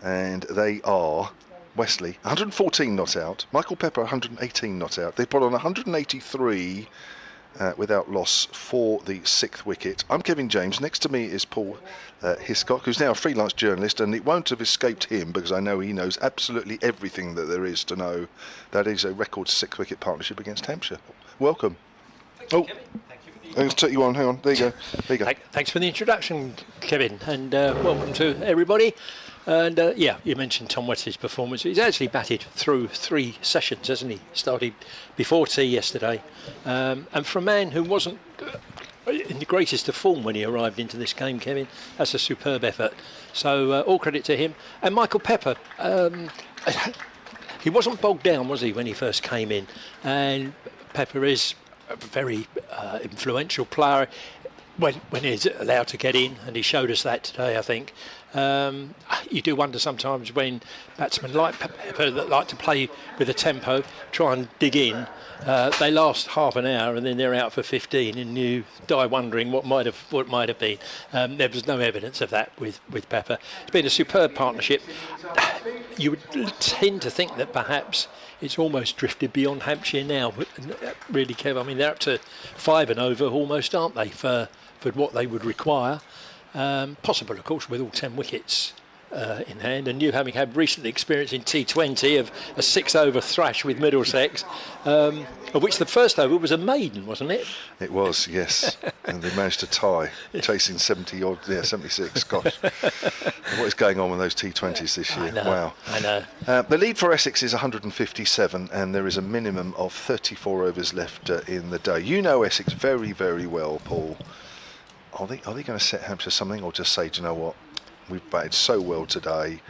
and they are Wesley 114 not out, Michael Pepper 118 not out. They put on 183 without loss for the 6th wicket. I'm Kevin James. Next to me is Paul Hiscock, who's now a freelance journalist, and it won't have escaped him because I know he knows absolutely everything that there is to know. That is a record 6-wicket partnership against Hampshire. Welcome. Thank you, Kevin. Thank you for the I'm going to take you on. Hang on. There you go. There you go. Thanks for the introduction, Kevin, and welcome to everybody. And yeah, you mentioned Tom Wesley's performance. He's actually batted through 3 sessions, hasn't he? Started before tea yesterday, and for a man who wasn't in the greatest of form when he arrived into this game, Kevin, that's a superb effort. So all credit to him. And Michael Pepper, he wasn't bogged down, was he, when he first came in? And Pepper is a very influential player when he's allowed to get in, and he showed us that today, I think. You do wonder sometimes when batsmen like Pepper that like to play with a tempo, try and dig in, they last half an hour and then they're out for 15, and you die wondering what might have been. There was no evidence of that with Pepper. It's been a superb partnership. You would tend to think that perhaps it's almost drifted beyond Hampshire now, but really, Kev, I mean, they're up to 5 and over almost, aren't they, for what they would require. Possible, of course, with all 10 wickets in hand, and you having had recent experience in T20 of a 6-over thrash with Middlesex, of which the first over was a maiden, wasn't it? It was, yes. And they managed to tie, chasing 76. Gosh, what is going on with those T20s this year? Wow. I know. The lead for Essex is 157, and there is a minimum of 34 overs left in the day. You know Essex very, very well, Paul. Are they going to set Hampshire something, or just say, do you know what, we've batted so well today,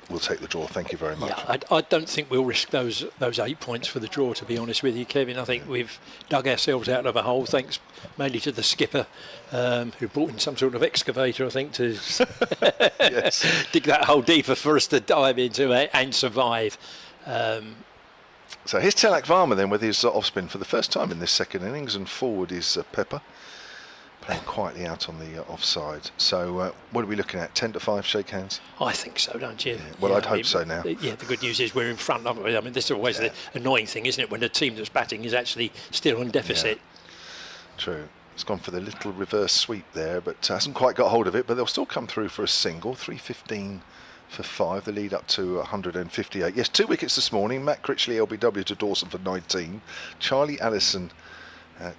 we'll take the draw, thank you very much? Yeah, I don't think we'll risk those 8 points for the draw, to be honest with you, Kevin. I think we've dug ourselves out of a hole, thanks mainly to the skipper, who brought in some sort of excavator, I think, to dig that hole deeper for us to dive into and survive. So here's Tilak Varma then with his off-spin for the first time in this second innings, and forward is Pepper, playing quietly out on the offside. So what are we looking at? 10 to 5, shake hands? I think so, don't you? Yeah. Well, I'd hope so now. Yeah, the good news is we're in front, aren't we? I mean, this is always the annoying thing, isn't it, when the team that's batting is actually still in deficit. Yeah. True. It's gone for the little reverse sweep there, but hasn't quite got hold of it, but they'll still come through for a single. 315 for 5, the lead up to 158. Yes, 2 wickets this morning. Matt Critchley, LBW, to Dawson for 19. Charlie Allison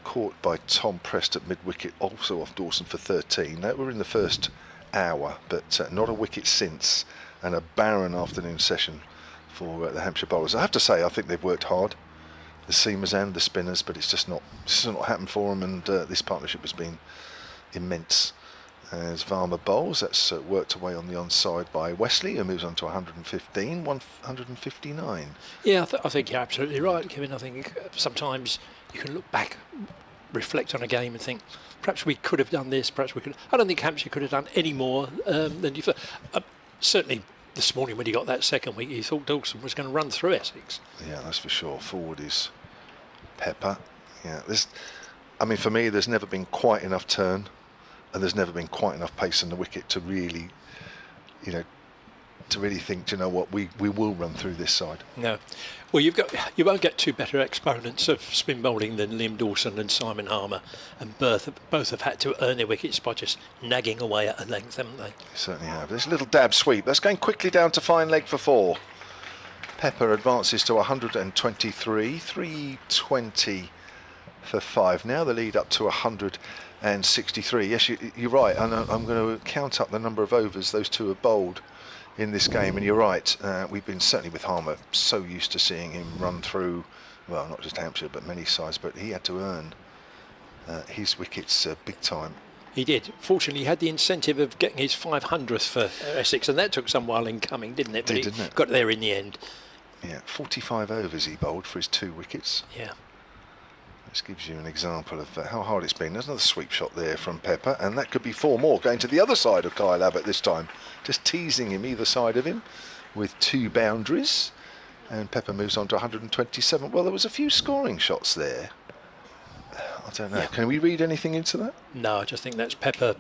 caught by Tom Prest at mid-wicket, also off Dawson for 13. We're in the first hour, but not a wicket since, and a barren afternoon session for the Hampshire bowlers. I have to say, I think they've worked hard, the seamers and the spinners, but it's just not happened for them, and this partnership has been immense. As Varma bowls, that's worked away on the onside by Wesley, who moves on to 115, 159. Yeah, I think you're absolutely right, Kevin. I think sometimes you can look back, reflect on a game and think, perhaps we could have done this, perhaps we could. I don't think Hampshire could have done any more than you. Certainly this morning when he got that second week, you thought Dawson was going to run through Essex. Yeah, that's for sure. Forward is Pepper. Yeah, I mean, for me, there's never been quite enough turn, and there's never been quite enough pace in the wicket to really, think, do you know what, we will run through this side. No. Well, you won't get 2 better exponents of spin bowling than Liam Dawson and Simon Harmer, and both have had to earn their wickets by just nagging away at a length, haven't they? They certainly have. There's a little dab sweep. That's going quickly down to fine leg for 4. Pepper advances to 123, 320 for 5. Now the lead up to 163. Yes, you're right. And I'm going to count up the number of overs those two have bowled in this game, and you're right. We've been, certainly with Harmer, so used to seeing him run through, well, not just Hampshire but many sides, but he had to earn his wickets big time He did. Fortunately, he had the incentive of getting his 500th for Essex, and that took some while in coming, didn't it? But he Didn't it? got there in the end. Yeah, 45 overs he bowled for his 2 wickets. Yeah. This gives you an example of how hard it's been. There's another sweep shot there from Pepper, and that could be 4 more going to the other side of Kyle Abbott this time. Just teasing him either side of him with 2 boundaries. And Pepper moves on to 127. Well, there was a few scoring shots there. I don't know. Yeah. Can we read anything into that? No, I just think that's Pepper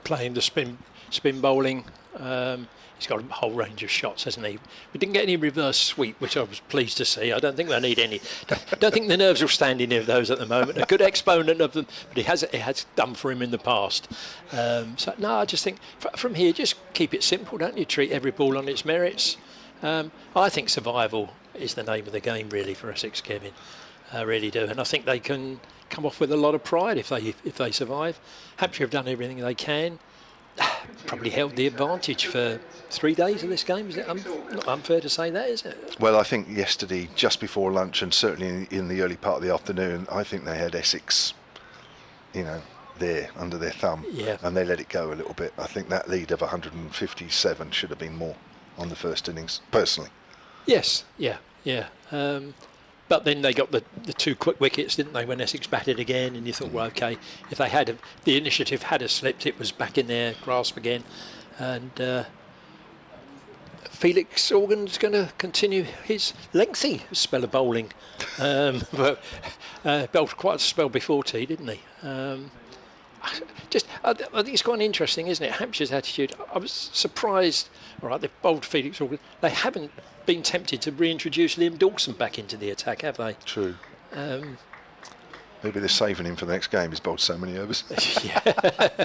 playing the spin bowling. He's got a whole range of shots, hasn't he? We didn't get any reverse sweep, which I was pleased to see. I don't think they need any. Don't think the nerves will stand any of those at the moment. A good exponent of them, but it has done for him in the past. So no, I just think from here, just keep it simple, don't you? Treat every ball on its merits. I think survival is the name of the game, really, for Essex, Kevin. I really do, and I think they can come off with a lot of pride if they survive. Hampshire have done everything they can. Probably held the advantage for 3 days of this game. Is it not unfair to say that, is it? Well, I think yesterday, just before lunch, and certainly in the early part of the afternoon, I think they had Essex, there under their thumb, and they let it go a little bit. I think that lead of 157 should have been more on the first innings, personally. Yes, yeah. But then they got the 2 quick wickets, didn't they, when Essex batted again, and you thought, well, OK, if they had the initiative had slipped, it was back in their grasp again. And Felix Organ's going to continue his lengthy spell of bowling. But bowled quite a spell before tea, didn't he? I think it's quite interesting, isn't it? Hampshire's attitude. I was surprised. All right, they've bowled Felix Organ. They haven't been tempted to reintroduce Liam Dawson back into the attack, have they? True. Maybe they're saving him for the next game. He's bowled so many overs. Yeah.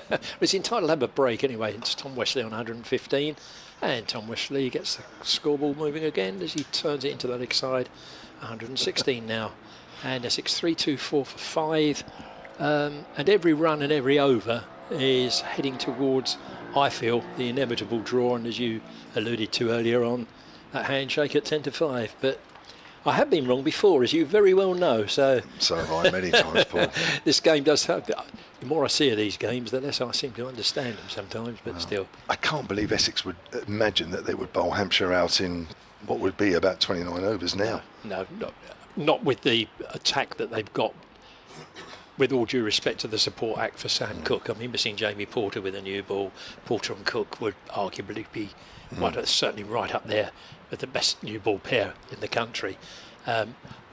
Well, he's entitled to have a break anyway. It's Tom Wesley on 115. And Tom Wesley gets the scoreboard moving again as he turns it into the leg side. 116 now. And Essex 3-2-4 for 5. And every run and every over is heading towards, I feel, the inevitable draw. And as you alluded to earlier on, that handshake at 10-5. But I have been wrong before, as you very well know. So have I many times, Paul. This game does have. The more I see of these games, the less I seem to understand them sometimes. But still, I can't believe Essex would imagine that they would bowl Hampshire out in what would be about 29 overs now. No, not with the attack that they've got. With all due respect to the support act for Sam Cook, I mean, missing Jamie Porter with a new ball, Porter and Cook would arguably be certainly right up there with the best new ball pair in the country.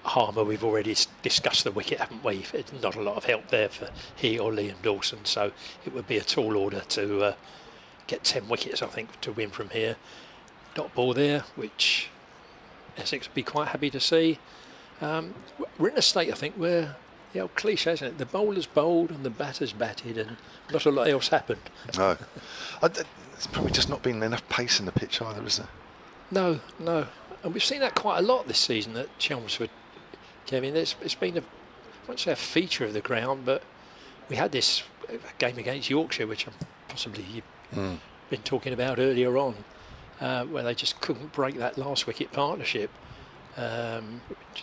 Harmer, we've already discussed the wicket, haven't we? It's not a lot of help there for he or Liam Dawson, so it would be a tall order to get 10 wickets, I think, to win from here. Dot ball there, which Essex would be quite happy to see. We're in a state, I think, where the old cliche, isn't it? The bowler's bowled and the batter's batted, and not a lot else happened. No. There's probably just not been enough pace in the pitch either, is there? No. And we've seen that quite a lot this season at Chelmsford, Kevin. It's been, I won't say a feature of the ground, but we had this game against Yorkshire, which possibly you've been talking about earlier on, where they just couldn't break that last wicket partnership.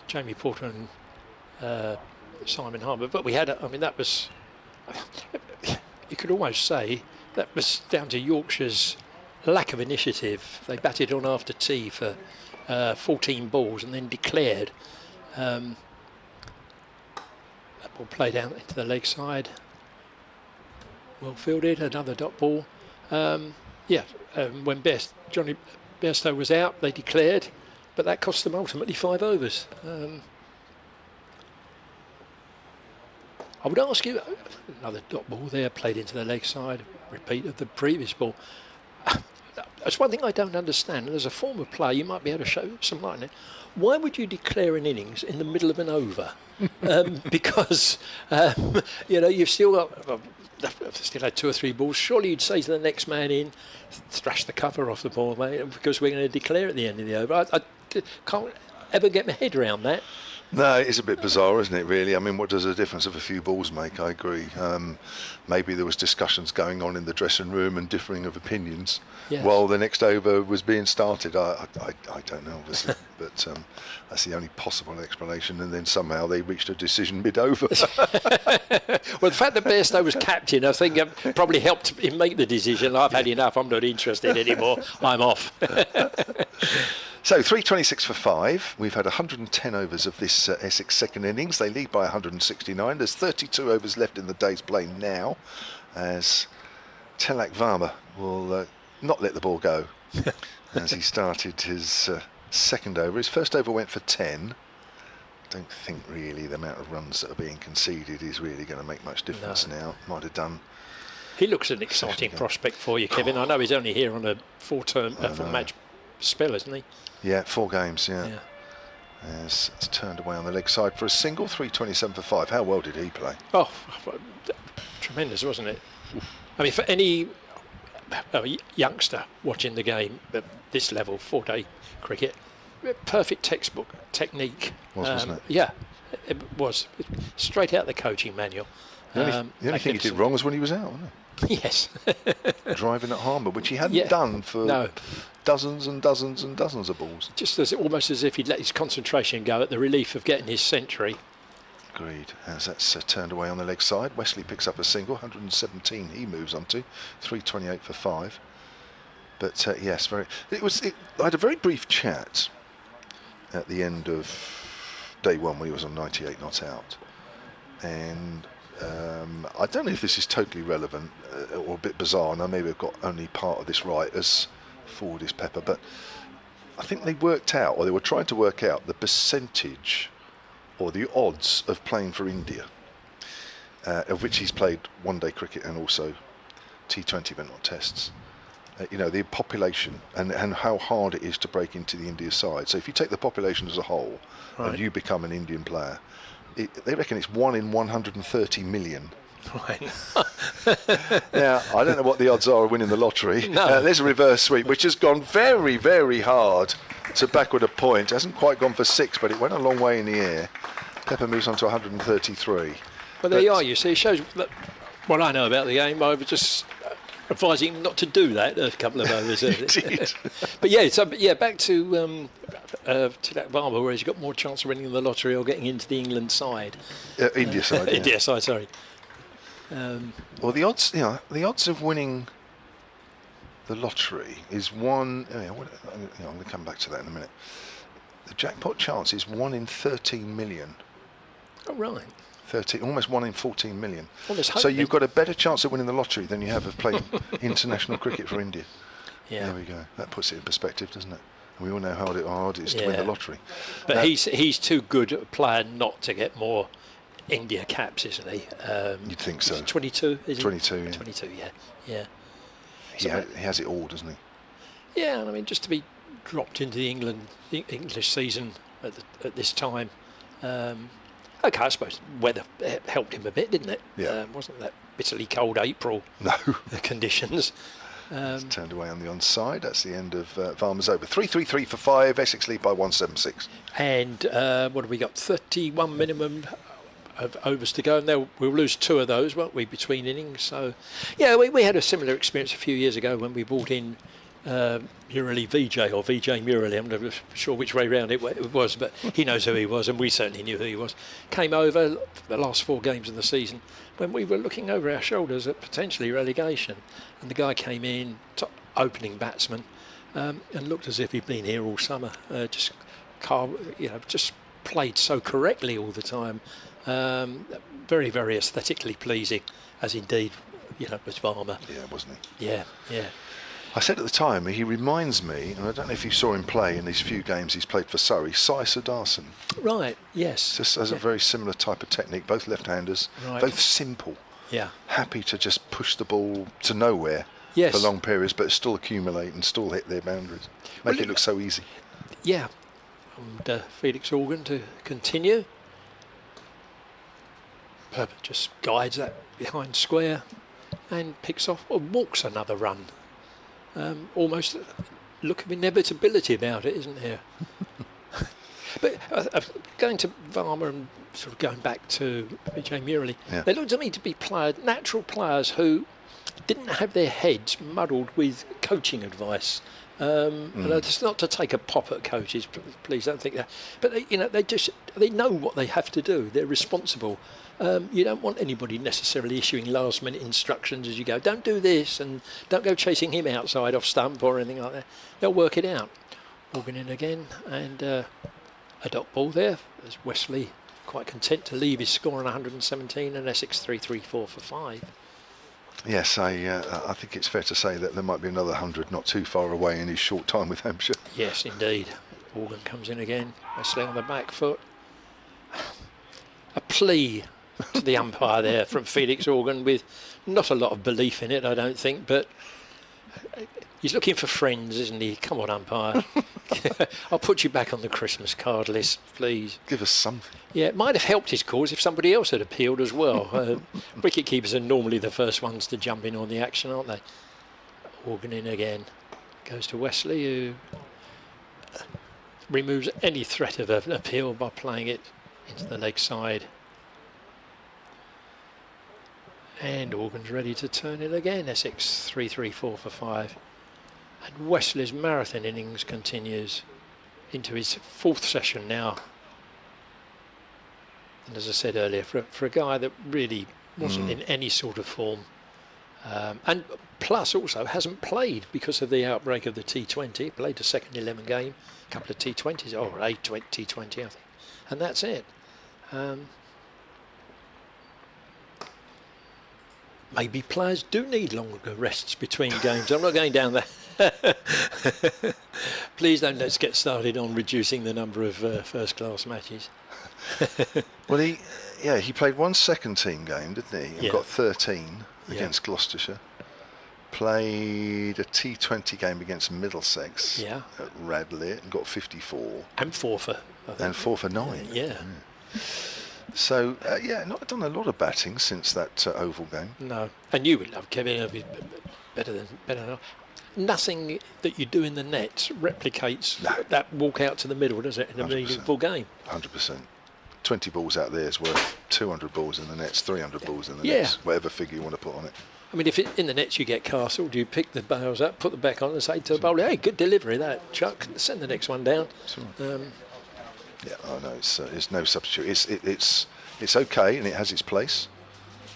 Jamie Porter and Simon Harmer. But we had, that was, you could almost say, that was down to Yorkshire's lack of initiative. They batted on after tea for 14 balls and then declared. That ball played out into the leg side. Well fielded, another dot ball. When Johnny Bairstow was out, they declared, but that cost them ultimately 5 overs. I would ask you, another dot ball there, played into the leg side, repeat of the previous ball. That's one thing I don't understand, and as a former player you might be able to show some light on it. Why would you declare an innings in the middle of an over? Because you've still got still had 2 or 3 balls. Surely you'd say to the next man in, thrash the cover off the ball, mate, because we're going to declare at the end of the over. I can't ever get my head around that. No, it's a bit bizarre, isn't it, really? I mean, what does the difference of a few balls make? I agree. Maybe there was discussions going on in the dressing room and differing of opinions Yes. while the next over was being started. I don't know, obviously, but that's the only possible explanation. And then somehow they reached a decision mid-over. Well, the fact that Bairstow was captain, I think, probably helped him make the decision. I've had enough. I'm not interested anymore. I'm off. So 326 for 5. We've had 110 overs of this Essex second innings. They lead by 169. There's 32 overs left in the day's play now, as Tilak Varma will not let the ball go as he started his second over. His first over went for 10. Don't think really the amount of runs that are being conceded is really going to make much difference now. Might have done. He looks an exciting prospect for you, Kevin. I know he's only here on a four-term match spell, isn't he? Yeah, 4 games, yeah. It's turned away on the leg side for a single, 327 for 5. How well did he play? Oh, tremendous, wasn't it? I mean, for any youngster watching the game at this level, 4-day cricket, perfect textbook technique. Wasn't it? Yeah, it was. Straight out the coaching manual. The only thing he did wrong was when he was out, wasn't Yes. he? Driving at Harmer, which he hadn't done for dozens and dozens and dozens of balls. Just almost as if he'd let his concentration go at the relief of getting his century. Agreed. As that's turned away on the leg side, Wesley picks up a single, 117 he moves on to, 328 for 5. But yes, I had a very brief chat at the end of day 1 when he was on 98 not out. And I don't know if this is totally relevant or a bit bizarre, and I maybe have got only part of this right as forward is Pepper, but I think they worked out, or they were trying to work out, the percentage or the odds of playing for India, of which he's played one-day cricket and also T20 but not tests. The population and how hard it is to break into the India side. So if you take the population as a whole and you become an Indian player, they reckon it's 1 in 130 million. Right. Now, I don't know what the odds are of winning the lottery. No. There's a reverse sweep, which has gone very, very hard to backward a point. It hasn't quite gone for 6, but it went a long way in the air. Pepper moves on to 133. Well, there you are. You see, it shows that what I know about the game. I was just advising not to do that a couple of overs. Indeed. But back to that Barber, where he's got more chance of winning the lottery or getting into the England side. India side. Yeah. India side, sorry. Well, the odds of winning the lottery is 1. I'm going to come back to that in a minute. The jackpot chance is 1 in 13 million. Oh, right. 13, almost 1 in 14 million. Well, so you've got a better chance of winning the lottery than you have of playing international cricket for India. Yeah. There we go. That puts it in perspective, doesn't it? And we all know how hard it is to win the lottery. But he's too good a player not to get more India caps, isn't he? You'd think so. 22, is 22, he? yeah. 22, yeah. He has it all, doesn't he? Yeah, and I mean, just to be dropped into the English season at this time. Okay, I suppose weather helped him a bit, didn't it? Yeah. Wasn't that bitterly cold April? No. Conditions. It's turned away on the onside. That's the end of Varma's over. 333 for 5. Essex lead by 176. And what have we got? 31 minimum of overs to go, and we'll lose 2 of those, won't we, between innings? So, yeah, we had a similar experience a few years ago when we brought in Murali VJ or VJ Murali. I'm not sure which way round it was, but he knows who he was, and we certainly knew who he was. Came over for the last 4 games of the season when we were looking over our shoulders at potentially relegation, and the guy came in, top opening batsman, and looked as if he'd been here all summer. Just played so correctly all the time. Very, very aesthetically pleasing, as indeed, was Varma. Yeah, wasn't he? Yeah. I said at the time, he reminds me, and I don't know if you saw him play in these few games he's played for Surrey, Sai Sudarsan. Right, yes. Just has a very similar type of technique, both left-handers, both simple. Yeah. Happy to just push the ball to nowhere for long periods, but still accumulate and still hit their boundaries. Make it look so easy. Yeah. And Felix Organ to continue. Herbert just guides that behind square and picks off or walks another run. Almost a look of inevitability about it, isn't there? But going to Varma and sort of going back to Vijay Murali, Yeah. they looked to me to be natural players who didn't have their heads muddled with coaching advice. And it's not to take a pop at coaches, please don't think that. But they know what they have to do. They're responsible. You don't want anybody necessarily issuing last-minute instructions as you go. Don't do this, and don't go chasing him outside off stump or anything like that. They'll work it out. Organ in again, and a dot ball there. As Wesley quite content to leave his score on 117, and Essex 3-3-4 for 5. Yes, I think it's fair to say that there might be another 100 not too far away in his short time with Hampshire. Yes, indeed. Organ comes in again. Wesley on the back foot. A plea to the umpire there from Felix Organ with not a lot of belief in it, I don't think, but he's looking for friends, isn't he? Come on, umpire. I'll put you back on the Christmas card list, please. Give us something. Yeah, it might have helped his cause if somebody else had appealed as well. Wicket keepers are normally the first ones to jump in on the action, aren't they? Organ in again. Goes to Wesley, who removes any threat of an appeal by playing it into the leg side. And Organ's ready to turn it again. Essex 3-3-4 for 5. And Wesley's marathon innings continues into his 4th session now. And as I said earlier, for a guy that really wasn't in any sort of form, and plus also hasn't played because of the outbreak of the T20, played a second 11 game, a couple of T20s, or a T20 I think, and that's it. Maybe players do need longer rests between games. I'm not going down there. Please don't let's get started on reducing the number of first-class matches. Well, he played one second team game, didn't he? And got 13 against Gloucestershire. Played a T20 game against Middlesex at Radley and got 54. And 4 for... And 4 for 9. Yeah. So, not done a lot of batting since that Oval game. No. And you would love Kevin. It'd be better than nothing that you do in the nets replicates that walk out to the middle, does it, in a meaningful game? 100%. 20 balls out there is worth 200 balls in the nets, 300 balls in the nets, whatever figure you want to put on it. I mean, if in the nets you get castled, you pick the bails up, put them back on and say to the bowler, hey, good delivery that, Chuck, send the next one down. It's no substitute. It's okay and it has its place.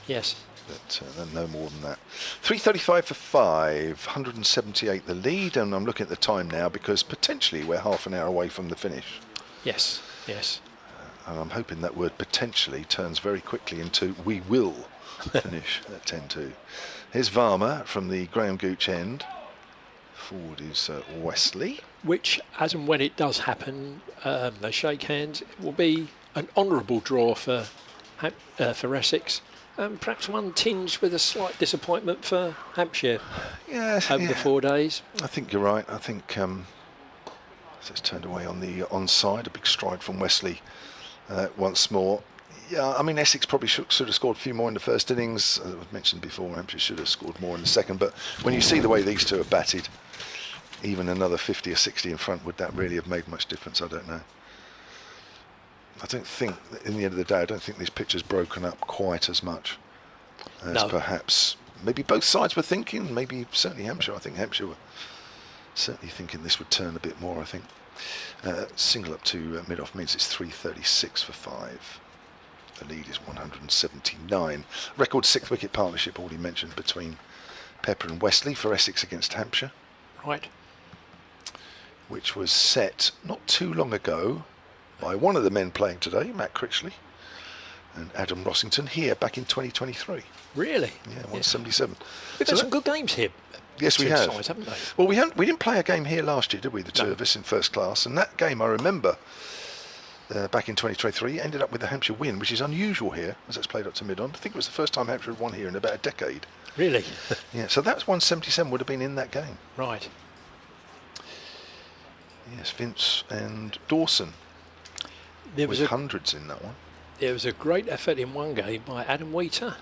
Yes. But no more than that. 3:35 for 5, 178 the lead, and I'm looking at the time now because potentially we're half an hour away from the finish. Yes. And I'm hoping that word potentially turns very quickly into we will finish at 10-2. Here's Varma from the Graham Gooch end. Forward is Wesley. Which, as and when it does happen, they shake hands. It will be an honourable draw for Essex. Perhaps one tinged with a slight disappointment for Hampshire over the 4 days. I think you're right. I think it's turned away on the onside. A big stride from Wesley once more. Yeah, I mean, Essex probably should have scored a few more in the first innings. As I mentioned before, Hampshire should have scored more in the second. But when you see the way these two have batted, even another 50 or 60 in front, would that really have made much difference? I don't know. I don't think, in the end of the day, I don't think this pitch has broken up quite as much as perhaps maybe both sides were thinking. Maybe certainly Hampshire. I think Hampshire were certainly thinking this would turn a bit more. I think single up to mid-off means it's 3:36 for 5. The lead is 179. Record 6th wicket partnership already mentioned between Pepper and Wesley for Essex against Hampshire. Right. Which was set not too long ago by one of the men playing today, Matt Critchley, and Adam Rossington here back in 2023. Really? Yeah, 177. We've had some good games here. Yes, we have. Sides, haven't they? Well, we didn't play a game here last year, did we? The two of us in first class, and that game I remember back in 2023 ended up with the Hampshire win, which is unusual here as it's played up to mid-on. I think it was the first time Hampshire had won here in about a decade. Really? Yeah, so that was 177 would have been in that game. Right. Yes, Vince and Dawson. There was hundreds in that one. There was a great effort in one game by Adam Wheater.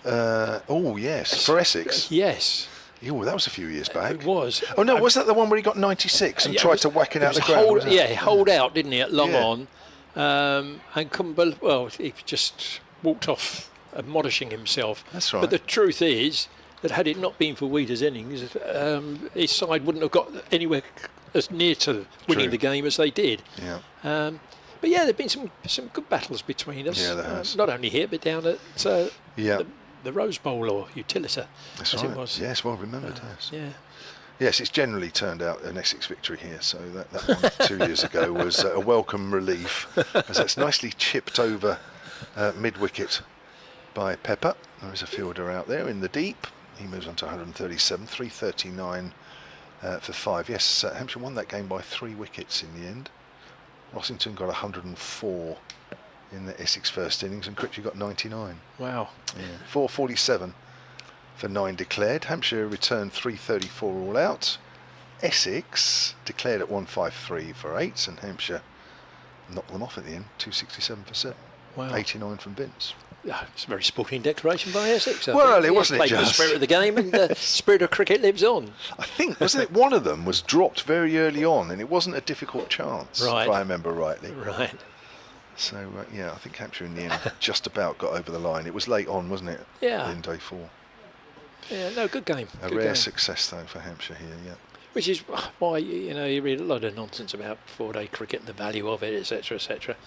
Oh yes, for Essex. Yes. Oh, that was a few years back. It was. Oh no, was that the one where he got 96 and tried to whack it out the ground? Hold, he holed out, didn't he, at long on, and couldn't believe, well, he just walked off admonishing himself. That's right. But the truth is that had it not been for Weeder's innings, his side wouldn't have got anywhere as near to winning the game as they did. Yeah. But yeah, there've been some good battles between us. Yeah, there has. Not only here, but down at the Rose Bowl or Utilita, That's as right. it was. Yes, well remembered. Yes. Yeah. Yes, it's generally turned out an Essex victory here, so that one 2 years ago was a welcome relief, as that's nicely chipped over mid-wicket by Pepper. There is a fielder out there in the deep. He moves on to 137, 339 for 5. Yes, Hampshire won that game by 3 wickets in the end. Rossington got 104 in the Essex first innings, and Critchley got 99. Wow. Yeah. 447 for 9 declared. Hampshire returned 334 all out. Essex declared at 153 for 8, and Hampshire knocked them off at the end, 267 for 7. Wow. 89 from Vince. It's a very sporting declaration by Essex. Well, it wasn't played it with the just. spirit of the game, and the spirit of cricket lives on. I think, wasn't it, one of them was dropped very early on, and it wasn't a difficult chance, Right. if I remember rightly. Right. So, yeah, I think Hampshire in the end just about got over the line. It was late on, wasn't it? Yeah. In day 4. Yeah, no, good game. A good rare game. success, though, for Hampshire here, yeah. Which is why, you read a lot of nonsense about 4-day cricket and the value of it, etc., etc.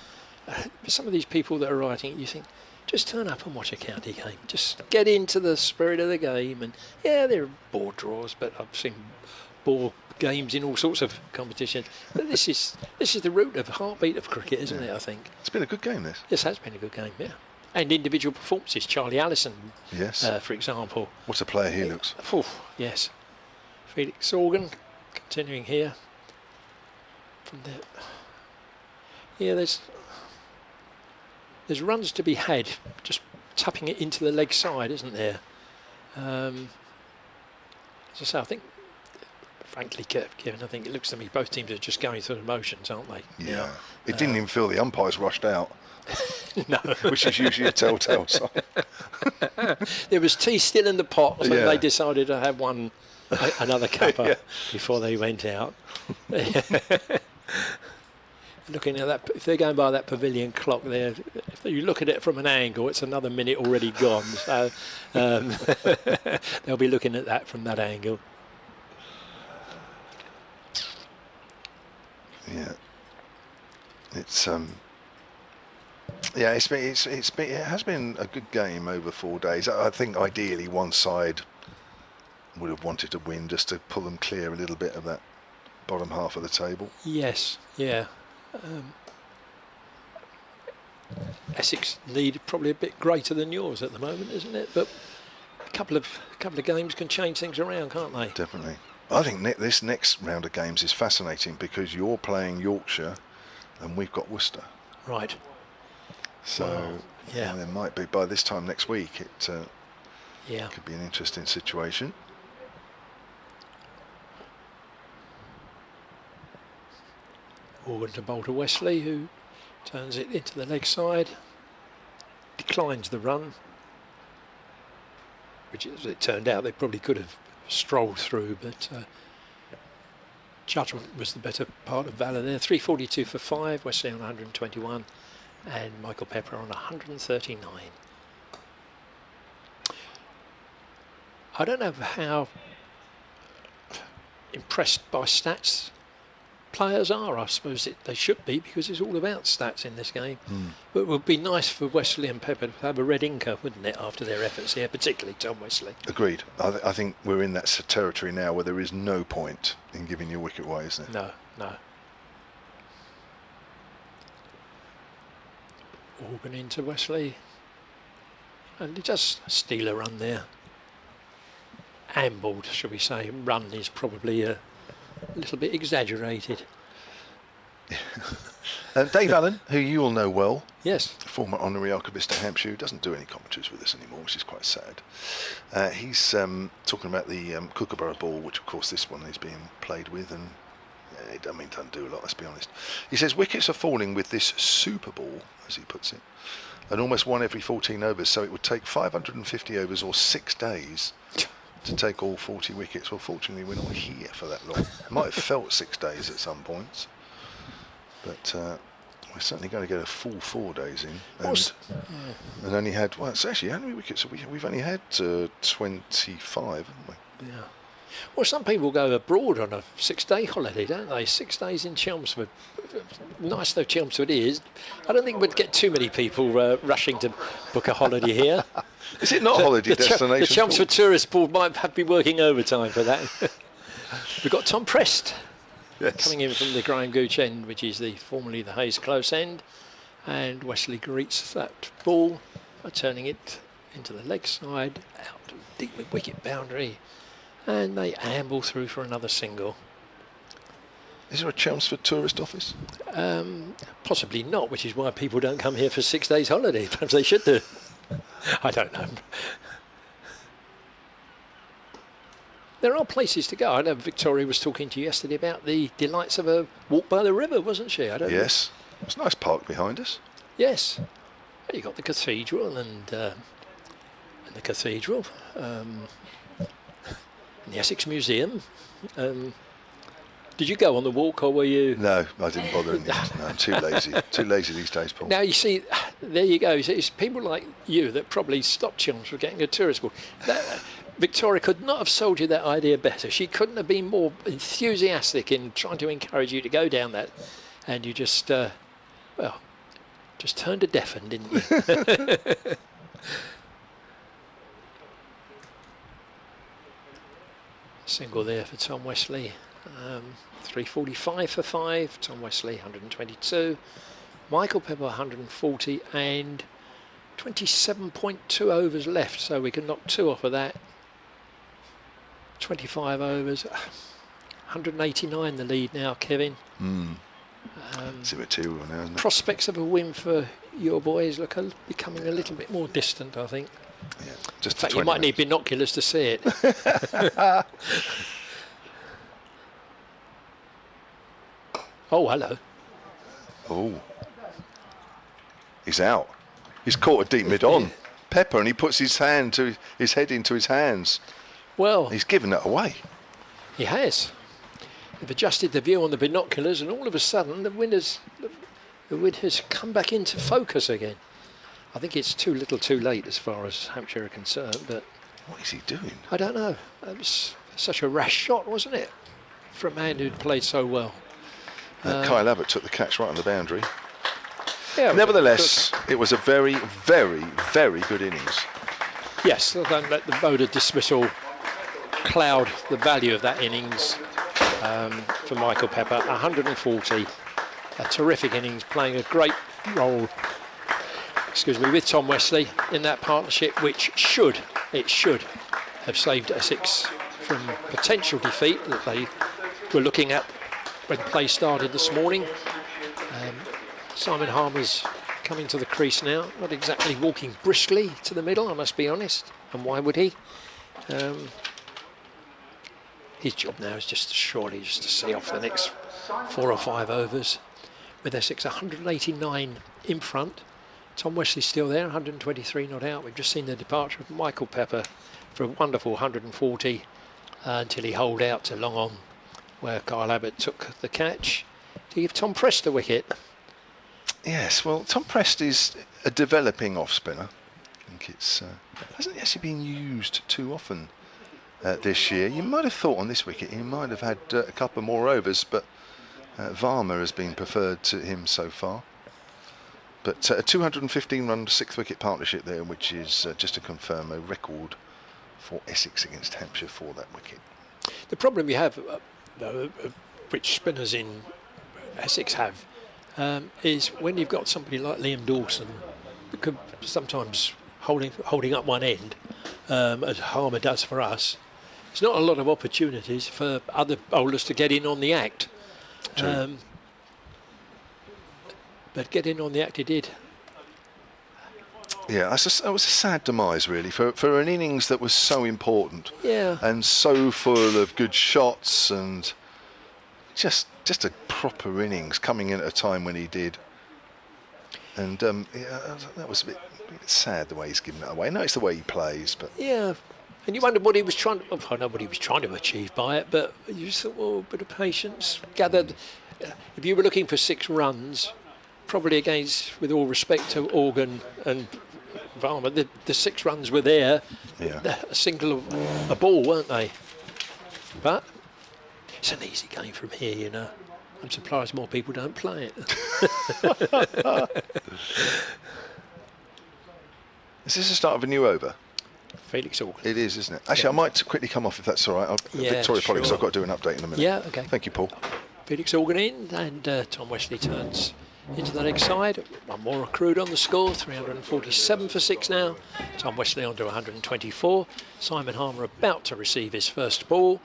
But some of these people that are writing it, you think, just turn up and watch a county game. Just get into the spirit of the game. And yeah, there are board draws, but I've seen board games in all sorts of competitions. But this is the root of the heartbeat of cricket, isn't it? I think It's been a good game, this. this has been a good game. Yeah, and individual performances. Charlie Allison, Yes. for example. What a player he looks. Yes. Felix Organ, continuing here. From there. Yeah, there's runs to be had, just tapping it into the leg side, isn't there? As I say, I think, frankly, Kevin, I think it looks to me both teams are just going through the motions, aren't they? Yeah. It didn't even feel the umpires rushed out. No. Which is usually a telltale sign. There was tea still in the pot, so Yeah. they decided to have another cuppa before they went out. Looking at that, if they're going by that pavilion clock there, if you look at it from an angle, it's another minute already gone. So they'll be looking at that from that angle. Yeah. It's yeah, it has been a good game over 4 days. I think ideally one side would have wanted to win just to pull them clear a little bit of that bottom half of the table. Yes, yeah. Essex need probably a bit greater than yours at the moment, isn't it? But a couple of games can change things around, can't they? Definitely. I think this next round of games is fascinating because you're playing Yorkshire and we've got Worcester. Right. So Wow. Yeah. there might be, by this time next week, it Yeah. could be an interesting situation. Organ to bowl to Wesley, who turns it into the leg side, declines the run, which, as it turned out, they probably could have strolled through, but judgment was the better part of valour there. 342 for 5, Wesley on 121, and Michael Pepper on 139. I don't know how impressed by stats players are. I suppose they should be, because it's all about stats in this game. But it would be nice for Wesley and Pepper to have a red inker, wouldn't it, after their efforts here, particularly Tom Wesley. Agreed. I think we're in that territory now where there is no point in giving your wicket away, is there? No. Organ into Wesley, and he does steal a run there. Ambled, shall we say. Run is probably a little bit exaggerated. Dave Allen, who you all know well, Yes. former honorary archivist at Hampshire, who doesn't do any commentaries with us anymore, which is quite sad. He's talking about the Kookaburra ball, which of course this one is being played with, and it doesn't do a lot, let's be honest. He says wickets are falling with this super ball, as he puts it, and almost one every 14 overs, so it would take 550 overs or 6 days to take all 40 wickets. Well, fortunately, we're not here for that long. It might have felt 6 days at some points, but we're certainly going to get a full 4 days in. And only had, well, it's actually, how many wickets have we've only had 25, haven't we? Yeah. Well, some people go abroad on a 6-day holiday, don't they? 6 days in Chelmsford. Nice though Chelmsford is. I don't think we'd get too many people rushing to book a holiday here. Is it not a holiday destination? The Chelmsford Tourist Board might have to be working overtime for that. We've got Tom Prest coming in from the Graham Gooch end, which is formerly the Hayes Close end. And Wesley greets that ball by turning it into the leg side, out deep wicket boundary. And they amble through for another single. Is there a Chelmsford tourist office? Possibly not, which is why people don't come here for 6 days holiday. Perhaps they should do. I don't know. There are places to go. I know Victoria was talking to you yesterday about the delights of a walk by the river, wasn't she? I don't know. Yes. It's a nice park behind us. Yes. Well, you got the cathedral and the cathedral. The Essex Museum. Did you go on the walk, or were you? No, I didn't bother. No, I'm too lazy. Too lazy these days, Paul. Now you see, there you go. It's people like you that probably stopped Chelmsford from getting a tourist board. Victoria could not have sold you that idea better. She couldn't have been more enthusiastic in trying to encourage you to go down that, and you just, just turned a deaf end, didn't you? Single there for Tom Wesley. 345 for 5. Tom Wesley 122. Michael Pepper 140 and 27.2 overs left, so we can knock 2 off of that. 25 overs. 189 the lead now, Kevin. It's immaterial now, isn't it? Prospects of a win for your boys look becoming a little bit more distant, I think. Yeah, just in fact, you might need binoculars to see it. Oh, hello. Oh. He's out. He's caught a deep mid-on. Pepper, and he puts his head into his hands. Well, he's given it away. He has. They've adjusted the view on the binoculars, and all of a sudden the wind has come back into focus again. I think it's too little too late as far as Hampshire are concerned, but... What is he doing? I don't know. It was such a rash shot, wasn't it? For a man who'd played so well. Kyle Abbott took the catch right on the boundary. Yeah, nevertheless, it was a very, very, very good innings. Yes, don't let the voter dismissal cloud the value of that innings for Michael Pepper. 140, a terrific innings, playing a great role, with Tom Wesley in that partnership, which should have saved Essex from potential defeat that they were looking at when play started this morning. Simon Harmer's coming to the crease now, not exactly walking briskly to the middle, I must be honest, and why would he? His job now is just to see off the next 4 or 5 overs, with Essex 189 in front. Tom Wesley still there, 123 not out. We've just seen the departure of Michael Pepper for a wonderful 140 until he holed out to long on, where Kyle Abbott took the catch to give Tom Prest a wicket. Yes, well, Tom Prest is a developing off-spinner. I think it's hasn't actually been used too often this year. You might have thought on this wicket he might have had a couple more overs, but Varma has been preferred to him so far. But a 215-run 6-wicket partnership there, which is just to confirm a record for Essex against Hampshire for that wicket. The problem you have, which spinners in Essex have, is when you've got somebody like Liam Dawson, who could sometimes holding up one end, as Harmer does for us, there's not a lot of opportunities for other bowlers to get in on the act. But get in on the act he did. Yeah, it was a sad demise, really, for an innings that was so important. Yeah. And so full of good shots and just a proper innings coming in at a time when he did. And that was a bit sad the way he's given it away. No, it's the way he plays, but... Yeah, And you wondered what he was trying to, I know what he was trying to achieve by it, but you just thought, well, a bit of patience. Gathered, if you were looking for 6 runs, probably against, with all respect to Organ and Varma, the 6 runs were there. Yeah. A single, a ball, weren't they? But it's an easy game from here, you know. I'm surprised more people don't play it. Is this the start of a new over? Felix Organ. It is, isn't it? Actually, I might quickly come off if that's all right. Victoria Polly, because sure. I've got to do an update in a minute. Yeah, okay. Thank you, Paul. Felix Organ in, and Tom Wesley turns into the leg side. One more accrued on the score, 347 for 6 now. Tom Wesley on to 124. Simon Harmer about to receive his first ball.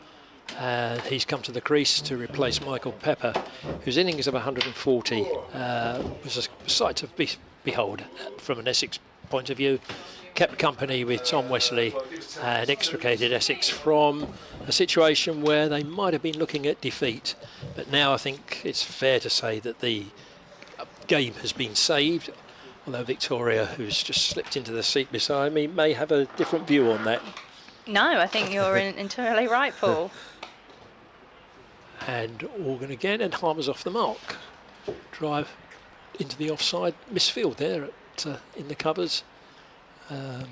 He's come to the crease to replace Michael Pepper, whose innings of 140 was a sight to behold from an Essex point of view. Kept company with Tom Wesley and extricated Essex from a situation where they might have been looking at defeat. But now I think it's fair to say that the game has been saved, although Victoria, who's just slipped into the seat beside me, may have a different view on that. No, I think you're entirely right, Paul. And Organ again, and Harmer's off the mark. Drive into the offside misfield there in the covers. A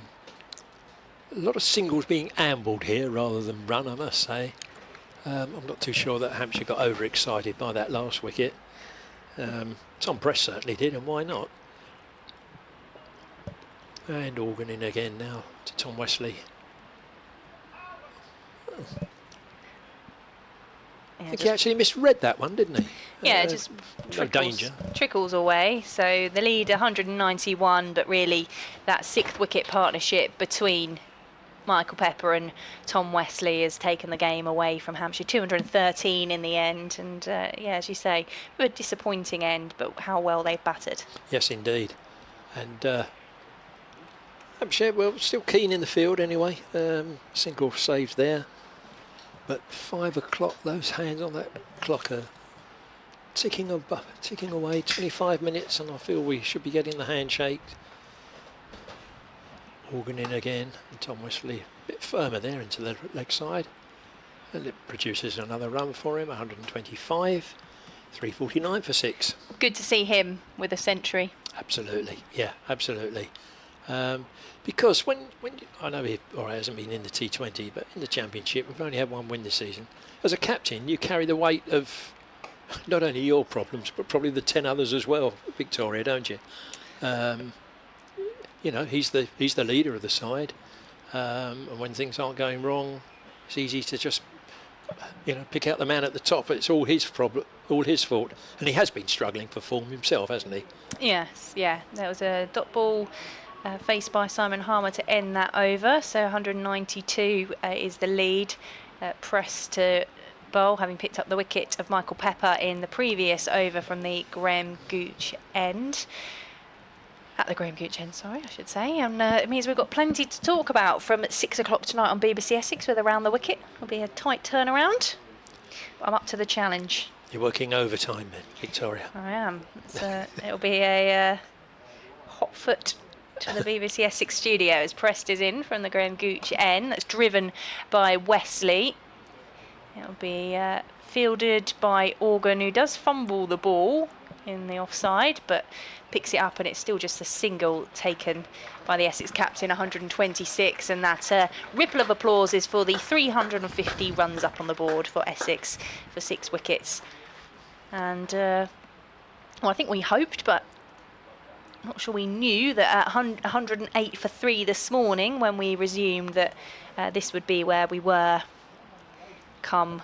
lot of singles being ambled here rather than run, I must say. I'm not too sure that Hampshire got overexcited by that last wicket. Tom Press certainly did, and why not? And Organ in again now to Tom Wesley. I think he actually misread that one, didn't he? Yeah, just no danger. Trickles away. So the lead 191, but really that 6th wicket partnership between Michael Pepper and Tom Wesley has taken the game away from Hampshire. 213 in the end, and yeah, as you say, a disappointing end, but how well they've battered. Yes, indeed. And Hampshire, well, still keen in the field anyway. Single saved there. But 5 o'clock, those hands on that clock are ticking away. 25 minutes, and I feel we should be getting the handshake. Organ in again, and Tom Wesley a bit firmer there into the leg side. And it produces another run for him, 125. 349 for 6. Good to see him with a century. Absolutely, yeah, absolutely. Because when I know he hasn't been in the T20, but in the Championship we've only had 1 win this season. As a captain, you carry the weight of not only your problems but probably the 10 others as well, Victoria, don't you? You know, he's the leader of the side, and when things aren't going wrong, it's easy to just pick out the man at the top. It's all his problem, all his fault, and he has been struggling for form himself, hasn't he? Yes, yeah. There was a dot ball faced by Simon Harmer to end that over. So 192 is the lead. Press to bowl, having picked up the wicket of Michael Pepper in the previous over from the Graham Gooch end. At the Graham Gooch end, sorry, I should say. And it means we've got plenty to talk about from 6 o'clock tonight on BBC Essex with Around the Wicket. It'll be a tight turnaround. I'm up to the challenge. You're working overtime then, Victoria. I am. It'll be a hot foot to the BBC Essex studios. Pressed is in from the Graham Gooch end. That's driven by Wesley. It'll be fielded by Organ, who does fumble the ball in the offside, but picks it up, and it's still just a single taken by the Essex captain, 126, and that ripple of applause is for the 350 runs up on the board for Essex for 6 wickets. And well, I think we hoped, but I'm not sure we knew that at 108 for 3 this morning when we resumed that this would be where we were come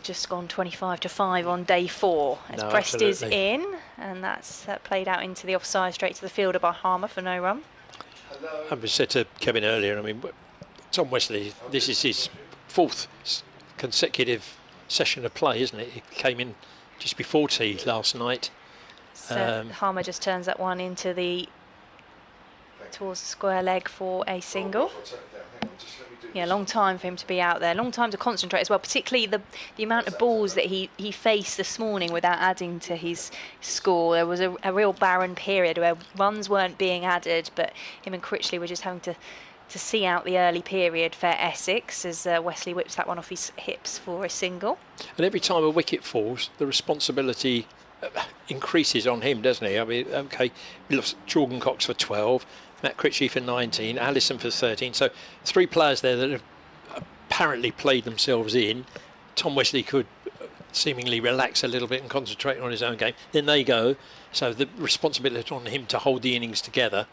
just gone 25 to 5 on day 4 as Prest is in, and that's played out into the offside straight to the fielder by Harmer for no run. I was said to Kevin earlier, I mean, Tom Wesley, this is his 4th consecutive session of play, isn't it? He came in just before tea last night. So Harmer just turns that one into towards the square leg for a single. Yeah, long time for him to be out there, long time to concentrate as well, particularly the amount of balls that he faced this morning without adding to his score. There was a real barren period where runs weren't being added, but him and Critchley were just having to see out the early period for Essex as Wesley whips that one off his hips for a single. And every time a wicket falls, the responsibility increases on him, doesn't he? I mean, okay, we lost Jordan Cox for 12, Matt Critchley for 19, Allison for 13. So 3 players there that have apparently played themselves in. Tom Wesley could seemingly relax a little bit and concentrate on his own game. Then they go. So the responsibility on him to hold the innings together,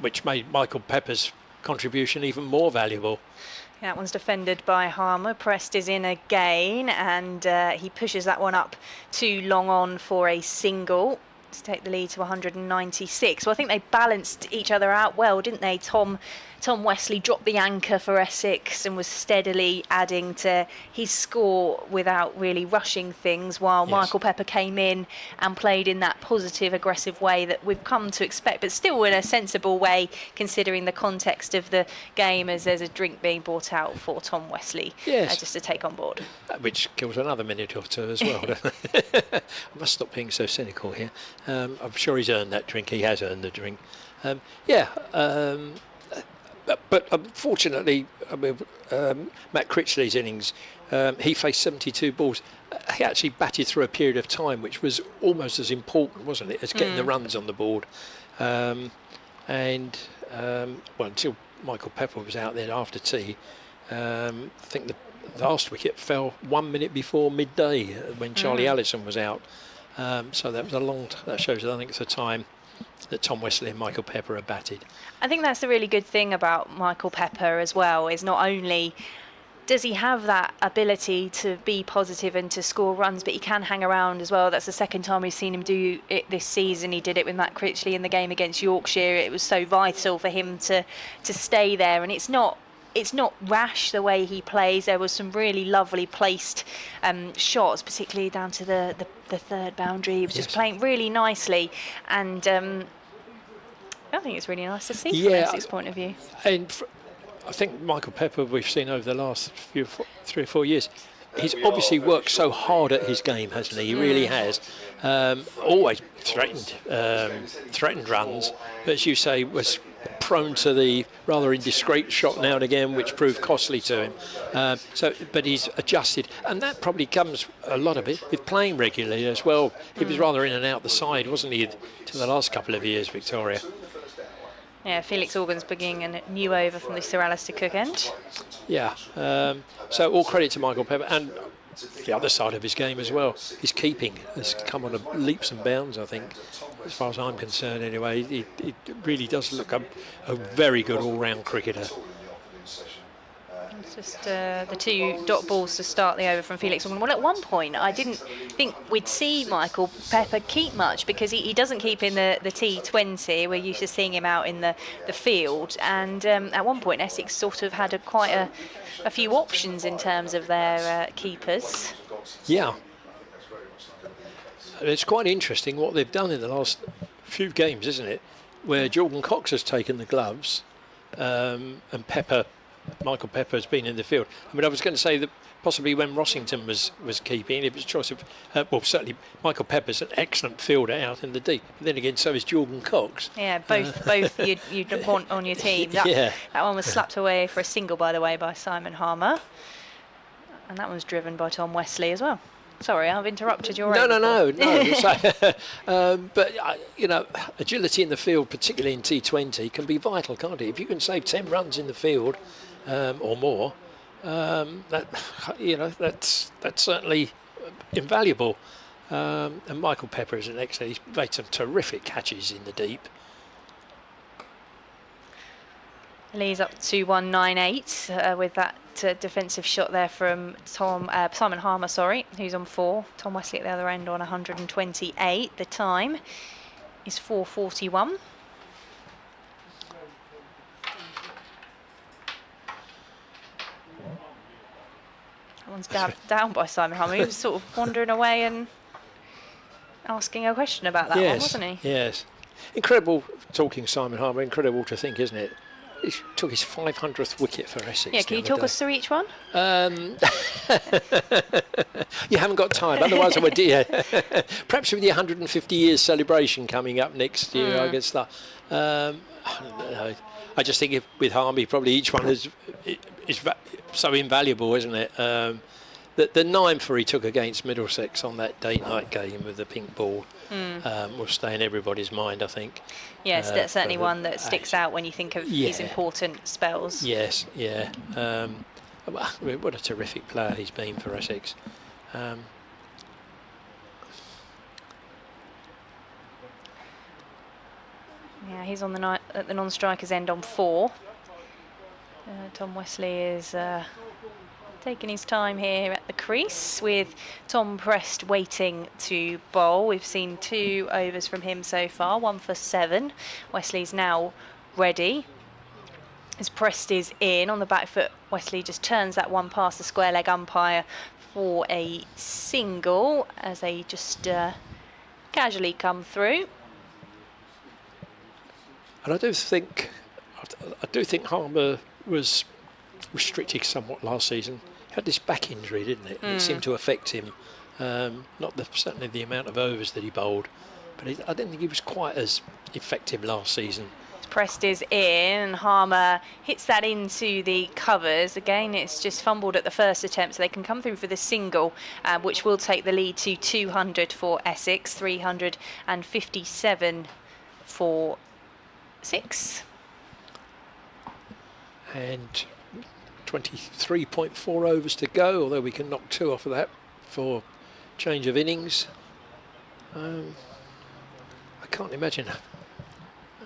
which made Michael Pepper's contribution even more valuable. That one's defended by Harmer. Prest is in again, and he pushes that one up too long on for a single to take the lead to 196. Well, I think they balanced each other out well, didn't they? Tom Wesley dropped the anchor for Essex and was steadily adding to his score without really rushing things, while Yes. Michael Pepper came in and played in that positive, aggressive way that we've come to expect, but still in a sensible way, considering the context of the game, as there's a drink being brought out for Tom Wesley, Yes. just to take on board. Which kills another minute or two as well, doesn't it? I must stop being so cynical here. I'm sure he's earned that drink. He has earned the drink. But unfortunately, I mean, Matt Critchley's innings, he faced 72 balls. He actually batted through a period of time which was almost as important, wasn't it, as getting the runs on the board. Well, until Michael Pepper was out there after tea, I think the last wicket fell 1 minute before midday when Charlie Allison was out. So that was that shows, I think, it's the time that Tom Wesley and Michael Pepper are batted. I think that's the really good thing about Michael Pepper as well, is not only does he have that ability to be positive and to score runs, but he can hang around as well. That's the second time we've seen him do it this season. He did it with Matt Critchley in the game against Yorkshire. It was so vital for him to stay there, and it's not rash the way he plays. There was some really lovely placed shots, particularly down to the third boundary. He was just playing really nicely, and I think it's really nice to see from Essex's point of view. And I think Michael Pepper, we've seen over the last 3 or 4 years, he's obviously worked so hard at his game, hasn't he? He really has. Always threatened runs, but as you say, was prone to the rather indiscreet shot now and again, which proved costly to him. But he's adjusted, and that probably comes a lot of it with playing regularly as well. He was rather in and out the side, wasn't he, to the last couple of years, Victoria? Yeah, Felix Organ's bringing a new over from the Sir Alistair Cook end. Yeah, so all credit to Michael Pepper, and the other side of his game as well. His keeping has come on leaps and bounds, I think, as far as I'm concerned anyway. He really does look a very good all-round cricketer. It's just the 2 dot balls to start the over from Felix Organ. Well, at one point, I didn't think we'd see Michael Pepper keep much, because he doesn't keep in the T20. We're used to seeing him out in the field. And at one point, Essex sort of had quite a few options in terms of their keepers. Yeah. It's quite interesting what they've done in the last few games, isn't it? Where Jordan Cox has taken the gloves and Michael Pepper has been in the field. I mean, I was going to say that possibly when Rossington was keeping, it was a choice of, certainly Michael Pepper's an excellent fielder out in the deep. But then again, so is Jordan Cox. Yeah, both you'd want on your team. That one was slapped away for a single, by the way, by Simon Harmer. And that one's driven by Tom Wesley as well. Sorry, I've interrupted your No. But, agility in the field, particularly in T20, can be vital, can't it? If you can save 10 runs in the field or more, that's certainly invaluable. And Michael Pepper is an excellent. He's made some terrific catches in the deep. Lee's up to 198 with that defensive shot there from Simon Harmer, who's on 4. Tom Wesley at the other end on 128. The time is 4:41. That one's down by Simon Harmer. He was sort of wandering away and asking a question about that one, wasn't he? Yes. Incredible, talking Simon Harmer, incredible to think, isn't it? He took his 500th wicket for Essex. Yeah, can you talk us through each one? You haven't got time, otherwise I would. Yeah. Perhaps with the 150 years celebration coming up next year, I guess that. I don't know. I just think with Harmy, probably each one is so invaluable, isn't it? The 9 for he took against Middlesex on that day-night game with the pink ball will stay in everybody's mind, I think. Yes, that's certainly one that sticks out when you think of his important spells. Yes, yeah. What a terrific player he's been for Essex. Yeah, he's on at the non-strikers end on 4. Tom Wesley is taking his time here at the crease with Tom Prest waiting to bowl. We've seen 2 overs from him so far, 1 for 7. Wesley's now ready. As Prest is in on the back foot, Wesley just turns that one past the square leg umpire for a single as they just casually come through. And I do think Harmer was restricted somewhat last season. He had this back injury, didn't it? It seemed to affect him. Certainly the amount of overs that he bowled, but I didn't think he was quite as effective last season. Prest is in and Harmer hits that into the covers. Again, it's just fumbled at the first attempt, so they can come through for the single, which will take the lead to 200 for Essex, 357 for 6. And 23.4 overs to go, although we can knock 2 off of that for change of innings. I can't imagine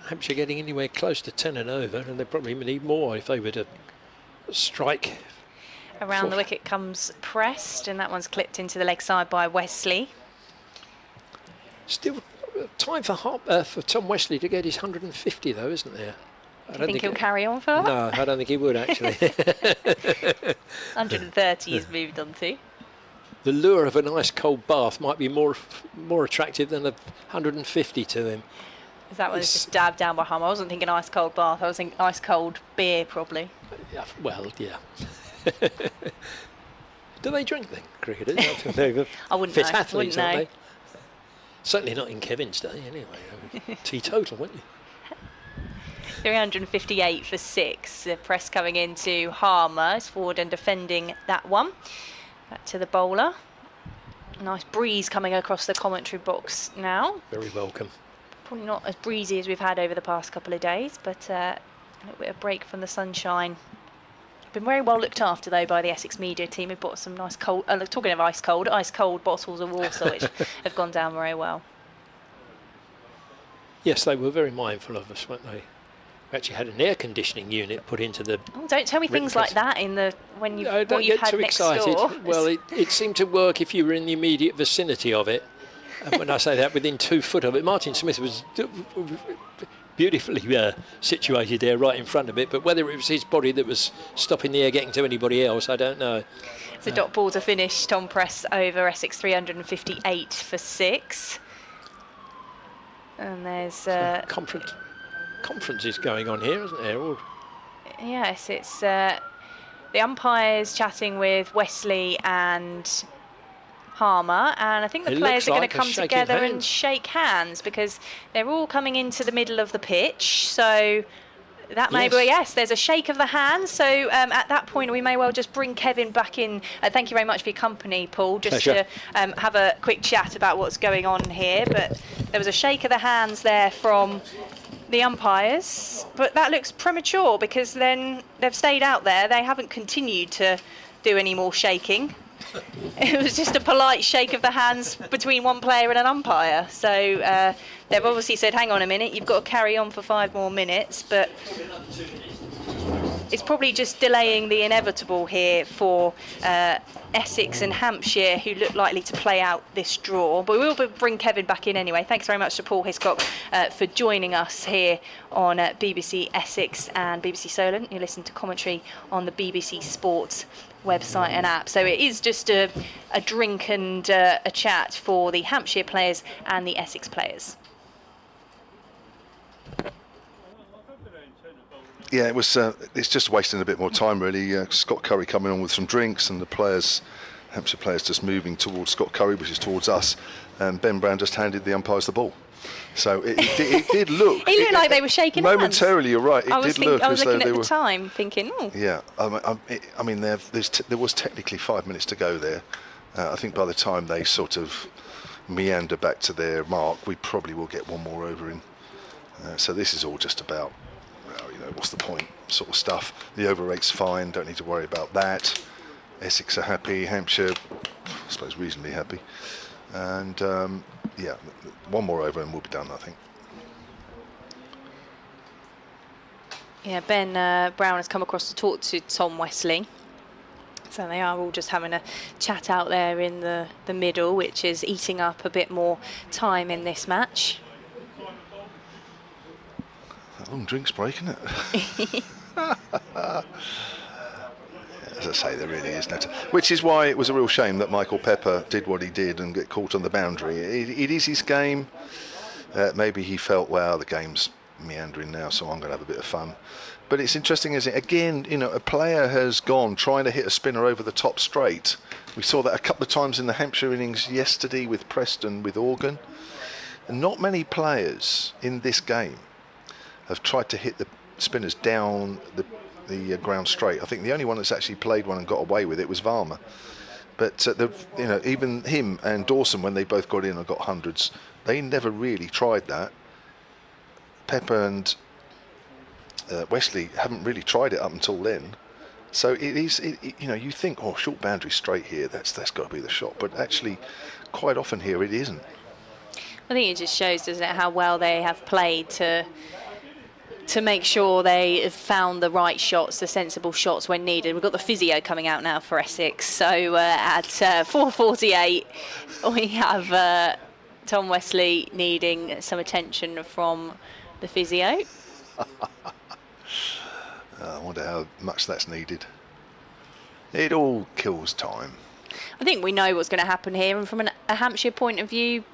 Hampshire getting anywhere close to 10 and over, and they probably need more if they were to strike. Around the wicket comes Prest, and that one's clipped into the leg side by Wesley. Still time for Tom Wesley to get his 150 though, isn't there? Do you think he'll carry on for that? No, I don't think he would actually. 130 he's moved on to. The lure of an ice cold bath might be more attractive than a 150 to him. That one's just dabbed down by Harmer. I wasn't thinking ice cold bath, I was thinking ice cold beer probably. Yeah, well, yeah. Do they drink then, cricketers? I wouldn't fit know. athletes, aren't they? Certainly not in Kevin's day, anyway. Teetotal, weren't you? 358 for 6. The press coming into Harmer. Is forward and defending that one. Back to the bowler. Nice breeze coming across the commentary box now. Very welcome. Probably not as breezy as we've had over the past couple of days, but a little bit of break from the sunshine. Been very well looked after though by the Essex media team. We've bought some nice cold, talking of ice cold bottles of water which have gone down very well. Yes, they were very mindful of us, weren't they? We actually had an air conditioning unit put into the. Oh, don't tell me things like that in the when you no, what you've had too next excited. door. Well, it seemed to work if you were in the immediate vicinity of it. And when I say that, within 2 foot of it, Martin Smith was beautifully situated there, right in front of it. But whether it was his body that was stopping the air getting to anybody else, I don't know. So dot ball to finish. Tom Press over Essex 358 for 6. And there's conferences going on here, isn't there? All... Yes, it's the umpires chatting with Wesley and Harmer, and I think the players are going to come together and shake hands because they're all coming into the middle of the pitch. So that may be, yes, there's a shake of the hand. So at that point, we may well just bring Kevin back in. Thank you very much for your company, Paul, just to have a quick chat about what's going on here. But there was a shake of the hands there from the umpires, but that looks premature because then they've stayed out there. They haven't continued to do any more shaking. It was just a polite shake of the hands between one player and an umpire. So they've obviously said, hang on a minute, you've got to carry on for 5 more minutes, but it's probably just delaying the inevitable here for Essex and Hampshire, who look likely to play out this draw. But we will bring Kevin back in anyway. Thanks very much to Paul Hiscock for joining us here on BBC Essex and BBC Solent. You listen to commentary on the BBC Sports website and app. So it is just a drink and a chat for the Hampshire players and the Essex players. Yeah, it was. It's just wasting a bit more time, really. Scott Curry coming on with some drinks, and the players, Hampshire players, just moving towards Scott Curry, which is towards us, and Ben Brown just handed the umpires the ball. So it did look. It looked like they were shaking hands. Momentarily, you're right. It did look as though they were. I was looking at the time, thinking, oh. Yeah, I mean, there was technically 5 minutes to go there. I think by the time they sort of meander back to their mark, we probably will get one more over in. So this is all just about, well, you know, what's the point sort of stuff. The over rate's fine, don't need to worry about that. Essex are happy, Hampshire, I suppose, reasonably happy. And yeah, one more over and we'll be done, I think. Yeah, Ben Brown has come across to talk to Tom Wesley. So they are all just having a chat out there in the middle, which is eating up a bit more time in this match. A long drinks break, isn't it? As I say, there really is no which is why it was a real shame that Michael Pepper did what he did and get caught on the boundary. It is his game. Maybe he felt, well, the game's meandering now, so I'm going to have a bit of fun. But it's interesting, isn't it? Again, you know, a player has gone trying to hit a spinner over the top straight. We saw that a couple of times in the Hampshire innings yesterday with Preston, with Organ. And not many players in this game have tried to hit the spinners down the ground straight. I think the only one that's actually played one and got away with it was Varma. But you know, even him and Dawson, when they both got in and got hundreds, they never really tried that. Pepper and Wesley haven't really tried it up until then. So it is, you know, you think, oh, short boundary straight here, that's got to be the shot. But actually, quite often here it isn't. I think it just shows, doesn't it, how well they have played to make sure they have found the right shots, the sensible shots when needed. We've got the physio coming out now for Essex. So at 4:48, we have Tom Wesley needing some attention from the physio. I wonder how much that's needed. It all kills time. I think we know what's going to happen here, and from a Hampshire point of view,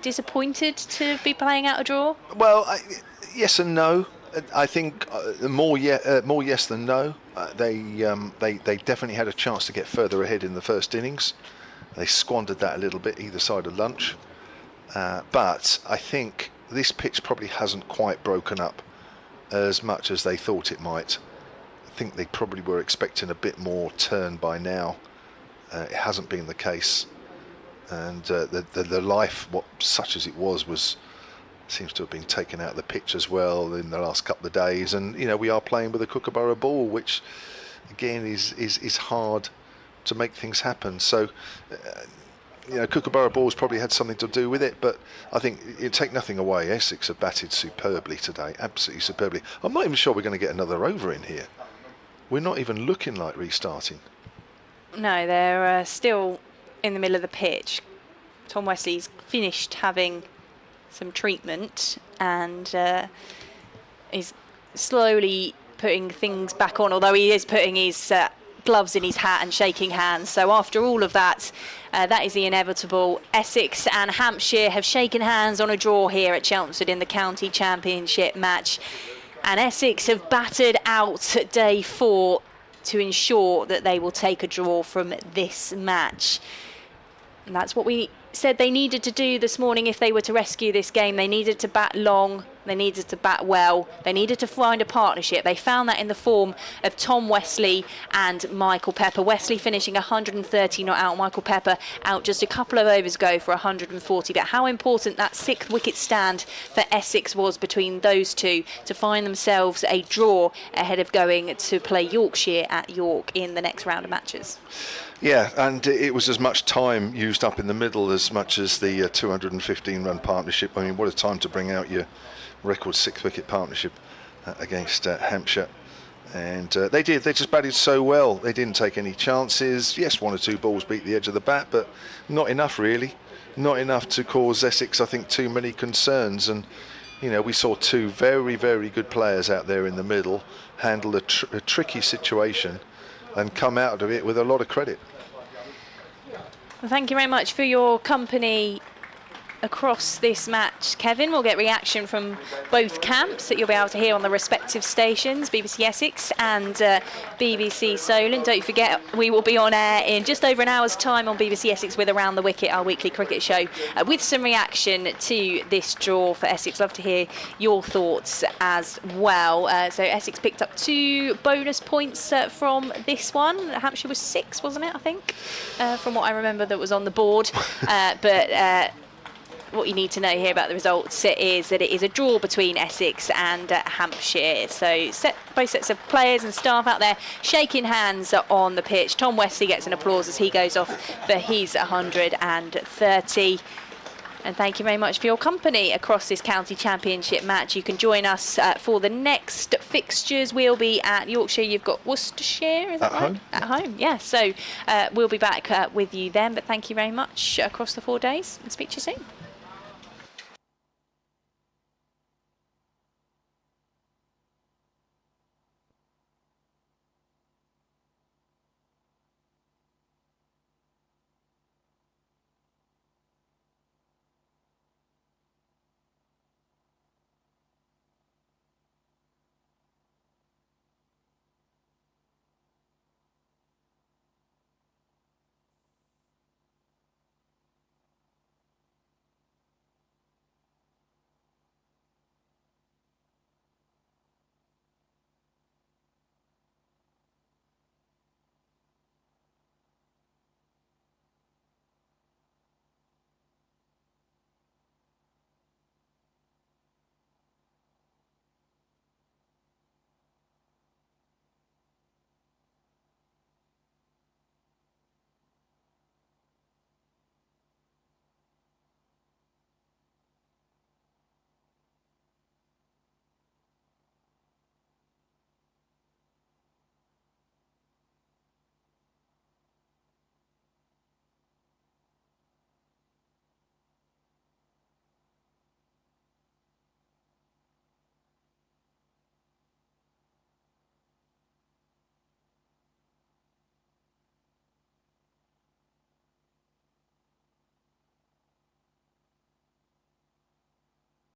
disappointed to be playing out a draw? Well, yes and no. I think more yes than no. They definitely had a chance to get further ahead in the first innings. They squandered that a little bit either side of lunch. But I think this pitch probably hasn't quite broken up as much as they thought it might. I think they probably were expecting a bit more turn by now. It hasn't been the case. And the life, such as it was seems to have been taken out of the pitch as well in the last couple of days. And you know, we are playing with a Kookaburra ball, which again is hard to make things happen. So you know, Kookaburra ball's probably had something to do with it, but I think you take nothing away. Essex have batted superbly today, absolutely superbly. I'm not even sure we're going to get another over in here. We're not even looking like restarting. No, they're still in the middle of the pitch. Tom Wesley's finished having some treatment and is slowly putting things back on, although he is putting his gloves in his hat and shaking hands. So after all of that, that is the inevitable. Essex and Hampshire have shaken hands on a draw here at Chelmsford in the County Championship match, and Essex have battered out day 4 to ensure that they will take a draw from this match. And that's what we said they needed to do this morning if they were to rescue this game. They needed to bat long, they needed to bat well, they needed to find a partnership. They found that in the form of Tom Wesley and Michael Pepper. Wesley finishing 130 not out, Michael Pepper out just a couple of overs ago for 140. But how important that 6th wicket stand for Essex was between those two to find themselves a draw ahead of going to play Yorkshire at York in the next round of matches. Yeah, and it was as much time used up in the middle as much as the 215-run partnership. I mean, what a time to bring out your record 6-wicket partnership against Hampshire. And they just batted so well. They didn't take any chances. Yes, 1 or 2 balls beat the edge of the bat, but not enough really. Not enough to cause Essex, I think, too many concerns. And, you know, we saw 2 very, very good players out there in the middle handle a tricky situation and come out of it with a lot of credit. Well, thank you very much for your company across this match, Kevin. We'll get reaction from both camps that you'll be able to hear on the respective stations, BBC Essex and BBC Solent. Don't forget, we will be on air in just over an hour's time on BBC Essex with Around the Wicket, our weekly cricket show, with some reaction to this draw for Essex. Love to hear your thoughts as well. So Essex picked up 2 bonus points from this one. Hampshire was 6, wasn't it, I think, from what I remember that was on the board. But what you need to know here about the results is that it is a draw between Essex and Hampshire. So both sets of players and staff out there shaking hands on the pitch. Tom Wesley gets an applause as he goes off for his 130. And thank you very much for your company across this county championship match. You can join us for the next fixtures. We'll be at Yorkshire. You've got Worcestershire, is that right? Home. At home, yeah. So we'll be back with you then. But thank you very much across the 4 days, and speak to you soon.